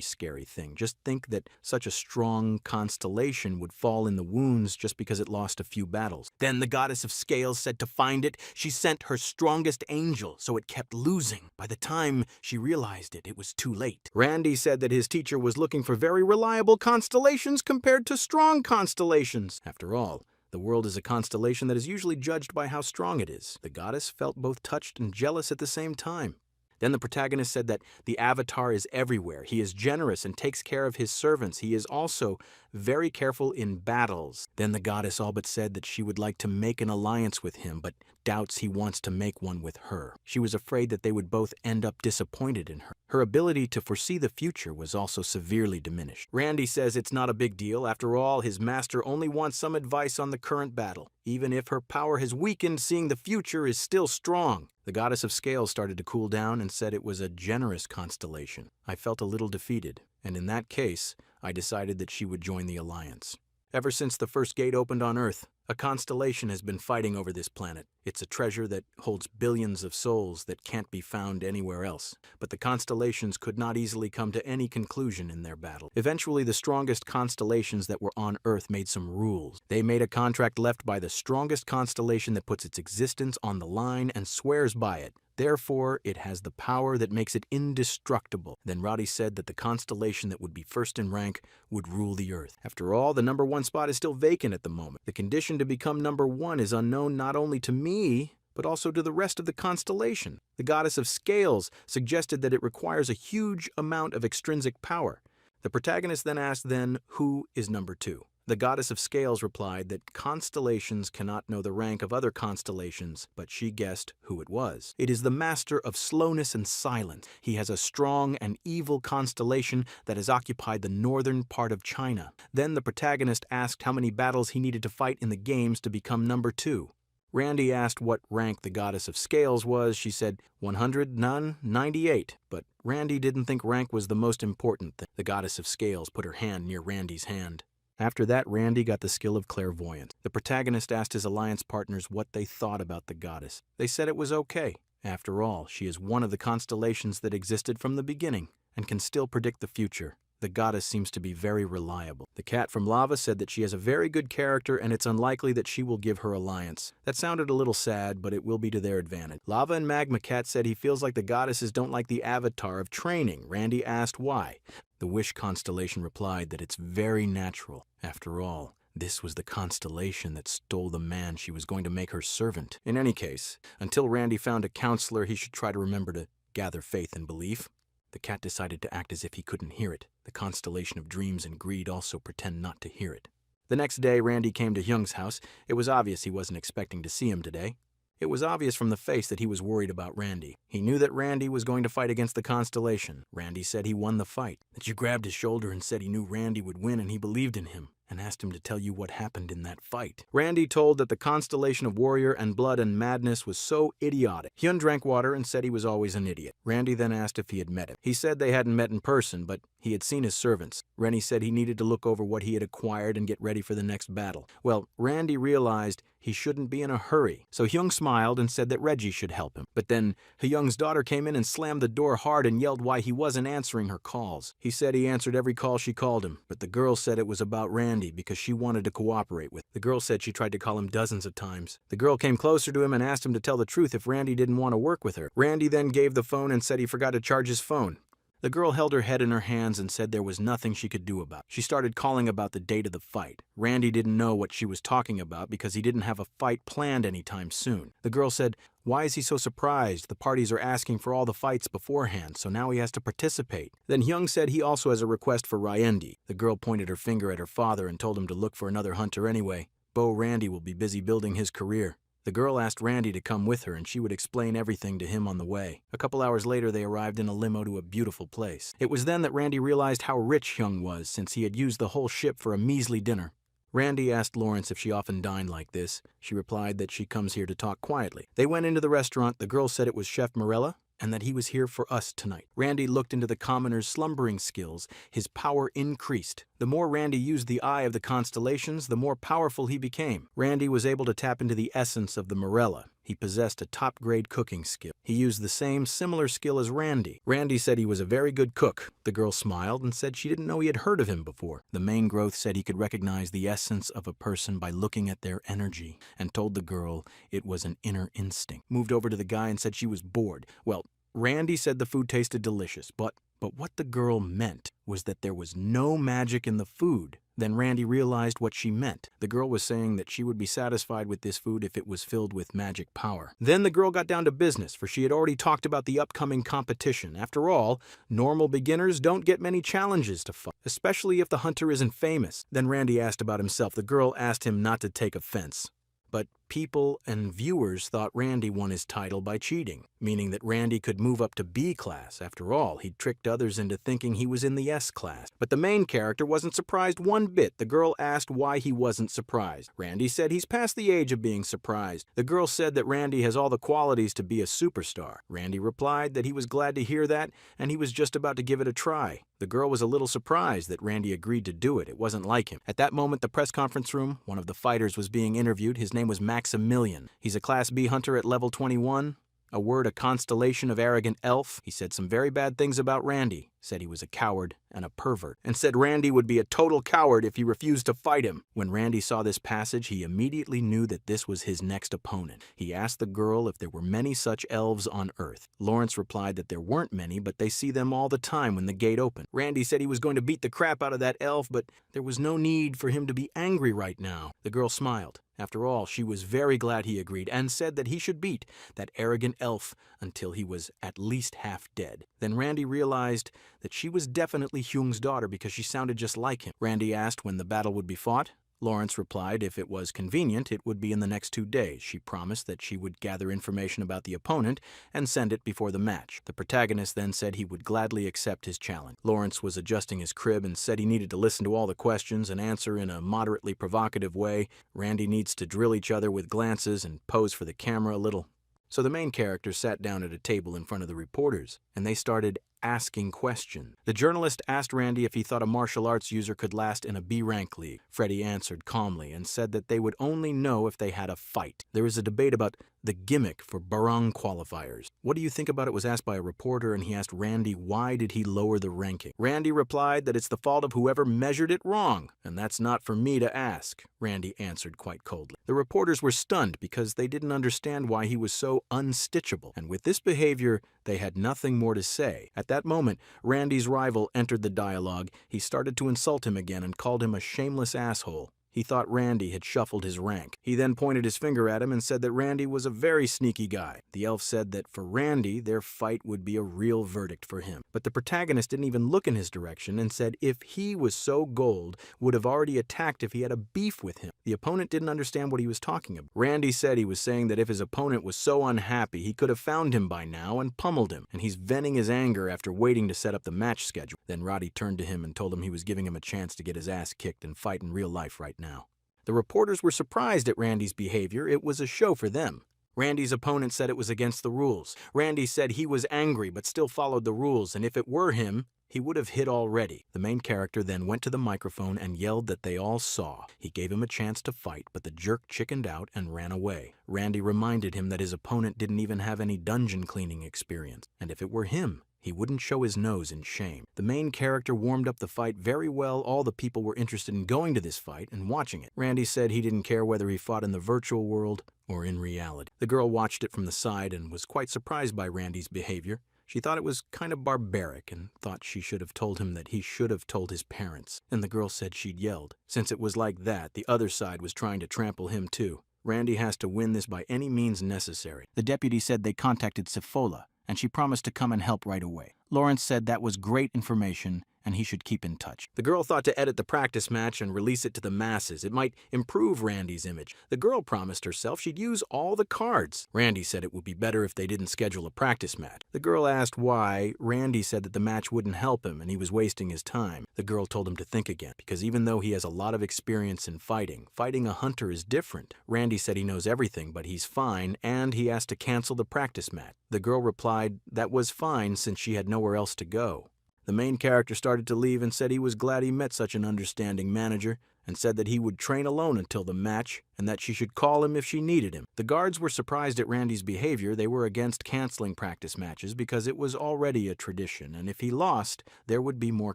scary thing. Just think that such a strong constellation would fall in the wounds just because it lost a few battles. Then the goddess of scales said to find it, she sent her strongest angel, so it kept losing. By the time she realized it, it was too late. Randy said that his teacher was looking for very reliable constellations compared to strong constellations. After all, the world is a constellation that is usually judged by how strong it is. The goddess felt both touched and jealous at the same time. Then the protagonist said that the avatar is everywhere. He is generous and takes care of his servants. He is also very careful in battles. Then the goddess all but said that she would like to make an alliance with him, but doubts he wants to make one with her. She was afraid that they would both end up disappointed in her. Her ability to foresee the future was also severely diminished. Randy says it's not a big deal. After all, his master only wants some advice on the current battle. Even if her power has weakened, seeing the future is still strong. The goddess of scales started to cool down and said it was a generous constellation. I felt a little defeated, and in that case, I decided that she would join the alliance. Ever since the first gate opened on Earth, a constellation has been fighting over this planet. It's a treasure that holds billions of souls that can't be found anywhere else. But the constellations could not easily come to any conclusion in their battle. Eventually, the strongest constellations that were on Earth made some rules. They made a contract left by the strongest constellation that puts its existence on the line and swears by it. Therefore, it has the power that makes it indestructible. Then Roddy said that the constellation that would be first in rank would rule the Earth. After all, the #1 spot is still vacant at the moment. The condition to become #1 is unknown not only to me, but also to the rest of the constellation. The goddess of scales suggested that it requires a huge amount of extrinsic power. The protagonist then asked, who is #2? The goddess of scales replied that constellations cannot know the rank of other constellations, but she guessed who it was. It is the master of slowness and silence. He has a strong and evil constellation that has occupied the northern part of China. Then the protagonist asked how many battles he needed to fight in the games to become #2. Randy asked what rank the goddess of scales was. She said 100, none, 98. But Randy didn't think rank was the most important thing. The goddess of scales put her hand near Randy's hand. After that, Randy got the skill of clairvoyance. The protagonist asked his alliance partners what they thought about the goddess. They said it was okay. After all, she is one of the constellations that existed from the beginning and can still predict the future. The goddess seems to be very reliable. The cat from Lava said that she has a very good character and it's unlikely that she will give her alliance. That sounded a little sad, but it will be to their advantage. Lava and Magma Cat said he feels like the goddesses don't like the avatar of training. Randy asked why. The Wish constellation replied that it's very natural. After all, this was the constellation that stole the man she was going to make her servant. In any case, until Randy found a counselor, he should try to remember to gather faith and belief. The cat decided to act as if he couldn't hear it. The constellation of dreams and greed also pretend not to hear it. The next day, Randy came to Hyung's house. It was obvious he wasn't expecting to see him today. It was obvious from the face that he was worried about Randy. He knew that Randy was going to fight against the constellation. Randy said he won the fight, that you grabbed his shoulder and said he knew Randy would win and he believed in him, and asked him to tell you what happened in that fight. Randy told that the constellation of warrior and blood and madness was so idiotic. Hyun drank water and said he was always an idiot. Randy then asked if he had met him. He said they hadn't met in person, but he had seen his servants. Rennie said he needed to look over what he had acquired and get ready for the next battle. Well, Randy realized he shouldn't be in a hurry, so Hyung smiled and said that Reggie should help him. But then Hyung's daughter came in and slammed the door hard and yelled why he wasn't answering her calls. He said he answered every call she called him, but the girl said it was about Randy because she wanted to cooperate with him. The girl said she tried to call him dozens of times. The girl came closer to him and asked him to tell the truth if Randy didn't want to work with her. Randy then gave the phone and said he forgot to charge his phone. The girl held her head in her hands and said there was nothing she could do about it. She started calling about the date of the fight. Randy didn't know what she was talking about because he didn't have a fight planned anytime soon. The girl said, "Why is he so surprised? The parties are asking for all the fights beforehand, so now he has to participate." Then Hyung said he also has a request for Ryendi. The girl pointed her finger at her father and told him to look for another hunter anyway. Bo Randy will be busy building his career. The girl asked Randy to come with her and she would explain everything to him on the way. A couple hours later, they arrived in a limo to a beautiful place. It was then that Randy realized how rich Hyung was since he had used the whole ship for a measly dinner. Randy asked Lawrence if she often dined like this. She replied that she comes here to talk quietly. They went into the restaurant. The girl said it was Chef Morella and that he was here for us tonight. Randy looked into the commoner's slumbering skills. His power increased. The more Randy used the eye of the constellations, the more powerful he became. Randy was able to tap into the essence of the Morella. He possessed a top-grade cooking skill. He used the same similar skill as Randy. Randy said he was a very good cook. The girl smiled and said she didn't know he had heard of him before. The main growth said he could recognize the essence of a person by looking at their energy and told the girl it was an inner instinct. Moved over to the guy and said she was bored. Well, Randy said the food tasted delicious, but what the girl meant was that there was no magic in the food. Then Randy realized what she meant. The girl was saying that she would be satisfied with this food if it was filled with magic power. Then the girl got down to business, for she had already talked about the upcoming competition. After all, normal beginners don't get many challenges to fight, especially if the hunter isn't famous. Then Randy asked about himself. The girl asked him not to take offense. But people and viewers thought Randy won his title by cheating, meaning that Randy could move up to B class. After all, he'd tricked others into thinking he was in the S class. But the main character wasn't surprised one bit. The girl asked why he wasn't surprised. Randy said he's past the age of being surprised. The girl said that Randy has all the qualities to be a superstar. Randy replied that he was glad to hear that, and he was just about to give it a try. The girl was a little surprised that Randy agreed to do it. It wasn't like him. At that moment, the press conference room, one of the fighters was being interviewed. His name was Maximilian. He's a Class B hunter at level 21. A constellation of arrogant elf. He said some very bad things about Randy. Said he was a coward and a pervert. And said Randy would be a total coward if he refused to fight him. When Randy saw this passage, he immediately knew that this was his next opponent. He asked the girl if there were many such elves on Earth. Lawrence replied that there weren't many, but they see them all the time when the gate opened. Randy said he was going to beat the crap out of that elf, but there was no need for him to be angry right now. The girl smiled. After all, she was very glad he agreed and said that he should beat that arrogant elf until he was at least half dead. Then Randy realized that she was definitely Hyung's daughter because she sounded just like him. Randy asked when the battle would be fought. Lawrence replied if it was convenient, it would be in the next 2 days. She promised that she would gather information about the opponent and send it before the match. The protagonist then said he would gladly accept his challenge. Lawrence was adjusting his crib and said he needed to listen to all the questions and answer in a moderately provocative way. Randy needs to drill each other with glances and pose for the camera a little. So the main character sat down at a table in front of the reporters, and they started asking questions. The journalist asked Randy if he thought a martial arts user could last in a B-rank league. Freddie answered calmly and said that they would only know if they had a fight. There was a debate about the gimmick for barang qualifiers. What do you think about it was asked by a reporter, and he asked Randy why did he lower the ranking. Randy replied that it's the fault of whoever measured it wrong, and that's not for me to ask. Randy answered quite coldly. The reporters were stunned because they didn't understand why he was so unstitchable, and with this behavior, they had nothing more to say. At that moment, Randy's rival entered the dialogue. He started to insult him again and called him a shameless asshole. He thought Randy had shuffled his rank. He then pointed his finger at him and said that Randy was a very sneaky guy. The elf said that for Randy, their fight would be a real verdict for him. But the protagonist didn't even look in his direction and said if he was so gold, would have already attacked if he had a beef with him. The opponent didn't understand what he was talking about. Randy said he was saying that if his opponent was so unhappy, he could have found him by now and pummeled him, and he's venting his anger after waiting to set up the match schedule. Then Roddy turned to him and told him he was giving him a chance to get his ass kicked and fight in real life right now. The reporters were surprised at Randy's behavior. It was a show for them. Randy's opponent said it was against the rules. Randy said he was angry but still followed the rules, and if it were him, he would have hit already. The main character then went to the microphone and yelled that they all saw. He gave him a chance to fight, but the jerk chickened out and ran away. Randy reminded him that his opponent didn't even have any dungeon cleaning experience, and if it were him, he wouldn't show his nose in shame. The main character warmed up the fight very well. All the people were interested in going to this fight and watching it. Randy said he didn't care whether he fought in the virtual world or in reality. The girl watched it from the side and was quite surprised by Randy's behavior. She thought it was kind of barbaric and thought she should have told him that he should have told his parents. And the girl said she'd yelled. Since it was like that, the other side was trying to trample him too. Randy has to win this by any means necessary. The deputy said they contacted Sifola, and she promised to come and help right away. Lawrence said that was great information and he should keep in touch. The girl thought to edit the practice match and release it to the masses. It might improve Randy's image. The girl promised herself she'd use all the cards. Randy said it would be better if they didn't schedule a practice match. The girl asked why. Randy said that the match wouldn't help him and he was wasting his time. The girl told him to think again, because even though he has a lot of experience in fighting a hunter is different. Randy said he knows everything, but he's fine, and he asked to cancel the practice match. The girl replied that was fine since she had nowhere else to go. The main character started to leave and said he was glad he met such an understanding manager, and said that he would train alone until the match and that she should call him if she needed him. The guards were surprised at Randy's behavior. They were against canceling practice matches because it was already a tradition, and if he lost, there would be more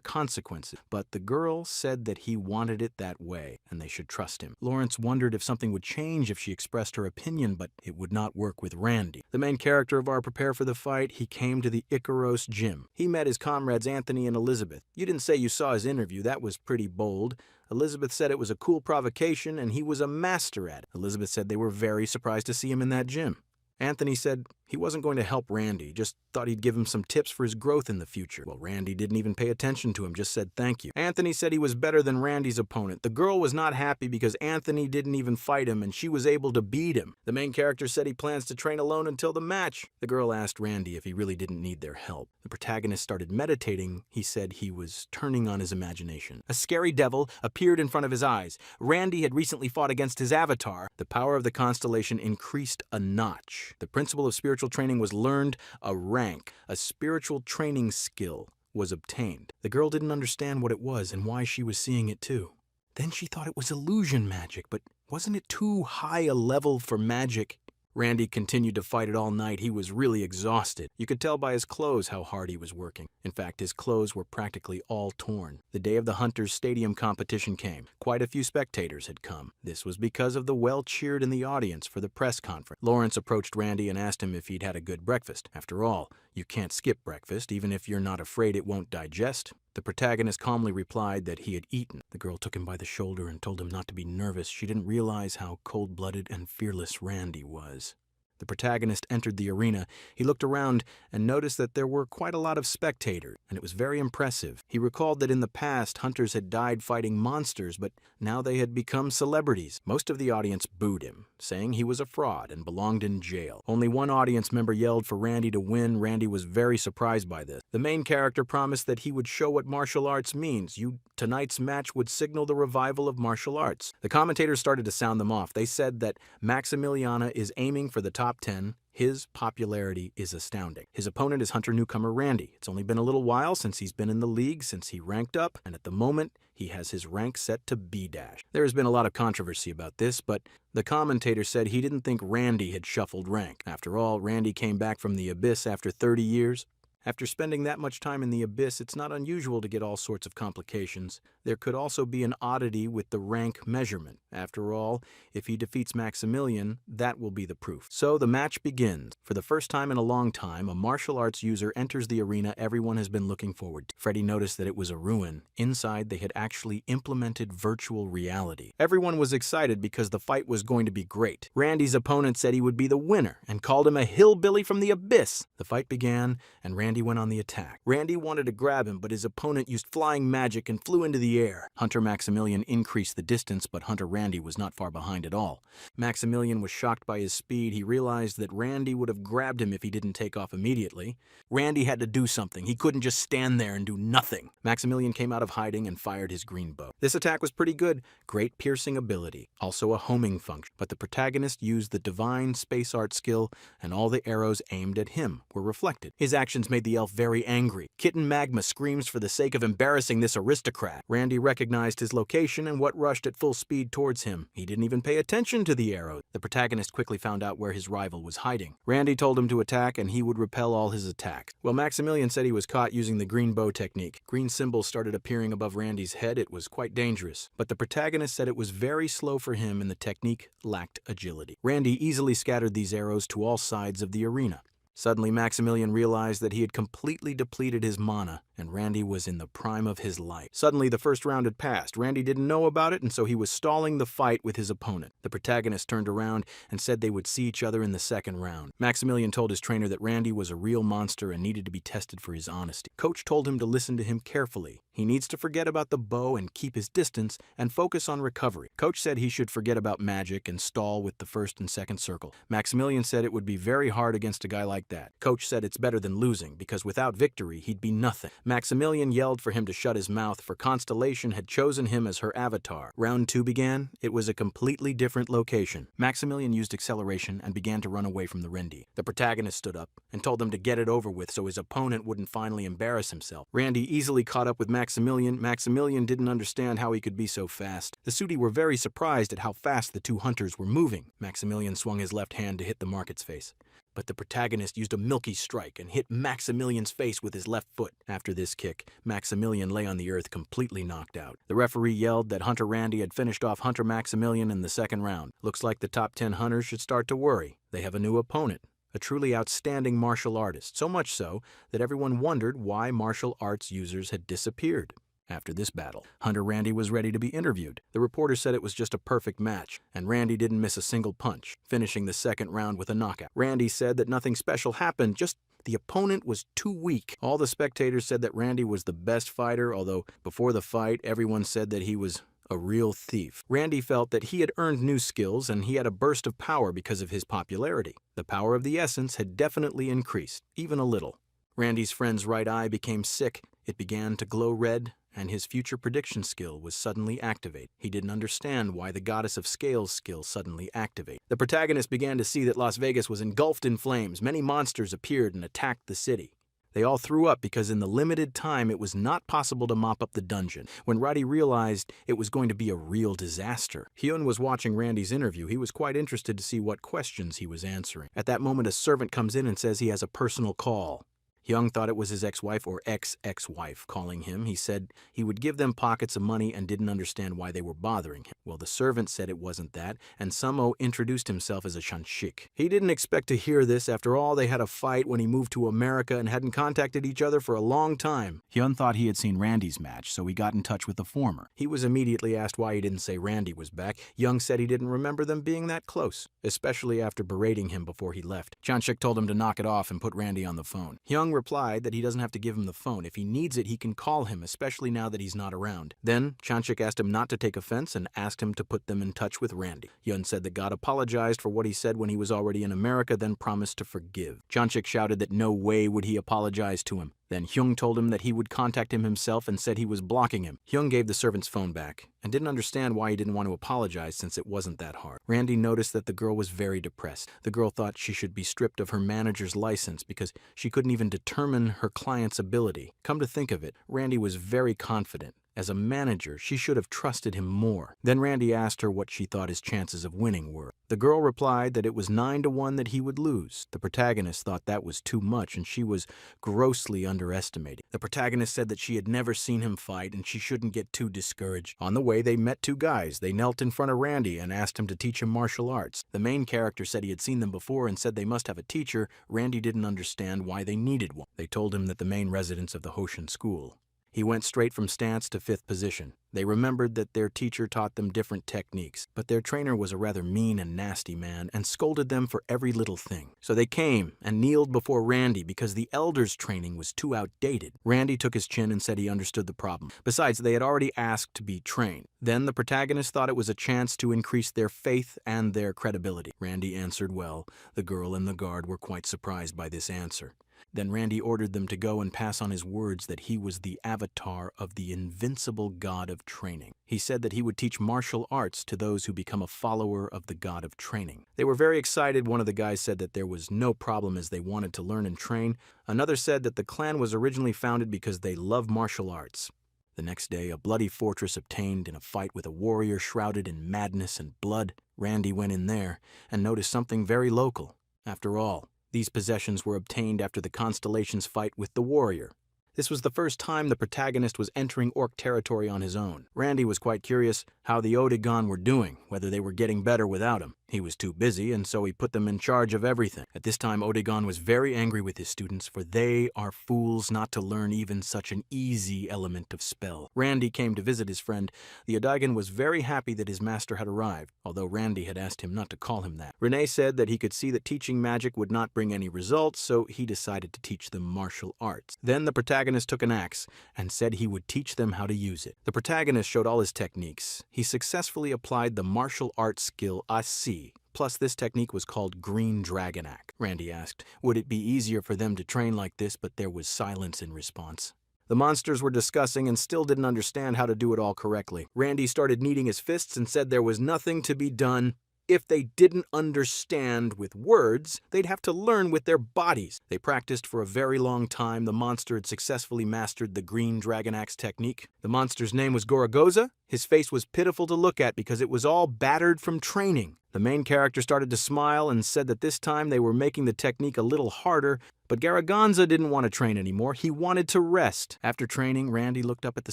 consequences. But the girl said that he wanted it that way, and they should trust him. Lawrence wondered if something would change if she expressed her opinion, but it would not work with Randy. The main character of our Prepare for the Fight, he came to the Icaros gym. He met his comrades Anthony and Elizabeth. You didn't say you saw his interview. That was pretty bold. Elizabeth said it was a cool provocation and he was a master at it. Elizabeth said they were very surprised to see him in that gym. Anthony said he wasn't going to help Randy, just thought he'd give him some tips for his growth in the future. Well, Randy didn't even pay attention to him, just said thank you. Anthony said he was better than Randy's opponent. The girl was not happy because Anthony didn't even fight him and she was able to beat him. The main character said he plans to train alone until the match. The girl asked Randy if he really didn't need their help. The protagonist started meditating. He said he was turning on his imagination. A scary devil appeared in front of his eyes. Randy had recently fought against his avatar. The power of the constellation increased a notch. The principle of spiritual training was learned, a rank, a spiritual training skill was obtained. The girl didn't understand what it was and why she was seeing it too. Then she thought it was illusion magic, but wasn't it too high a level for magic? Randy continued to fight it all night. He was really exhausted. You could tell by his clothes how hard he was working. In fact, his clothes were practically all torn. The day of the Hunters Stadium competition came. Quite a few spectators had come. This was because of the well-cheered in the audience for the press conference. Lawrence approached Randy and asked him if he'd had a good breakfast. After all, you can't skip breakfast, even if you're not afraid it won't digest. The protagonist calmly replied that he had eaten. The girl took him by the shoulder and told him not to be nervous. She didn't realize how cold-blooded and fearless Randy was. The protagonist entered the arena. He looked around and noticed that there were quite a lot of spectators, and it was very impressive. He recalled that in the past, hunters had died fighting monsters, but now they had become celebrities. Most of the audience booed him, saying he was a fraud and belonged in jail. Only one audience member yelled for Randy to win. Randy was very surprised by this. The main character promised that he would show what martial arts means. Tonight's match would signal the revival of martial arts. The commentators started to sound them off. They said that Maximiliana is aiming for the top 10. His popularity is astounding. His opponent is hunter newcomer Randy. It's only been a little while since he's been in the league, since he ranked up, and at the moment, he has his rank set to B-. There has been a lot of controversy about this, but the commentator said he didn't think Randy had shuffled rank. After all, Randy came back from the abyss after 30 years, After spending that much time in the abyss, it's not unusual to get all sorts of complications. There could also be an oddity with the rank measurement. After all, if he defeats Maximilian, that will be the proof. So the match begins. For the first time in a long time, a martial arts user enters the arena everyone has been looking forward to. Freddy noticed that it was a ruin. Inside, they had actually implemented virtual reality. Everyone was excited because the fight was going to be great. Randy's opponent said he would be the winner and called him a hillbilly from the abyss. The fight began, and Randy went on the attack. Randy wanted to grab him, but his opponent used flying magic and flew into the air. Hunter Maximilian increased the distance, but Hunter Randy was not far behind at all. Maximilian was shocked by his speed. He realized that Randy would have grabbed him if he didn't take off immediately. Randy had to do something. He couldn't just stand there and do nothing. Maximilian came out of hiding and fired his green bow. This attack was pretty good. Great piercing ability. Also a homing function. But the protagonist used the divine space art skill, and all the arrows aimed at him were reflected. His actions made the elf very angry. Kitten Magma screams for the sake of embarrassing this aristocrat. Randy recognized his location and what rushed at full speed towards him. He didn't even pay attention to the arrows. The protagonist quickly found out where his rival was hiding. Randy told him to attack and he would repel all his attacks. Well, Maximilian said he was caught using the green bow technique. Green symbols started appearing above Randy's head. It was quite dangerous. But the protagonist said it was very slow for him and the technique lacked agility. Randy easily scattered these arrows to all sides of the arena. Suddenly, Maximilian realized that he had completely depleted his mana, and Randy was in the prime of his life. Suddenly, the first round had passed. Randy didn't know about it, and so he was stalling the fight with his opponent. The protagonist turned around and said they would see each other in the second round. Maximilian told his trainer that Randy was a real monster and needed to be tested for his honesty. Coach told him to listen to him carefully. He needs to forget about the bow and keep his distance and focus on recovery. Coach said he should forget about magic and stall with the first and second circle. Maximilian said it would be very hard against a guy like that. Coach said it's better than losing, because without victory, he'd be nothing. Maximilian yelled for him to shut his mouth, for Constellation had chosen him as her avatar. Round 2 began. It was a completely different location. Maximilian used acceleration and began to run away from the Randy. The protagonist stood up and told him to get it over with so his opponent wouldn't finally embarrass himself. Randy easily caught up with Maximilian. Maximilian didn't understand how he could be so fast. The Sudi were very surprised at how fast the two hunters were moving. Maximilian swung his left hand to hit the market's face. But the protagonist used a milky strike and hit Maximilian's face with his left foot. After this kick, Maximilian lay on the earth completely knocked out. The referee yelled that Hunter Randy had finished off Hunter Maximilian in the second round. Looks like the top 10 hunters should start to worry. They have a new opponent, a truly outstanding martial artist, so much so that everyone wondered why martial arts users had disappeared. After this battle, Hunter Randy was ready to be interviewed. The reporter said it was just a perfect match, and Randy didn't miss a single punch, finishing the second round with a knockout. Randy said that nothing special happened, just the opponent was too weak. All the spectators said that Randy was the best fighter, although before the fight, everyone said that he was a real thief. Randy felt that he had earned new skills and he had a burst of power because of his popularity. The power of the essence had definitely increased, even a little. Randy's friend's right eye became sick. It began to glow red, and his future prediction skill was suddenly activated. He didn't understand why the Goddess of Scales skill suddenly activated. The protagonist began to see that Las Vegas was engulfed in flames. Many monsters appeared and attacked the city. They all threw up because in the limited time it was not possible to mop up the dungeon. When Roddy realized it was going to be a real disaster, Hyun was watching Randy's interview. He was quite interested to see what questions he was answering. At that moment, a servant comes in and says he has a personal call. Hyung thought it was his ex-wife or ex-ex-wife calling him. He said he would give them pockets of money and didn't understand why they were bothering him. Well, the servant said it wasn't that, and Samo introduced himself as a Shanshik. He didn't expect to hear this. After all, they had a fight when he moved to America and hadn't contacted each other for a long time. Hyun thought he had seen Randy's match, so he got in touch with the former. He was immediately asked why he didn't say Randy was back. Hyung said he didn't remember them being that close, especially after berating him before he left. Shanshik told him to knock it off and put Randy on the phone. Hyung replied that he doesn't have to give him the phone. If he needs it, he can call him, especially now that he's not around. Then, Chanchik asked him not to take offense and asked him to put them in touch with Randy. Hyun said that God apologized for what he said when he was already in America, then promised to forgive. Chanchik shouted that no way would he apologize to him. Then Hyung told him that he would contact him himself and said he was blocking him. Hyung gave the servant's phone back and didn't understand why he didn't want to apologize since it wasn't that hard. Randy noticed that the girl was very depressed. The girl thought she should be stripped of her manager's license because she couldn't even determine her client's ability. Come to think of it, Randy was very confident, As a manager, she should have trusted him more. Then Randy asked her what she thought his chances of winning were. The girl replied that it was 9-1 that he would lose. The protagonist thought that was too much and she was grossly underestimating. The protagonist said that she had never seen him fight and she shouldn't get too discouraged. On the way, they met two guys. They knelt in front of Randy and asked him to teach him martial arts. The main character said he had seen them before and said they must have a teacher. Randy didn't understand why they needed one. They told him that the main residents of the Hoshin school. He went straight from stance to 5th position. They remembered that their teacher taught them different techniques, but their trainer was a rather mean and nasty man and scolded them for every little thing. So they came and kneeled before Randy because the elders' training was too outdated. Randy took his chin and said he understood the problem. Besides, they had already asked to be trained. Then the protagonist thought it was a chance to increase their faith and their credibility. Randy answered well. The girl and the guard were quite surprised by this answer. Then Randy ordered them to go and pass on his words that he was the avatar of the invincible god of training. He said that he would teach martial arts to those who become a follower of the god of training. They were very excited. One of the guys said that there was no problem as they wanted to learn and train. Another said that the clan was originally founded because they love martial arts. The next day, a bloody fortress obtained in a fight with a warrior shrouded in madness and blood. Randy went in there and noticed something very local. After all, these possessions were obtained after the Constellation's fight with the warrior. This was the first time the protagonist was entering orc territory on his own. Randy was quite curious how the Odegon were doing, whether they were getting better without him. He was too busy, and so he put them in charge of everything. At this time, Odegon was very angry with his students, for they are fools not to learn even such an easy element of spell. Randy came to visit his friend. The Odegon was very happy that his master had arrived, although Randy had asked him not to call him that. Renee said that he could see that teaching magic would not bring any results, so he decided to teach them martial arts. Then the protagonist took an axe and said he would teach them how to use it. The protagonist showed all his techniques. He successfully applied the martial arts skill Asi. Plus, this technique was called Green Dragon Act. Randy asked, would it be easier for them to train like this, but there was silence in response. The monsters were discussing and still didn't understand how to do it all correctly. Randy started kneading his fists and said there was nothing to be done. If they didn't understand with words, they'd have to learn with their bodies. They practiced for a very long time. The monster had successfully mastered the Green Dragon Axe technique. The monster's name was Gorogoza. His face was pitiful to look at because it was all battered from training. The main character started to smile and said that this time they were making the technique a little harder, but Garaganza didn't want to train anymore. He wanted to rest. After training, Randy looked up at the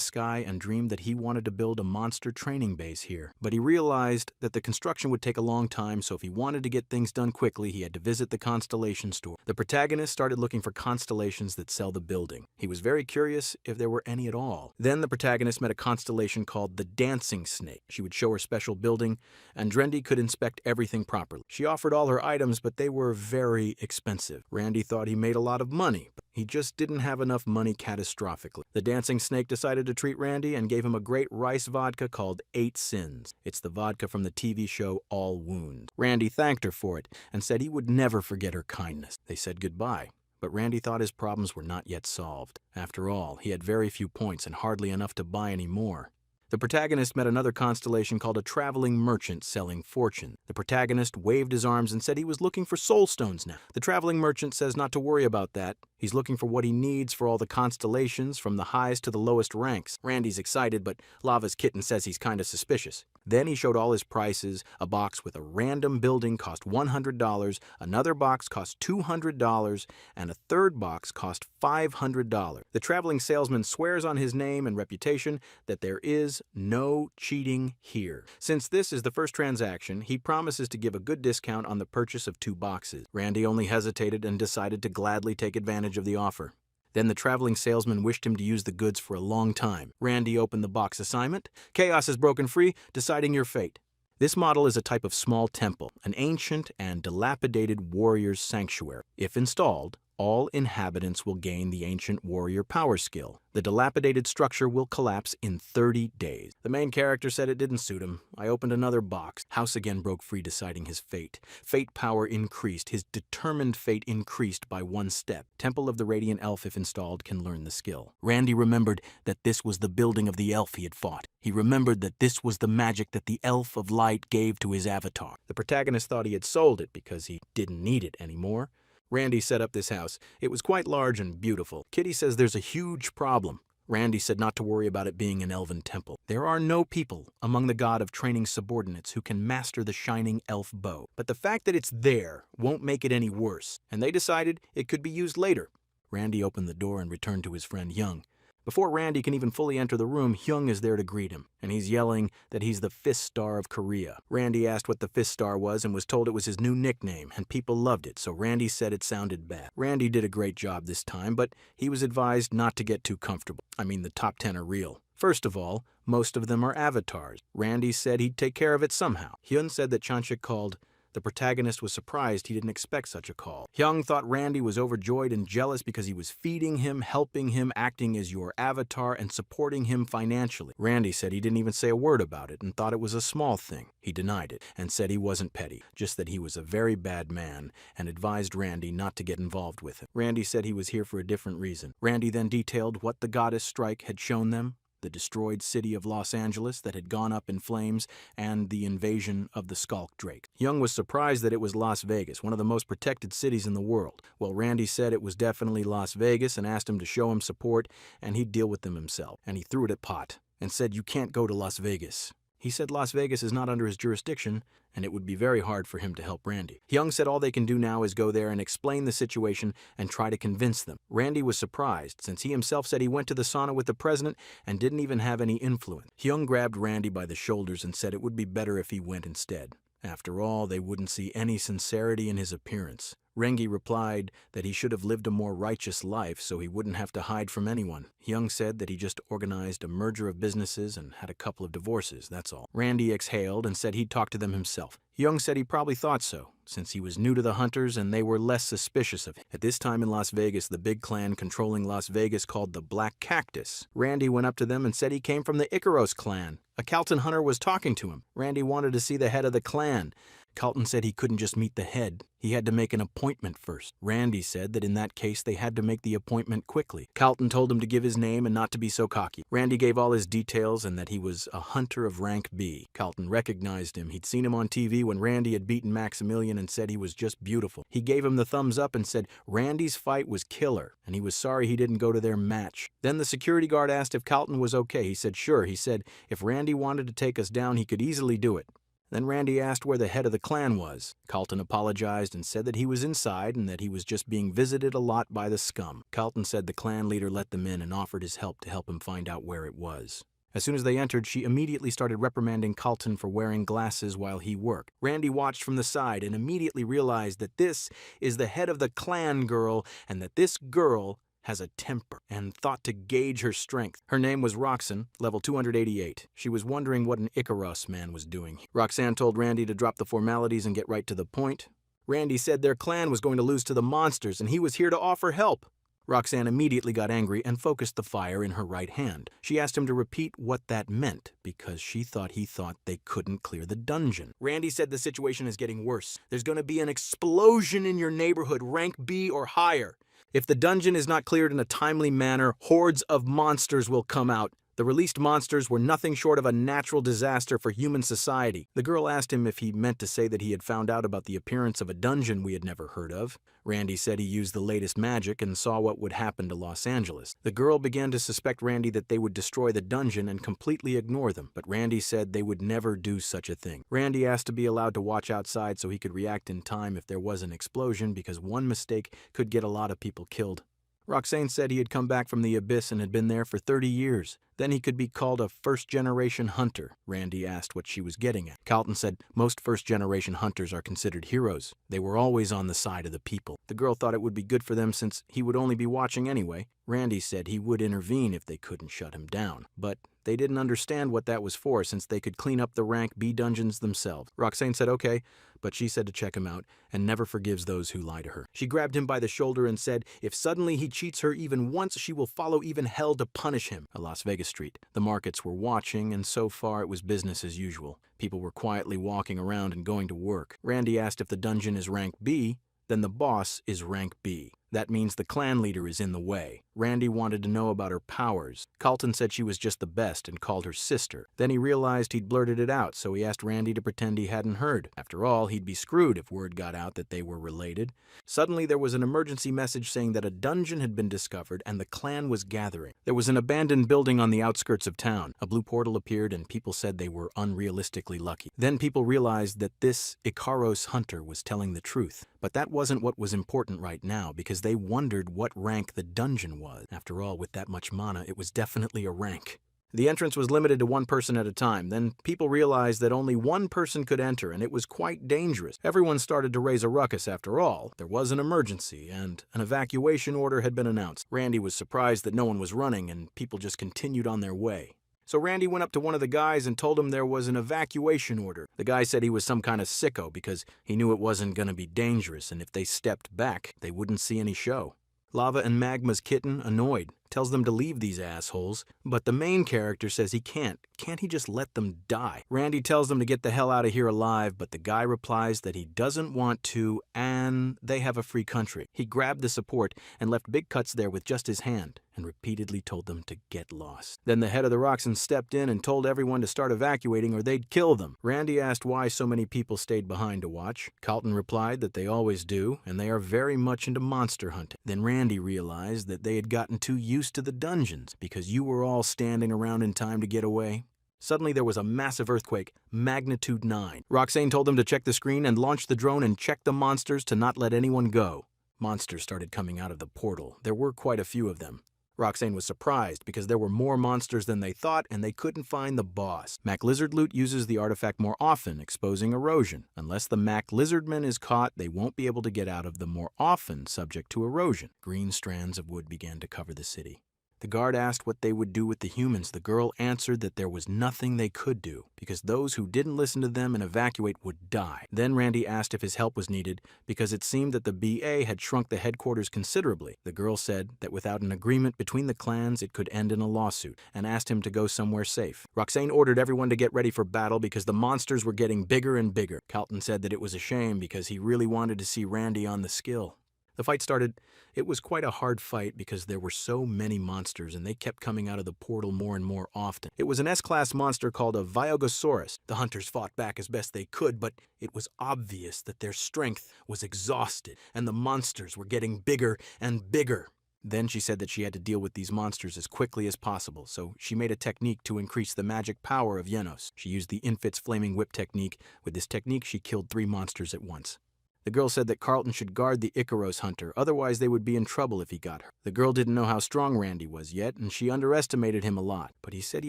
sky and dreamed that he wanted to build a monster training base here. But he realized that the construction would take a long time, so if he wanted to get things done quickly, he had to visit the constellation store. The protagonist started looking for constellations that sell the building. He was very curious if there were any at all. Then the protagonist met a constellation called the Dancing Snake. She would show her special building, and Randy could inspect everything properly. She offered all her items, but they were very expensive. Randy thought he made a lot of money, but he just didn't have enough money catastrophically. The Dancing Snake decided to treat Randy and gave him a great rice vodka called 8 Sins. It's the vodka from the TV show All Wounds. Randy thanked her for it and said he would never forget her kindness. They said goodbye, but Randy thought his problems were not yet solved. After all, he had very few points and hardly enough to buy any more. The protagonist met another constellation called a traveling merchant selling fortune. The protagonist waved his arms and said he was looking for soul stones now. The traveling merchant says not to worry about that. He's looking for what he needs for all the constellations, from the highest to the lowest ranks. Randy's excited, but Lava's kitten says he's kinda suspicious. Then he showed all his prices. A box with a random building cost $100, another box cost $200, and a third box cost $500. The traveling salesman swears on his name and reputation that there is no cheating here. Since this is the first transaction, he promises to give a good discount on the purchase of 2 boxes. Randy only hesitated and decided to gladly take advantage of the offer. Then the traveling salesman wished him to use the goods for a long time. Randy opened the box assignment. Chaos has broken free, deciding your fate. This model is a type of small temple, an ancient and dilapidated warrior's sanctuary. If installed, all inhabitants will gain the ancient warrior power skill. The dilapidated structure will collapse in 30 days. The main character said it didn't suit him. I opened another box. House again broke free, deciding his fate. Fate power increased. His determined fate increased by 1 step. Temple of the Radiant Elf, if installed, can learn the skill. Randy remembered that this was the building of the elf he had fought. He remembered that this was the magic that the Elf of Light gave to his avatar. The protagonist thought he had sold it because he didn't need it anymore. Randy set up this house. It was quite large and beautiful. Kitty says there's a huge problem. Randy said not to worry about it being an elven temple. There are no people among the god of training subordinates who can master the shining elf bow. But the fact that it's there won't make it any worse, and they decided it could be used later. Randy opened the door and returned to his friend Young. Before Randy can even fully enter the room, Hyung is there to greet him, and he's yelling that he's the Fist Star of Korea. Randy asked what the Fist Star was and was told it was his new nickname, and people loved it, so Randy said it sounded bad. Randy did a great job this time, but he was advised not to get too comfortable. I mean, the top 10 are real. First of all, most of them are avatars. Randy said he'd take care of it somehow. Hyun said that Chanchik called. The protagonist was surprised he didn't expect such a call. Hyung thought Randy was overjoyed and jealous because he was feeding him, helping him, acting as your avatar, and supporting him financially. Randy said he didn't even say a word about it and thought it was a small thing. He denied it and said he wasn't petty, just that he was a very bad man and advised Randy not to get involved with him. Randy said he was here for a different reason. Randy then detailed what the goddess strike had shown them: the destroyed city of Los Angeles that had gone up in flames, and the invasion of the Skulk Drake. Young was surprised that it was Las Vegas, one of the most protected cities in the world. Well, Randy said it was definitely Las Vegas and asked him to show him support and he'd deal with them himself. And he threw it at Pot and said, "You can't go to Las Vegas." He said Las Vegas is not under his jurisdiction, and it would be very hard for him to help Randy. Hyung said all they can do now is go there and explain the situation and try to convince them. Randy was surprised, since he himself said he went to the sauna with the president and didn't even have any influence. Hyung grabbed Randy by the shoulders and said it would be better if he went instead. After all, they wouldn't see any sincerity in his appearance. Rengi replied that he should have lived a more righteous life so he wouldn't have to hide from anyone. Hyung said that he just organized a merger of businesses and had a couple of divorces, that's all. Randy exhaled and said he'd talk to them himself. Hyung said he probably thought so, since he was new to the Hunters and they were less suspicious of him. At this time in Las Vegas, the big clan controlling Las Vegas called the Black Cactus. Randy went up to them and said he came from the Icaros clan. A Calton hunter was talking to him. Randy wanted to see the head of the clan. Calton said he couldn't just meet the head. He had to make an appointment first. Randy said that in that case they had to make the appointment quickly. Calton told him to give his name and not to be so cocky. Randy gave all his details and that he was a hunter of rank B. Calton recognized him. He'd seen him on TV when Randy had beaten Maximilian and said he was just beautiful. He gave him the thumbs up and said Randy's fight was killer, and he was sorry he didn't go to their match. Then the security guard asked if Calton was okay. He said sure. He said if Randy wanted to take us down, he could easily do it. Then Randy asked where the head of the clan was. Calton apologized and said that he was inside and that he was just being visited a lot by the scum. Calton said the clan leader let them in and offered his help to help him find out where it was. As soon as they entered, she immediately started reprimanding Calton for wearing glasses while he worked. Randy watched from the side and immediately realized that this is the head of the clan girl and that this girl has a temper, and thought to gauge her strength. Her name was Roxanne, level 288. She was wondering what an Icaros man was doing. Roxanne told Randy to drop the formalities and get right to the point. Randy said their clan was going to lose to the monsters and he was here to offer help. Roxanne immediately got angry and focused the fire in her right hand. She asked him to repeat what that meant because she thought he thought they couldn't clear the dungeon. Randy said the situation is getting worse. There's going to be an explosion in your neighborhood, rank B or higher. If the dungeon is not cleared in a timely manner, hordes of monsters will come out. The released monsters were nothing short of a natural disaster for human society. The girl asked him if he meant to say that he had found out about the appearance of a dungeon we had never heard of. Randy said he used the latest magic and saw what would happen to Los Angeles. The girl began to suspect Randy that they would destroy the dungeon and completely ignore them, but Randy said they would never do such a thing. Randy asked to be allowed to watch outside so he could react in time if there was an explosion, because one mistake could get a lot of people killed. Roxanne said he had come back from the abyss and had been there for 30 years. Then he could be called a first-generation hunter. Randy asked what she was getting at. Calton said most first-generation hunters are considered heroes. They were always on the side of the people. The girl thought it would be good for them since he would only be watching anyway. Randy said he would intervene if they couldn't shut him down. But they didn't understand what that was for since they could clean up the rank B dungeons themselves. Roxanne said okay, but she said to check him out and never forgives those who lie to her. She grabbed him by the shoulder and said if suddenly he cheats her even once, she will follow even hell to punish him. A Las Vegas street. The markets were watching, and so far it was business as usual. People were quietly walking around and going to work. Randy asked if the dungeon is rank B, then the boss is rank B. That means the clan leader is in the way. Randy wanted to know about her powers. Carlton said she was just the best and called her sister. Then he realized he'd blurted it out, so he asked Randy to pretend he hadn't heard. After all, he'd be screwed if word got out that they were related. Suddenly, there was an emergency message saying that a dungeon had been discovered and the clan was gathering. There was an abandoned building on the outskirts of town. A blue portal appeared and people said they were unrealistically lucky. Then people realized that this Ikaros hunter was telling the truth. But that wasn't what was important right now, because they wondered what rank the dungeon was. After all, with that much mana, it was definitely a rank. The entrance was limited to one person at a time. Then people realized that only one person could enter, and it was quite dangerous. Everyone started to raise a ruckus after all. There was an emergency, and an evacuation order had been announced. Randy was surprised that no one was running, and people just continued on their way. So Randy went up to one of the guys and told him there was an evacuation order. The guy said he was some kind of sicko because he knew it wasn't going to be dangerous, and if they stepped back, they wouldn't see any show. Lava and Magma's kitten, annoyed, tells them to leave these assholes, but the main character says he can't. Can't he just let them die? Randy tells them to get the hell out of here alive, but the guy replies that he doesn't want to, and they have a free country. He grabbed the support and left big cuts there with just his hand, and repeatedly told them to get lost. Then the head of the Roxen stepped in and told everyone to start evacuating or they'd kill them. Randy asked why so many people stayed behind to watch. Carlton replied that they always do, and they are very much into monster hunting. Then Randy realized that they had gotten too used to the dungeons, because you were all standing around in time to get away. Suddenly there was a massive earthquake, magnitude 9. Roxane told them to check the screen and launch the drone and check the monsters to not let anyone go. Monsters started coming out of the portal. There were quite a few of them. Roxane was surprised because there were more monsters than they thought and they couldn't find the boss. Mac Lizardloot uses the artifact more often, exposing erosion. Unless the Mac Lizardman is caught, they won't be able to get out of the more often subject to erosion. Green strands of wood began to cover the city. The guard asked what they would do with the humans. The girl answered that there was nothing they could do, because those who didn't listen to them and evacuate would die. Then Randy asked if his help was needed, because it seemed that the BA had shrunk the headquarters considerably. The girl said that without an agreement between the clans, it could end in a lawsuit, and asked him to go somewhere safe. Roxane ordered everyone to get ready for battle because the monsters were getting bigger and bigger. Carlton said that it was a shame because he really wanted to see Randy on the skill. The fight started. It was quite a hard fight because there were so many monsters and they kept coming out of the portal more and more often. It was an S-class monster called a Viogosaurus. The hunters fought back as best they could, but it was obvious that their strength was exhausted and the monsters were getting bigger and bigger. Then she said that she had to deal with these monsters as quickly as possible, so she made a technique to increase the magic power of Yenos. She used the Infit's Flaming Whip technique. With this technique, she killed 3 monsters at once. The girl said that Carlton should guard the Ikaros hunter, otherwise they would be in trouble if he got her. The girl didn't know how strong Randy was yet, and she underestimated him a lot, but he said he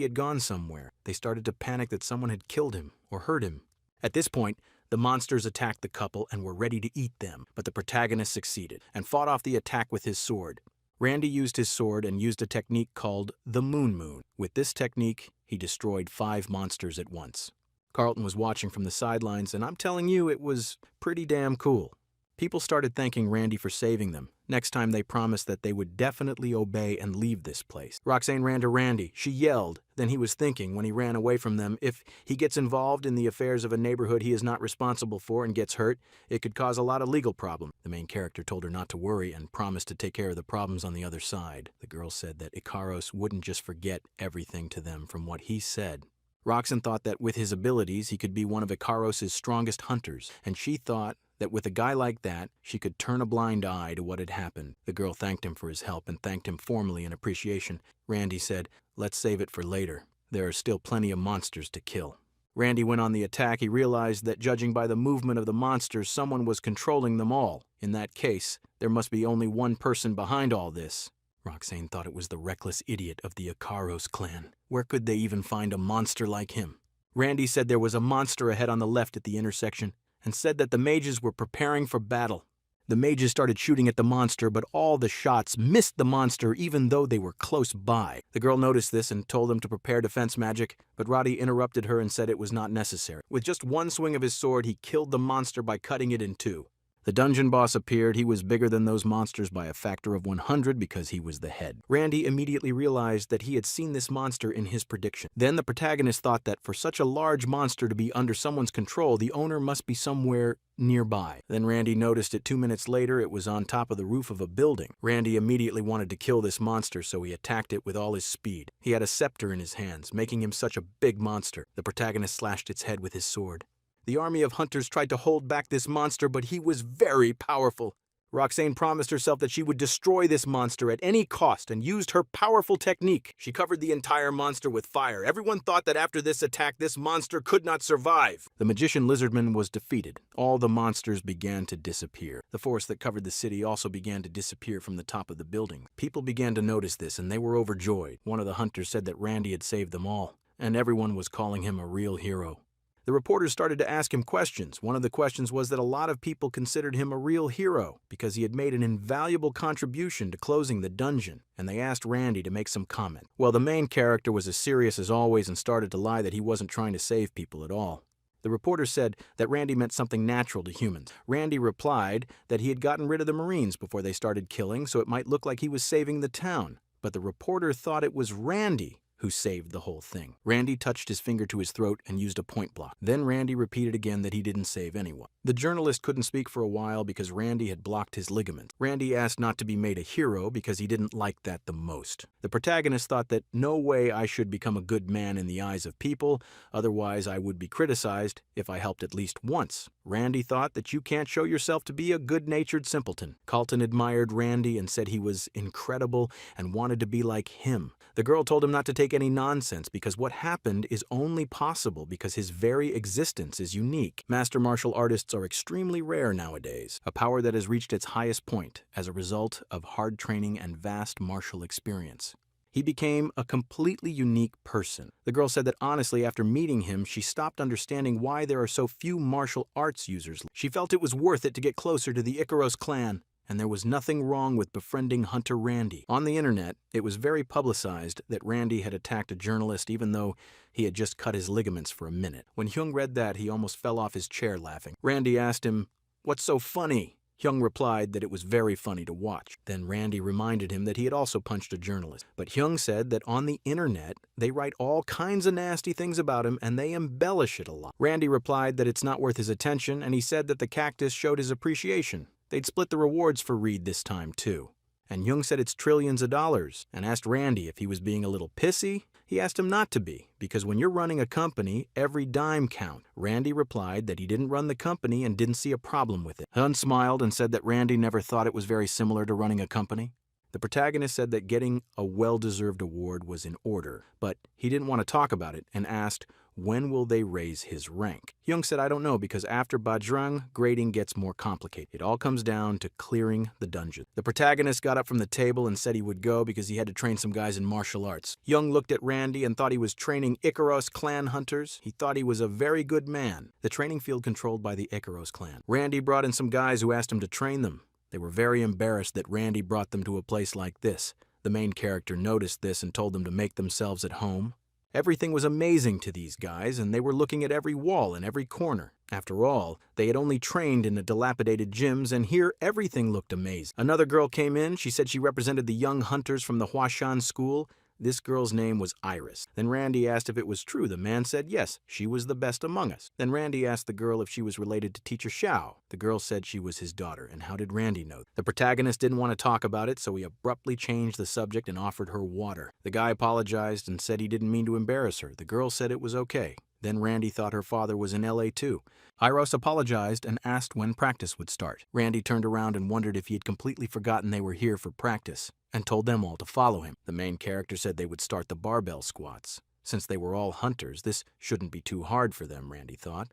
had gone somewhere. They started to panic that someone had killed him or hurt him. At this point, the monsters attacked the couple and were ready to eat them, but the protagonist succeeded and fought off the attack with his sword. Randy used his sword and used a technique called the Moon. With this technique, he destroyed 5 monsters at once. Carlton was watching from the sidelines, and I'm telling you, it was pretty damn cool. People started thanking Randy for saving them. Next time they promised that they would definitely obey and leave this place. Roxane ran to Randy. She yelled. Then he was thinking, when he ran away from them, if he gets involved in the affairs of a neighborhood he is not responsible for and gets hurt, it could cause a lot of legal problems. The main character told her not to worry and promised to take care of the problems on the other side. The girl said that Ikaros wouldn't just forget everything to them from what he said. Roxane thought that with his abilities, he could be one of Ikaros' strongest hunters, and she thought that with a guy like that, she could turn a blind eye to what had happened. The girl thanked him for his help and thanked him formally in appreciation. Randy said, "Let's save it for later. There are still plenty of monsters to kill." Randy went on the attack. He realized that judging by the movement of the monsters, someone was controlling them all. In that case, there must be only one person behind all this. Roxane thought it was the reckless idiot of the Ikaros clan. Where could they even find a monster like him? Randy said there was a monster ahead on the left at the intersection, and said that the mages were preparing for battle. The mages started shooting at the monster, but all the shots missed the monster even though they were close by. The girl noticed this and told them to prepare defense magic, but Roddy interrupted her and said it was not necessary. With just one swing of his sword, he killed the monster by cutting it in 2. The dungeon boss appeared. He was bigger than those monsters by a factor of 100 because he was the head. Randy immediately realized that he had seen this monster in his prediction. Then the protagonist thought that for such a large monster to be under someone's control, the owner must be somewhere nearby. Then Randy noticed it 2 minutes later. It was on top of the roof of a building. Randy immediately wanted to kill this monster, so he attacked it with all his speed. He had a scepter in his hands, making him such a big monster. The protagonist slashed its head with his sword. The army of hunters tried to hold back this monster, but he was very powerful. Roxane promised herself that she would destroy this monster at any cost and used her powerful technique. She covered the entire monster with fire. Everyone thought that after this attack, this monster could not survive. The magician Lizardman was defeated. All the monsters began to disappear. The forest that covered the city also began to disappear from the top of the building. People began to notice this, and they were overjoyed. One of the hunters said that Randy had saved them all, and everyone was calling him a real hero. The reporters started to ask him questions. One of the questions was that a lot of people considered him a real hero because he had made an invaluable contribution to closing the dungeon, and they asked Randy to make some comment. Well, the main character was as serious as always and started to lie that he wasn't trying to save people at all. The reporter said that Randy meant something natural to humans. Randy replied that he had gotten rid of the Marines before they started killing, so it might look like he was saving the town. But the reporter thought it was Randy who saved the whole thing. Randy touched his finger to his throat and used a point block. Then Randy repeated again that he didn't save anyone. The journalist couldn't speak for a while because Randy had blocked his ligaments. Randy asked not to be made a hero because he didn't like that the most. The protagonist thought that no way I should become a good man in the eyes of people, otherwise I would be criticized if I helped at least once. Randy thought that you can't show yourself to be a good-natured simpleton. Carlton admired Randy and said he was incredible and wanted to be like him. The girl told him not to take any nonsense because what happened is only possible because his very existence is unique. Master martial artists are extremely rare nowadays, a power that has reached its highest point as a result of hard training and vast martial experience. He became a completely unique person. The girl said that honestly, after meeting him, she stopped understanding why there are so few martial arts users. She felt it was worth it to get closer to the Icaros clan, and there was nothing wrong with befriending Hunter Randy. On the internet, it was very publicized that Randy had attacked a journalist even though he had just cut his ligaments for a minute. When Hyung read that, he almost fell off his chair laughing. Randy asked him, "What's so funny?" Hyung replied that it was very funny to watch. Then Randy reminded him that he had also punched a journalist. But Hyung said that on the internet, they write all kinds of nasty things about him and they embellish it a lot. Randy replied that it's not worth his attention, and he said that the cactus showed his appreciation. They'd split the rewards for Reed this time, too. And Hyung said it's trillions of dollars, and asked Randy if he was being a little pissy. He asked him not to be, because when you're running a company, every dime counts. Randy replied that he didn't run the company and didn't see a problem with it. Hyun smiled and said that Randy never thought it was very similar to running a company. The protagonist said that getting a well-deserved award was in order, but he didn't want to talk about it and asked, when will they raise his rank? Hyung said, I don't know, because after Bajrang, grading gets more complicated. It all comes down to clearing the dungeon. The protagonist got up from the table and said he would go because he had to train some guys in martial arts. Hyung looked at Randy and thought he was training Icaros clan hunters. He thought he was a very good man. The training field controlled by the Icaros clan. Randy brought in some guys who asked him to train them. They were very embarrassed that Randy brought them to a place like this. The main character noticed this and told them to make themselves at home. Everything was amazing to these guys, and they were looking at every wall and every corner. After all, they had only trained in the dilapidated gyms, and here everything looked amazing. Another girl came in. She said she represented the young hunters from the Huashan school. This girl's name was Iris. Then Randy asked if it was true. The man said yes, she was the best among us. Then Randy asked the girl if she was related to Teacher Xiao. The girl said she was his daughter, and how did Randy know? The protagonist didn't want to talk about it, so he abruptly changed the subject and offered her water. The guy apologized and said he didn't mean to embarrass her. The girl said it was okay. Then Randy thought her father was in LA too. Iris apologized and asked when practice would start. Randy turned around and wondered if he had completely forgotten they were here for practice, and told them all to follow him. The main character said they would start the barbell squats. Since they were all hunters, this shouldn't be too hard for them, Randy thought.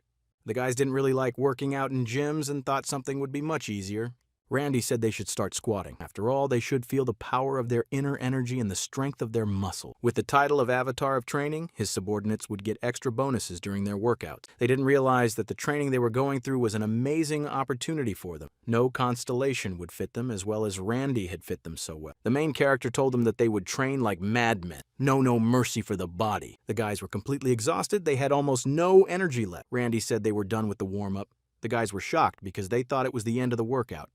The guys didn't really like working out in gyms and thought something would be much easier. Randy said they should start squatting. After all, they should feel the power of their inner energy and the strength of their muscle. With the title of Avatar of Training, his subordinates would get extra bonuses during their workouts. They didn't realize that the training they were going through was an amazing opportunity for them. No constellation would fit them as well as Randy had fit them so well. The main character told them that they would train like madmen. No mercy for the body. The guys were completely exhausted. They had almost no energy left. Randy said they were done with the warm-up. The guys were shocked because they thought it was the end of the workout,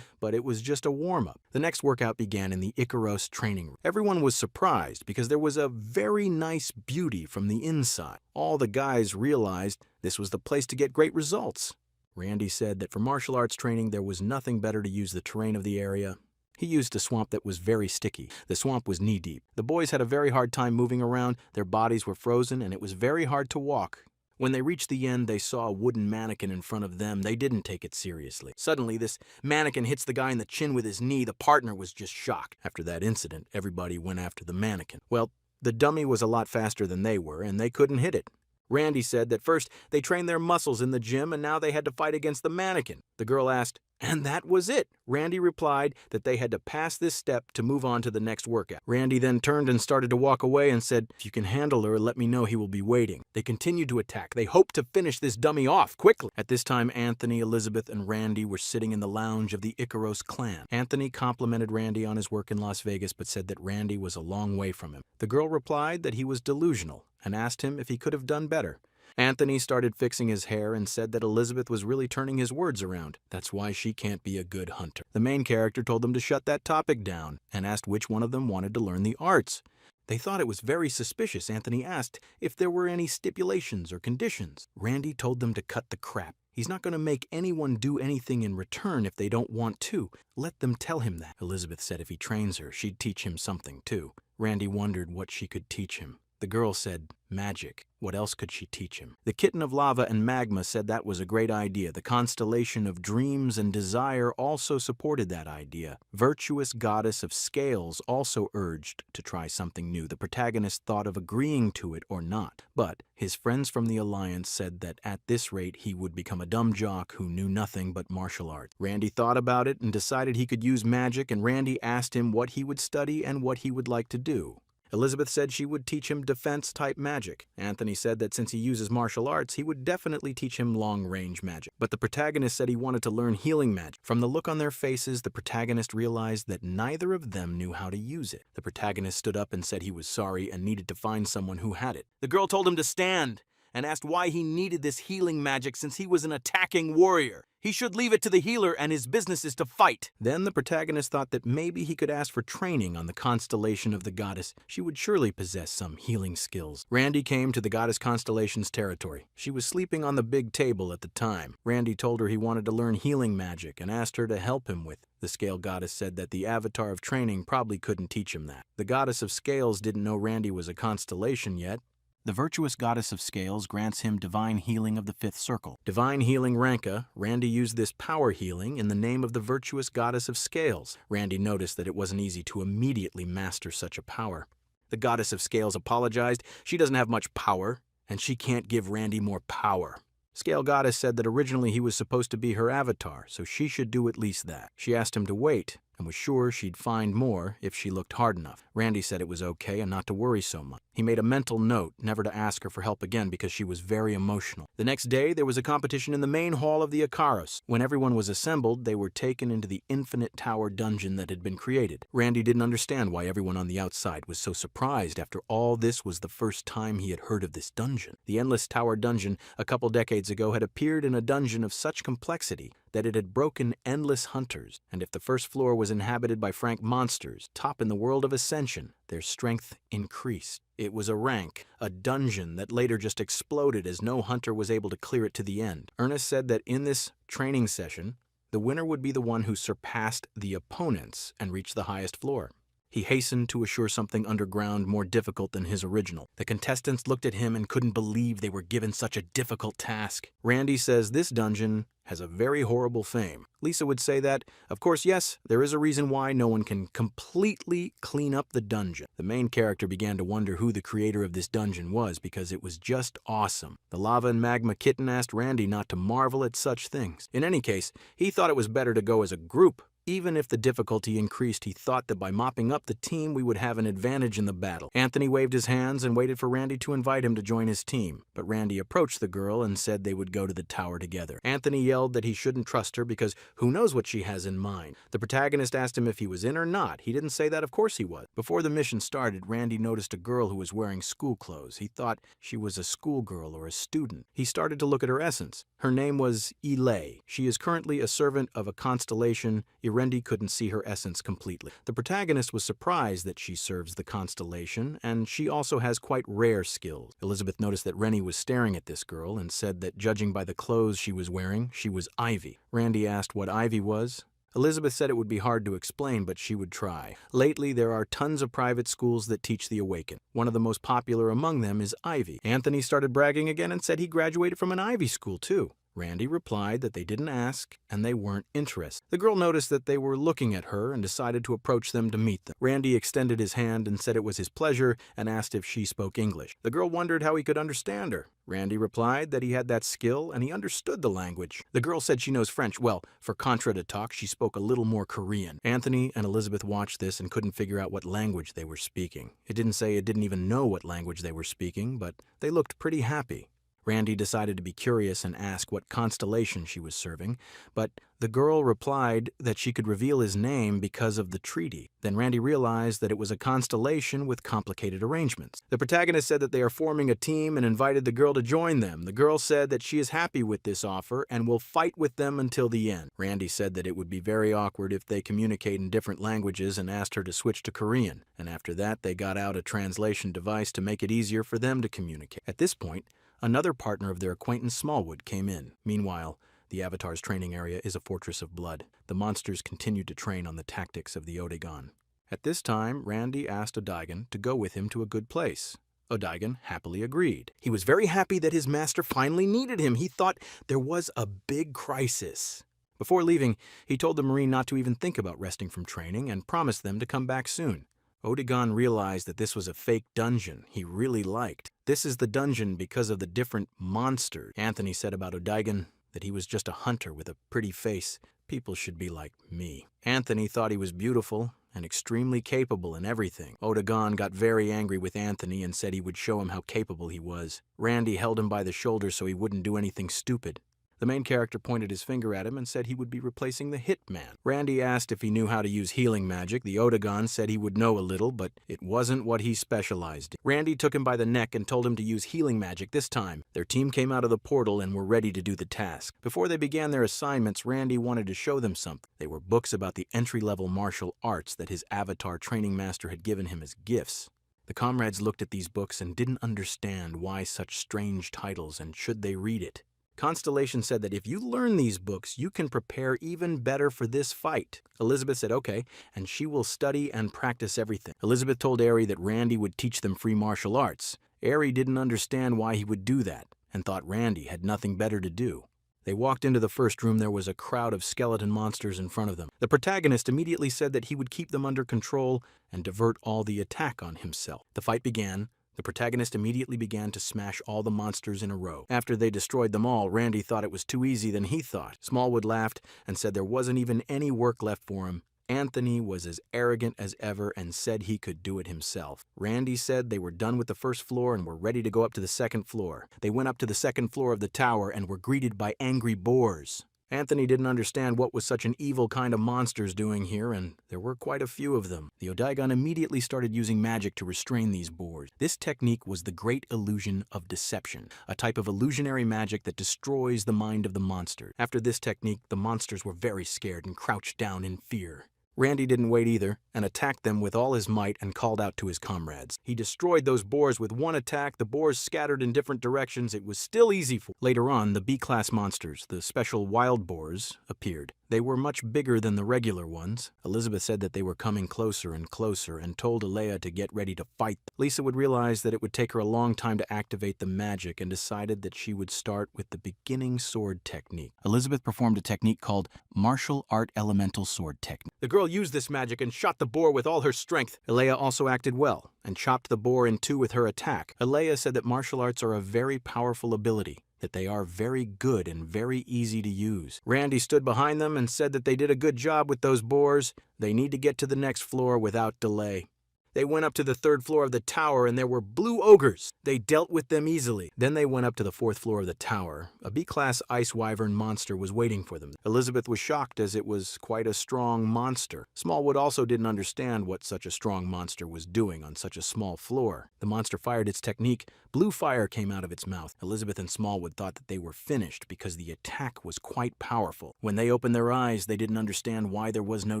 but it was just a warm-up. The next workout began in the Icaros training room. Everyone was surprised because there was a very nice beauty from the inside. All the guys realized this was the place to get great results. Randy said that for martial arts training, there was nothing better to use the terrain of the area. He used a swamp that was very sticky. The swamp was knee-deep. The boys had a very hard time moving around, their bodies were frozen, and it was very hard to walk. When they reached the end, they saw a wooden mannequin in front of them. They didn't take it seriously. Suddenly, this mannequin hits the guy in the chin with his knee. The partner was just shocked. After that incident, everybody went after the mannequin. Well, the dummy was a lot faster than they were, and they couldn't hit it. Randy said that first they trained their muscles in the gym and now they had to fight against the mannequin. The girl asked, "And that was it?" Randy replied that they had to pass this step to move on to the next workout. Randy then turned and started to walk away and said, "If you can handle her, let me know, he will be waiting." They continued to attack. They hoped to finish this dummy off quickly. At this time, Anthony, Elizabeth, and Randy were sitting in the lounge of the Icaros clan. Anthony complimented Randy on his work in Las Vegas but said that Randy was a long way from him. The girl replied that he was delusional and asked him if he could have done better. Anthony started fixing his hair and said that Elizabeth was really turning his words around. That's why she can't be a good hunter. The main character told them to shut that topic down and asked which one of them wanted to learn the arts. They thought it was very suspicious. Anthony asked if there were any stipulations or conditions. Randy told them to cut the crap. He's not going to make anyone do anything in return if they don't want to. Let them tell him that. Elizabeth said if he trains her, she'd teach him something too. Randy wondered what she could teach him. The girl said, magic. What else could she teach him? The kitten of lava and magma said that was a great idea. The constellation of dreams and desire also supported that idea. Virtuous goddess of scales also urged to try something new. The protagonist thought of agreeing to it or not, but his friends from the Alliance said that at this rate he would become a dumb jock who knew nothing but martial arts. Randy thought about it and decided he could use magic, and Randy asked him what he would study and what he would like to do. Elizabeth said she would teach him defense-type magic. Anthony said that since he uses martial arts, he would definitely teach him long-range magic. But the protagonist said he wanted to learn healing magic. From the look on their faces, the protagonist realized that neither of them knew how to use it. The protagonist stood up and said he was sorry and needed to find someone who had it. The girl told him to stand and asked why he needed this healing magic since he was an attacking warrior. He should leave it to the healer and his business is to fight. Then the protagonist thought that maybe he could ask for training on the constellation of the goddess. She would surely possess some healing skills. Randy came to the goddess constellation's territory. She was sleeping on the big table at the time. Randy told her he wanted to learn healing magic and asked her to help him with it. The scale goddess said that the avatar of training probably couldn't teach him that. The goddess of scales didn't know Randy was a constellation yet. The virtuous goddess of scales grants him divine healing of the fifth circle. Divine healing Ranka, Randy used this power healing in the name of the virtuous goddess of scales. Randy noticed that it wasn't easy to immediately master such a power. The goddess of scales apologized. She doesn't have much power, and she can't give Randy more power. Scale goddess said that originally he was supposed to be her avatar, so she should do at least that. She asked him to wait, and was sure she'd find more if she looked hard enough. Randy said it was okay and not to worry so much. He made a mental note never to ask her for help again because she was very emotional. The next day, there was a competition in the main hall of the Icaros. When everyone was assembled, they were taken into the infinite tower dungeon that had been created. Randy didn't understand why everyone on the outside was so surprised. After all, this was the first time he had heard of this dungeon. The endless tower dungeon, a couple decades ago, had appeared in a dungeon of such complexity that it had broken endless hunters, and if the first floor was inhabited by frank monsters, top in the world of ascension, their strength increased. It was a rank, a dungeon that later just exploded as no hunter was able to clear it to the end. Ernest said that in this training session, the winner would be the one who surpassed the opponents and reached the highest floor. He hastened to assure something underground more difficult than his original. The contestants looked at him and couldn't believe they were given such a difficult task. Randy says this dungeon has a very horrible fame. Lisa would say that, of course, yes, there is a reason why no one can completely clean up the dungeon. The main character began to wonder who the creator of this dungeon was because it was just awesome. The lava and magma kitten asked Randy not to marvel at such things. In any case, he thought it was better to go as a group Even if the difficulty increased, he thought that by mopping up the team, we would have an advantage in the battle. Anthony waved his hands and waited for Randy to invite him to join his team, but Randy approached the girl and said they would go to the tower together. Anthony yelled that he shouldn't trust her because who knows what she has in mind. The protagonist asked him if he was in or not. He didn't say that, of course he was. Before the mission started, Randy noticed a girl who was wearing school clothes. He thought she was a schoolgirl or a student. He started to look at her essence. Her name was Elay. She is currently a servant of a constellation. Randy couldn't see her essence completely. The protagonist was surprised that she serves the constellation, and she also has quite rare skills. Elizabeth noticed that Rennie was staring at this girl and said that judging by the clothes she was wearing, she was Ivy. Randy asked what Ivy was. Elizabeth said it would be hard to explain, but she would try. Lately, there are tons of private schools that teach the Awakened. One of the most popular among them is Ivy. Anthony started bragging again and said he graduated from an Ivy school, too. Randy replied that they didn't ask and they weren't interested. The girl noticed that they were looking at her and decided to approach them to meet them. Randy extended his hand and said it was his pleasure and asked if she spoke English. The girl wondered how he could understand her. Randy replied that he had that skill and he understood the language. The girl said she knows French. Well, for Contra to talk, she spoke a little more Korean. Anthony and Elizabeth watched this and couldn't figure out what language they were speaking. It didn't say it didn't even know what language they were speaking, but they looked pretty happy. Randy decided to be curious and ask what constellation she was serving, but the girl replied that she could reveal his name because of the treaty. Then Randy realized that it was a constellation with complicated arrangements. The protagonist said that they are forming a team and invited the girl to join them. The girl said that she is happy with this offer and will fight with them until the end. Randy said that it would be very awkward if they communicate in different languages and asked her to switch to Korean. And after that, they got out a translation device to make it easier for them to communicate. At this point, another partner of their acquaintance Smallwood came in. Meanwhile, the Avatar's training area is a fortress of blood. The monsters continued to train on the tactics of the Odegon. At this time, Randy asked Odaigan to go with him to a good place. Odaigan happily agreed. He was very happy that his master finally needed him. He thought there was a big crisis. Before leaving, he told the Marine not to even think about resting from training and promised them to come back soon. Odegon realized that this was a fake dungeon he really liked. This is the dungeon because of the different monsters. Anthony said about Odaigan that he was just a hunter with a pretty face. People should be like me. Anthony thought he was beautiful and extremely capable in everything. Odegon got very angry with Anthony and said he would show him how capable he was. Randy held him by the shoulder so he wouldn't do anything stupid. The main character pointed his finger at him and said he would be replacing the Hitman. Randy asked if he knew how to use healing magic. The Odegon said he would know a little, but it wasn't what he specialized in. Randy took him by the neck and told him to use healing magic this time. Their team came out of the portal and were ready to do the task. Before they began their assignments, Randy wanted to show them something. They were books about the entry-level martial arts that his Avatar training master had given him as gifts. The comrades looked at these books and didn't understand why such strange titles and should they read it. Constellation said that if you learn these books, you can prepare even better for this fight. Elizabeth said okay, and she will study and practice everything. Elizabeth told Aerie that Randy would teach them free martial arts. Aerie didn't understand why he would do that, and thought Randy had nothing better to do. They walked into the first room. There was a crowd of skeleton monsters in front of them. The protagonist immediately said that he would keep them under control and divert all the attack on himself. The fight began. The protagonist immediately began to smash all the monsters in a row. After they destroyed them all, Randy thought it was too easy than he thought. Smallwood laughed and said there wasn't even any work left for him. Anthony was as arrogant as ever and said he could do it himself. Randy said they were done with the first floor and were ready to go up to the second floor. They went up to the second floor of the tower and were greeted by angry boars. Anthony didn't understand what was such an evil kind of monsters doing here, and there were quite a few of them. The Odaigon immediately started using magic to restrain these boars. This technique was the Great Illusion of Deception, a type of illusionary magic that destroys the mind of the monster. After this technique, the monsters were very scared and crouched down in fear. Randy didn't wait either and attacked them with all his might and called out to his comrades. He destroyed those boars with one attack. The boars scattered in different directions. It was still easy for. Later on, the B-class monsters, the special wild boars, appeared. They were much bigger than the regular ones. Elizabeth said that they were coming closer and closer and told Alea to get ready to fight. Lisa would realize that it would take her a long time to activate the magic and decided that she would start with the beginning sword technique. Elizabeth performed a technique called Martial Art Elemental Sword Technique. The girl used this magic and shot the boar with all her strength. Alea also acted well and chopped the boar in two with her attack. Alea said that martial arts are a very powerful ability. that they are very good and very easy to use. Randy stood behind them and said that they did a good job with those boars. They need to get to the next floor without delay. They went up to the 3rd floor of the tower, and there were blue ogres. They dealt with them easily. Then they went up to the 4th floor of the tower. A B-class ice wyvern monster was waiting for them. Elizabeth was shocked, as it was quite a strong monster. Smallwood also didn't understand what such a strong monster was doing on such a small floor. The monster fired its technique. Blue fire came out of its mouth. Elizabeth and Smallwood thought that they were finished because the attack was quite powerful. When they opened their eyes, they didn't understand why there was no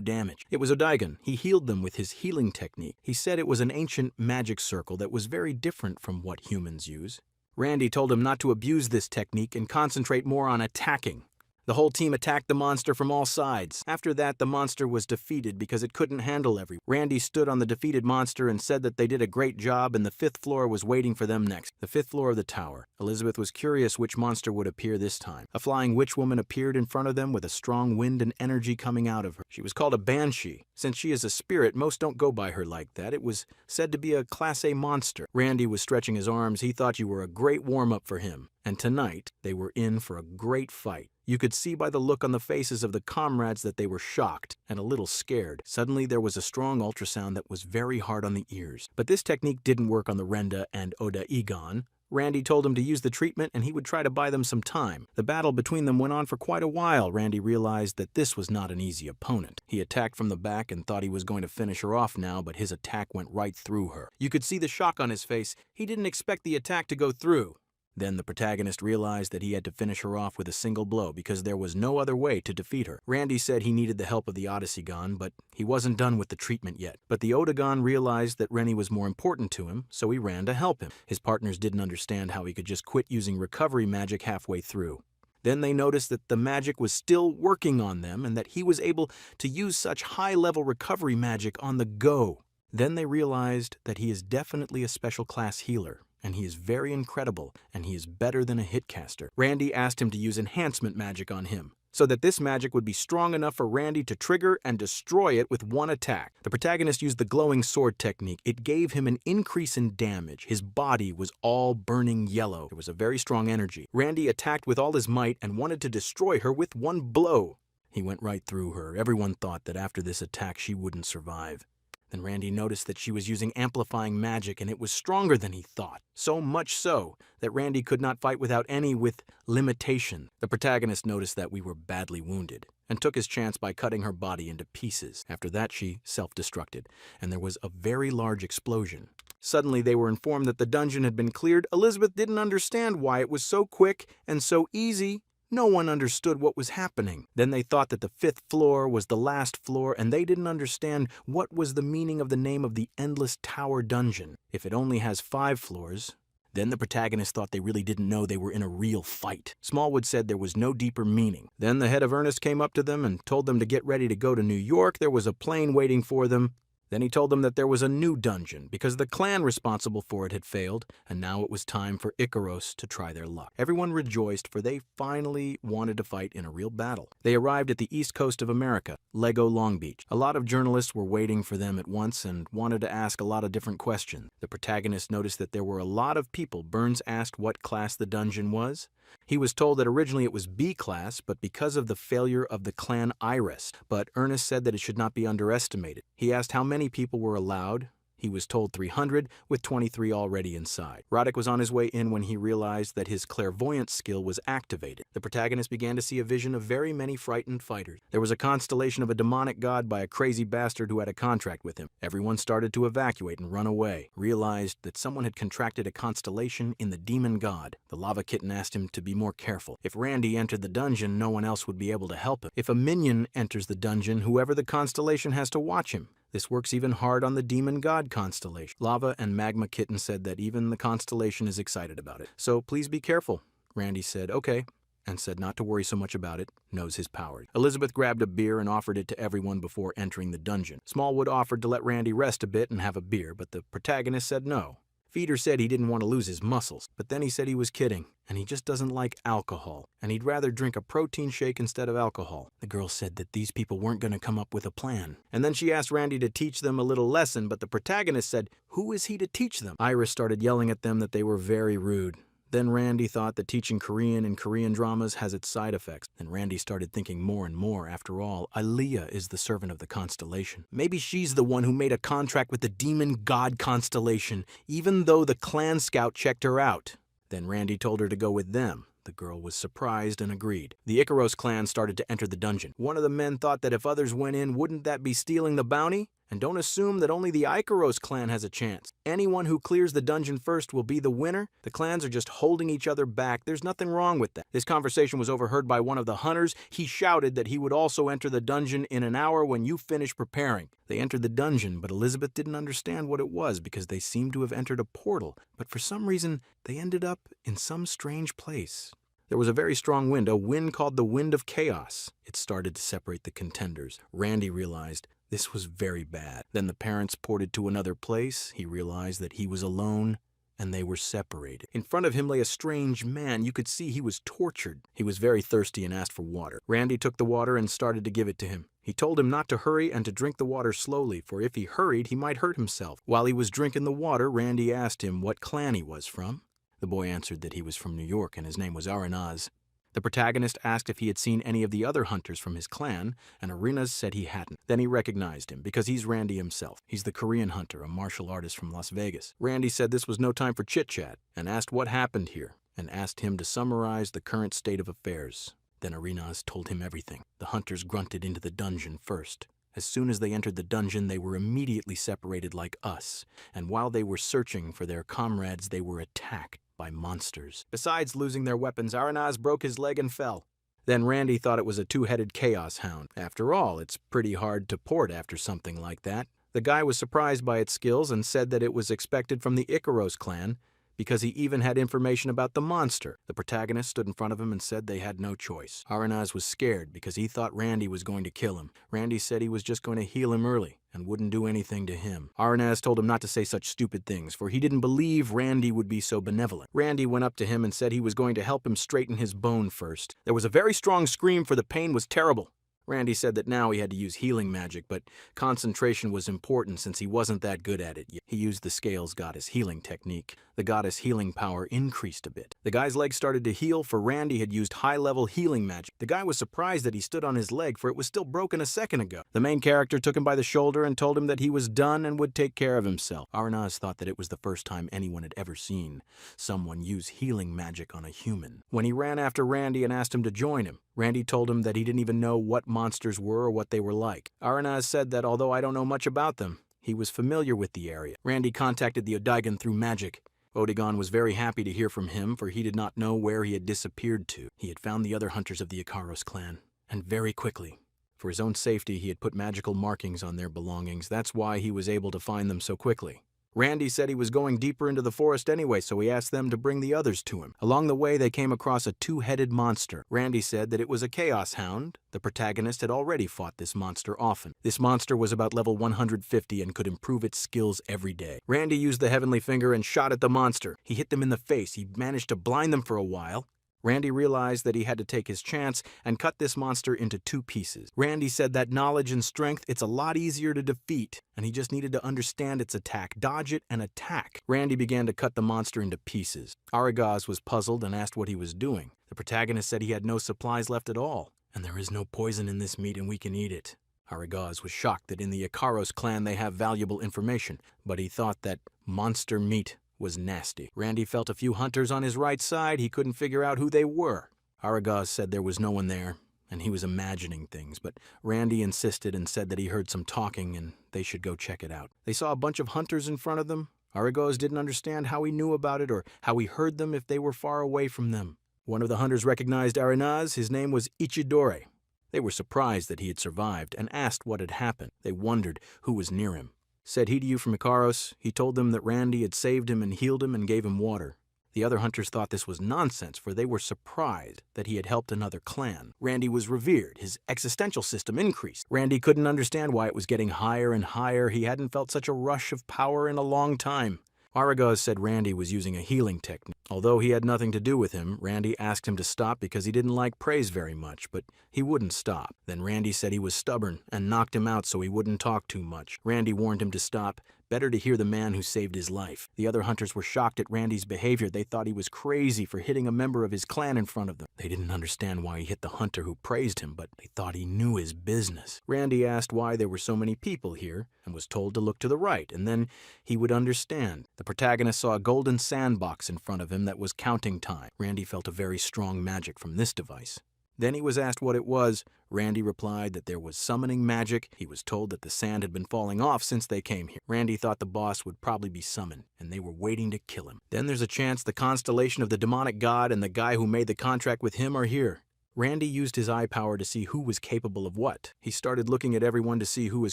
damage. It was Odaigan. He healed them with his healing technique. He said it was an ancient magic circle that was very different from what humans use. Randy told him not to abuse this technique and concentrate more on attacking. The whole team attacked the monster from all sides. After that, the monster was defeated because it couldn't handle everyone. Randy stood on the defeated monster and said that they did a great job and the 5th floor was waiting for them next. The 5th floor of the tower. Elizabeth was curious which monster would appear this time. A flying witch woman appeared in front of them with a strong wind and energy coming out of her. She was called a banshee. Since she is a spirit, most don't go by her like that. It was said to be a Class A monster. Randy was stretching his arms. He thought you were a great warm-up for him. And tonight, they were in for a great fight. You could see by the look on the faces of the comrades that they were shocked and a little scared. Suddenly, there was a strong ultrasound that was very hard on the ears. But this technique didn't work on the Renda and Odaigan. Randy told him to use the treatment and he would try to buy them some time. The battle between them went on for quite a while. Randy realized that this was not an easy opponent. He attacked from the back and thought he was going to finish her off now, but his attack went right through her. You could see the shock on his face. He didn't expect the attack to go through. Then the protagonist realized that he had to finish her off with a single blow because there was no other way to defeat her. Randy said he needed the help of the Odaigan, but he wasn't done with the treatment yet. But the Odaigan realized that Rennie was more important to him, so he ran to help him. His partners didn't understand how he could just quit using recovery magic halfway through. Then they noticed that the magic was still working on them and that he was able to use such high-level recovery magic on the go. Then they realized that he is definitely a special class healer. And he is very incredible, and he is better than a hitcaster. Randy asked him to use enhancement magic on him, so that this magic would be strong enough for Randy to trigger and destroy it with one attack. The protagonist used the glowing sword technique. It gave him an increase in damage. His body was all burning yellow. There was a very strong energy. Randy attacked with all his might and wanted to destroy her with one blow. He went right through her. Everyone thought that after this attack she wouldn't survive. Then Randy noticed that she was using amplifying magic and it was stronger than he thought. So much so that Randy could not fight without any with limitation. The protagonist noticed that we were badly wounded and took his chance by cutting her body into pieces. After that she self-destructed and there was a very large explosion. Suddenly they were informed that the dungeon had been cleared. Elizabeth didn't understand why it was so quick and so easy. No one understood what was happening. Then they thought that the 5th floor was the last floor, and they didn't understand what was the meaning of the name of the Endless Tower Dungeon. If it only has 5 floors, then the protagonist thought they really didn't know they were in a real fight. Smallwood said there was no deeper meaning. Then the head of Ernest came up to them and told them to get ready to go to New York. There was a plane waiting for them. Then he told them that there was a new dungeon because the clan responsible for it had failed, and now it was time for Icaros to try their luck. Everyone rejoiced, for they finally wanted to fight in a real battle. They arrived at the east coast of America, Lego Long Beach. A lot of journalists were waiting for them at once and wanted to ask a lot of different questions. The protagonist noticed that there were a lot of people. Burns asked what class the dungeon was. He was told that originally it was B class, but because of the failure of the clan Iris. But Ernest said that it should not be underestimated. He asked how many people were allowed. He was told 300, with 23 already inside. Roddick was on his way in when he realized that his clairvoyance skill was activated. The protagonist began to see a vision of very many frightened fighters. There was a constellation of a demonic god by a crazy bastard who had a contract with him. Everyone started to evacuate and run away. Realized that someone had contracted a constellation in the demon god. The lava kitten asked him to be more careful. If Randy entered the dungeon, no one else would be able to help him. If a minion enters the dungeon, whoever the constellation has to watch him. This works even hard on the Demon God constellation. Lava and Magma Kitten said that even the constellation is excited about it. So please be careful. Randy said, okay, and said not to worry so much about it, knows his power. Elizabeth grabbed a beer and offered it to everyone before entering the dungeon. Smallwood offered to let Randy rest a bit and have a beer, but the protagonist said no. Feeder said he didn't want to lose his muscles, but then he said he was kidding, and he just doesn't like alcohol, and he'd rather drink a protein shake instead of alcohol. The girl said that these people weren't going to come up with a plan. And then she asked Randy to teach them a little lesson, but the protagonist said, who is he to teach them? Iris started yelling at them that they were very rude. Then Randy thought that teaching Korean in Korean dramas has its side effects. And Randy started thinking more and more, after all, Aaliyah is the servant of the constellation. Maybe she's the one who made a contract with the demon god constellation, even though the clan scout checked her out. Then Randy told her to go with them. The girl was surprised and agreed. The Icaros clan started to enter the dungeon. One of the men thought that if others went in, wouldn't that be stealing the bounty? And don't assume that only the Icaros clan has a chance. Anyone who clears the dungeon first will be the winner. The clans are just holding each other back. There's nothing wrong with that. This conversation was overheard by one of the hunters. He shouted that he would also enter the dungeon in an hour when you finish preparing. They entered the dungeon, but Elizabeth didn't understand what it was because they seemed to have entered a portal. But for some reason, they ended up in some strange place. There was a very strong wind, a wind called the Wind of Chaos. It started to separate the contenders. Randy realized this was very bad. Then the parents ported to another place. He realized that he was alone, and they were separated. In front of him lay a strange man. You could see he was tortured. He was very thirsty and asked for water. Randy took the water and started to give it to him. He told him not to hurry and to drink the water slowly, for if he hurried, he might hurt himself. While he was drinking the water, Randy asked him what clan he was from. The boy answered that he was from New York and his name was Arinaz. The protagonist asked if he had seen any of the other hunters from his clan, and Arinaz said he hadn't. Then he recognized him, because he's Randy himself. He's the Korean hunter, a martial artist from Las Vegas. Randy said this was no time for chit-chat, and asked what happened here, and asked him to summarize the current state of affairs. Then Arinaz told him everything. The hunters grunted into the dungeon first. As soon as they entered the dungeon, they were immediately separated like us, and while they were searching for their comrades, they were attacked by monsters. Besides losing their weapons, Arinaz broke his leg and fell. Then Randy thought it was a two-headed chaos hound. After all, it's pretty hard to port after something like that. The guy was surprised by its skills and said that it was expected from the Icaros clan, because he even had information about the monster. The protagonist stood in front of him and said they had no choice. Arinaz was scared because he thought Randy was going to kill him. Randy said he was just going to heal him early and wouldn't do anything to him. Arinaz told him not to say such stupid things, for he didn't believe Randy would be so benevolent. Randy went up to him and said he was going to help him straighten his bone first. There was a very strong scream, for the pain was terrible. Randy said that now he had to use healing magic, but concentration was important since he wasn't that good at it yet. He used the Scales Goddess healing technique. The goddess healing power increased a bit. The guy's leg started to heal, for Randy had used high-level healing magic. The guy was surprised that he stood on his leg, for it was still broken a second ago. The main character took him by the shoulder and told him that he was done and would take care of himself. Arinaz thought that it was the first time anyone had ever seen someone use healing magic on a human. When he ran after Randy and asked him to join him, Randy told him that he didn't even know what monsters were or what they were like. Arinaz said that although I don't know much about them, he was familiar with the area. Randy contacted the Odaigan through magic. Odaigan was very happy to hear from him, for he did not know where he had disappeared to. He had found the other hunters of the Icaros clan, and very quickly. For his own safety, he had put magical markings on their belongings. That's why he was able to find them so quickly. Randy said he was going deeper into the forest anyway, so he asked them to bring the others to him. Along the way, they came across a two-headed monster. Randy said that it was a chaos hound. The protagonist had already fought this monster often. This monster was about level 150 and could improve its skills every day. Randy used the heavenly finger and shot at the monster. He hit them in the face. He managed to blind them for a while. Randy realized that he had to take his chance and cut this monster into two pieces. Randy said that knowledge and strength, it's a lot easier to defeat, and he just needed to understand its attack, dodge it, and attack. Randy began to cut the monster into pieces. Arinaz was puzzled and asked what he was doing. The protagonist said he had no supplies left at all, and there is no poison in this meat and we can eat it. Arinaz was shocked that in the Icaros clan they have valuable information, but he thought that monster meat was nasty. Randy felt a few hunters on his right side. He couldn't figure out who they were. Arinaz said there was no one there, and he was imagining things, but Randy insisted and said that he heard some talking and they should go check it out. They saw a bunch of hunters in front of them. Arinaz didn't understand how he knew about it or how he heard them if they were far away from them. One of the hunters recognized Arinaz. His name was Ichidore. They were surprised that he had survived and asked what had happened. They wondered who was near him. Said he to you from Icaros, he told them that Randy had saved him and healed him and gave him water. The other hunters thought this was nonsense, for they were surprised that he had helped another clan. Randy was revered. His existential system increased. Randy couldn't understand why it was getting higher and higher. He hadn't felt such a rush of power in a long time. Arinaz said Randy was using a healing technique. Although he had nothing to do with him, Randy asked him to stop because he didn't like praise very much, but he wouldn't stop. Then Randy said he was stubborn and knocked him out so he wouldn't talk too much. Randy warned him to stop, Better to hear the man who saved his life. The other hunters were shocked at Randy's behavior. They thought he was crazy for hitting a member of his clan in front of them. They didn't understand why he hit the hunter who praised him, but they thought he knew his business. Randy asked why there were so many people here and was told to look to the right, and then he would understand. The protagonist saw a golden sandbox in front of him that was counting time. Randy felt a very strong magic from this device. Then he was asked what it was. Randy replied that there was summoning magic. He was told that the sand had been falling off since they came here. Randy thought the boss would probably be summoned, and they were waiting to kill him. Then there's a chance the constellation of the demonic god and the guy who made the contract with him are here. Randy used his eye power to see who was capable of what. He started looking at everyone to see who was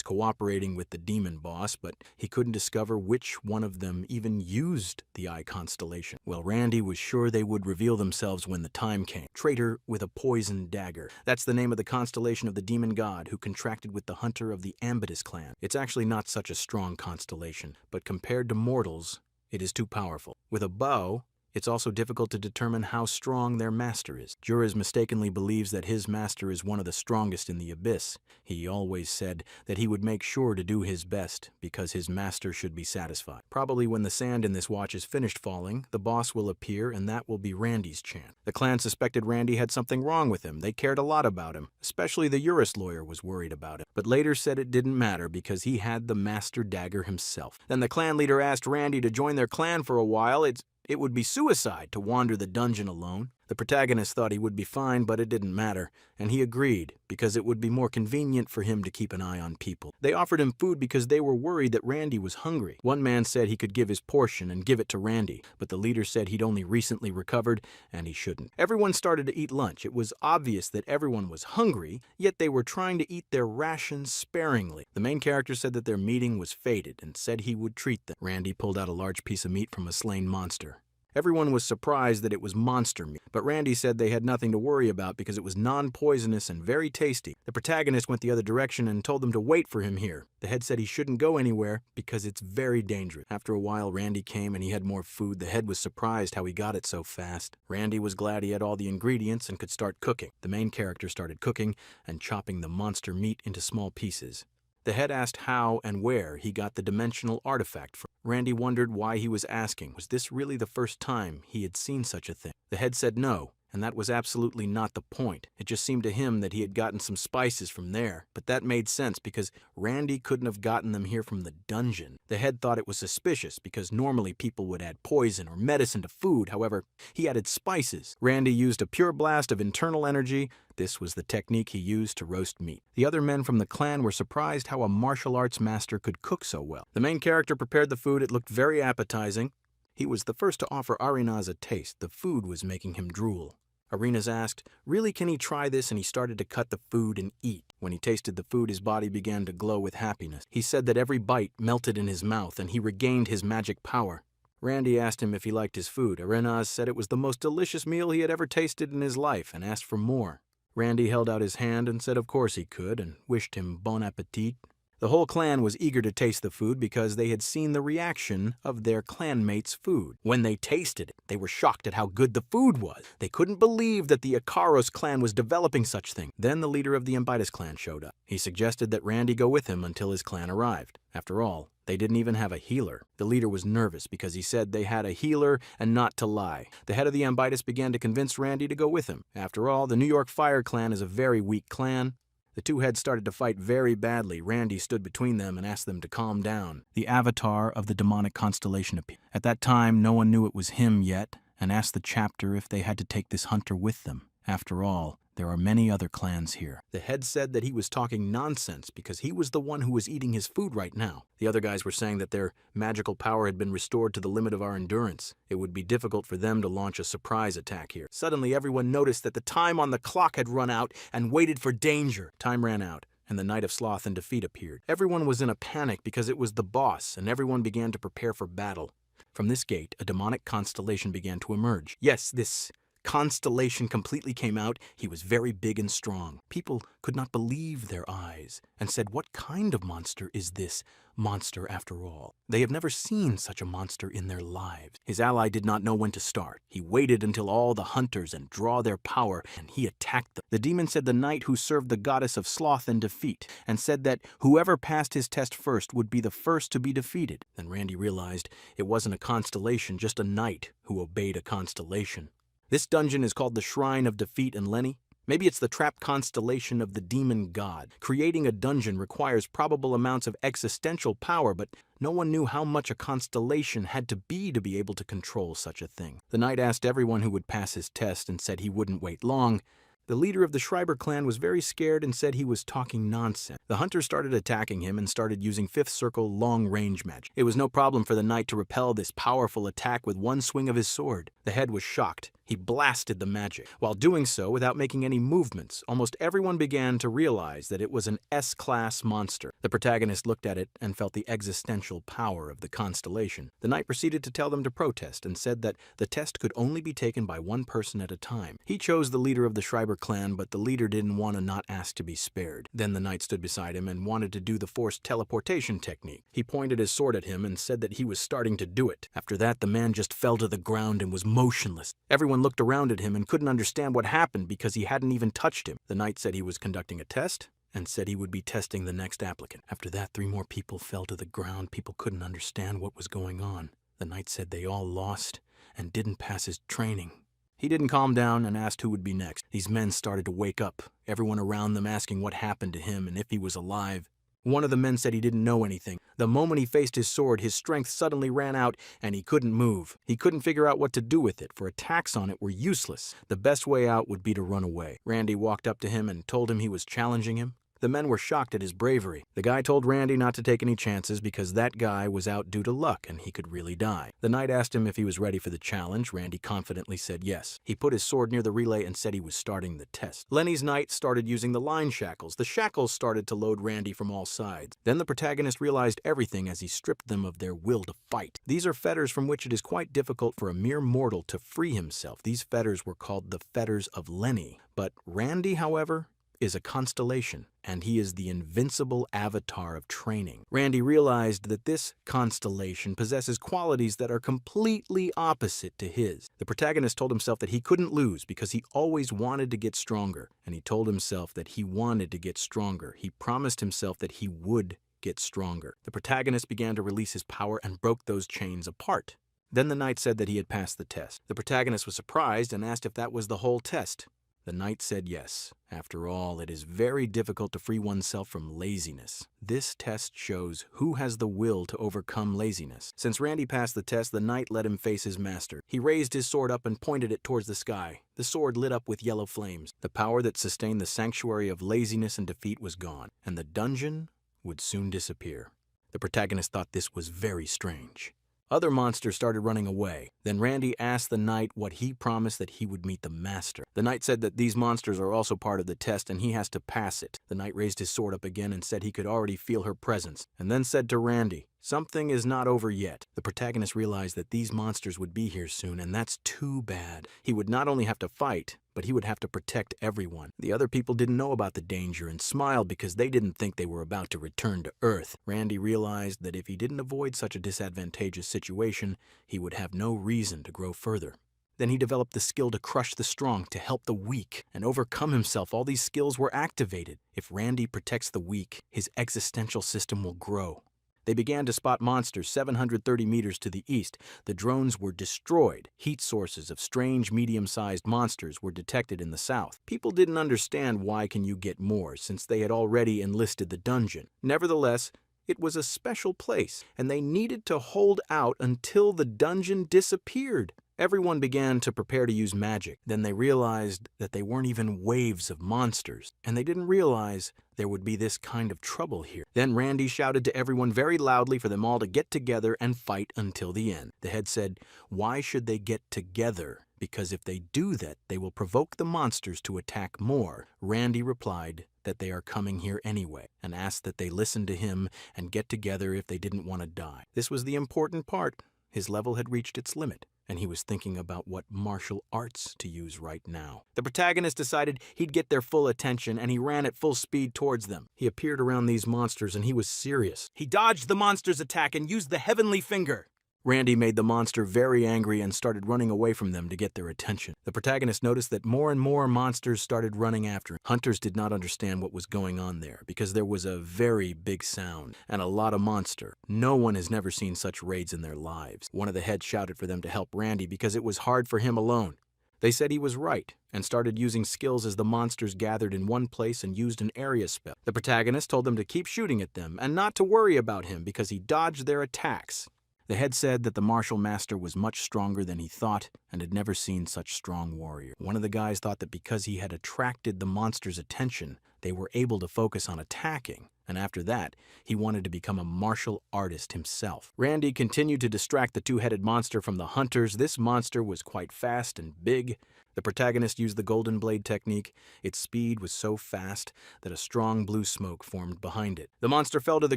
cooperating with the demon boss, but he couldn't discover which one of them even used the eye constellation. Well, Randy was sure they would reveal themselves when the time came. Traitor with a poisoned dagger. That's the name of the constellation of the demon god who contracted with the hunter of the Ambitus clan. It's actually not such a strong constellation, but compared to mortals, it is too powerful. With a bow, it's also difficult to determine how strong their master is. Juras mistakenly believes that his master is one of the strongest in the abyss. He always said that he would make sure to do his best because his master should be satisfied. Probably when the sand in this watch is finished falling, the boss will appear and that will be Randy's chance. The clan suspected Randy had something wrong with him. They cared a lot about him. Especially the Urus lawyer was worried about him, but later said it didn't matter because he had the master dagger himself. Then the clan leader asked Randy to join their clan for a while. It would be suicide to wander the dungeon alone. The protagonist thought he would be fine, but it didn't matter, and he agreed because it would be more convenient for him to keep an eye on people. They offered him food because they were worried that Randy was hungry. One man said he could give his portion and give it to Randy, but the leader said he'd only recently recovered and he shouldn't. Everyone started to eat lunch. It was obvious that everyone was hungry, yet they were trying to eat their rations sparingly. The main character said that their meeting was fated and said he would treat them. Randy pulled out a large piece of meat from a slain monster. Everyone was surprised that it was monster meat, but Randy said they had nothing to worry about because it was non-poisonous and very tasty. The protagonist went the other direction and told them to wait for him here. The head said he shouldn't go anywhere because it's very dangerous. After a while, Randy came and he had more food. The head was surprised how he got it so fast. Randy was glad he had all the ingredients and could start cooking. The main character started cooking and chopping the monster meat into small pieces. The head asked how and where he got the dimensional artifact from. Randy wondered why he was asking. Was this really the first time he had seen such a thing? The head said no, and that was absolutely not the point. It just seemed to him that he had gotten some spices from there. But that made sense because Randy couldn't have gotten them here from the dungeon. The head thought it was suspicious because normally people would add poison or medicine to food. However, he added spices. Randy used a pure blast of internal energy. This was the technique he used to roast meat. The other men from the clan were surprised how a martial arts master could cook so well. The main character prepared the food. It looked very appetizing. He was the first to offer Arinaz a taste. The food was making him drool. Arinaz asked, really, can he try this? And he started to cut the food and eat. When he tasted the food, his body began to glow with happiness. He said that every bite melted in his mouth and he regained his magic power. Randy asked him if he liked his food. Arinaz said it was the most delicious meal he had ever tasted in his life and asked for more. Randy held out his hand and said of course he could and wished him bon appetit. The whole clan was eager to taste the food because they had seen the reaction of their clanmates' food. When they tasted it, they were shocked at how good the food was. They couldn't believe that the Ikaros clan was developing such things. Then the leader of the Ambitus clan showed up. He suggested that Randy go with him until his clan arrived. After all, they didn't even have a healer. The leader was nervous because he said they had a healer and not to lie. The head of the Ambitus began to convince Randy to go with him. After all, the New York Fire clan is a very weak clan. The two heads started to fight very badly. Randy stood between them and asked them to calm down. The avatar of the demonic constellation appeared. At that time, no one knew it was him yet, and asked the chapter if they had to take this hunter with them. After all, there are many other clans here. The head said that he was talking nonsense because he was the one who was eating his food right now. The other guys were saying that their magical power had been restored to the limit of our endurance. It would be difficult for them to launch a surprise attack here. Suddenly, everyone noticed that the time on the clock had run out and waited for danger. Time ran out, and the Night of Sloth and Defeat appeared. Everyone was in a panic because it was the boss, and everyone began to prepare for battle. From this gate, a demonic constellation began to emerge. Yes, this constellation completely came out, he was very big and strong. People could not believe their eyes and said, "What kind of monster is this monster after all?" They have never seen such a monster in their lives. His ally did not know when to start. He waited until all the hunters and draw their power, and he attacked them. The demon said the knight who served the goddess of sloth and defeat, and said that whoever passed his test first would be the first to be defeated. Then Randy realized it wasn't a constellation, just a knight who obeyed a constellation. This dungeon is called the Shrine of Defeat and Lenny. Maybe it's the trapped constellation of the demon god. Creating a dungeon requires probable amounts of existential power, but no one knew how much a constellation had to be able to control such a thing. The knight asked everyone who would pass his test and said he wouldn't wait long. The leader of the Schreiber clan was very scared and said he was talking nonsense. The hunters started attacking him and started using fifth circle long-range magic. It was no problem for the knight to repel this powerful attack with one swing of his sword. The head was shocked. He blasted the magic. While doing so, without making any movements, almost everyone began to realize that it was an S-class monster. The protagonist looked at it and felt the existential power of the constellation. The knight proceeded to tell them to protest and said that the test could only be taken by one person at a time. He chose the leader of the Schreiber clan, but the leader didn't want to not ask to be spared. Then the knight stood beside him and wanted to do the forced teleportation technique. He pointed his sword at him and said that he was starting to do it. After that, the man just fell to the ground and was motionless. Everyone looked around at him and couldn't understand what happened because he hadn't even touched him. The knight said he was conducting a test and said he would be testing the next applicant. After that, 3 more people fell to the ground. People couldn't understand what was going on. The knight said they all lost and didn't pass his training. He didn't calm down and asked who would be next. These men started to wake up, everyone around them asking what happened to him and if he was alive. One of the men said he didn't know anything. The moment he faced his sword, his strength suddenly ran out and he couldn't move. He couldn't figure out what to do with it, for attacks on it were useless. The best way out would be to run away. Randy walked up to him and told him he was challenging him. The men were shocked at his bravery. The guy told Randy not to take any chances because that guy was out due to luck and he could really die. The knight asked him if he was ready for the challenge. Randy confidently said yes. He put his sword near the relay and said he was starting the test. Lenny's knight started using the line shackles. The shackles started to load Randy from all sides. Then the protagonist realized everything as he stripped them of their will to fight. These are fetters from which it is quite difficult for a mere mortal to free himself. These fetters were called the fetters of Lenny. But Randy, however, is a constellation, and he is the invincible avatar of training. Randy realized that this constellation possesses qualities that are completely opposite to his. The protagonist told himself that he couldn't lose because he always wanted to get stronger, and he told himself that he wanted to get stronger. He promised himself that he would get stronger. The protagonist began to release his power and broke those chains apart. Then the knight said that he had passed the test. The protagonist was surprised and asked if that was the whole test. The knight said yes. After all, it is very difficult to free oneself from laziness. This test shows who has the will to overcome laziness. Since Randy passed the test, the knight let him face his master. He raised his sword up and pointed it towards the sky. The sword lit up with yellow flames. The power that sustained the sanctuary of laziness and defeat was gone, and the dungeon would soon disappear. The protagonist thought this was very strange. Other monsters started running away. Then Randy asked the knight what he promised that he would meet the master. The knight said that these monsters are also part of the test and he has to pass it. The knight raised his sword up again and said he could already feel her presence, and then said to Randy, "Something is not over yet." The protagonist realized that these monsters would be here soon, and that's too bad. He would not only have to fight, but he would have to protect everyone. The other people didn't know about the danger and smiled because they didn't think they were about to return to Earth. Randy realized that if he didn't avoid such a disadvantageous situation, he would have no reason to grow further. Then he developed the skill to crush the strong, to help the weak, and overcome himself. All these skills were activated. If Randy protects the weak, his existential system will grow. They began to spot monsters 730 meters to the east. The drones were destroyed. Heat sources of strange medium-sized monsters were detected in the south. People didn't understand why can you get more, since they had already enlisted the dungeon. Nevertheless, it was a special place, and they needed to hold out until the dungeon disappeared. Everyone began to prepare to use magic. Then they realized that they weren't even waves of monsters, and they didn't realize there would be this kind of trouble here. Then Randy shouted to everyone very loudly for them all to get together and fight until the end. The head said, "Why should they get together? Because if they do that, they will provoke the monsters to attack more." Randy replied that they are coming here anyway, and asked that they listen to him and get together if they didn't want to die. This was the important part. His level had reached its limit. and he was thinking about what martial arts to use right now. The protagonist decided he'd get their full attention, and he ran at full speed towards them. He appeared around these monsters, and he was serious. He dodged the monster's attack and used the heavenly finger. Randy made the monster very angry and started running away from them to get their attention. The protagonist noticed that more and more monsters started running after him. Hunters did not understand what was going on there because there was a very big sound and a lot of monster. No one has never seen such raids in their lives. One of the heads shouted for them to help Randy because it was hard for him alone. They said he was right and started using skills as the monsters gathered in one place and used an area spell. The protagonist told them to keep shooting at them and not to worry about him because he dodged their attacks. The head said that the martial master was much stronger than he thought and had never seen such strong warrior. One of the guys thought that because he had attracted the monster's attention, they were able to focus on attacking, and after that, he wanted to become a martial artist himself. Randy continued to distract the two-headed monster from the hunters. This monster was quite fast and big. The protagonist used the golden blade technique. Its speed was so fast that a strong blue smoke formed behind it. The monster fell to the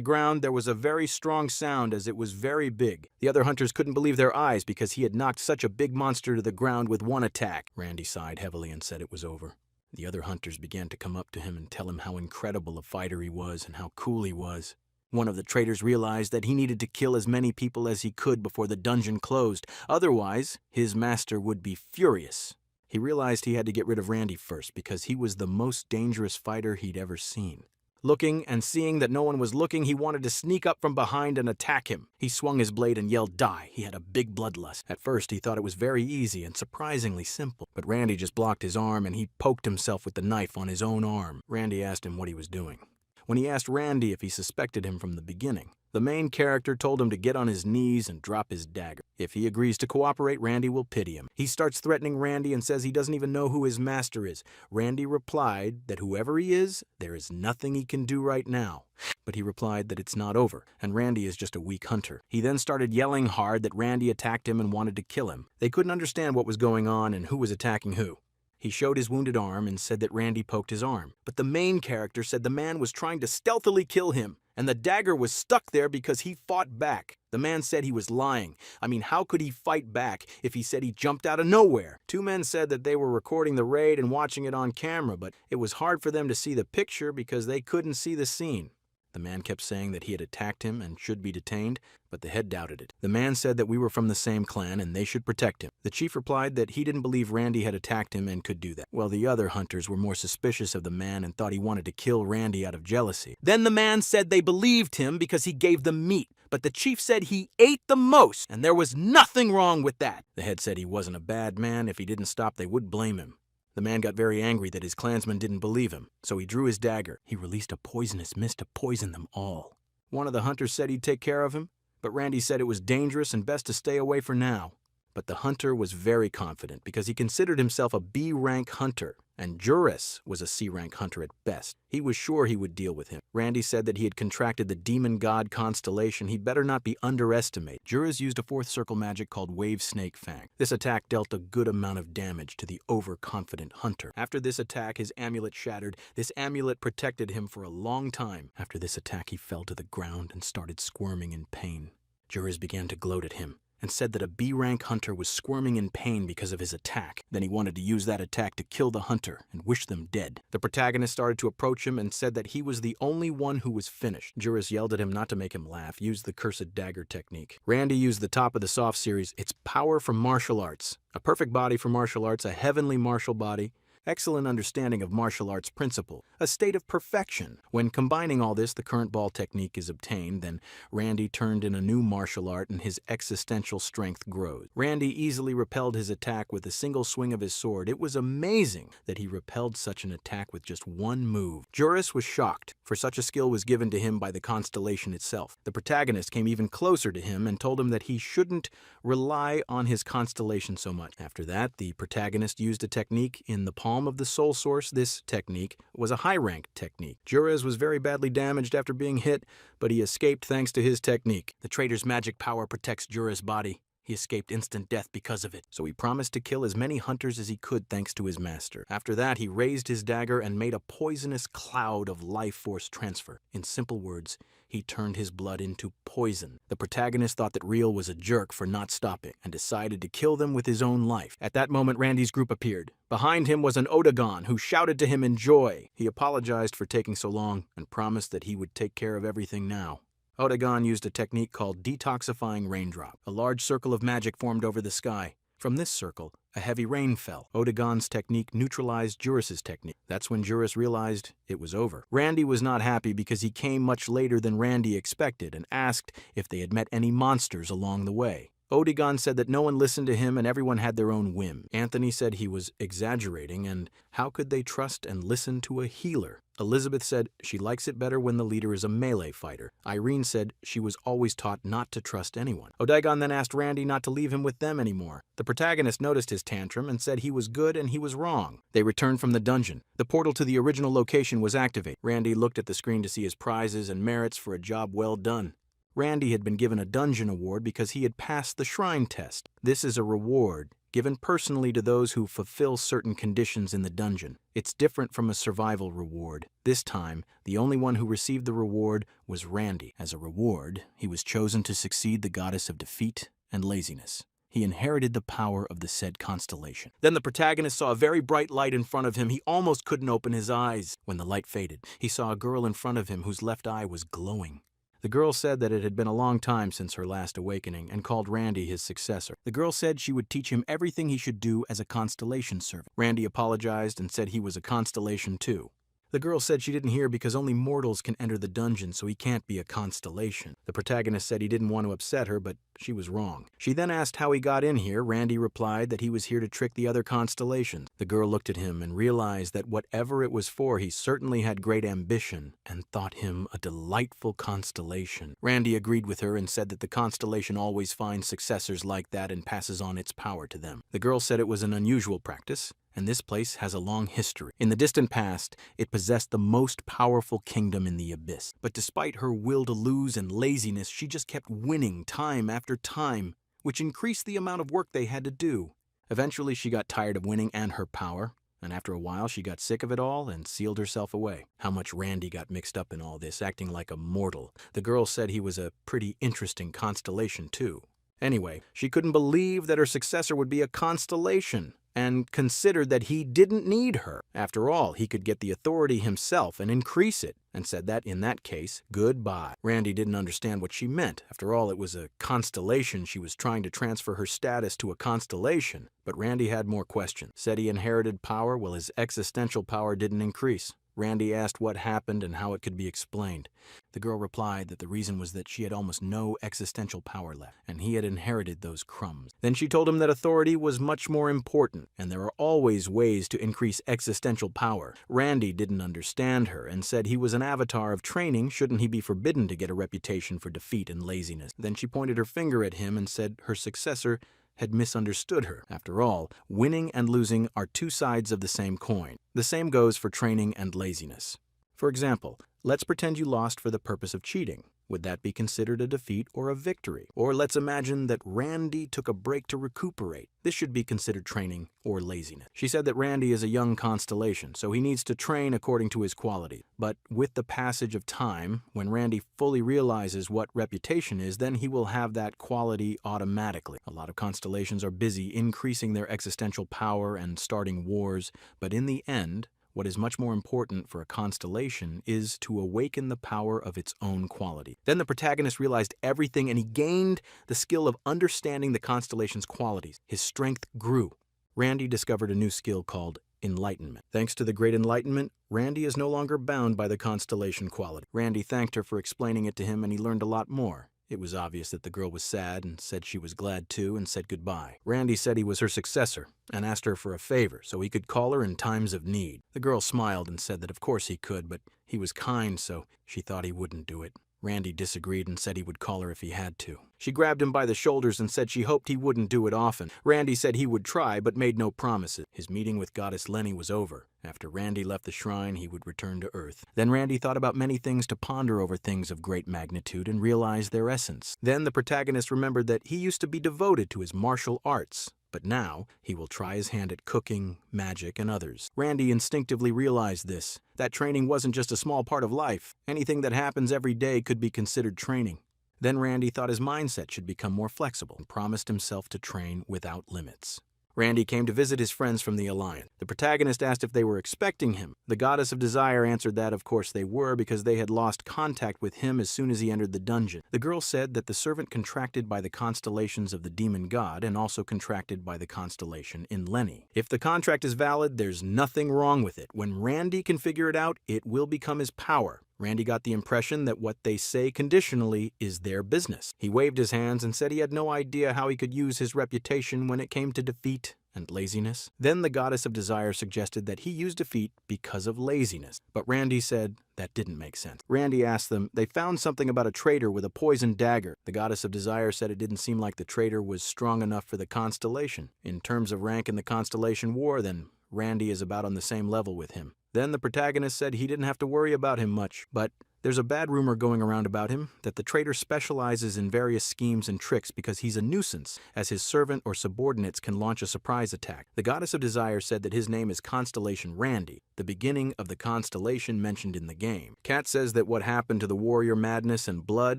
ground. There was a very strong sound as it was very big. The other hunters couldn't believe their eyes because he had knocked such a big monster to the ground with one attack. Randy sighed heavily and said it was over. The other hunters began to come up to him and tell him how incredible a fighter he was and how cool he was. One of the traitors realized that he needed to kill as many people as he could before the dungeon closed. Otherwise, his master would be furious. He realized he had to get rid of Randy first because he was the most dangerous fighter he'd ever seen. Looking and seeing that no one was looking, he wanted to sneak up from behind and attack him. He swung his blade and yelled, "Die!" He had a big bloodlust. At first, he thought it was very easy and surprisingly simple. But Randy just blocked his arm and he poked himself with the knife on his own arm. Randy asked him what he was doing. When he asked Randy if he suspected him from the beginning, the main character told him to get on his knees and drop his dagger. If he agrees to cooperate, Randy will pity him. He starts threatening Randy and says he doesn't even know who his master is. Randy replied that whoever he is, there is nothing he can do right now. But he replied that it's not over, and Randy is just a weak hunter. He then started yelling hard that Randy attacked him and wanted to kill him. They couldn't understand what was going on and who was attacking who. He showed his wounded arm and said that Randy poked his arm. But the main character said the man was trying to stealthily kill him, and the dagger was stuck there because he fought back. The man said he was lying. I mean, how could he fight back if he said he jumped out of nowhere? Two men said that they were recording the raid and watching it on camera, but it was hard for them to see the picture because they couldn't see the scene. The man kept saying that he had attacked him and should be detained, but the head doubted it. The man said that we were from the same clan and they should protect him. The chief replied that he didn't believe Randy had attacked him and could do that. Well, the other hunters were more suspicious of the man and thought he wanted to kill Randy out of jealousy. Then the man said they believed him because he gave them meat, but the chief said he ate the most, and there was nothing wrong with that. The head said he wasn't a bad man. If he didn't stop, they would blame him. The man got very angry that his clansmen didn't believe him, so he drew his dagger. He released a poisonous mist to poison them all. One of the hunters said he'd take care of him, but Randy said it was dangerous and best to stay away for now. But the hunter was very confident because he considered himself a B-rank hunter, and Juris was a C-rank hunter at best. He was sure he would deal with him. Randy said that he had contracted the demon god constellation. He'd better not be underestimated. Juris used a fourth circle magic called Wave Snake Fang. This attack dealt a good amount of damage to the overconfident hunter. After this attack, his amulet shattered. This amulet protected him for a long time. After this attack, he fell to the ground and started squirming in pain. Juris began to gloat at him and said that a B-rank hunter was squirming in pain because of his attack. Then he wanted to use that attack to kill the hunter and wish them dead. The protagonist started to approach him and said that he was the only one who was finished. Juris yelled at him not to make him laugh, used the cursed dagger technique. Randy used the top of the soft series, its power from martial arts. A perfect body for martial arts, a heavenly martial body. Excellent understanding of martial arts principle, a state of perfection. When combining all this, the current ball technique is obtained, then Randy turned in a new martial art and his existential strength grows. Randy easily repelled his attack with a single swing of his sword. It was amazing that he repelled such an attack with just one move. Juris was shocked, for such a skill was given to him by the constellation itself. The protagonist came even closer to him and told him that he shouldn't rely on his constellation so much. After that, the protagonist used a technique in the palm of the soul source. This technique was a high-ranked technique. Juris was very badly damaged after being hit, but he escaped thanks to his technique. The traitor's magic power protects Juris' body. He escaped instant death because of it, so he promised to kill as many hunters as he could thanks to his master. After that, he raised his dagger and made a poisonous cloud of life force transfer. In simple words, he turned his blood into poison. The protagonist thought that Real was a jerk for not stopping and decided to kill them with his own life. At that moment, Randy's group appeared. Behind him was an Odagon who shouted to him in joy. He apologized for taking so long and promised that he would take care of everything now. Odagon used a technique called detoxifying raindrop. A large circle of magic formed over the sky. From this circle, a heavy rain fell. Odagon's technique neutralized Juris's technique. That's when Juris realized it was over. Randy was not happy because he came much later than Randy expected and asked if they had met any monsters along the way. Odagon said that no one listened to him and everyone had their own whim. Anthony said he was exaggerating and how could they trust and listen to a healer? Elizabeth said she likes it better when the leader is a melee fighter. Irene said she was always taught not to trust anyone. Odagon then asked Randy not to leave him with them anymore. The protagonist noticed his tantrum and said he was good and he was wrong. They returned from the dungeon. The portal to the original location was activated. Randy looked at the screen to see his prizes and merits for a job well done. Randy had been given a dungeon award because he had passed the shrine test. This is a reward given personally to those who fulfill certain conditions in the dungeon. It's different from a survival reward. This time, the only one who received the reward was Randy. As a reward, he was chosen to succeed the goddess of defeat and laziness. He inherited the power of the said constellation. Then the protagonist saw a very bright light in front of him. He almost couldn't open his eyes. When the light faded, he saw a girl in front of him whose left eye was glowing. The girl said that it had been a long time since her last awakening and called Randy his successor. The girl said she would teach him everything he should do as a constellation servant. Randy apologized and said he was a constellation too. The girl said she didn't hear because only mortals can enter the dungeon, so he can't be a constellation. The protagonist said he didn't want to upset her, but she was wrong. She then asked how he got in here. Randy replied that he was here to trick the other constellations. The girl looked at him and realized that whatever it was for, he certainly had great ambition and thought him a delightful constellation. Randy agreed with her and said that the constellation always finds successors like that and passes on its power to them. The girl said it was an unusual practice, and this place has a long history. In the distant past, it possessed the most powerful kingdom in the abyss. But despite her will to lose and laziness, she just kept winning time after time, which increased the amount of work they had to do. Eventually, she got tired of winning and her power, and after a while, she got sick of it all and sealed herself away. How much Randy got mixed up in all this, acting like a mortal. The girl said he was a pretty interesting constellation, too. Anyway, she couldn't believe that her successor would be a constellation, and considered that he didn't need her. After all, he could get the authority himself and increase it, and said that, in that case, goodbye. Randy didn't understand what she meant. After all, it was a constellation. She was trying to transfer her status to a constellation. But Randy had more questions. Said he inherited power while his existential power didn't increase. Randy asked what happened and how it could be explained. The girl replied that the reason was that she had almost no existential power left, and he had inherited those crumbs. Then she told him that authority was much more important, and there are always ways to increase existential power. Randy didn't understand her and said he was an avatar of training. Shouldn't he be forbidden to get a reputation for defeat and laziness? Then she pointed her finger at him and said her successor had misunderstood her. After all, winning and losing are two sides of the same coin. The same goes for training and laziness. For example, let's pretend you lost for the purpose of cheating. Would that be considered a defeat or a victory? Or let's imagine that Randy took a break to recuperate. This should be considered training or laziness. She said that Randy is a young constellation, so he needs to train according to his quality. But with the passage of time, when Randy fully realizes what reputation is, then he will have that quality automatically. A lot of constellations are busy increasing their existential power and starting wars, but in the end, what is much more important for a constellation is to awaken the power of its own quality. Then the protagonist realized everything and he gained the skill of understanding the constellation's qualities. His strength grew. Randy discovered a new skill called enlightenment. Thanks to the great enlightenment, Randy is no longer bound by the constellation quality. Randy thanked her for explaining it to him and he learned a lot more. It was obvious that the girl was sad and said she was glad too and said goodbye. Randy said he was her successor and asked her for a favor so he could call her in times of need. The girl smiled and said that of course he could, but he was kind, so she thought he wouldn't do it. Randy disagreed and said he would call her if he had to. She grabbed him by the shoulders and said she hoped he wouldn't do it often. Randy said he would try, but made no promises. His meeting with Goddess Lenny was over. After Randy left the shrine, he would return to Earth. Then Randy thought about many things to ponder over things of great magnitude and realize their essence. Then the protagonist remembered that he used to be devoted to his martial arts. But now, he will try his hand at cooking, magic, and others. Randy instinctively realized this. That training wasn't just a small part of life. Anything that happens every day could be considered training. Then Randy thought his mindset should become more flexible and promised himself to train without limits. Randy came to visit his friends from the Alliance. The protagonist asked if they were expecting him. The Goddess of Desire answered that of course they were because they had lost contact with him as soon as he entered the dungeon. The girl said that the servant contracted by the constellations of the demon god and also contracted by the constellation in Lenny. If the contract is valid, there's nothing wrong with it. When Randy can figure it out, it will become his power. Randy got the impression that what they say conditionally is their business. He waved his hands and said he had no idea how he could use his reputation when it came to defeat and laziness. Then the Goddess of Desire suggested that he use defeat because of laziness, but Randy said that didn't make sense. Randy asked them, they found something about a traitor with a poisoned dagger. The Goddess of Desire said it didn't seem like the traitor was strong enough for the constellation. In terms of rank in the constellation war, then Randy is about on the same level with him. Then the protagonist said he didn't have to worry about him much, but there's a bad rumor going around about him that the traitor specializes in various schemes and tricks because he's a nuisance, as his servant or subordinates can launch a surprise attack. The Goddess of Desire said that his name is Constellation Randy, the beginning of the constellation mentioned in the game. Kat says that what happened to the warrior madness and blood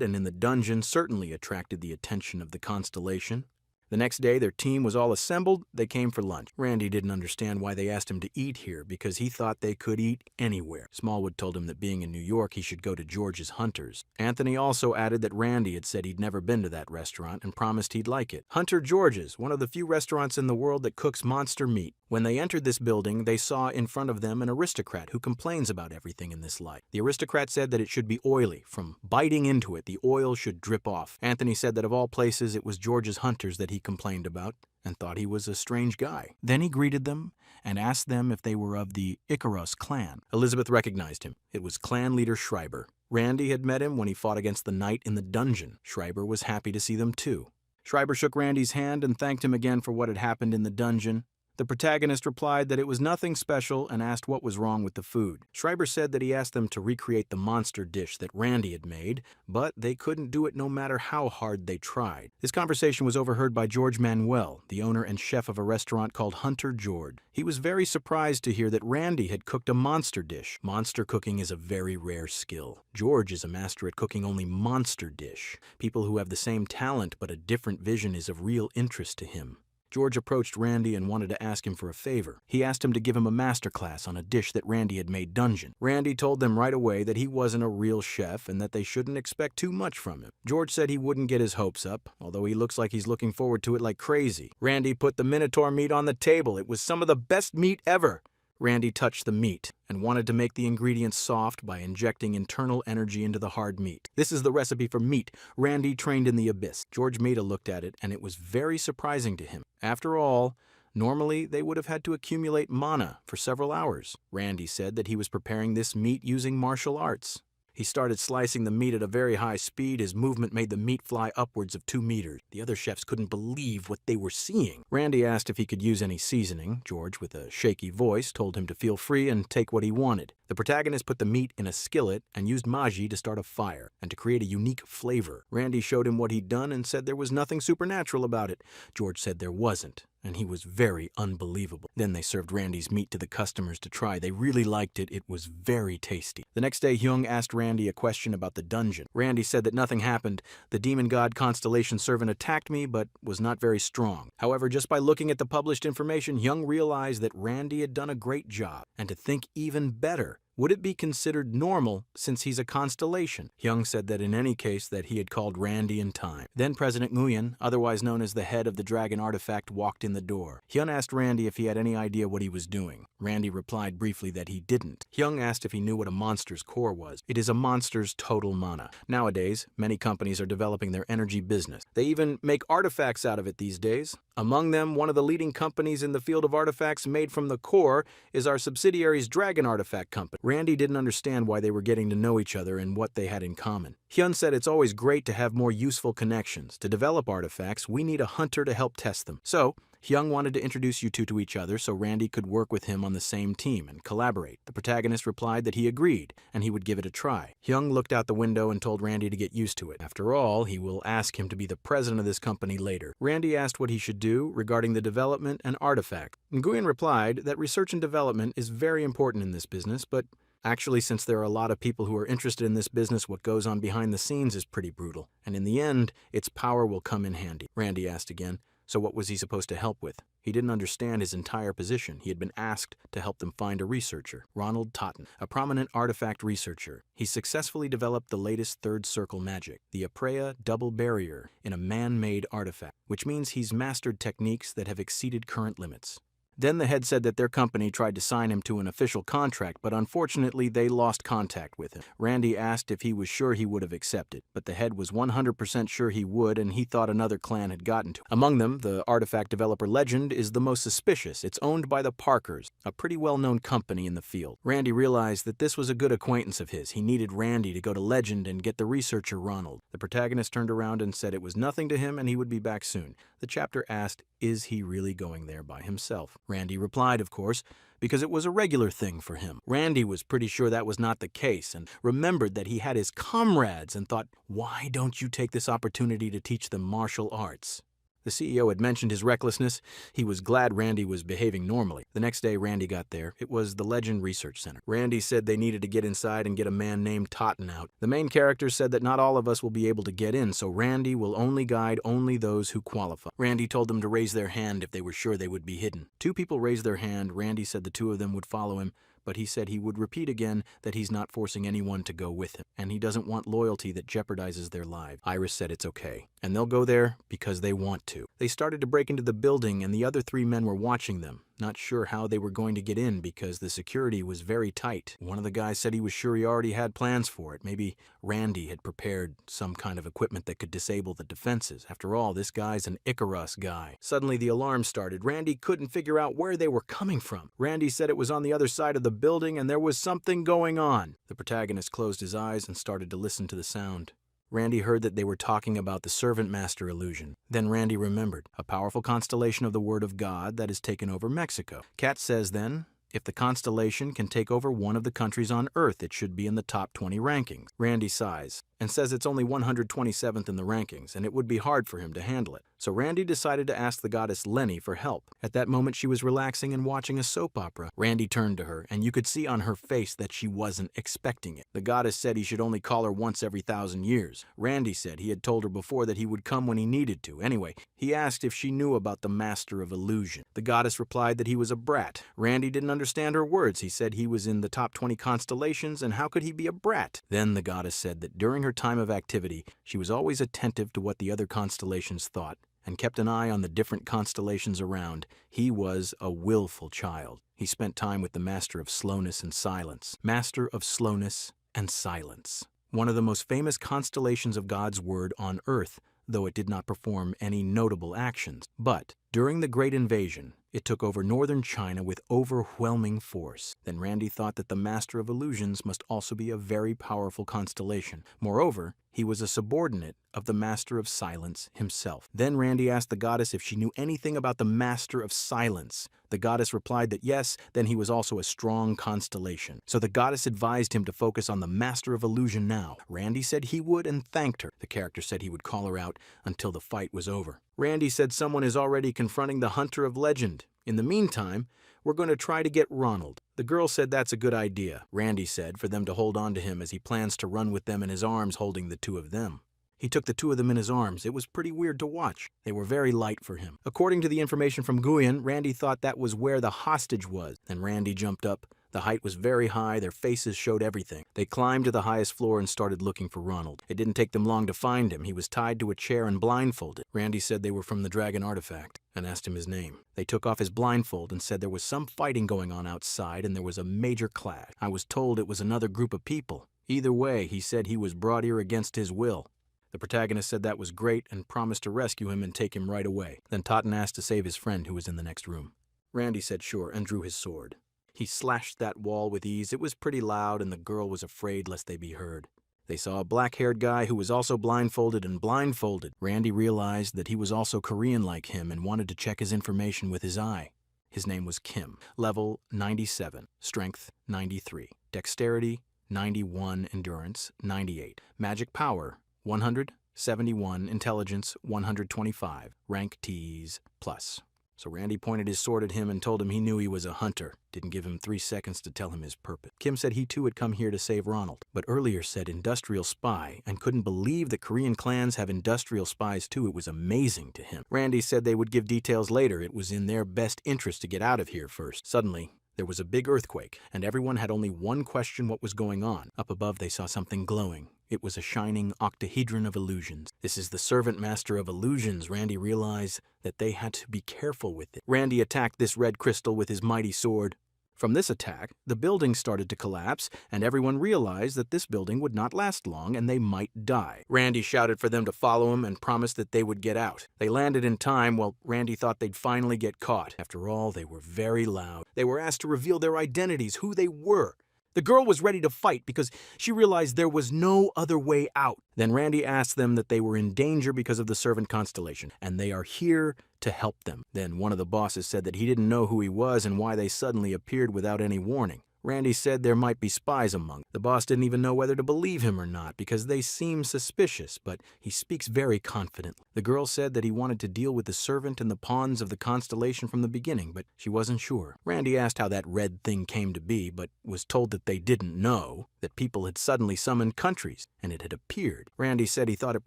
and in the dungeon certainly attracted the attention of the constellation. The next day, their team was all assembled. They came for lunch. Randy didn't understand why they asked him to eat here because he thought they could eat anywhere. Smallwood told him that being in New York, he should go to George's Hunters. Anthony also added that Randy had said he'd never been to that restaurant and promised he'd like it. Hunter George's, one of the few restaurants in the world that cooks monster meat. When they entered this building, they saw in front of them an aristocrat who complains about everything in this life. The aristocrat said that it should be oily. From biting into it, the oil should drip off. Anthony said that of all places, it was George's Hunters that he complained about and thought he was a strange guy. Then he greeted them and asked them if they were of the Icaros clan. Elizabeth recognized him. It was clan leader Schreiber. Randy had met him when he fought against the knight in the dungeon. Schreiber was happy to see them too. Schreiber shook Randy's hand and thanked him again for what had happened in the dungeon. The protagonist replied that it was nothing special and asked what was wrong with the food. Schreiber said that he asked them to recreate the monster dish that Randy had made, but they couldn't do it no matter how hard they tried. This conversation was overheard by George Manuel, the owner and chef of a restaurant called Hunter George. He was very surprised to hear that Randy had cooked a monster dish. Monster cooking is a very rare skill. George is a master at cooking only monster dish. People who have the same talent but a different vision is of real interest to him. George approached Randy and wanted to ask him for a favor. He asked him to give him a masterclass on a dish that Randy had made dungeon. Randy told them right away that he wasn't a real chef and that they shouldn't expect too much from him. George said he wouldn't get his hopes up, although he looks like he's looking forward to it like crazy. Randy put the Minotaur meat on the table. It was some of the best meat ever. Randy touched the meat and wanted to make the ingredients soft by injecting internal energy into the hard meat. This is the recipe for meat Randy trained in the abyss. George Mita looked at it, and it was very surprising to him. After all, normally they would have had to accumulate mana for several hours. Randy said that he was preparing this meat using martial arts. He started slicing the meat at a very high speed. His movement made the meat fly upwards of 2 meters. The other chefs couldn't believe what they were seeing. Randy asked if he could use any seasoning. George, with a shaky voice, told him to feel free and take what he wanted. The protagonist put the meat in a skillet and used Maji to start a fire and to create a unique flavor. Randy showed him what he'd done and said there was nothing supernatural about it. George said there wasn't, and he was very unbelievable. Then they served Randy's meat to the customers to try. They really liked it. It was very tasty. The next day, Hyung asked Randy a question about the dungeon. Randy said that nothing happened. The demon god constellation servant attacked me, but was not very strong. However, just by looking at the published information, Hyung realized that Randy had done a great job. And to think even better, would it be considered normal since he's a constellation? Hyung said that in any case that he had called Randy in time. Then President Nguyen, otherwise known as the head of the dragon artifact, walked in the door. Hyun asked Randy if he had any idea what he was doing. Randy replied briefly that he didn't. Hyung asked if he knew what a monster's core was. It is a monster's total mana. Nowadays, many companies are developing their energy business. They even make artifacts out of it these days. Among them, one of the leading companies in the field of artifacts made from the core is our subsidiary's Dragon Artifact Company. Randy didn't understand why they were getting to know each other and what they had in common. Hyun said it's always great to have more useful connections. To develop artifacts, we need a hunter to help test them. So, Hyung wanted to introduce you two to each other so Randy could work with him on the same team and collaborate. The protagonist replied that he agreed, and he would give it a try. Hyung looked out the window and told Randy to get used to it. After all, he will ask him to be the president of this company later. Randy asked what he should do regarding the development and artifact. Nguyen replied that research and development is very important in this business, but actually, since there are a lot of people who are interested in this business, what goes on behind the scenes is pretty brutal. And in the end, its power will come in handy. Randy asked again. So what was he supposed to help with? He didn't understand his entire position. He had been asked to help them find a researcher, Ronald Totten, a prominent artifact researcher. He successfully developed the latest third circle magic, the Aprea double barrier, in a man-made artifact, which means he's mastered techniques that have exceeded current limits. Then the head said that their company tried to sign him to an official contract, but unfortunately they lost contact with him. Randy asked if he was sure he would have accepted, but the head was 100% sure he would, and he thought another clan had gotten to him. Among them, the artifact developer Legend is the most suspicious. It's owned by the Parkers, a pretty well-known company in the field. Randy realized that this was a good acquaintance of his. He needed Randy to go to Legend and get the researcher Ronald. The protagonist turned around and said it was nothing to him and he would be back soon. The chapter asked, is he really going there by himself? Randy replied, of course, because it was a regular thing for him. Randy was pretty sure that was not the case and remembered that he had his comrades and thought, why don't you take this opportunity to teach them martial arts? The CEO had mentioned his recklessness. He was glad Randy was behaving normally. The next day Randy got there. It was the Legend Research Center. Randy said they needed to get inside and get a man named Totten out. The main character said that not all of us will be able to get in, so Randy will only guide those who qualify. Randy told them to raise their hand if they were sure they would be hidden. 2 people raised their hand. Randy said the 2 of them would follow him, but he said he would repeat again that he's not forcing anyone to go with him, and he doesn't want loyalty that jeopardizes their lives. Iris said it's okay, and they'll go there because they want to. They started to break into the building, and the other 3 men were watching them, not sure how they were going to get in because the security was very tight. One of the guys said he was sure he already had plans for it. Maybe Randy had prepared some kind of equipment that could disable the defenses. After all, this guy's an Icarus guy. Suddenly the alarm started. Randy couldn't figure out where they were coming from. Randy said it was on the other side of the building and there was something going on. The protagonist closed his eyes and started to listen to the sound. Randy heard that they were talking about the servant master illusion. Then Randy remembered, a powerful constellation of the Word of God that has taken over Mexico. Kat says then, if the constellation can take over one of the countries on Earth, it should be in the top 20 rankings. Randy sighs and says it's only 127th in the rankings, and it would be hard for him to handle it. So Randy decided to ask the goddess Lenny for help. At that moment, she was relaxing and watching a soap opera. Randy turned to her, and you could see on her face that she wasn't expecting it. The goddess said he should only call her once every 1,000 years. Randy said he had told her before that he would come when he needed to. Anyway, he asked if she knew about the Master of Illusion. The goddess replied that he was a brat. Randy didn't understand her words. He said he was in the top 20 constellations, and how could he be a brat? Then the goddess said that during her time of activity, she was always attentive to what the other constellations thought, and kept an eye on the different constellations around. He was a willful child. He spent time with the Master of Slowness and Silence. Master of Slowness and Silence. One of the most famous constellations of God's Word on Earth, though it did not perform any notable actions. But during the Great Invasion, it took over northern China with overwhelming force. Then Randy thought that the Master of Illusions must also be a very powerful constellation. Moreover, he was a subordinate of the Master of Silence himself. Then Randy asked the goddess if she knew anything about the Master of Silence. The goddess replied that yes, then he was also a strong constellation. So the goddess advised him to focus on the Master of Illusion now. Randy said he would and thanked her. The character said he would call her out until the fight was over. Randy said someone is already confronting the Hunter of Legend. In the meantime, we're going to try to get Ronald. The girl said that's a good idea. Randy said for them to hold on to him as he plans to run with them in his arms holding the 2 of them. He took the 2 of them in his arms. It was pretty weird to watch. They were very light for him. According to the information from Nguyen, Randy thought that was where the hostage was. Then Randy jumped up. The height was very high. Their faces showed everything. They climbed to the highest floor and started looking for Ronald. It didn't take them long to find him. He was tied to a chair and blindfolded. Randy said they were from the Dragon Artifact and asked him his name. They took off his blindfold and said there was some fighting going on outside and there was a major clash. I was told it was another group of people. Either way, he said he was brought here against his will. The protagonist said that was great and promised to rescue him and take him right away. Then Totten asked to save his friend who was in the next room. Randy said sure and drew his sword. He slashed that wall with ease. It was pretty loud, and the girl was afraid lest they be heard. They saw a black-haired guy who was also blindfolded, and blindfolded, Randy realized that he was also Korean like him and wanted to check his information with his eye. His name was Kim. Level 97. Strength 93. Dexterity 91. Endurance 98. Magic power 100. 71. Intelligence 125. Rank T's plus. So Randy pointed his sword at him and told him he knew he was a hunter. Didn't give him 3 seconds to tell him his purpose. Kim said he too had come here to save Ronald, but earlier said industrial spy and couldn't believe that Korean clans have industrial spies too. It was amazing to him. Randy said they would give details later. It was in their best interest to get out of here first. Suddenly, there was a big earthquake, and everyone had only one question: what was going on? Up above they saw something glowing. It was a shining octahedron of illusions. This is the servant master of illusions. Randy realized that they had to be careful with it. Randy attacked this red crystal with his mighty sword. From this attack, the building started to collapse, and everyone realized that this building would not last long and they might die. Randy shouted for them to follow him and promised that they would get out. They landed in time. Well, Randy thought they'd finally get caught. After all, they were very loud. They were asked to reveal their identities, who they were. The girl was ready to fight because she realized there was no other way out. Then Randy asked them that they were in danger because of the servant constellation, and they are here to help them. Then one of the bosses said that he didn't know who he was and why they suddenly appeared without any warning. Randy said there might be spies among them. The boss didn't even know whether to believe him or not because they seem suspicious, but he speaks very confidently. The girl said that he wanted to deal with the servant and the pawns of the constellation from the beginning, but she wasn't sure. Randy asked how that red thing came to be, but was told that they didn't know, that people had suddenly summoned countries, and it had appeared. Randy said he thought it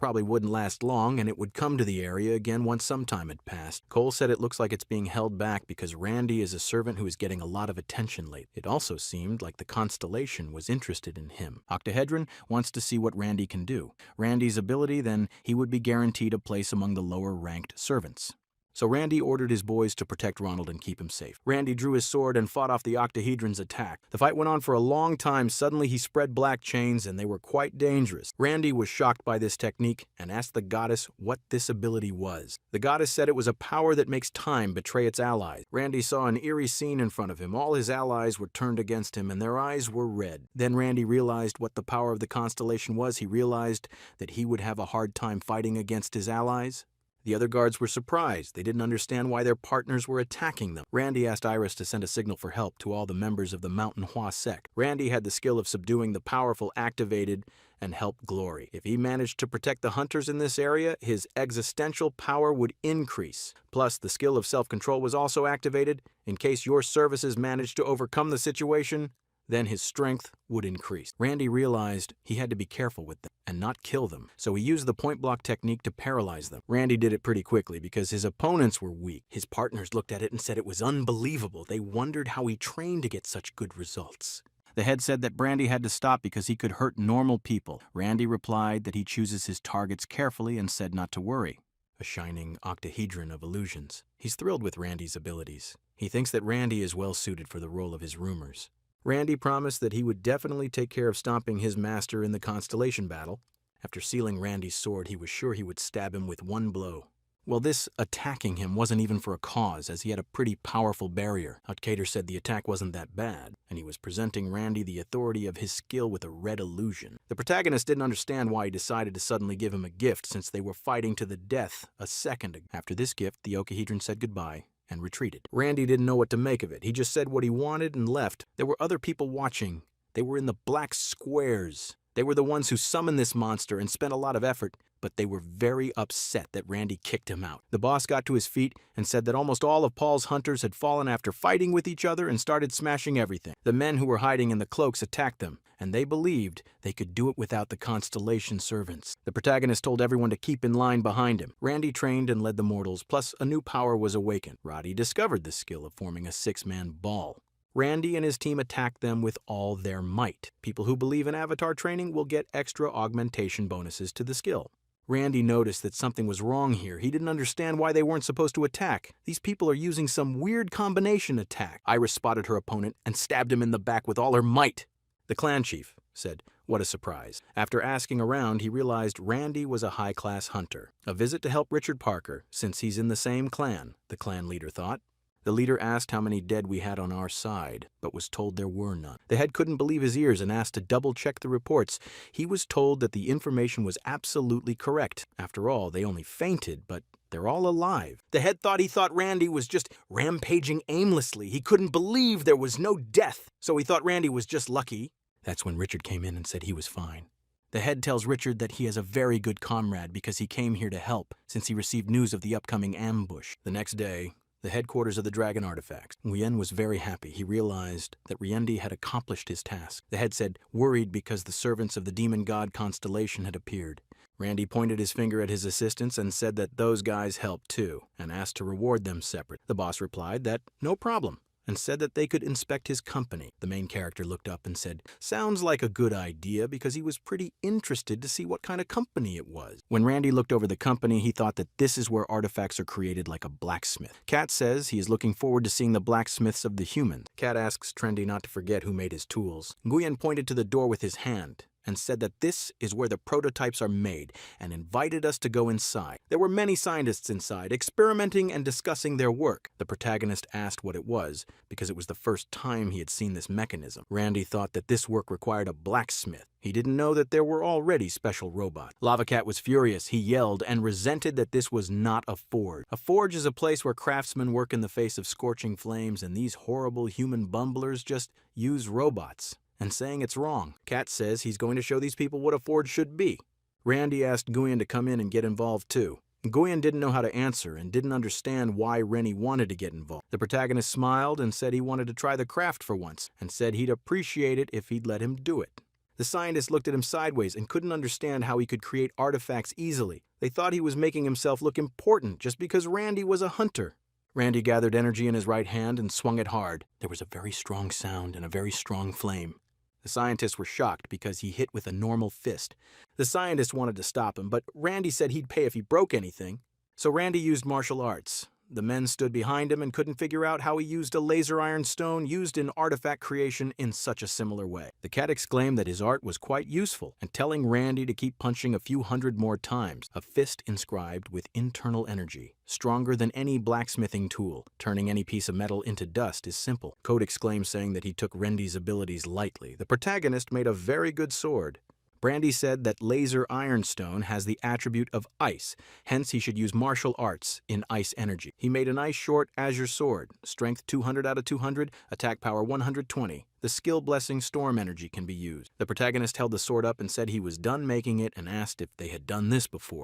probably wouldn't last long, and it would come to the area again once some time had passed. Cole said it looks like it's being held back because Randy is a servant who is getting a lot of attention lately. It also seemed like the constellation was interested in him. Octahedron wants to see what Randy can do. Randy's ability, then he would be guaranteed a place among the lower-ranked servants. So Randy ordered his boys to protect Ronald and keep him safe. Randy drew his sword and fought off the Octahedron's attack. The fight went on for a long time. Suddenly he spread black chains, and they were quite dangerous. Randy was shocked by this technique and asked the goddess what this ability was. The goddess said it was a power that makes time betray its allies. Randy saw an eerie scene in front of him. All his allies were turned against him, and their eyes were red. Then Randy realized what the power of the constellation was. He realized that he would have a hard time fighting against his allies. The other guards were surprised. They didn't understand why their partners were attacking them. Randy asked Iris to send a signal for help to all the members of the Manhwa sect. Randy had the skill of subduing the powerful, activated, and helped glory. If he managed to protect the hunters in this area, his existential power would increase. Plus, the skill of self-control was also activated. In case your services managed to overcome the situation, then his strength would increase. Randy realized he had to be careful with them and not kill them, so he used the point-block technique to paralyze them. Randy did it pretty quickly because his opponents were weak. His partners looked at it and said it was unbelievable. They wondered how he trained to get such good results. The head said that Randy had to stop because he could hurt normal people. Randy replied that he chooses his targets carefully and said not to worry. A shining octahedron of illusions. He's thrilled with Randy's abilities. He thinks that Randy is well suited for the role of his rumors. Randy promised that he would definitely take care of stomping his master in the constellation battle. After sealing Randy's sword, he was sure he would stab him with one blow. Well, this attacking him wasn't even for a cause, as he had a pretty powerful barrier. Outcater said the attack wasn't that bad, and he was presenting Randy the authority of his skill with a red illusion. The protagonist didn't understand why he decided to suddenly give him a gift, since they were fighting to the death a second ago. After this gift, the octahedron said goodbye and retreated. Randy didn't know what to make of it. He just said what he wanted and left. There were other people watching. They were in the black squares. They were the ones who summoned this monster and spent a lot of effort, but they were very upset that Randy kicked him out. The boss got to his feet and said that almost all of Paul's hunters had fallen after fighting with each other and started smashing everything. The men who were hiding in the cloaks attacked them, and they believed they could do it without the constellation servants. The protagonist told everyone to keep in line behind him. Randy trained and led the mortals, plus a new power was awakened. Roddy discovered the skill of forming a 6-man ball. Randy and his team attacked them with all their might. People who believe in avatar training will get extra augmentation bonuses to the skill. Randy noticed that something was wrong here. He didn't understand why they weren't supposed to attack. These people are using some weird combination attack. Iris spotted her opponent and stabbed him in the back with all her might. The clan chief said, "What a surprise." After asking around, he realized Randy was a high-class hunter. A visit to help Richard Parker, since he's in the same clan, the clan leader thought. The leader asked how many dead we had on our side, but was told there were none. The head couldn't believe his ears and asked to double-check the reports. He was told that the information was absolutely correct. After all, they only fainted, but they're all alive. The head thought Randy was just rampaging aimlessly. He couldn't believe there was no death, so he thought Randy was just lucky. That's when Richard came in and said he was fine. The head tells Richard that he has a very good comrade because he came here to help, since he received news of the upcoming ambush. The next day, the headquarters of the dragon artifacts. Nguyen was very happy. He realized that Riendi had accomplished his task. The head said, worried because the servants of the demon god constellation had appeared. Randy pointed his finger at his assistants and said that those guys helped too, and asked to reward them separate. The boss replied that no problem, and said that they could inspect his company. The main character looked up and said, sounds like a good idea, because he was pretty interested to see what kind of company it was. When Randy looked over the company, he thought that this is where artifacts are created like a blacksmith. Kat says he is looking forward to seeing the blacksmiths of the humans. Kat asks Trendy not to forget who made his tools. Nguyen pointed to the door with his hand and said that this is where the prototypes are made, and invited us to go inside. There were many scientists inside, experimenting and discussing their work. The protagonist asked what it was, because it was the first time he had seen this mechanism. Randy thought that this work required a blacksmith. He didn't know that there were already special robots. Lava Cat was furious. He yelled and resented that this was not a forge. A forge is a place where craftsmen work in the face of scorching flames, and these horrible human bumblers just use robots. And saying it's wrong. Kat says he's going to show these people what a forge should be. Randy asked Nguyen to come in and get involved too. Nguyen didn't know how to answer and didn't understand why Rennie wanted to get involved. The protagonist smiled and said he wanted to try the craft for once, and said he'd appreciate it if he'd let him do it. The scientist looked at him sideways and couldn't understand how he could create artifacts easily. They thought he was making himself look important just because Randy was a hunter. Randy gathered energy in his right hand and swung it hard. There was a very strong sound and a very strong flame. The scientists were shocked because he hit with a normal fist. The scientist wanted to stop him, but Randy said he'd pay if he broke anything. So Randy used martial arts. The men stood behind him and couldn't figure out how he used a laser iron stone used in artifact creation in such a similar way. The cat exclaimed that his art was quite useful, and telling Randy to keep punching a few hundred more times, a fist inscribed with internal energy. Stronger than any blacksmithing tool. Turning any piece of metal into dust is simple. Code exclaimed, saying that he took Randy's abilities lightly. The protagonist made a very good sword. Brandy said that laser ironstone has the attribute of ice, hence he should use martial arts in ice energy. He made a nice short azure sword, strength 200 out of 200, attack power 120. The skill blessing storm energy can be used. The protagonist held the sword up and said he was done making it and asked if they had done this before.